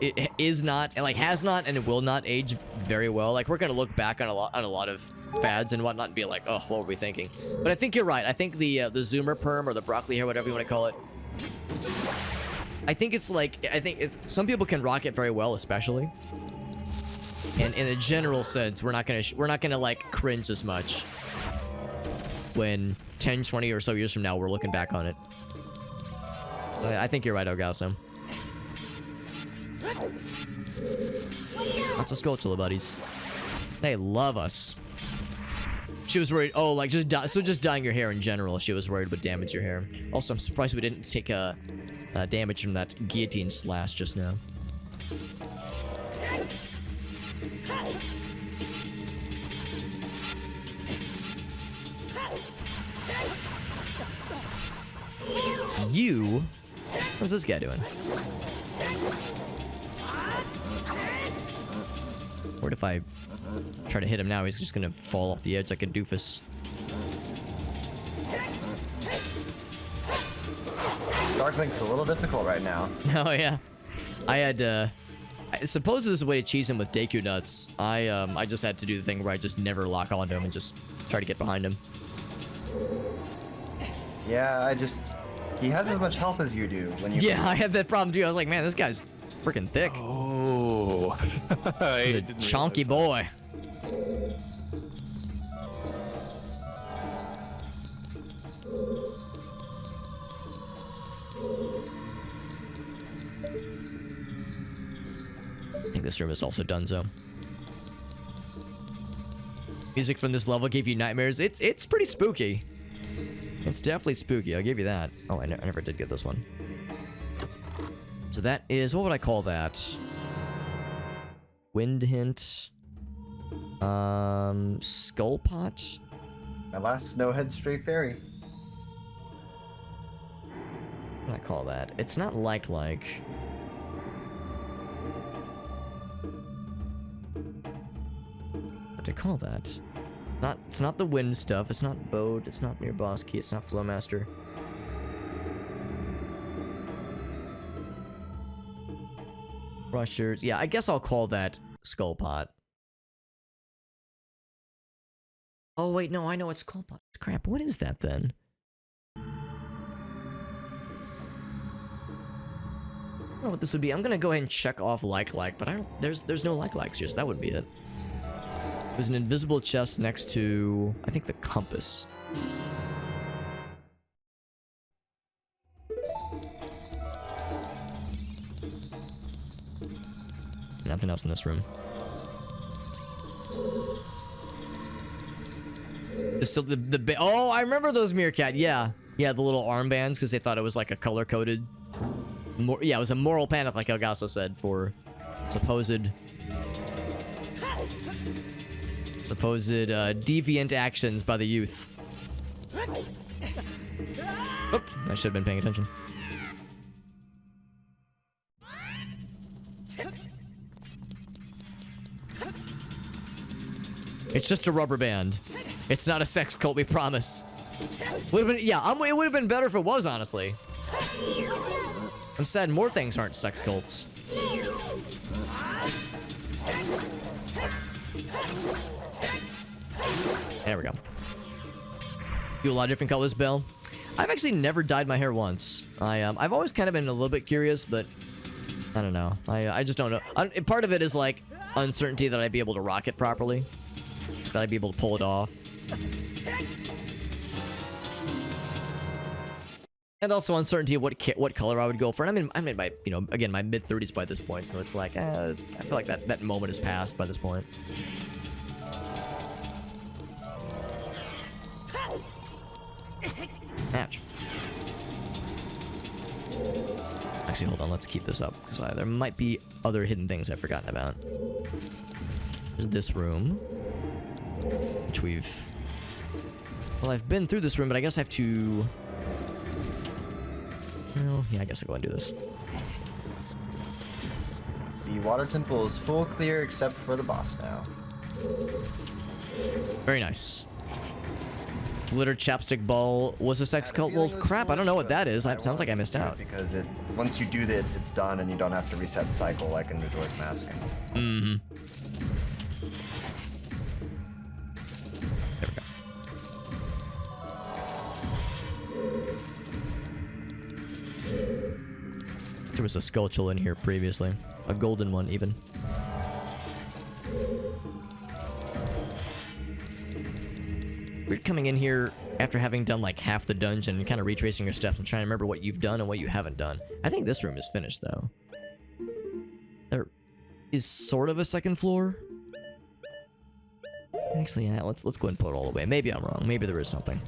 not, and like has not, and it will not age very well. Like we're gonna look back on a lot of fads and whatnot and be like, oh, what were we thinking? But I think you're right. I think the zoomer perm or the broccoli hair, whatever you want to call it, I think it's like, some people can rock it very well, especially. And in a general sense, we're not gonna like cringe as much when 10, 20 or so years from now we're looking back on it. So I think you're right, Elgaso. Lots of Skulltula buddies. They love us. She was worried. Oh, like just dyeing your hair in general. She was worried would damage your hair. Also, I'm surprised we didn't take damage from that guillotine slash just now. You? What's this guy doing? What if I try to hit him now? He's just gonna fall off the edge like a doofus. Dark Link's a little difficult right now. Oh yeah, I had I suppose there's a way to cheese him with Deku nuts. I just had to do the thing where I just never lock onto him and just try to get behind him. Yeah, he has as much health as you do when you... Yeah, I had that problem too. I was like, man, this guy's freaking thick. Oh. He's a chonky boy. I think this room is also donezo. Music from this level gave you nightmares. It's pretty spooky. It's definitely spooky, I'll give you that. Oh, I never did get this one. So that is, what would I call that? Wind hint. Skull pot? My last Snowhead Stray Fairy. What do I call that? It's not like. What do I call that? It's not the wind stuff. It's not boat. It's not near boss key. It's not flowmaster. Rushers. Yeah, I guess I'll call that skull pot. Oh wait, no, I know it's skull pot. Crap, what is that then? I don't know what this would be. I'm gonna go ahead and check off like, but I don't. There's no likes. Just that would be it. There's an invisible chest next to, I think, the compass. Nothing else in this room. Oh, I remember those Meerkat. Yeah, the little armbands because they thought it was like a color-coded. Yeah, it was a moral panic, like Elgaso said, for supposed deviant actions by the youth. Oops, I should have been paying attention. It's just a rubber band. It's not a sex cult, we promise. Would've been, yeah, it would have been better if it was, honestly. I'm sad more things aren't sex cults. There we go. Do a lot of different colors, Bill. I've actually never dyed my hair once. I've always kind of been a little bit curious, but I don't know. I just don't know. Part of it is like uncertainty that I'd be able to rock it properly, that I'd be able to pull it off, and also uncertainty of what color I would go for. And I'm in my again my mid-30s by this point, so it's like I feel like that moment has passed by this point. Ouch. Actually, hold on. Let's keep this up because there might be other hidden things I've forgotten about. There's this room, which I've been through this room, but I guess I have to. Well, yeah, I guess I'll go and do this. The water temple is full clear except for the boss now. Very nice. Glitter chapstick ball was a sex cult. Well, crap, I don't know what that is. It sounds like I missed out. Because once you do that, it's done and you don't have to reset the cycle like in Majora's Mask. Mm-hmm. There we go. There was a skulltula in here previously. A golden one, even. We're coming in here after having done like half the dungeon and kind of retracing your steps and trying to remember what you've done and what you haven't done. I think this room is finished though. There is sort of a second floor. Actually, yeah, let's go ahead and put it all away. Maybe I'm wrong. Maybe there is something.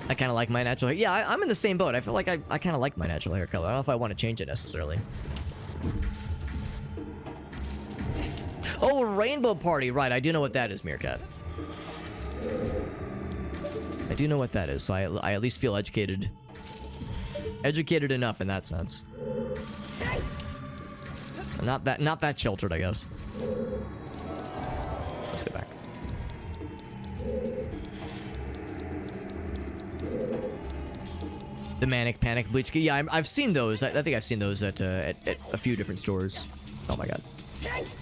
I kind of like my natural hair. Yeah, I'm in the same boat. I feel like I kind of like my natural hair color. I don't know if I want to change it necessarily. Oh, a rainbow party. Right, I do know what that is, Meerkat. I do know what that is, so I at least feel educated. Educated enough in that sense. So not that sheltered, I guess. Let's go back. The Manic Panic Bleach. Yeah, I've seen those. I think I've seen those at a few different stores. Oh my god.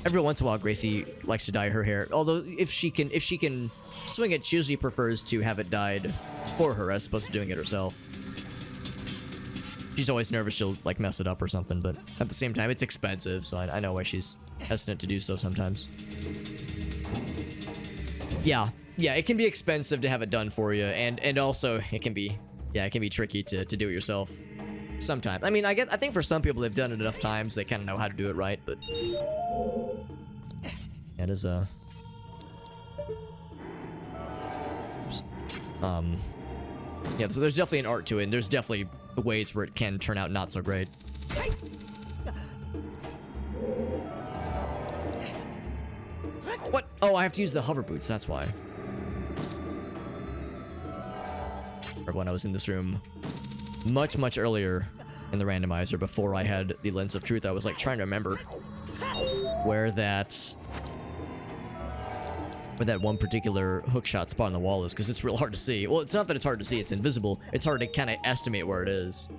Every once in a while, Gracie likes to dye her hair. Although, if she can swing it, she usually prefers to have it dyed for her as opposed to doing it herself. She's always nervous she'll, like, mess it up or something, but at the same time, it's expensive, so I know why she's hesitant to do so sometimes. Yeah, it can be expensive to have it done for you, and also, it can be tricky to do it yourself. Sometimes. I mean, I think for some people they've done it enough times they kind of know how to do it right, but yeah, it is a yeah, so there's definitely an art to it, and there's definitely ways where it can turn out not so great. What? Oh, I have to use the hover boots, that's why. Remember when I was in this room much earlier in the randomizer before I had the lens of truth. I was like trying to remember where that one particular hookshot spot on the wall is, because it's real hard to see. Well, it's not that it's hard to see, it's invisible. It's hard to kind of estimate where it is.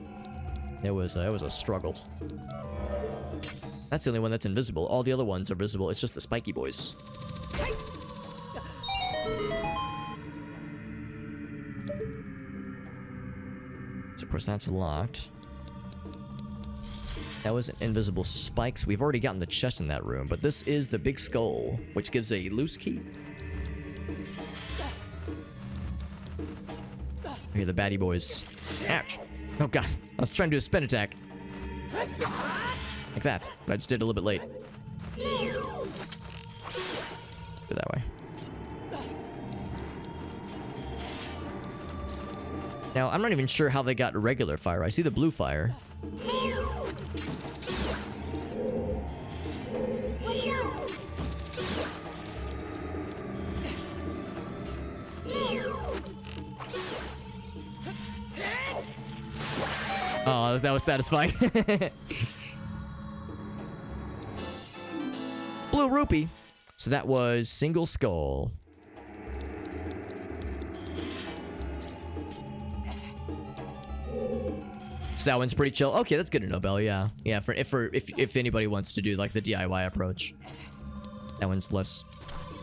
It was a struggle. That's the only one that's invisible. All the other ones are visible. It's just the spiky boys. So of course that's locked. That was invisible spikes. We've already gotten the chest in that room, but this is the big skull, which gives a loose key. Here, the baddie boys. Ouch. Oh god, I was trying to do a spin attack. Like that, but I just did it a little bit late. Go that way. Now, I'm not even sure how they got regular fire. I see the blue fire. Oh, that was satisfying. Blue rupee. So that was single skull. So that one's pretty chill. Okay, that's good to know, Bell. Yeah, yeah. If anybody wants to do like the DIY approach, that one's less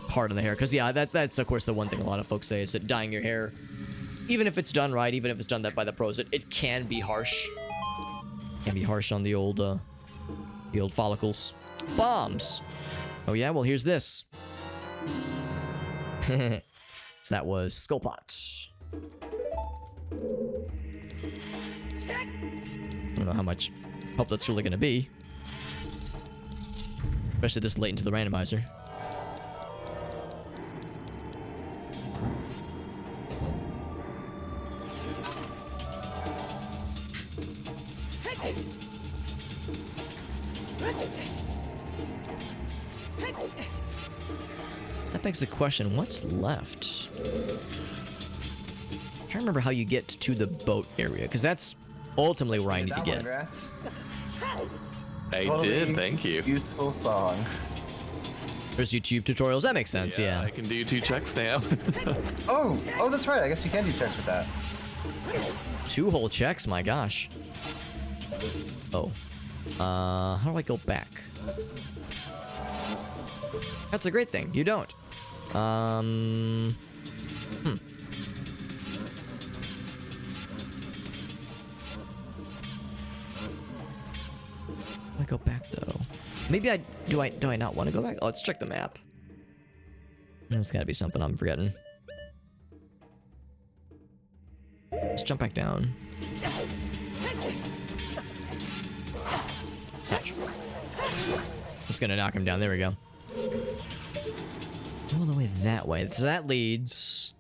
hard on the hair. Because yeah, that's of course the one thing a lot of folks say is that dyeing your hair, even if it's done right, even if it's done that by the pros, it can be harsh. Can be harsh on the old follicles. Bombs. Oh yeah, well here's this. So that was Skull Pot. I don't know how much help that's really gonna be, especially this late into the randomizer. So that begs the question, what's left? I'm trying to remember how you get to the boat area, because that's ultimately where I need to get. Congrats. I Totally did, thank you. Useful song. There's YouTube tutorials, that makes sense, yeah. I can do 2 checks now. Oh, that's right. I guess you can do checks with that. 2 whole checks, my gosh. Oh. How do I go back? That's a great thing. You don't. I go back though. Maybe do I not want to go back? Oh, let's check the map. There's gotta be something I'm forgetting. Let's jump back down. Just gonna knock him down. There we go. All the way that way. So that leads.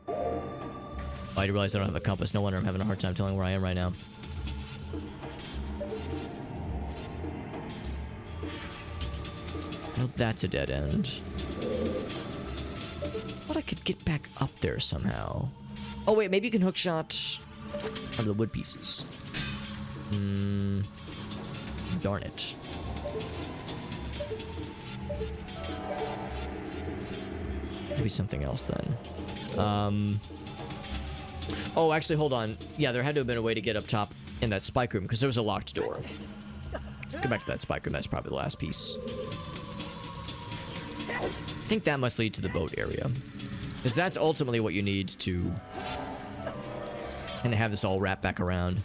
Oh, I realize I don't have a compass. No wonder I'm having a hard time telling where I am right now. No, that's a dead end. But I could get back up there somehow. Oh wait, maybe you can hookshot under the wood pieces. Darn it. Maybe something else then. Oh, actually, hold on. Yeah, there had to have been a way to get up top in that spike room, because there was a locked door. Let's go back to that spike room. That's probably the last piece. I think that must lead to the boat area, because that's ultimately what you need to kind of have this all wrapped back around.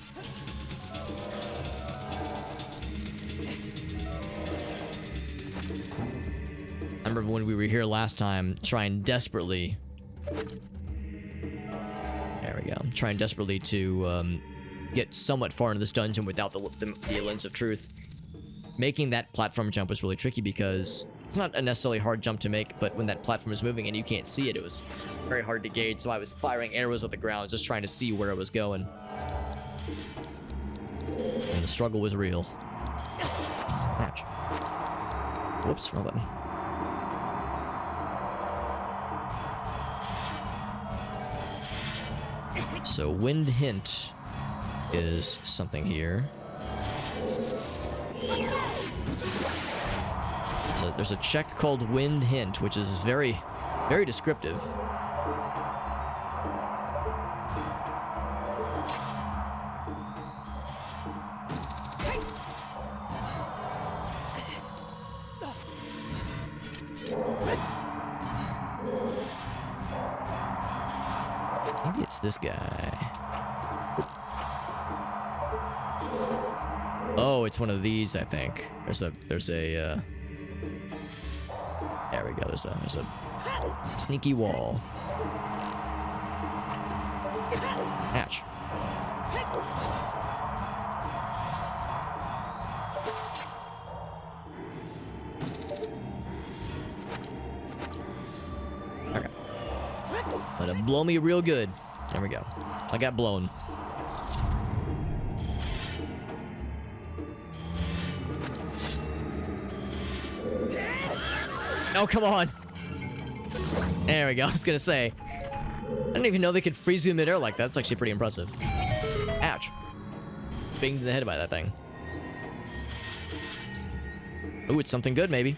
I remember when we were here last time, trying desperately... There we go. Trying desperately to get somewhat far into this dungeon without the lens of truth. Making that platform jump was really tricky because it's not a necessarily hard jump to make, but when that platform is moving and you can't see it, it was very hard to gauge. So I was firing arrows at the ground, just trying to see where it was going. And the struggle was real. Ouch. Whoops, wrong button. So, wind hint. is something here. So there's a check called Wind Hint, which is very, very descriptive. Maybe it's this guy. Oh, it's one of these, I think. There's a there we go. There's a sneaky wall. Ouch. Okay. Let it blow me real good. There we go. I got blown. Oh, come on. There we go. I was gonna say. I didn't even know they could freeze you in midair like that. That's actually pretty impressive. Ouch. Binged in the head by that thing. Ooh, it's something good, maybe.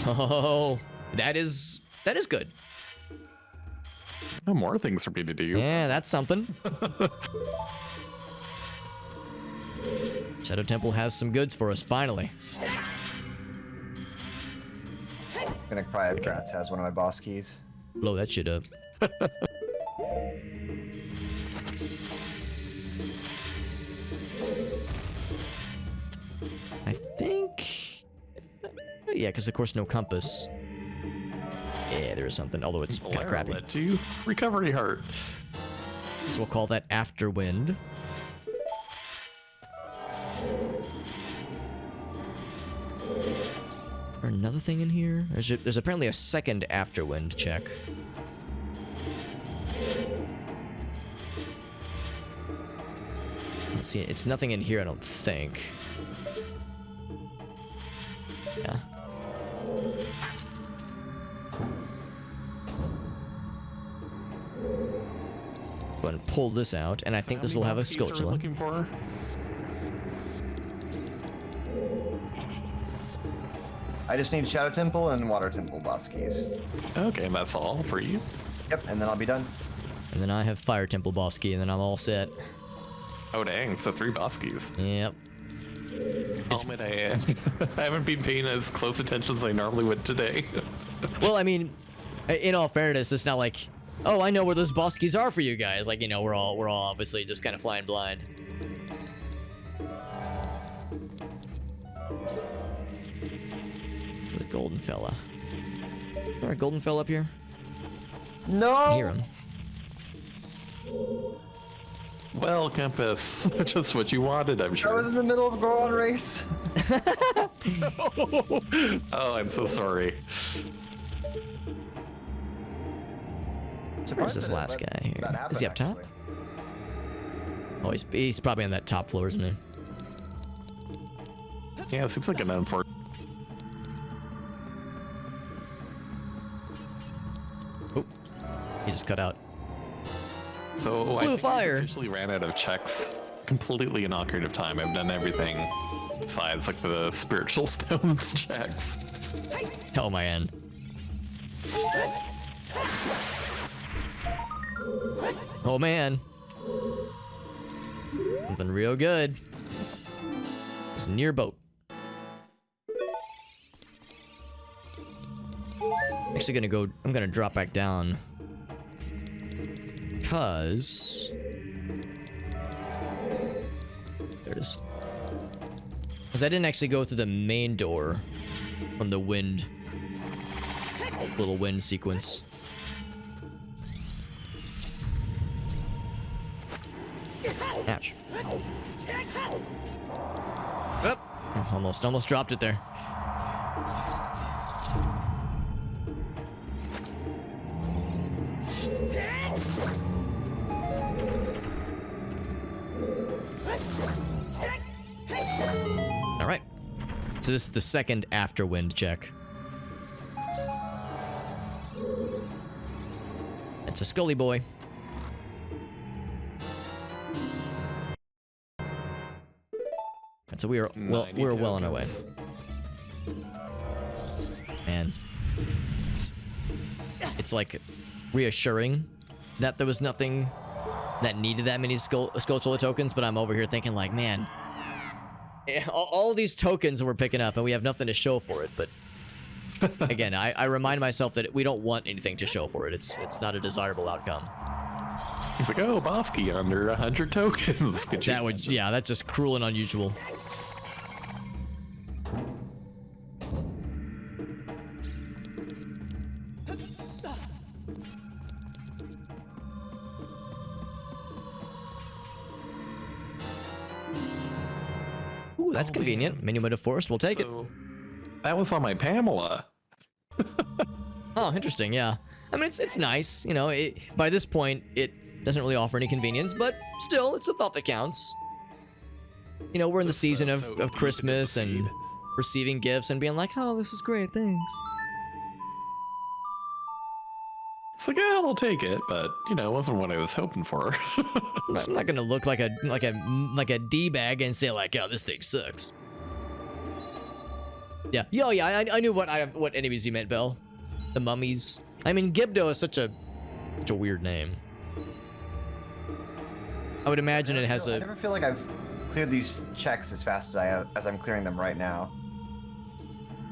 Oh, that is good. No more things for me to do. Yeah, that's something. Shadow Temple has some goods for us, finally. Gonna cry if Drats has one of my boss keys. Blow that shit up. I think... Yeah, because of course no compass. Yeah, there is something, although it's kind of crappy. Let you recovery heart. So we'll call that Afterwind. Or another thing in here? There's apparently a second Afterwind check. Let's see, it's nothing in here, I don't think. Yeah. Go ahead and pull this out, and I think this will have a Sculptula. Looking for? I just need Shadow Temple and Water Temple boss keys. Okay, that's all for you. Yep, and then I'll be done. And then I have Fire Temple boss key, and then I'm all set. Oh dang, so 3 boss keys. Yep. I'll admit I haven't been paying as close attention as I normally would today. Well, I mean, in all fairness, it's not like, oh, I know where those boss keys are for you guys. Like, you know, we're all obviously just kind of flying blind. It's a golden fella. Is there a golden fella up here? No! I hear him. Well, Compass, just what you wanted, I'm I sure. was in the middle of a Goron race. Oh, I'm so sorry. Where's this last guy here? Is he up top? Oh, he's probably on that top floor, isn't he? Yeah, it seems like an unfortunate. Oh, he just cut out. So Blue I think fire. I officially ran out of checks completely in Ocarina of Time. I've done everything besides like the spiritual stones checks. Oh, my end. Oh, man. Something real good. It's near boat. Actually I'm gonna drop back down. Because... There it is. Because I didn't actually go through the main door from the wind. Little wind sequence. Ouch. Oh, almost dropped it there. All right. So this is the second Afterwind check. It's a Scully boy. And so we are we're well on our way. And it's like reassuring that there was nothing that needed that many Skulltula tokens, but I'm over here thinking like, man, all these tokens we're picking up and we have nothing to show for it. But again, I remind myself that we don't want anything to show for it. It's not a desirable outcome. He's like, oh, Bosky, under 100 tokens. That would, yeah, that's just cruel and unusual. Ooh, that's convenient. Minuet of Forest, we'll take it. That was on my Pamela. Oh, interesting, yeah. I mean, it's nice, you know, by this point, it doesn't really offer any convenience, but still, it's a thought that counts. You know, we're in the season of Christmas and receiving gifts and being like, oh, this is great, thanks. It's like, yeah, I'll take it, but, you know, it wasn't what I was hoping for. I'm not gonna look like a D-bag and say like, oh, this thing sucks. Yeah, yeah, I knew what enemies you meant, Belle. The mummies. I mean, Gibdo is such a weird name. I would imagine it has I never feel like I've cleared these checks as fast as I'm clearing them right now.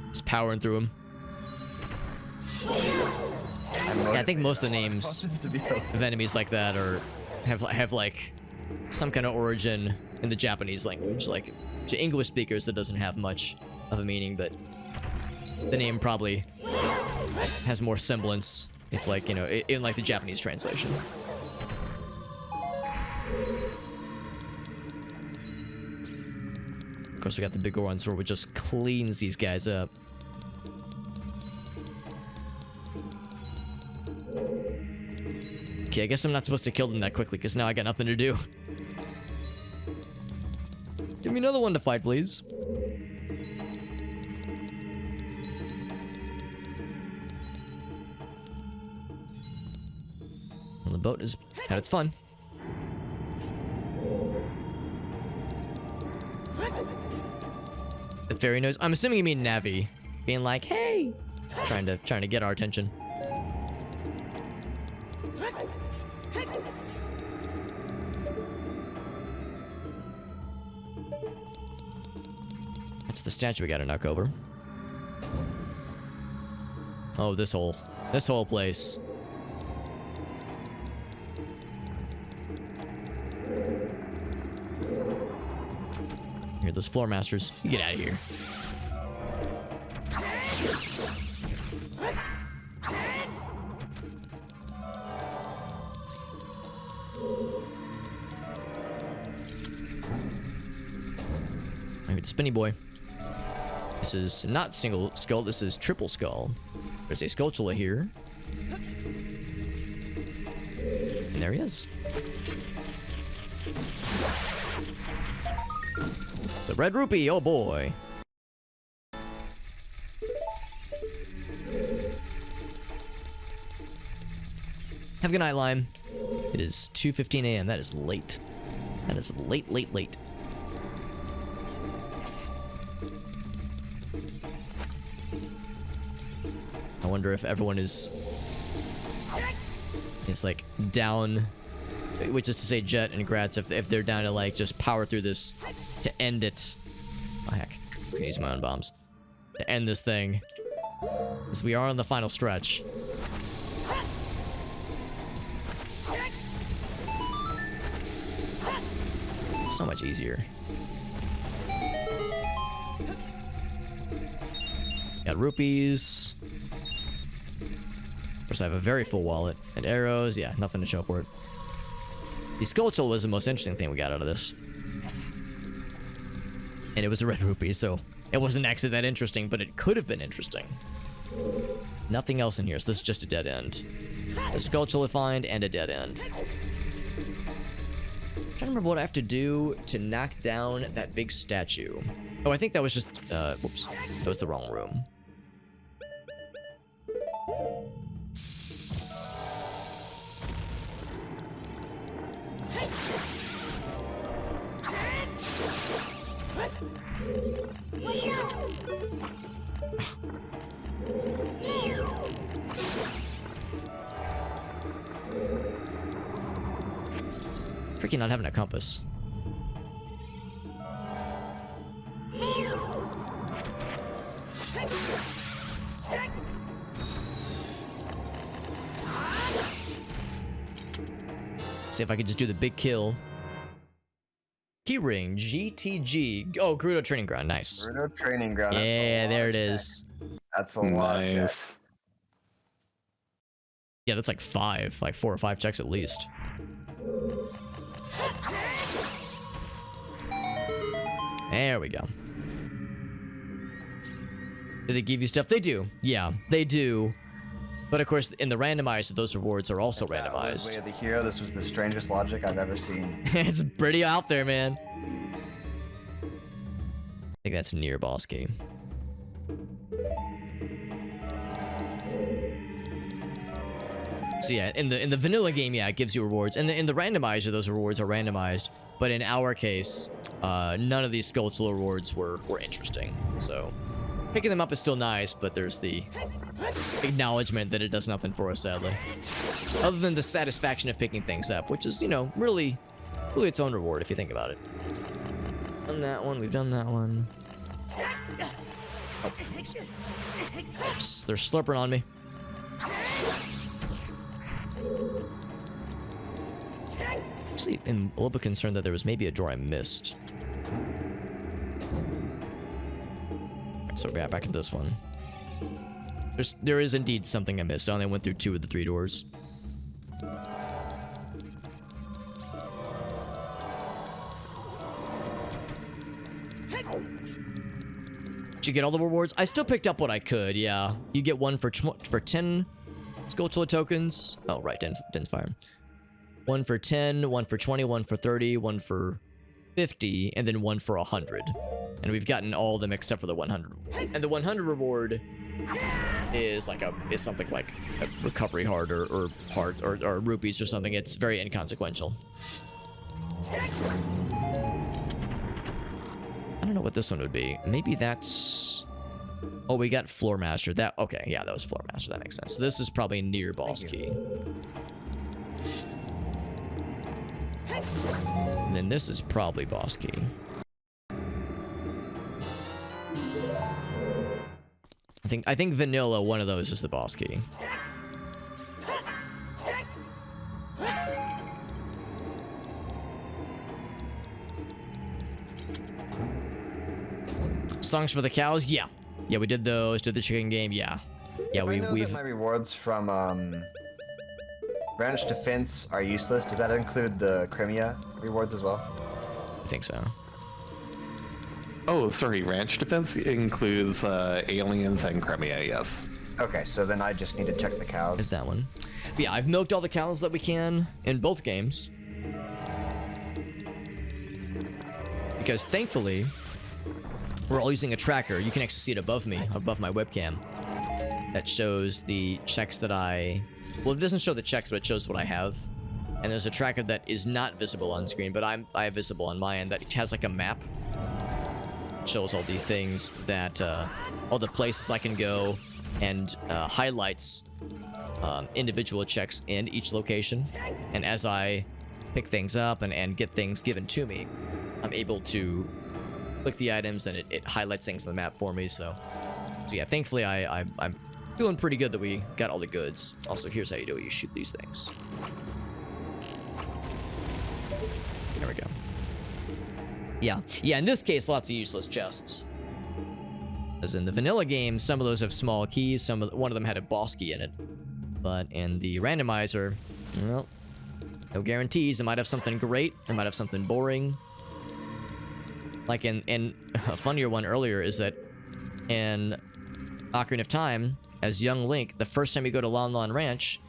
Just powering through them. Yeah, I think most of the names of enemies like that have like some kind of origin in the Japanese language. Like to English speakers, it doesn't have much of a meaning, but the name probably has more semblance. It's like, you know, in like the Japanese translation. Of course, we got the big Goron sword, which just cleans these guys up. Okay, I guess I'm not supposed to kill them that quickly, because now I got nothing to do. Give me another one to fight, please. Well, the boat has had its fun. The fairy knows. I'm assuming you mean Navi, being like, "Hey," trying to get our attention. That's the statue we gotta knock over. Oh, this whole place. Here, those floor masters. You get out of here. Maybe the spinny boy. This is not single skull, this is triple skull. There's a Skulltula here. And there he is. It's a red rupee, oh boy. Have a good night, Lime. It is 2:15 a.m. That is late. That is late, late, late. I wonder if everyone is like down, which is to say Jet and Gratz, if they're down to like just power through this to end it. Oh heck, I'm gonna use my own bombs to end this thing, as we are on the final stretch. So much easier. Got rupees. Of course, I have a very full wallet. And arrows, yeah, nothing to show for it. The Skulltula was the most interesting thing we got out of this. And it was a red rupee, so it wasn't actually that interesting, but it could have been interesting. Nothing else in here, so this is just a dead end. The Skulltula find and a dead end. I'm trying to remember what I have to do to knock down that big statue. Oh, I think that was just, whoops. That was the wrong room. Freaking not having a compass. See if I can just do the big kill. Keyring, GTG. Oh, Gerudo Training Ground. Nice. Gerudo Training Ground. Yeah, there it is. That's a lot of checks. Nice. Yeah, that's like 4 or 5 checks at least. There we go. Do they give you stuff? They do. Yeah, they do. But of course, in the randomizer, those rewards are also randomized. Way of the hero. This was the strangest logic I've ever seen. It's pretty out there, man. I think that's near boss key. So yeah, in the vanilla game, yeah, it gives you rewards. And in the randomizer, those rewards are randomized. But in our case, none of these skeletal rewards were interesting. So picking them up is still nice, but there's the acknowledgement that it does nothing for us, sadly. Other than the satisfaction of picking things up, which is, you know, really its own reward if you think about it. Done that one, we've done that one. Oh, they're slurping on me. Actually, I'm a little bit concerned that there was maybe a door I missed. So yeah, back into this one. There is indeed something I missed. I only went through 2 of the 3 doors. Did you get all the rewards? I still picked up what I could, yeah. You get 1 for 10 Skulltula tokens. Oh, right, didn't fire. 1 for 10, 1 for 20, 1 for 30, 1 for 50, and then 1 for 100. And we've gotten all of them except for the 100. And the 100 reward is like is something like a recovery heart or heart or rupees or something. It's very inconsequential. I don't know what this one would be. Maybe that's... Oh, we got Floor Master. Okay, yeah, that was Floor Master. That makes sense. So this is probably near boss key. And then this is probably boss key. I think vanilla, one of those is the boss key. Songs for the cows? Yeah. Yeah, we did those. Did the chicken game? Yeah. Yeah, I know that my rewards from Branch Defense are useless. Does that include the Crimea rewards as well? I think so. Oh, sorry. Ranch defense includes aliens and Crimea, yes. Okay, so then I just need to check the cows. Hit that one. But yeah, I've milked all the cows that we can in both games. Because thankfully, we're all using a tracker. You can actually see it above me, above my webcam. That shows the checks that well, it doesn't show the checks, but it shows what I have. And there's a tracker that is not visible on screen, but I have visible on my end that has like a map. Shows all the things that, all the places I can go, and highlights individual checks in each location. And as I pick things up and get things given to me, I'm able to click the items and it highlights things on the map for me. So yeah, thankfully I'm feeling pretty good that we got all the goods. Also, here's how you do it. You shoot these things. There we go. Yeah, in this case, lots of useless chests. As in the vanilla game, some of those have small keys. One of them had a boss key in it. But in the randomizer, well, no guarantees. It might have something great. It might have something boring. Like in a funnier one earlier is that in Ocarina of Time, as young Link, the first time you go to Lon Lon Ranch,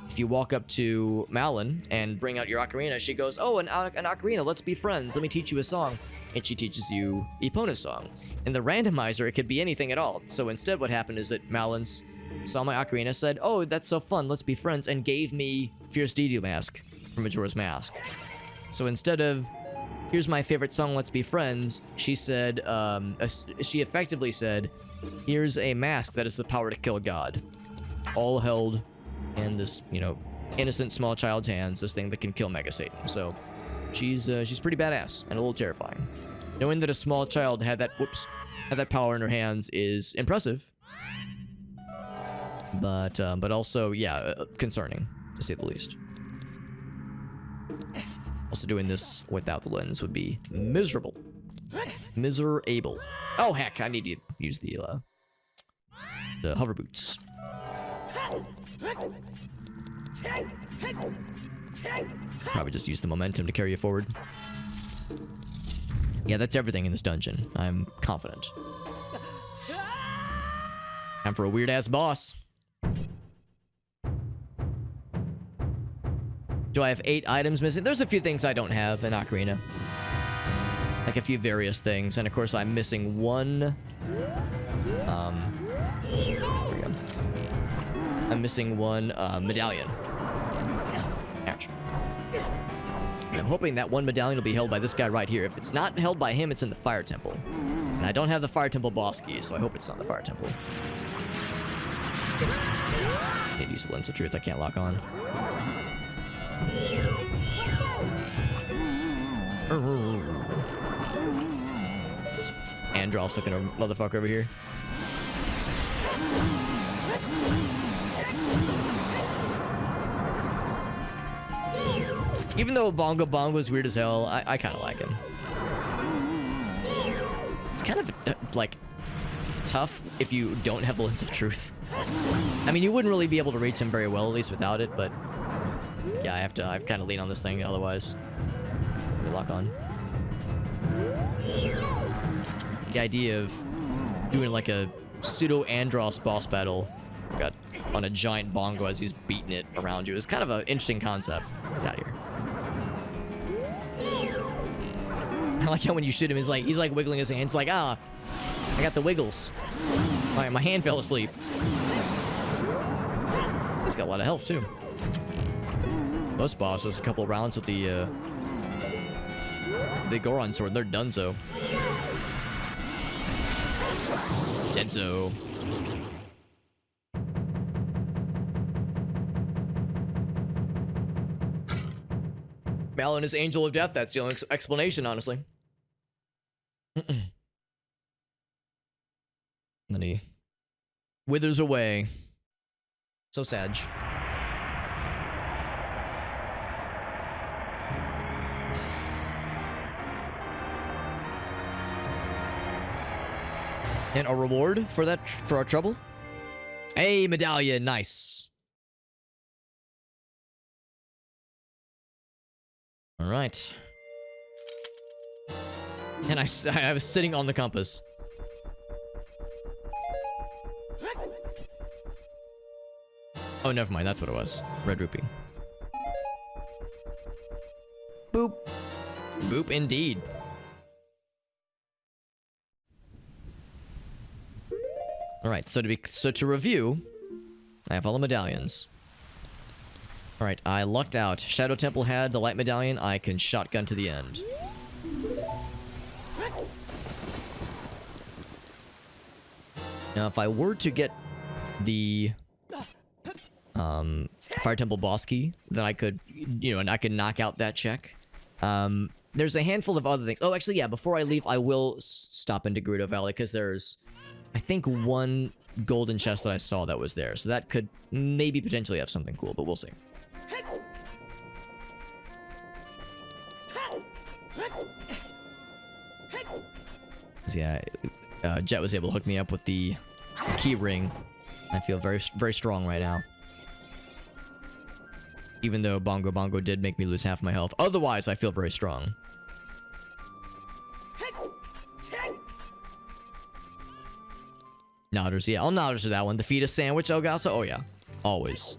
if you walk up to Malin and bring out your ocarina, she goes, "Oh, an ocarina, let's be friends. Let me teach you a song." And she teaches you Epona's song. In the randomizer, it could be anything at all. So instead what happened is that Malin saw my ocarina, said, "Oh, that's so fun, let's be friends," and gave me Fierce Deity Mask from Majora's Mask. So instead of here's my favorite song, Let's Be Friends, she said, she effectively said, here's a mask that has the power to kill God. All held in this, you know, innocent small child's hands, this thing that can kill Mega Satan. So she's pretty badass and a little terrifying. Knowing that a small child had that, had that power in her hands is impressive. But also, yeah, concerning, to say the least. Also, doing this without the lens would be miserable. Miserable. Oh, heck, I need to use the hover boots. Probably just use the momentum to carry you forward. Yeah, that's everything in this dungeon. I'm confident. Time for a weird-ass boss. Do I have 8 items missing? There's a few things I don't have in Ocarina. Like a few various things. And of course, I'm missing one... There we go. I'm missing one medallion. Ouch. And I'm hoping that one medallion will be held by this guy right here. If it's not held by him, it's in the Fire Temple. And I don't have the Fire Temple boss key, so I hope it's not the Fire Temple. I need to use the Lens of Truth I can't lock on. This Andross looking motherfucker over here. Even though Bongo Bongo is weird as hell, I kind of like him. It's kind of like tough if you don't have the Lens of Truth. I mean, you wouldn't really be able to reach him very well, at least without it, but yeah, I kind of lean on this thing otherwise. Let me lock on. The idea of doing like a pseudo Andross boss battle got on a giant bongo as he's beating it around you is kind of an interesting concept. Get out of here. I like how when you shoot him, he's like wiggling his hands, like, ah, I got the wiggles. My hand fell asleep. He's got a lot of health too. Most bosses, a couple rounds with the Goron sword, they're donezo. Deadzo. Malon is Angel of Death. That's the only explanation, honestly. Then he withers away. So sad. And a reward for that, for our trouble? Hey, medallion, nice. All right. And I was sitting on the compass. Oh, never mind. That's what it was. Red rupee. Boop. Boop indeed. All right. So to review, I have all the medallions. All right. I lucked out. Shadow Temple had the light medallion. I can shotgun to the end. Now, if I were to get the Fire Temple boss key, then I could, you know, and I could knock out that check. There's a handful of other things. Oh, actually, yeah, before I leave, I will stop into Gerudo Valley, because there's, I think, one golden chest that I saw that was there. So that could maybe potentially have something cool, but we'll see. Yeah, Jet was able to hook me up with the key ring. I feel very, very strong right now. Even though Bongo Bongo did make me lose half my health. Otherwise, I feel very strong. Nodders, yeah, I'll nodders to that one. The fetus sandwich, Elgaso? Oh, yeah. Always.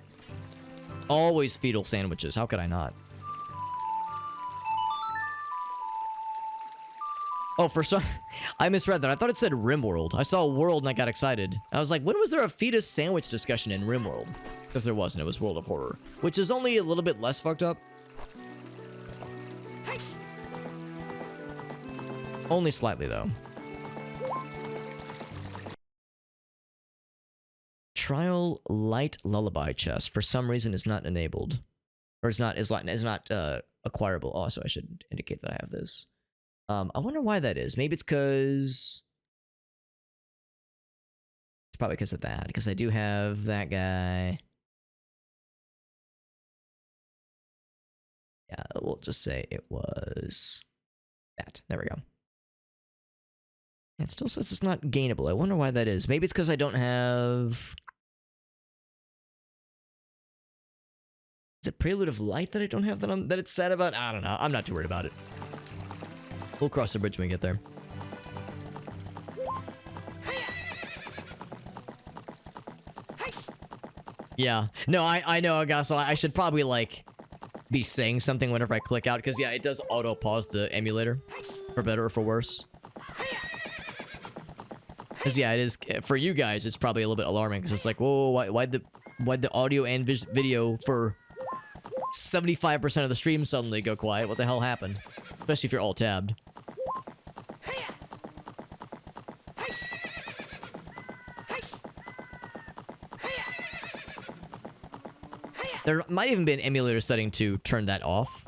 Always fetal sandwiches. How could I not? Oh, for some... I misread that. I thought it said Rimworld. I saw World and I got excited. I was like, when was there a fetus sandwich discussion in Rimworld? Because there wasn't. It was World of Horror. Which is only a little bit less fucked up. Only slightly, though. Trial Light Lullaby chest for some reason is not enabled, or is not acquirable. Also, I should indicate that I have this. I wonder why that is. Maybe it's because it's probably because of that. Because I do have that guy. Yeah, we'll just say it was that. There we go. It still says it's not gainable. I wonder why that is. Maybe it's because I don't have. Is it Prelude of Light that I don't have that it's sad about? I don't know. I'm not too worried about it. We'll cross the bridge when we get there. Yeah. No, I know, Agasol. I should probably, like, be saying something whenever I click out, because, yeah, it does auto-pause the emulator, for better or for worse. Because, yeah, it is, for you guys, it's probably a little bit alarming, because it's like, whoa, why'd the audio and video for 75% of the stream suddenly go quiet? What the hell happened? Especially if you're all tabbed. There might even be an emulator setting to turn that off.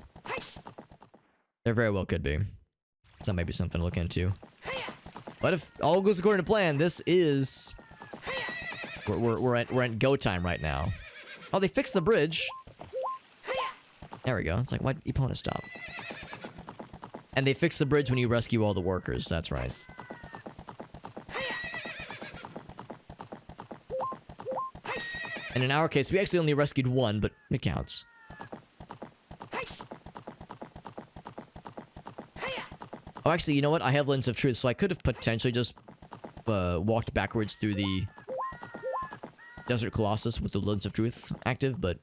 There very well could be. So that might be something to look into. But if all goes according to plan, this is... We're at go time right now. Oh, they fixed the bridge. There we go. It's like, why'd Epona stop? And they fixed the bridge when you rescue all the workers. That's right. And in our case, we actually only rescued one, but it counts. Oh, actually, you know what? I have Lens of Truth, so I could have potentially just walked backwards through the Desert Colossus with the Lens of Truth active, but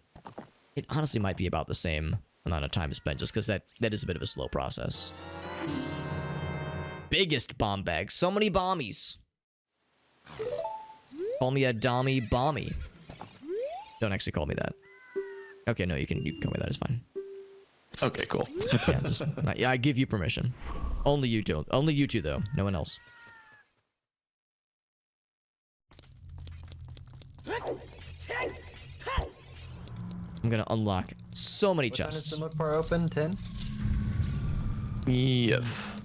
it honestly might be about the same amount of time spent, just because that is a bit of a slow process. Biggest bomb bag. So many bombies. Call me a Dommy Bomby. Don't actually call me that. Okay, no, you can call me that. It's fine. Okay, cool. Yeah, I give you permission. Only you two. Only you two, though. No one else. I'm gonna unlock so many chests. What time is the Mookbar open? 10? Yes.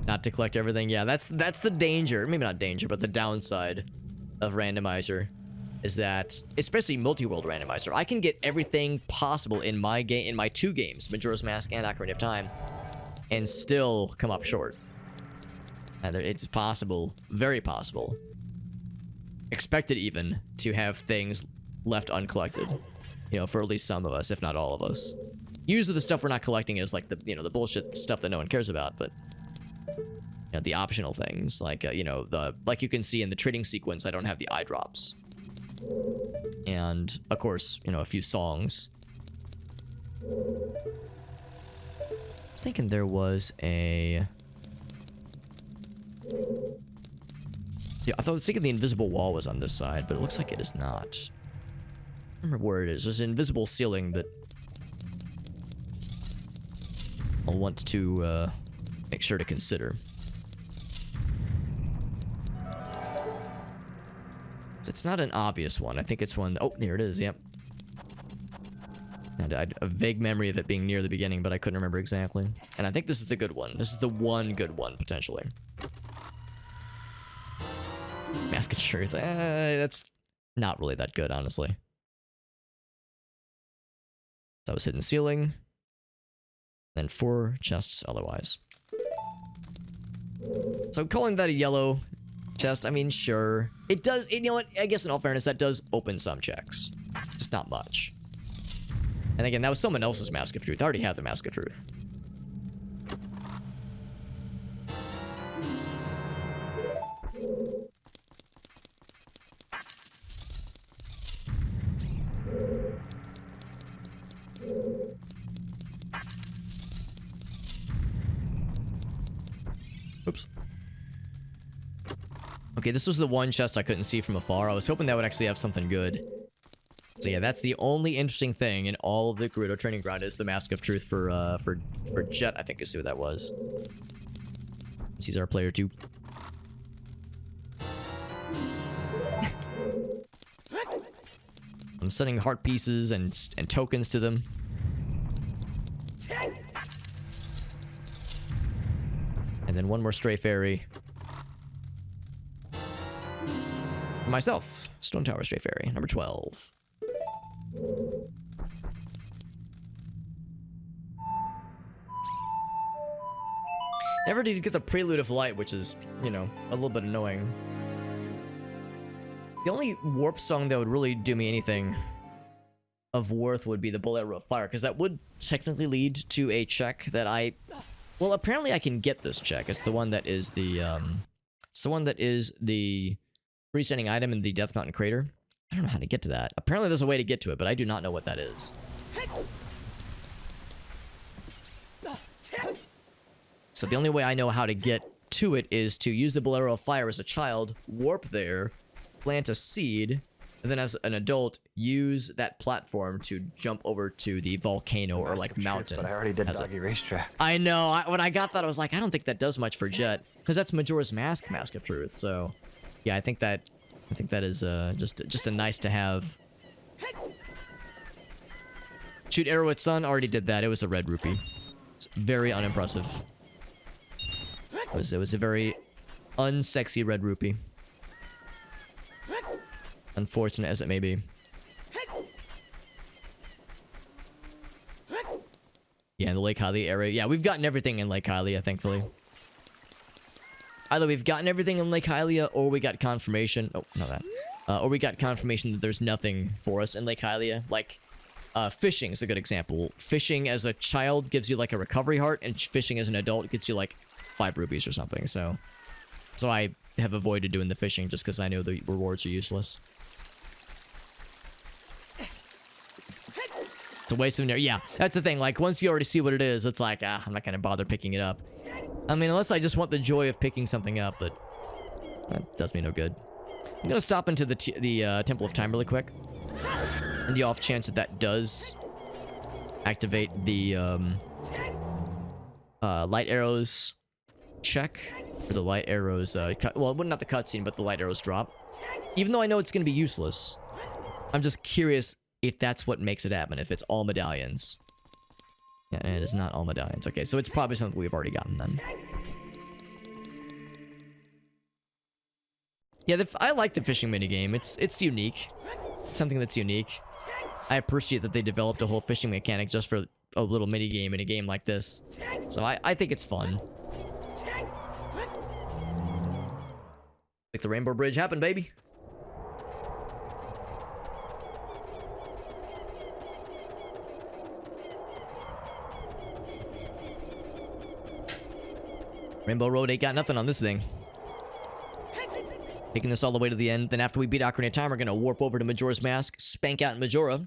Not to collect everything. Yeah, that's the danger. Maybe not danger, but the downside of randomizer is that, especially multi-world randomizer, I can get everything possible in my game, in my two games, Majora's Mask and Ocarina of Time, and still come up short. It's possible, very possible, expected even, to have things left uncollected, you know, for at least some of us, if not all of us. Usually the stuff we're not collecting is like the, you know, the bullshit stuff that no one cares about, but you know, the optional things, like, you know, like you can see in the trading sequence, I don't have the eye drops. And, of course, you know, a few songs. I was thinking there was a... Yeah, I was thinking the invisible wall was on this side, but it looks like it is not. I don't remember where it is. There's an invisible ceiling that I'll want to make sure to consider. It's not an obvious one. I think it's one... Oh, there it is, yep. I had a vague memory of it being near the beginning, but I couldn't remember exactly. And I think this is the good one. This is the one good one, potentially. Mask of Truth. That's not really that good, honestly. So I was hitting the ceiling. Then 4 chests otherwise. So calling that a yellow chest, I mean, sure. It does, you know what, I guess in all fairness, that does open some checks. Just not much. And again, that was someone else's Mask of Truth. I already have the Mask of Truth. Oops. Okay, this was the one chest I couldn't see from afar. I was hoping that would actually have something good So yeah, that's the only interesting thing in all of the Gerudo Training Ground is the Mask of Truth for Jet, I think is who that was. He's our player too. I'm sending heart pieces and tokens to them. And then one more stray fairy. Myself, Stone Tower Stray Fairy, number 12. Never did get the Prelude of Light, which is, you know, a little bit annoying. The only warp song that would really do me anything of worth would be the Bullet Arrow of Fire, because that would technically lead to a check that I... Well, apparently I can get this check. It's the one that is the, freestanding item in the Death Mountain Crater. I don't know how to get to that. Apparently there's a way to get to it, but I do not know what that is. So the only way I know how to get to it is to use the Bolero of Fire as a child, warp there, plant a seed, and then as an adult, use that platform to jump over to the volcano or like mountain. But I already did Doggy Racetrack. I know. When I got that, I was like, I don't think that does much for Jet, because that's Majora's Mask, Mask of Truth. So, yeah, I think that is just a nice to have. Shoot arrow at sun. Already did that. It was a red rupee. It's very unimpressive. It was a very unsexy red rupee. Unfortunate as it may be. Yeah, in the Lake Hylia area. Yeah, we've gotten everything in Lake Hylia, thankfully. Either we've gotten everything in Lake Hylia, or we got confirmation... Oh, not that. Or we got confirmation that there's nothing for us in Lake Hylia. Like, fishing is a good example. Fishing as a child gives you, like, a recovery heart, and fishing as an adult gets you, like, 5 rupees or something, so I have avoided doing the fishing just because I know the rewards are useless. It's a waste of... Yeah, that's the thing. Like, once you already see what it is, it's like, I'm not gonna bother picking it up. I mean, unless I just want the joy of picking something up, but that does me no good. I'm gonna stop into the Temple of Time really quick. In the off chance that does activate the light arrows check, or the light arrows well, not the cutscene, but the light arrows drop. Even though I know it's gonna be useless, I'm just curious if that's what makes it happen, if it's all medallions. Yeah, it is not all medallions. Okay, so it's probably something we've already gotten then. Yeah, I like the fishing minigame. It's unique. It's something that's unique. I appreciate that they developed a whole fishing mechanic just for a little minigame in a game like this. So I think it's fun. Like the Rainbow Bridge happened, baby. Rainbow Road ain't got nothing on this thing. Taking this all the way to the end. Then after we beat Ocarina of Time, we're gonna warp over to Majora's Mask, spank out Majora.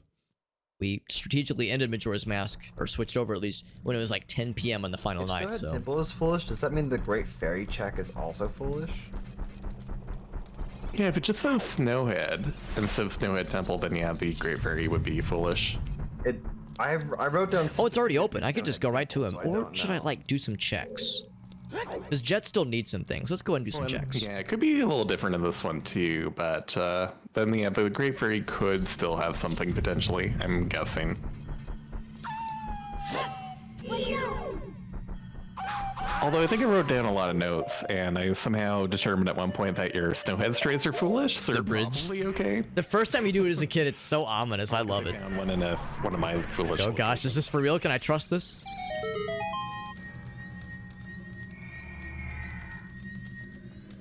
We strategically ended Majora's Mask, or switched over at least, when it was like 10 p.m. on the final night, so... If the temple is foolish, does that mean the Great Fairy check is also foolish? Yeah, if it just says Snowhead instead of Snowhead Temple, then yeah, the Great Fairy would be foolish. I wrote down... Oh, it's already open. I could just go right to him. So I Or don't should I, know. like, do some checks? Because Jet still needs some things. Let's go ahead and do some checks. Yeah, it could be a little different in this one too, but then yeah, the Great Fairy could still have something potentially, I'm guessing. Although I think I wrote down a lot of notes, and I somehow determined at one point that your Snowhead strays are foolish, so The they're bridge. probably okay. The first time you do it as a kid, it's so ominous. I love I it. found one in one of my foolish. Oh gosh, is this for real? Can I trust this?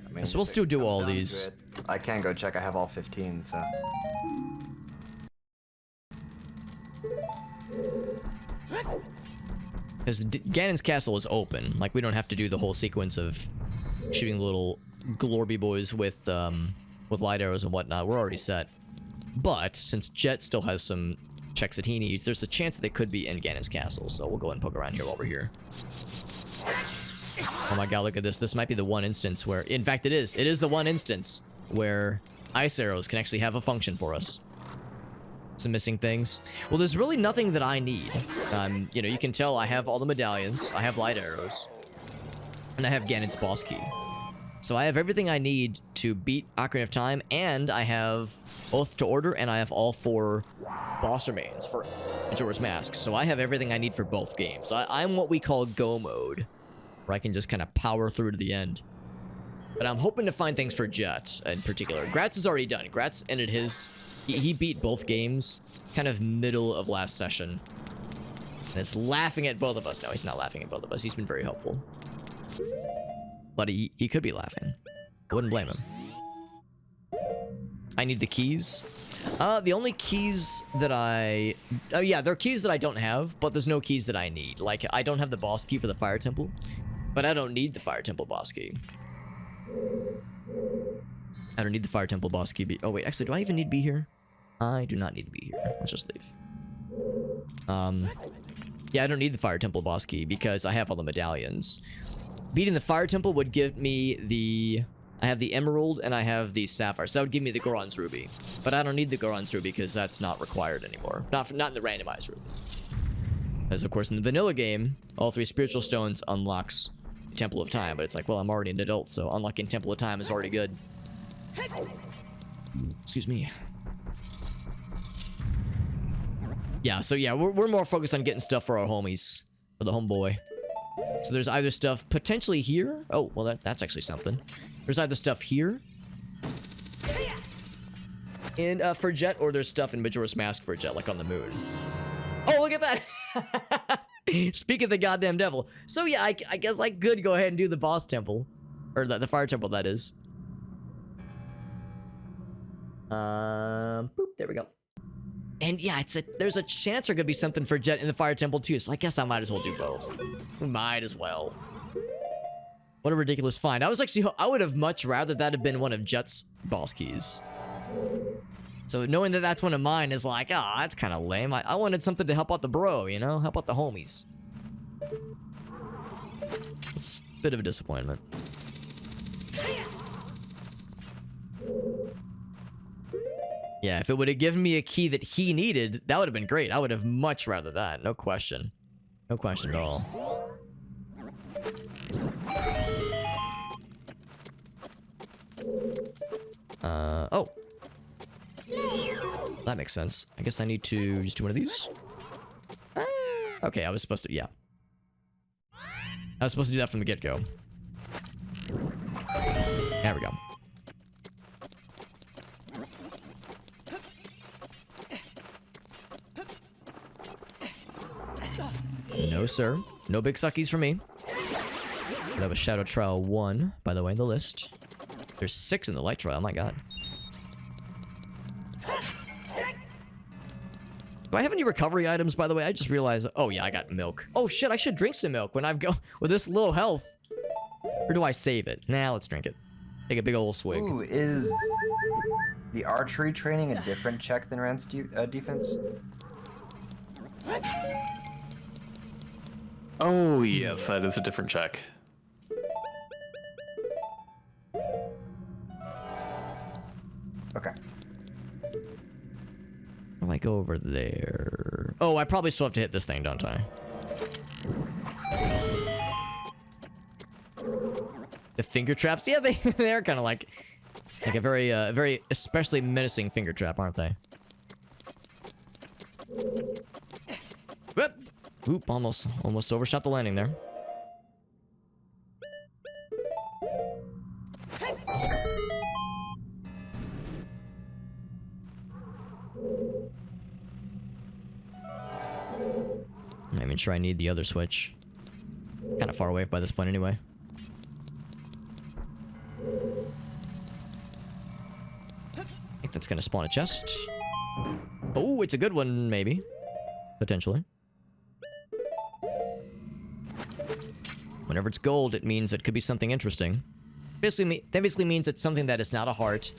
I mean, So we'll if it still do comes all down to these. it, I can go check. I have all 15, so... Because Ganon's castle is open. Like, we don't have to do the whole sequence of shooting little Glorby boys with light arrows and whatnot. We're already set. But, since Jet still has some checks that he needs, there's a chance that they could be in Ganon's castle. So we'll go and poke around here while we're here. Oh my god, look at this. This might be the one instance where... In fact, it is. It is the one instance where ice arrows can actually have a function for us. some missing things. Well, there's really nothing that I need. You know, you can tell I have all the medallions, I have light arrows, and I have Ganon's boss key. So I have everything I need to beat Ocarina of Time, and I have Oath to Order, and I have all 4 boss remains for Majora's Mask. So I have everything I need for both games. I'm what we call go mode, where I can just kind of power through to the end. But I'm hoping to find things for Jet in particular. Gratz is already done. Gratz ended his... He beat both games kind of middle of last session. And is laughing at both of us. No, he's not laughing at both of us. He's been very helpful. But he could be laughing. I wouldn't blame him. I need the keys. The only keys that I... Oh yeah, there are keys that I don't have, but there's no keys that I need. Like, I don't have the boss key for the Fire Temple, but I don't need the Fire Temple boss key. I don't need the Fire Temple boss key. Oh wait, actually, do I even need to be here? I do not need to be here. Let's just leave. Yeah, I don't need the Fire Temple boss key because I have all the medallions. Beating the Fire Temple would give me the... I have the Emerald and I have the Sapphire, so that would give me the Goron's Ruby. But I don't need the Goron's Ruby because that's not required anymore. Not in the randomizer Ruby. Because, of course, in the vanilla game, all 3 spiritual stones unlocks Temple of Time, but it's like, well, I'm already an adult, so unlocking Temple of Time is already good. Excuse me. Yeah, so yeah, we're more focused on getting stuff for our homies. For the homeboy. So there's either stuff potentially here. Oh, well, that's actually something. There's either stuff here. In, for Jet, or there's stuff in Majora's Mask for Jet, like on the moon. Oh, look at that! Speak of the goddamn devil. So yeah, I guess I could go ahead and do the boss temple. Or the Fire Temple, that is. Boop, there we go. And yeah, there's a chance there could be something for Jet in the Fire Temple too, so I guess I might as well do both. Might as well. What a ridiculous find. I would have much rather that have been one of Jet's boss keys. So knowing that that's one of mine is like, ah, oh, that's kind of lame. I wanted something to help out the bro, you know? Help out the homies. It's a bit of a disappointment. Yeah, if it would have given me a key that he needed, that would have been great. I would have much rather that. No question. No question at all. Oh. That makes sense. I guess I need to just do one of these. Okay, I was supposed to, yeah. I was supposed to do that from the get-go. There we go. No, sir. No big suckies for me. That was Shadow Trial 1, by the way, in the list. There's 6 in the Light Trial, my god. Do I have any recovery items, by the way? I just realized... Oh, yeah, I got milk. Oh, shit, I should drink some milk when I've go with this low health. Or do I save it? Nah, let's drink it. Take a big old swig. Ooh, is the archery training a different check than Rand's defense? Oh, yes, that is a different check. Okay. How do I go over there? Oh, I probably still have to hit this thing, don't I? The finger traps? Yeah, they're kind of like a very especially menacing finger trap, aren't they? Whoop! Oop, almost overshot the landing there. I'm not even sure I need the other switch. Kind of far away by this point anyway. I think that's gonna spawn a chest. Oh, it's a good one, maybe. Potentially. Whenever it's gold, it means it could be something interesting. That basically means it's something that is not a heart,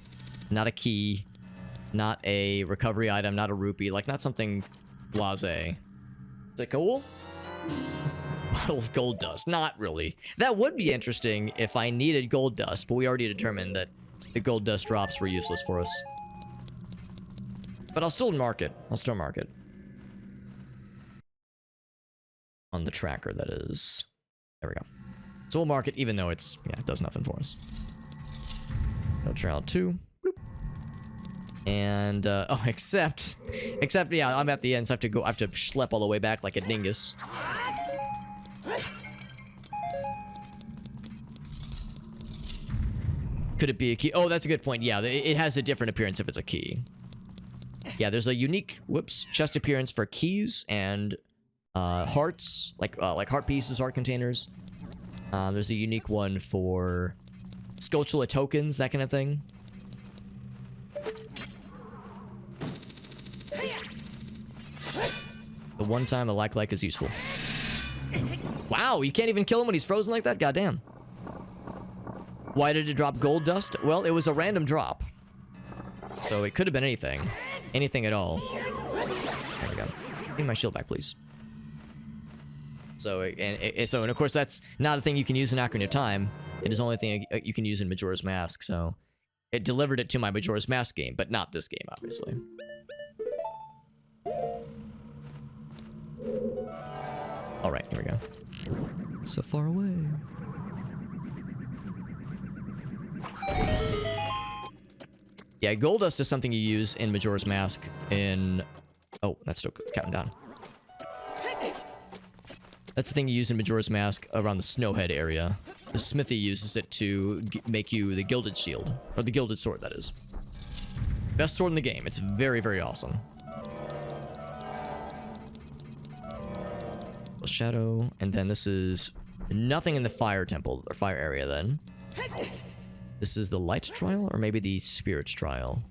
not a key, not a recovery item, not a rupee, like not something blasé. Is it cool? Bottle of gold dust. Not really. That would be interesting if I needed gold dust, but we already determined that the gold dust drops were useless for us. But I'll still mark it. I'll still mark it. On the tracker, that is. There we go. So we'll mark it even though it's, yeah, it does nothing for us. No trial 2. Bloop. And, oh, except, yeah, I'm at the end, so I have to schlep all the way back like a dingus. Could it be a key? Oh, that's a good point. Yeah, it has a different appearance if it's a key. Yeah, there's a unique, chest appearance for keys and hearts, like heart pieces, heart containers. There's a unique one for Skulltula tokens, that kind of thing. The one time a like is useful. Wow, you can't even kill him when he's frozen like that? Goddamn. Why did it drop gold dust? Well, it was a random drop. So it could have been anything. Anything at all. There we go. Give me my shield back, please. So, and of course, that's not a thing you can use in Ocarina of Time. It is only a thing you can use in Majora's Mask, so... It delivered it to my Majora's Mask game, but not this game, obviously. Alright, here we go. So far away. Yeah, gold dust is something you use in Majora's Mask in... Oh, that's still counting down. That's the thing you use in Majora's Mask around the Snowhead area. The smithy uses it to make you the gilded shield. Or the gilded sword, that is. Best sword in the game. It's very, very awesome. Shadow, and then this is nothing in the fire temple, or fire area then. This is the light trial, or maybe the spirits trial.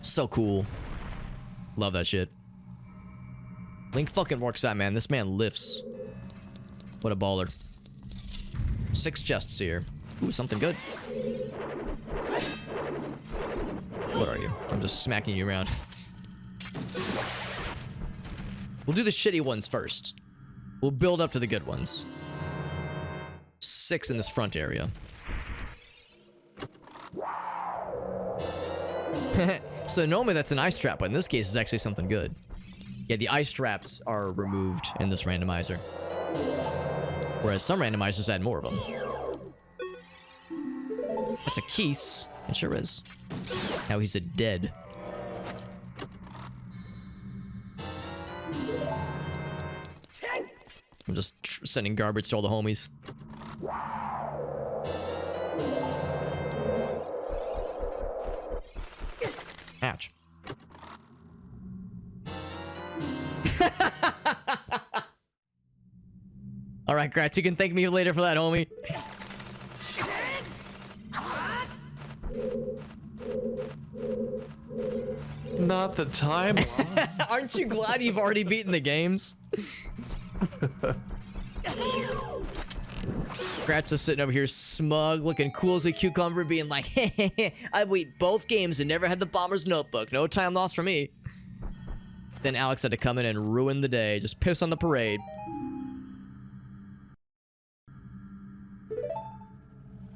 So cool. Love that shit. Link fucking works out, man. This man lifts. What a baller. 6 chests here. Ooh, something good. What are you? I'm just smacking you around. We'll do the shitty ones first. We'll build up to the good ones. 6 in this front area. So normally that's an ice trap, but in this case it's actually something good. Yeah, the ice traps are removed in this randomizer. Whereas some randomizers add more of them. That's a Keese. It sure is. Now he's a dead. I'm just sending garbage to all the homies. Ouch. Alright, Gratz, you can thank me later for that, homie. Not the time loss. Aren't you glad you've already beaten the games? Gratz is sitting over here smug, looking cool as a cucumber, being like, hey, I beat both games and never had the Bomber's Notebook. No time lost for me. Then Alex had to come in and ruin the day. Just piss on the parade.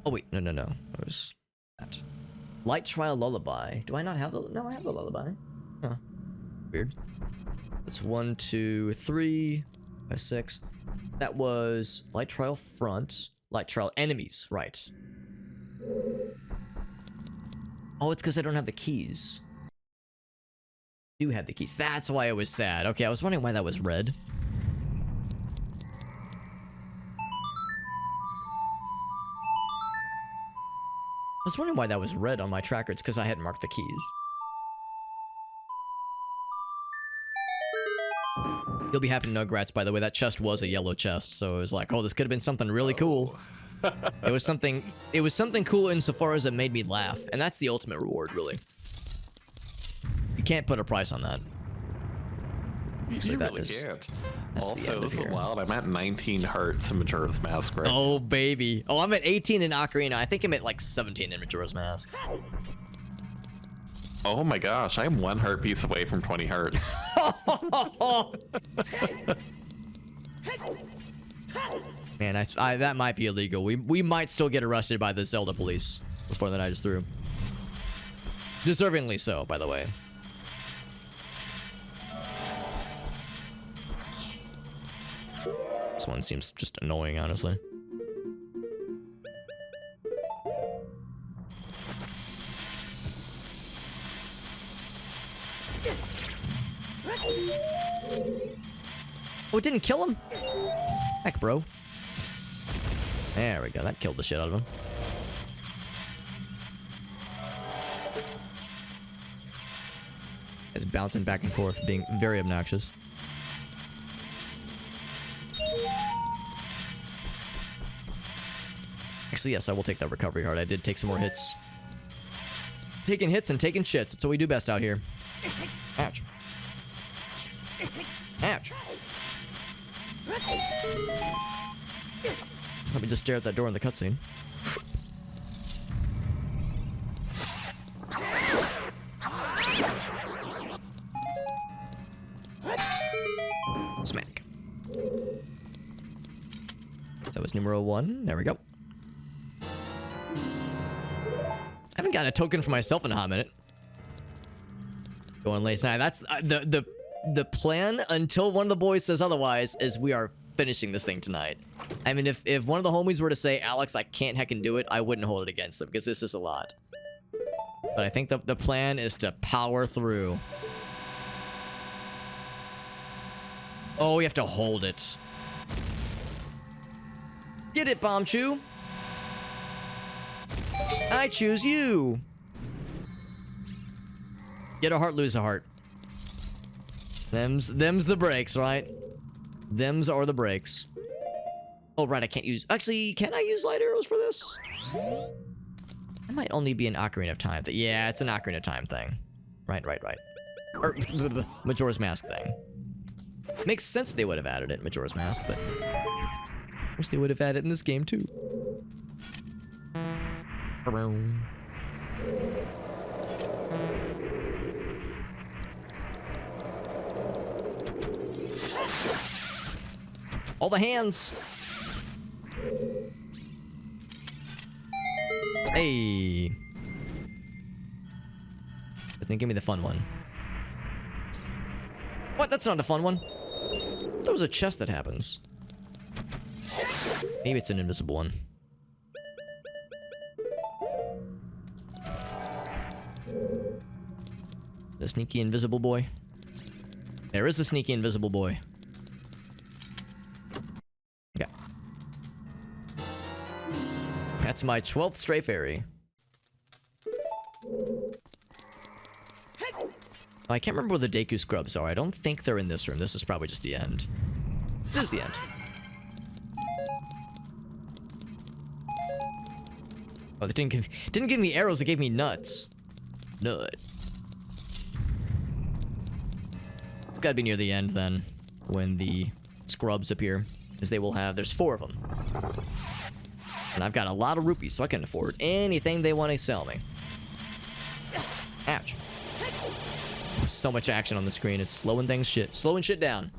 Oh, wait. No. It was that. Light Trial Lullaby. Do I not have the... No, I have the Lullaby. Huh. Weird. That's 1, 2, 3, 5, 6. That was Light Trial Front. Light Trial Enemies. Right. Oh, it's because I don't have the keys. I do have the keys. That's why it was sad. Okay, I was wondering why that was red. I was wondering why that was red on my tracker. It's because I hadn't marked the keys. You'll be happy to know, Gratz, by the way, that chest was a yellow chest, so it was like, oh, this could have been something really cool. It was something cool insofar as it made me laugh, and that's the ultimate reward, really. You can't put a price on that. You really can't. Also, this is wild. I'm at 19 hearts in Majora's Mask, right? Oh, baby. Oh, I'm at 18 in Ocarina. I think I'm at like 17 in Majora's Mask. Oh my gosh, I'm 1 heart piece away from 20 hearts. Man, that might be illegal. We might still get arrested by the Zelda police before the night is through. Deservingly so, by the way. This one seems just annoying, honestly. Oh, it didn't kill him? Heck, bro. There we go. That killed the shit out of him. It's bouncing back and forth, being very obnoxious. Actually, yes, I will take that recovery heart. I did take some more hits. Taking hits and taking shits. That's what we do best out here. Ouch. Ouch. Let me just stare at that door in the cutscene. Smack. That was numero 1. There we go. I haven't gotten a token for myself in a hot minute. Going late tonight. That's the plan until one of the boys says otherwise is we are finishing this thing tonight. I mean, if one of the homies were to say, Alex, I can't heckin' do it, I wouldn't hold it against them because this is a lot. But I think the plan is to power through. Oh, we have to hold it. Get it, Bomb Chew. I choose you. Get a heart, lose a heart. Them's the breaks, right? Them's are the breaks. Oh, right, I can't use... Actually, can I use light arrows for this? It might only be an Ocarina of Time thing. Yeah, it's an Ocarina of Time thing. Right. Or, Majora's Mask thing. Makes sense they would have added it in Majora's Mask, but... wish they would have added it in this game, too. All the hands. Hey. But then give me the fun one. What? That's not a fun one. There was a chest that happens. Maybe it's an invisible one. The sneaky invisible boy. There is a sneaky invisible boy. Okay. That's my 12th stray fairy. I can't remember where the Deku scrubs are. I don't think they're in this room. This is probably just the end. This is the end. Oh, they didn't give me arrows, it gave me nuts. Nut. It's gotta be near the end then, when the scrubs appear. Because they will have, there's 4 of them. And I've got a lot of rupees, so I can afford anything they want to sell me. Ouch. So much action on the screen, it's slowing things shit. Slowing shit down.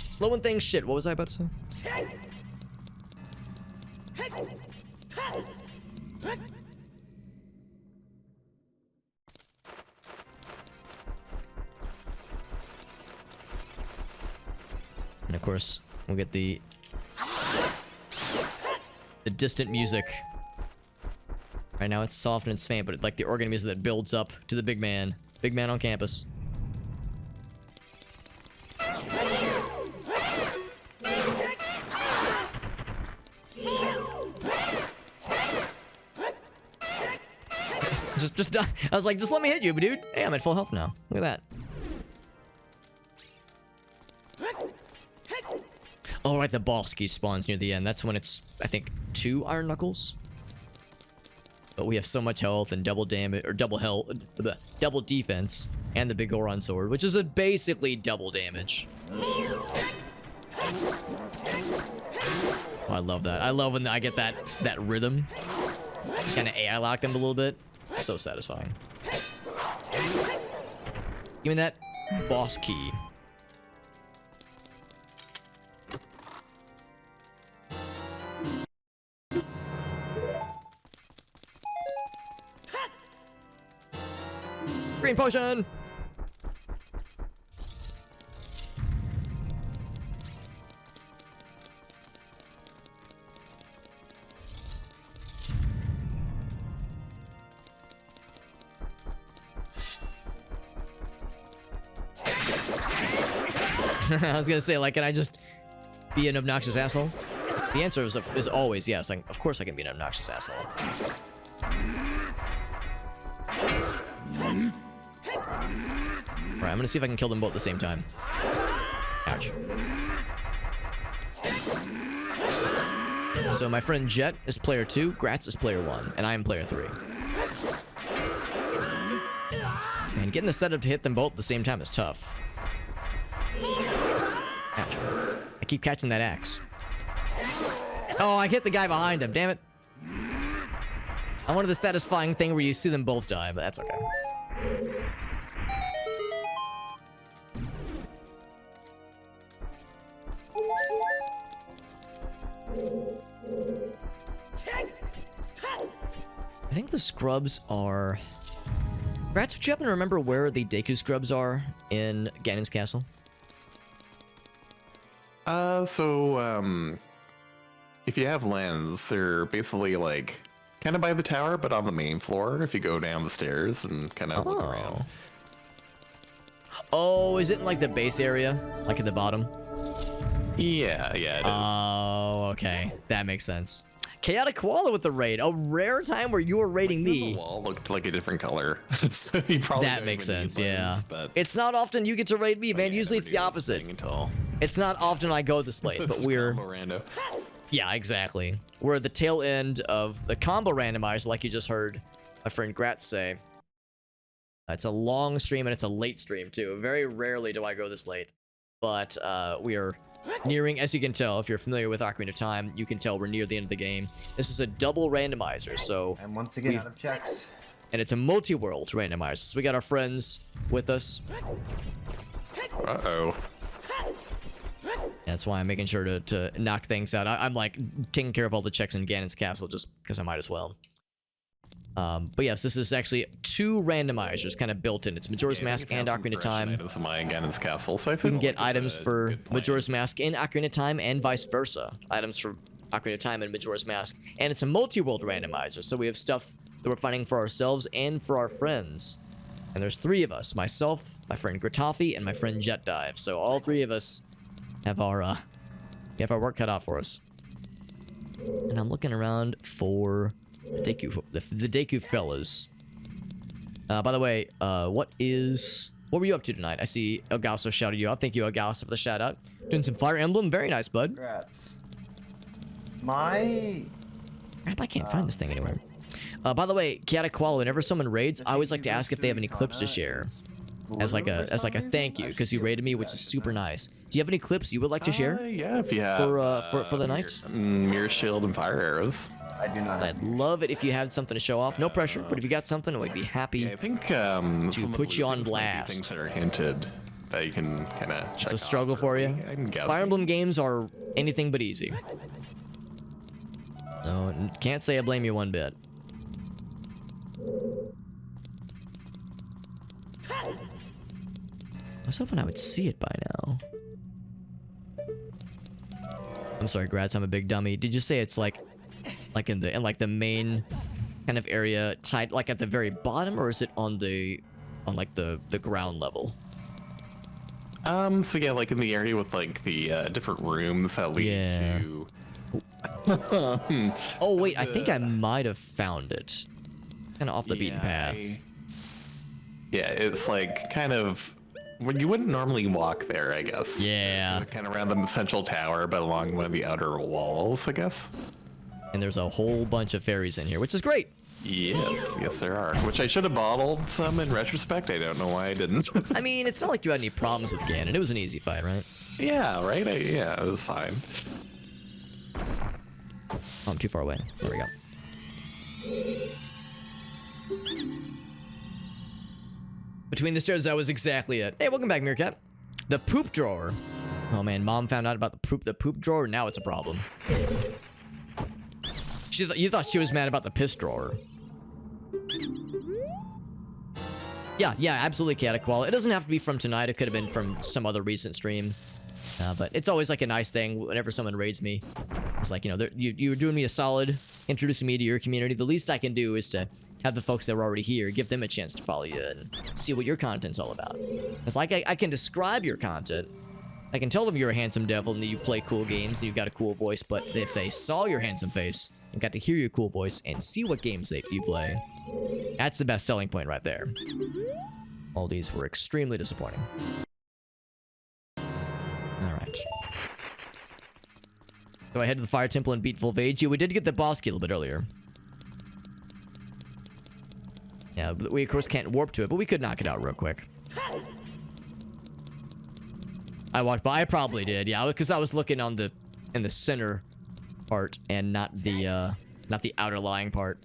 Slowing things shit. What was I about to say? And of course, we'll get the distant music. Right now it's soft and it's faint, but it's like the organ music that builds up to the big man. Big man on campus. Just I was like, just let me hit you, dude. Hey, I'm at full health now. Look at that. Oh, right, the boss key spawns near the end. That's when it's, I think, 2 Iron Knuckles. But we have so much health and double damage, or double health, double defense, and the big Goron sword, which is a basically double damage. Oh, I love that. I love when I get that rhythm. Kind of AI lock them a little bit. So satisfying. Give me that boss key. Green potion! I was gonna say, like, can I just be an obnoxious asshole? The answer is always yes. Like, of course I can be an obnoxious asshole. Alright, I'm gonna see if I can kill them both at the same time. Ouch. So my friend Jet is player 2, Gratz is player 1, and I am player 3. And getting the setup to hit them both at the same time is tough. Ouch. I keep catching that axe. Oh, I hit the guy behind him, damn it. I wanted the satisfying thing where you see them both die, but that's okay. I think the scrubs are... Rats, would you happen to remember where the Deku scrubs are in Ganon's castle? If you have lens, they're basically like kind of by the tower, but on the main floor. If you go down the stairs and kind of look around. Oh, is it in like the base area, like at the bottom? Yeah, it is. Oh, okay, that makes sense. Chaotic Koala with the raid, a rare time where you were raiding me. The wall looked like a different color. So you probably That makes sense, yeah. It's not often you get to raid me, man. Usually it's the opposite. It's not often I go this late, but we're... Yeah, exactly. We're at the tail end of the combo randomizer, like you just heard my friend Gratz say. It's a long stream and it's a late stream too. Very rarely do I go this late. But we are nearing, as you can tell, if you're familiar with Ocarina of Time, you can tell we're near the end of the game. This is a double randomizer, so... And once again, out of checks. And it's a multi-world randomizer. So we got our friends with us. Uh-oh. That's why I'm making sure to knock things out. I'm like taking care of all the checks in Ganon's castle just because I might as well. But yes, this is actually 2 randomizers kind of built in. It's Majora's Mask and Ocarina of Time. Ganon's castle, so I You can get items for Majora's Mask in Ocarina of Time and vice versa. Items for Ocarina of Time and Majora's Mask. And it's a multi-world randomizer, so we have stuff that we're finding for ourselves and for our friends. And there's 3 of us. Myself, my friend Gratafi, and my friend Jet Dive. So all 3 of us have our work cut out for us. And I'm looking around for the Deku fellas. By the way, what were you up to tonight? I see Elgaso shouted you out. Thank you, Elgaso, for the shout out. Doing some Fire Emblem. Very nice, bud. Congrats. I can't find this thing anywhere. By the way, Chaotic Koala, whenever someone raids, I always like to ask if they have any clips to share. As like a thank you, because you raided me, which is super nice. Do you have any clips you would like to share? Yeah, if you have for the night. Mirror Shield and Fire Arrows. I do not. I'd love it if you had something to show off. No pressure, but if you got something, we'd be happy. Yeah, I think to put you on blast. Things that are hinted that you can kind of check. It's a struggle for you. Fire Emblem games are anything but easy. So can't say I blame you one bit. I was hoping I would see it by now. I'm sorry, Gratz, I'm a big dummy. Did you say it's like in the main kind of area, tight, like at the very bottom, or is it on like the ground level? So yeah, like in the area with like the different rooms that lead to. Oh wait, I think I might have found it. Kind of off the beaten path. Yeah, it's like kind of. Well, you wouldn't normally walk there, I guess. Yeah. Kind of around the central tower, but along one of the outer walls, I guess. And there's a whole bunch of fairies in here, which is great. Yes, there are. Which I should have bottled some in retrospect. I don't know why I didn't. I mean, it's not like you had any problems with Ganon. It was an easy fight, right? Yeah, right? Yeah, it was fine. Oh, I'm too far away. There we go. Between the stairs, that was exactly it. Hey, welcome back, Meerkat. The poop drawer. Oh man, Mom found out about the poop drawer. Now it's a problem. You thought she was mad about the piss drawer. Yeah, absolutely chaotic qual. It doesn't have to be from tonight. It could have been from some other recent stream. But it's always like a nice thing whenever someone raids me. It's like, you know, you're doing me a solid, introducing me to your community. The least I can do is to have the folks that are already here, give them a chance to follow you and see what your content's all about. It's like I can describe your content. I can tell them you're a handsome devil and that you play cool games and you've got a cool voice, but if they saw your handsome face and got to hear your cool voice and see what games you play, that's the best selling point right there. All these were extremely disappointing. Alright. So I head to the Fire Temple and beat Volvagia. We did get the boss key a little bit earlier. Yeah, we of course can't warp to it, but we could knock it out real quick. I walked by. I probably did, yeah, because I was looking on in the center part and not the outer lying part.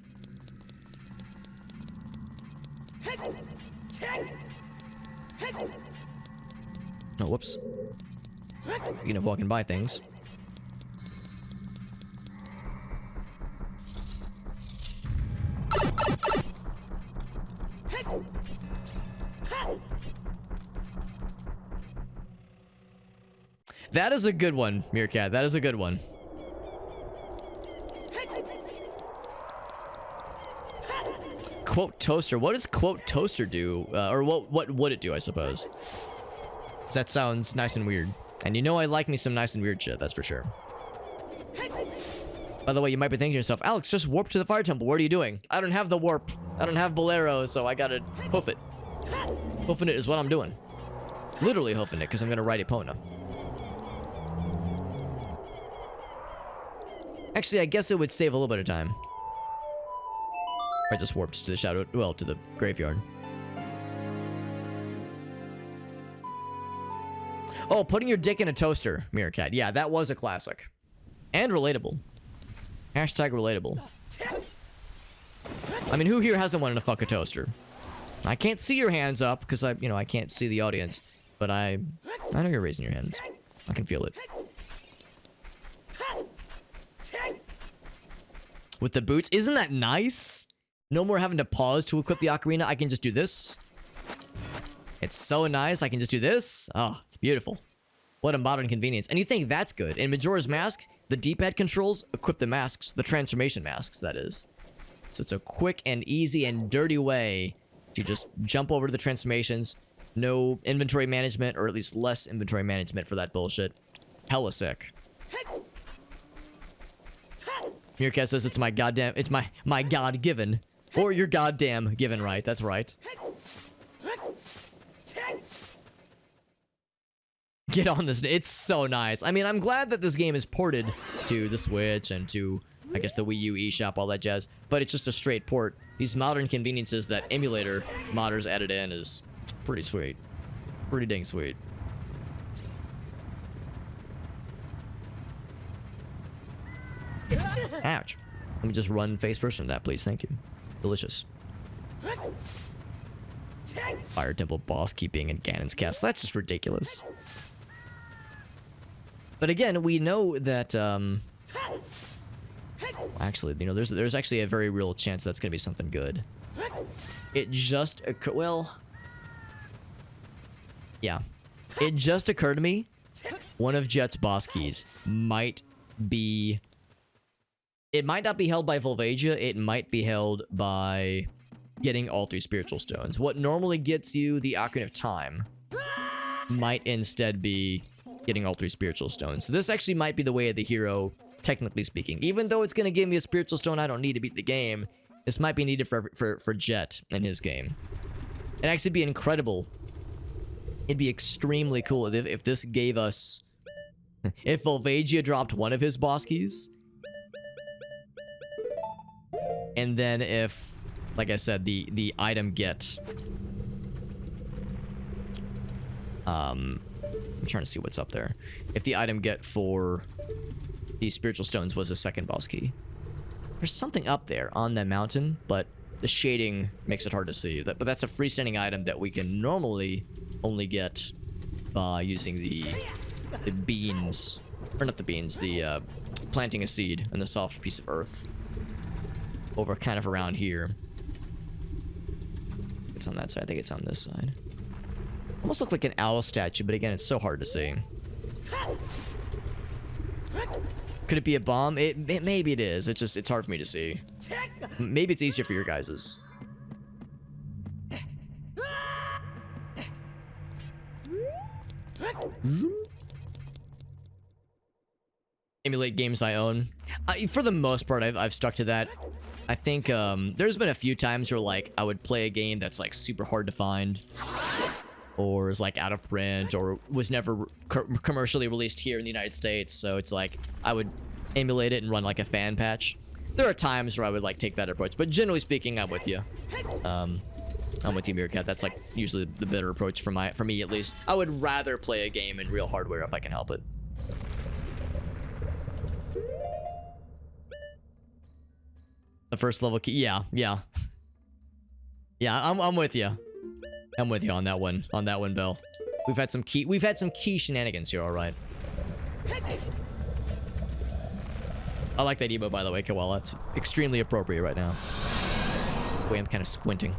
Oh, whoops. Speaking of walking by things. That is a good one, Meerkat. That is a good one. Quote toaster. What does quote toaster do? Or what would it do, I suppose? 'Cause that sounds nice and weird. And you know I like me some nice and weird shit, that's for sure. By the way, you might be thinking to yourself, Alex, just warp to the Fire Temple. What are you doing? I don't have the warp. I don't have Bolero, so I gotta hoof it. Hoofing it is what I'm doing. Literally hoofing it, because I'm gonna ride Epona. Actually, I guess it would save a little bit of time. I just warped to the shadow, well, to the graveyard. Oh, putting your dick in a toaster, Meerkat. Yeah, that was a classic. And relatable. Hashtag relatable. I mean, who here hasn't wanted to fuck a toaster? I can't see your hands up, because I can't see the audience. But I know you're raising your hands. I can feel it. With the boots. Isn't that nice? No more having to pause to equip the ocarina. I can just do this. It's so nice. I can just do this. Oh, it's beautiful. What a modern convenience. And you think that's good. In Majora's Mask, the D-pad controls equip the masks. The transformation masks, that is. So it's a quick and easy and dirty way to just jump over to the transformations. No inventory management, or at least less inventory management for that bullshit. Hella sick. Meerkat says it's my goddamn, it's my God-given. Or your goddamn given right, that's right. Get on this, it's so nice. I mean, I'm glad that this game is ported to the Switch and to, I guess, the Wii U eShop, all that jazz. But it's just a straight port. These modern conveniences that emulator modders added in is pretty sweet. Pretty dang sweet. Ouch. Let me just run face first into that, please. Thank you. Delicious. Fire Temple boss keep being in Ganon's castle. That's just ridiculous. But again, we know that, actually, you know, there's actually a very real chance that's gonna be something good. It just well, yeah. It just occurred to me, one of Jet's boss keys might be... It might not be held by Volvagia, it might be held by getting all 3 spiritual stones. What normally gets you the Ocarina of Time might instead be getting all 3 spiritual stones. So this actually might be the way of the hero, technically speaking. Even though it's going to give me a spiritual stone I don't need to beat the game, this might be needed for Jet in his game. It'd actually be incredible. It'd be extremely cool if this gave us... If Volvagia dropped one of his boss keys... And then if, like I said, the item get... I'm trying to see what's up there. If the item get for these spiritual stones was a second boss key. There's something up there on that mountain, but the shading makes it hard to see. But that's a freestanding item that we can normally only get by using the beans. Or not the beans, the planting a seed in the soft piece of earth. Over kind of around here. it's on that side. I think it's on this side. Almost look like an owl statue, but again, it's so hard to see. Could it be a bomb? Maybe it is. It's hard for me to see. Maybe it's easier for your guys's. Emulate games I own. For the most part, I've stuck to that. I think there's been a few times where like I would play a game that's like super hard to find, or is like out of print, or was never commercially released here in the United States. So it's like I would emulate it and run like a fan patch. There are times where I would like take that approach, but generally speaking, I'm with you. I'm with you, Meerkat. That's like usually the better approach for me at least. I would rather play a game in real hardware if I can help it. The first level key, yeah. I'm with you. I'm with you on that one, Bill. We've had some key shenanigans here, all right. I like that emo, by the way, Koala. It's extremely appropriate right now. Wait, I'm kind of squinting.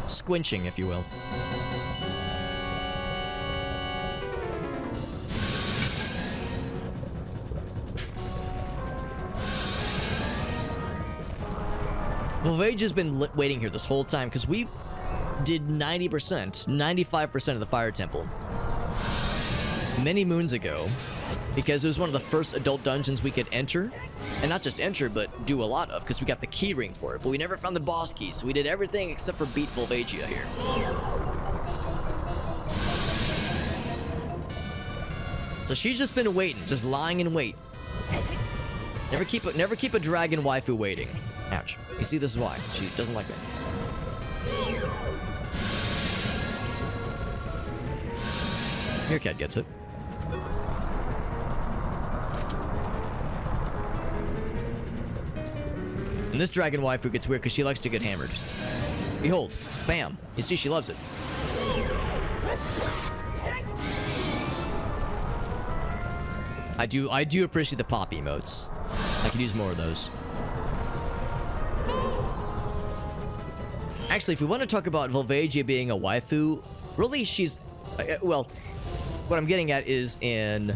Squinching, if you will. Volvage's been waiting here this whole time because we did 95% of the Fire Temple many moons ago, because it was one of the first adult dungeons we could enter, and not just enter, but do a lot of, because we got the key ring for it, but we never found the boss keys, so we did everything except for beat Volvagia here. So she's just been waiting, just lying in wait. Never keep a dragon waifu waiting. Ouch. You see, this is why. She doesn't like me. Meerkat gets it. And this dragon waifu gets weird because she likes to get hammered. Behold. Bam. You see, she loves it. I do appreciate the pop emotes. I could use more of those. Actually, if we want to talk about Volvagia being a waifu, really she's... well, what I'm getting at is in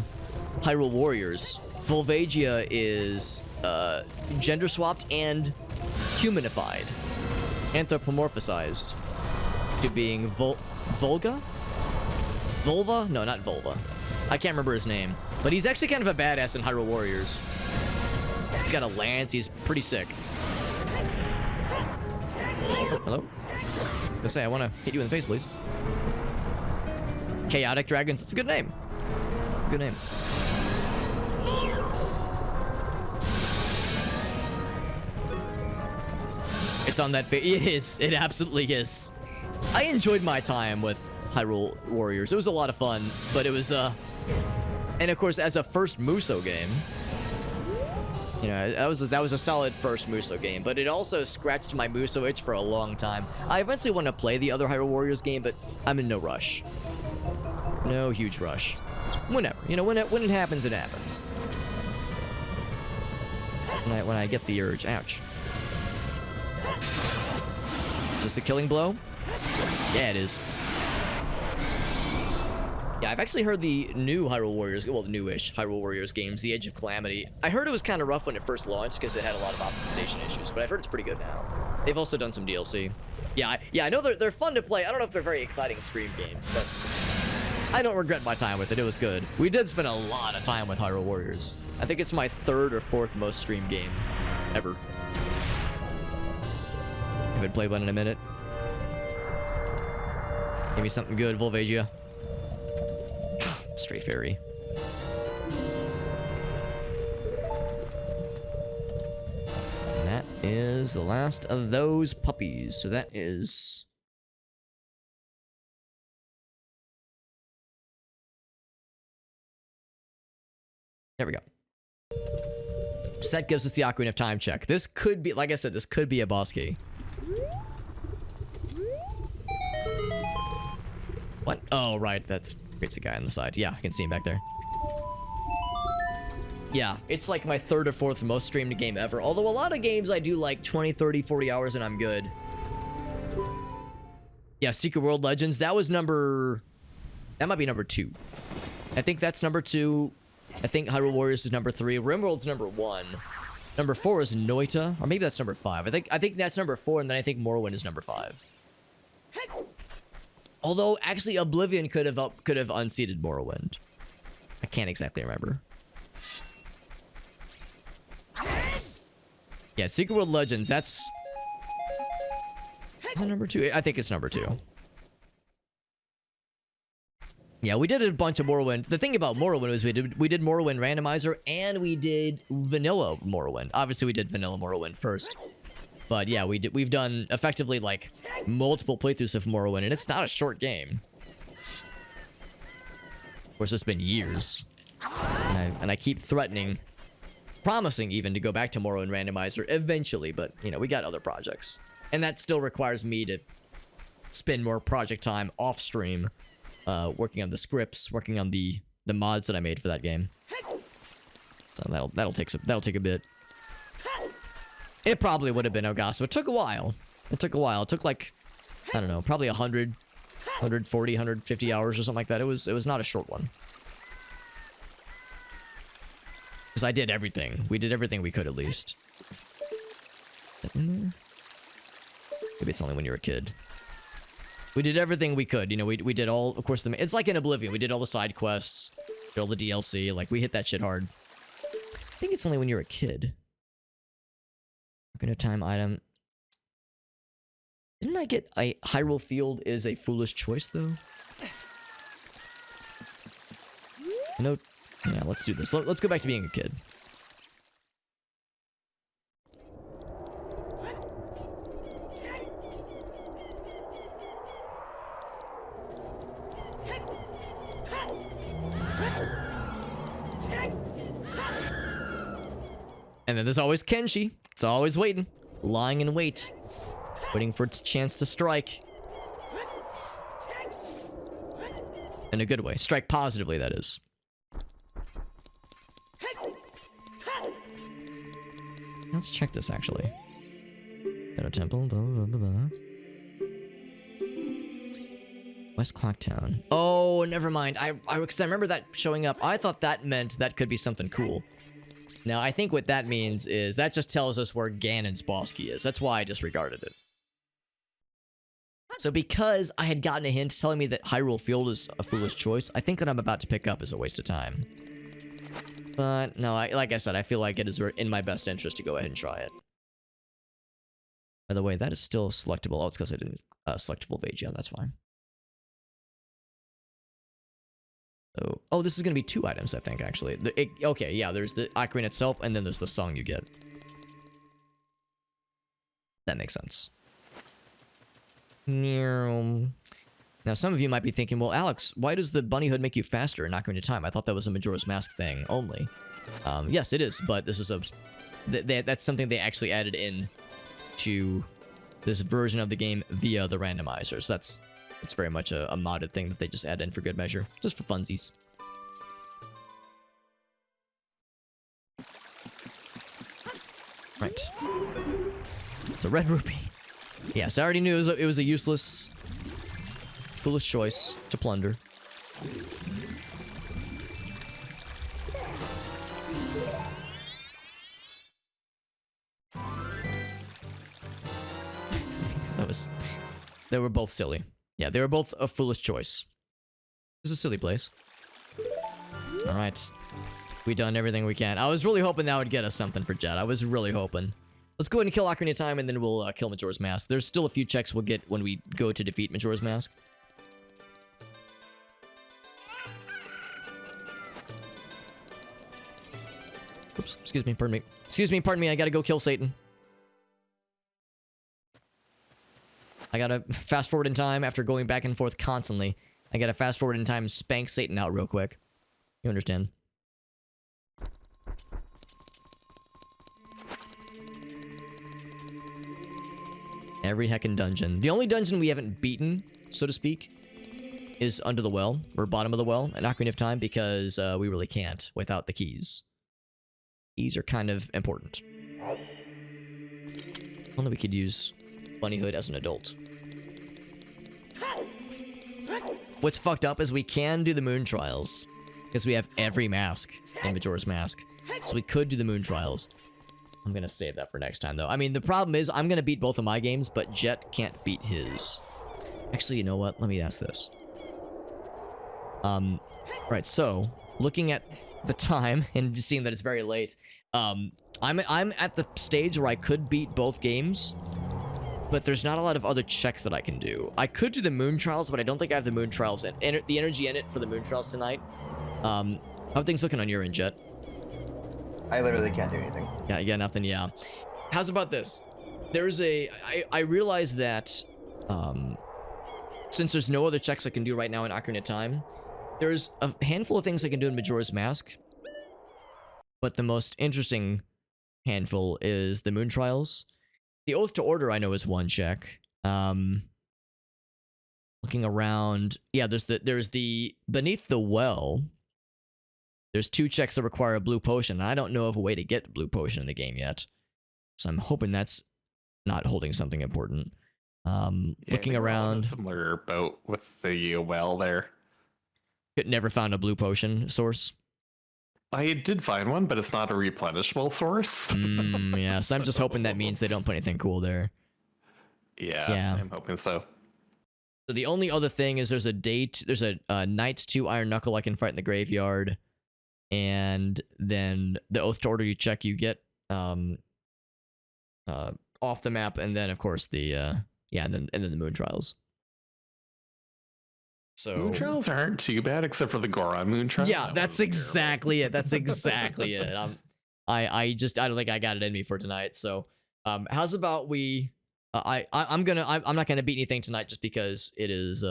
Hyrule Warriors, Volvagia is gender swapped and humanified, anthropomorphized to being Volga? Volva? No, not Volva. I can't remember his name, but he's actually kind of a badass in Hyrule Warriors. He's got a lance, he's pretty sick. Oh, hello? Let's say I want to hit you in the face, please. Chaotic Dragons. It's a good name. Good name. It's on that face. It is. It absolutely is. I enjoyed my time with Hyrule Warriors. It was a lot of fun, but it was, and of course, as a first Muso game, you know, that was a solid first Muso game, but it also scratched my Muso itch for a long time. I eventually want to play the other Hyrule Warriors game, but I'm in no rush. No huge rush. Whenever, you know, when it happens, it happens. When I get the urge. Ouch. Is this the killing blow? Yeah, it is. Yeah, I've actually heard the new Hyrule Warriors, well, the newish Hyrule Warriors games, The Age of Calamity. I heard it was kind of rough when it first launched because it had a lot of optimization issues, but I've heard it's pretty good now. They've also done some DLC. Yeah, I know they're fun to play. I don't know if they're very exciting stream games, but I don't regret my time with it. It was good. We did spend a lot of time with Hyrule Warriors. I think it's my 3rd or 4th most streamed game ever. Haven't played one in a minute. Give me something good, Volvagia. Stray fairy. And that is the last of those puppies. So that is... There we go. So that gives us the Ocarina of Time check. This could be, like I said, this could be a boss key. What? Oh, right. That's... It's a guy on the side. Yeah, I can see him back there. Yeah, it's like my 3rd or 4th most streamed game ever. Although a lot of games I do like 20, 30, 40 hours and I'm good. Yeah, Secret World Legends. That was number... That might be number 2. I think that's number 2. I think Hyrule Warriors is number 3. RimWorld's number 1. Number 4 is Noita. Or maybe that's number 5. I think that's number 4, and then I think Morrowind is number 5. Although, actually, Oblivion could have unseated Morrowind. I can't exactly remember. Yeah, Secret World Legends, that's... Is it number 2? I think it's number 2. Yeah, we did a bunch of Morrowind. The thing about Morrowind was we did Morrowind Randomizer, and we did Vanilla Morrowind. Obviously, we did Vanilla Morrowind first. But yeah, we've done, effectively, like, multiple playthroughs of Morrowind, and it's not a short game. Of course, it's been years. And I keep threatening, promising even, to go back to Morrowind Randomizer eventually, but, you know, we got other projects. And that still requires me to spend more project time off-stream, working on the scripts, working on the mods that I made for that game. So that'll take a bit. It probably would have been Elgato. It took a while. It took like, I don't know, probably 100, 140, 150 hours or something like that. It was not a short one. Because I did everything. We did everything we could, at least. Maybe it's only when you're a kid. We did everything we could. You know, we did all, of course, it's like in Oblivion. We did all the side quests, did all the DLC. Like, we hit that shit hard. I think it's only when you're a kid. Ocarina of Time item. Didn't I get a Hyrule Field is a foolish choice, though? No. Yeah, let's do this. Let's go back to being a kid. And then there's always Kenshi. It's always waiting. Lying in wait. Waiting for its chance to strike. In a good way. Strike positively, that is. Let's check this, actually. Got a temple. Blah, blah, blah, blah. West Clocktown. Oh, never mind. Because I remember that showing up. I thought that meant that could be something cool. Now, I think what that means is that just tells us where Ganon's boss key is. That's why I disregarded it. So because I had gotten a hint telling me that Hyrule Field is a foolish choice, I think what I'm about to pick up is a waste of time. But no, like I said, I feel like it is in my best interest to go ahead and try it. By the way, that is still selectable. Oh, it's because I didn't select full page. Yeah, that's fine. So, oh, this is going to be 2 items, I think, actually. Okay, yeah, there's the ocarina itself, and then there's the song you get. That makes sense. Now, some of you might be thinking, well, Alex, why does the bunny hood make you faster in Ocarina of Time? I thought that was a Majora's Mask thing only. Yes, it is, but this is that's something they actually added in to this version of the game via the randomizers. It's very much a modded thing that they just add in for good measure. Just for funsies. Right. It's a red rupee. Yes, I already knew it was a useless, foolish choice to plunder. They were both silly. Yeah, they were both a foolish choice. This is a silly place. Alright. We done everything we can. I was really hoping that would get us something for Jet. I was really hoping. Let's go ahead and kill Ocarina of Time, and then we'll kill Majora's Mask. There's still a few checks we'll get when we go to defeat Majora's Mask. Oops, excuse me, pardon me. Excuse me, pardon me, I gotta go kill Satan. I gotta fast forward in time after going back and forth constantly. I gotta fast forward in time and spank Satan out real quick. You understand? Every heckin' dungeon. The only dungeon we haven't beaten, so to speak, is under the well, or bottom of the well, at Ocarina of Time, because we really can't without the keys. Keys are kind of important. Only we could use Bunny Hood as an adult. What's fucked up is we can do the moon trials because we have every mask in Majora's Mask. So we could do the moon trials. I'm gonna save that for next time though. I mean, the problem is I'm gonna beat both of my games, but Jet can't beat his. Actually, you know what? Let me ask this. Right, so looking at the time and seeing that it's very late, I'm at the stage where I could beat both games, but there's not a lot of other checks that I can do. I could do the moon trials, but I don't think I have the moon trials and the energy in it for the moon trials tonight. How are things looking on your end, Jet? I literally can't do anything. Yeah, nothing, yeah. How's about this? There's I realize that, since there's no other checks I can do right now in Ocarina of Time, there's a handful of things I can do in Majora's Mask, but the most interesting handful is the moon trials. The Oath to Order I know is one check. Looking around, yeah, there's the Beneath the Well. There's 2 checks that require a blue potion. I don't know of a way to get the blue potion in the game yet, so I'm hoping that's not holding something important. Looking around, similar boat with the well there. Never found a blue potion source. I did find one, but it's not a replenishable source. Yeah, so I'm just hoping that means they don't put anything cool there. Yeah, I'm hoping so. So the only other thing is there's a Knight 2 Iron Knuckle I can fight in the graveyard, and then the Oath to Order you check, you get off the map, and then of course the and then the moon trials. So moon trials aren't too bad, except for the Goron moon trial. Yeah, that's exactly it. That's exactly it. I don't think I got it in me for tonight. So how's about we? I'm not gonna beat anything tonight just because it is.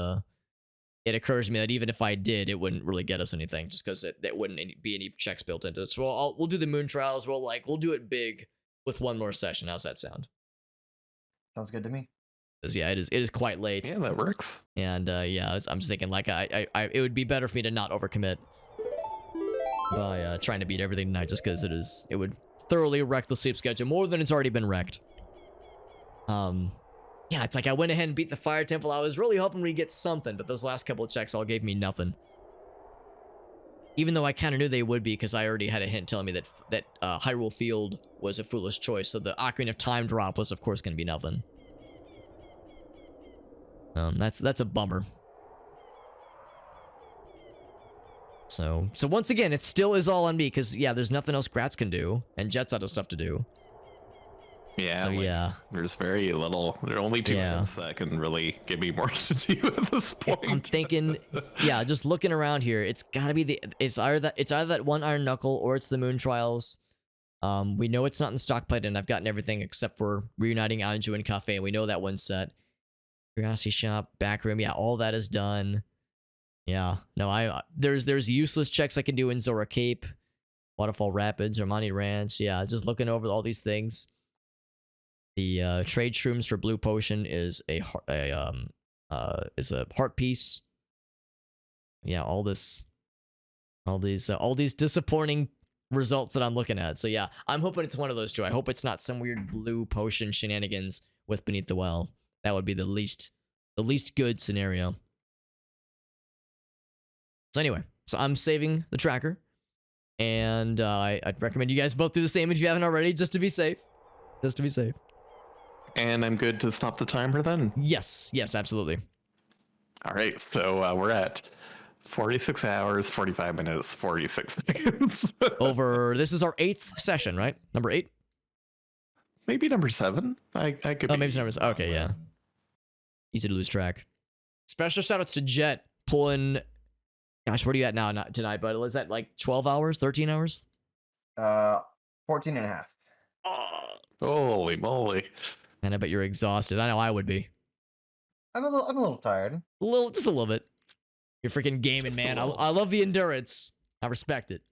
It occurs to me that even if I did, it wouldn't really get us anything, just because there wouldn't be any checks built into it. So we'll do the moon trials. We'll do it big with one more session. How's that sound? Sounds good to me. Yeah, it is quite late. Yeah, that works. And yeah, I'm just thinking like it would be better for me to not overcommit by trying to beat everything tonight, just because it would thoroughly wreck the sleep schedule more than it's already been wrecked. Yeah, it's like I went ahead and beat the Fire Temple. I was really hoping we'd get something, but those last couple of checks all gave me nothing. Even though I kind of knew they would be, because I already had a hint telling me that Hyrule Field was a foolish choice, so the Ocarina of Time drop was of course going to be nothing. That's a bummer. So once again, it still is all on me, because yeah, there's nothing else Gratz can do, and Jet's out of stuff to do. Yeah, so yeah, there's very little. There are only 2 minutes that can really give me more to do at this point. I'm thinking, yeah, just looking around here, it's gotta be it's either that 1 Iron Knuckle or it's the moon trials. We know it's not in stockpile, and I've gotten everything except for reuniting Anju and Cafe, and we know that one's set. Curiosity Shop, back room, yeah, all that is done. Yeah, no, there's useless checks I can do in Zora Cape, Waterfall Rapids, Armani Ranch. Yeah, just looking over all these things. The trade shrooms for blue potion is a heart piece. Yeah, all these disappointing results that I'm looking at. So yeah, I'm hoping it's one of those 2. I hope it's not some weird blue potion shenanigans with Beneath the Well. That would be the least good scenario. So anyway, so I'm saving the tracker, and I'd recommend you guys both do the same if you haven't already, just to be safe. Just to be safe. And I'm good to stop the timer then? Yes, absolutely. All right, so we're at 46 hours, 45 minutes, 46 seconds. This is our 8th session, right? Number 8? Maybe number 7? I could maybe it's number 7. Okay, yeah. Easy to lose track. Special shoutouts to Jet pulling. Gosh, where are you at now tonight, bud? Was that like 12 hours, 13 hours? 14 and a half. Oh, holy moly. Man, I bet you're exhausted. I know I would be. I'm a little tired. Just a little bit. You're freaking gaming, man. I love the endurance. I respect it.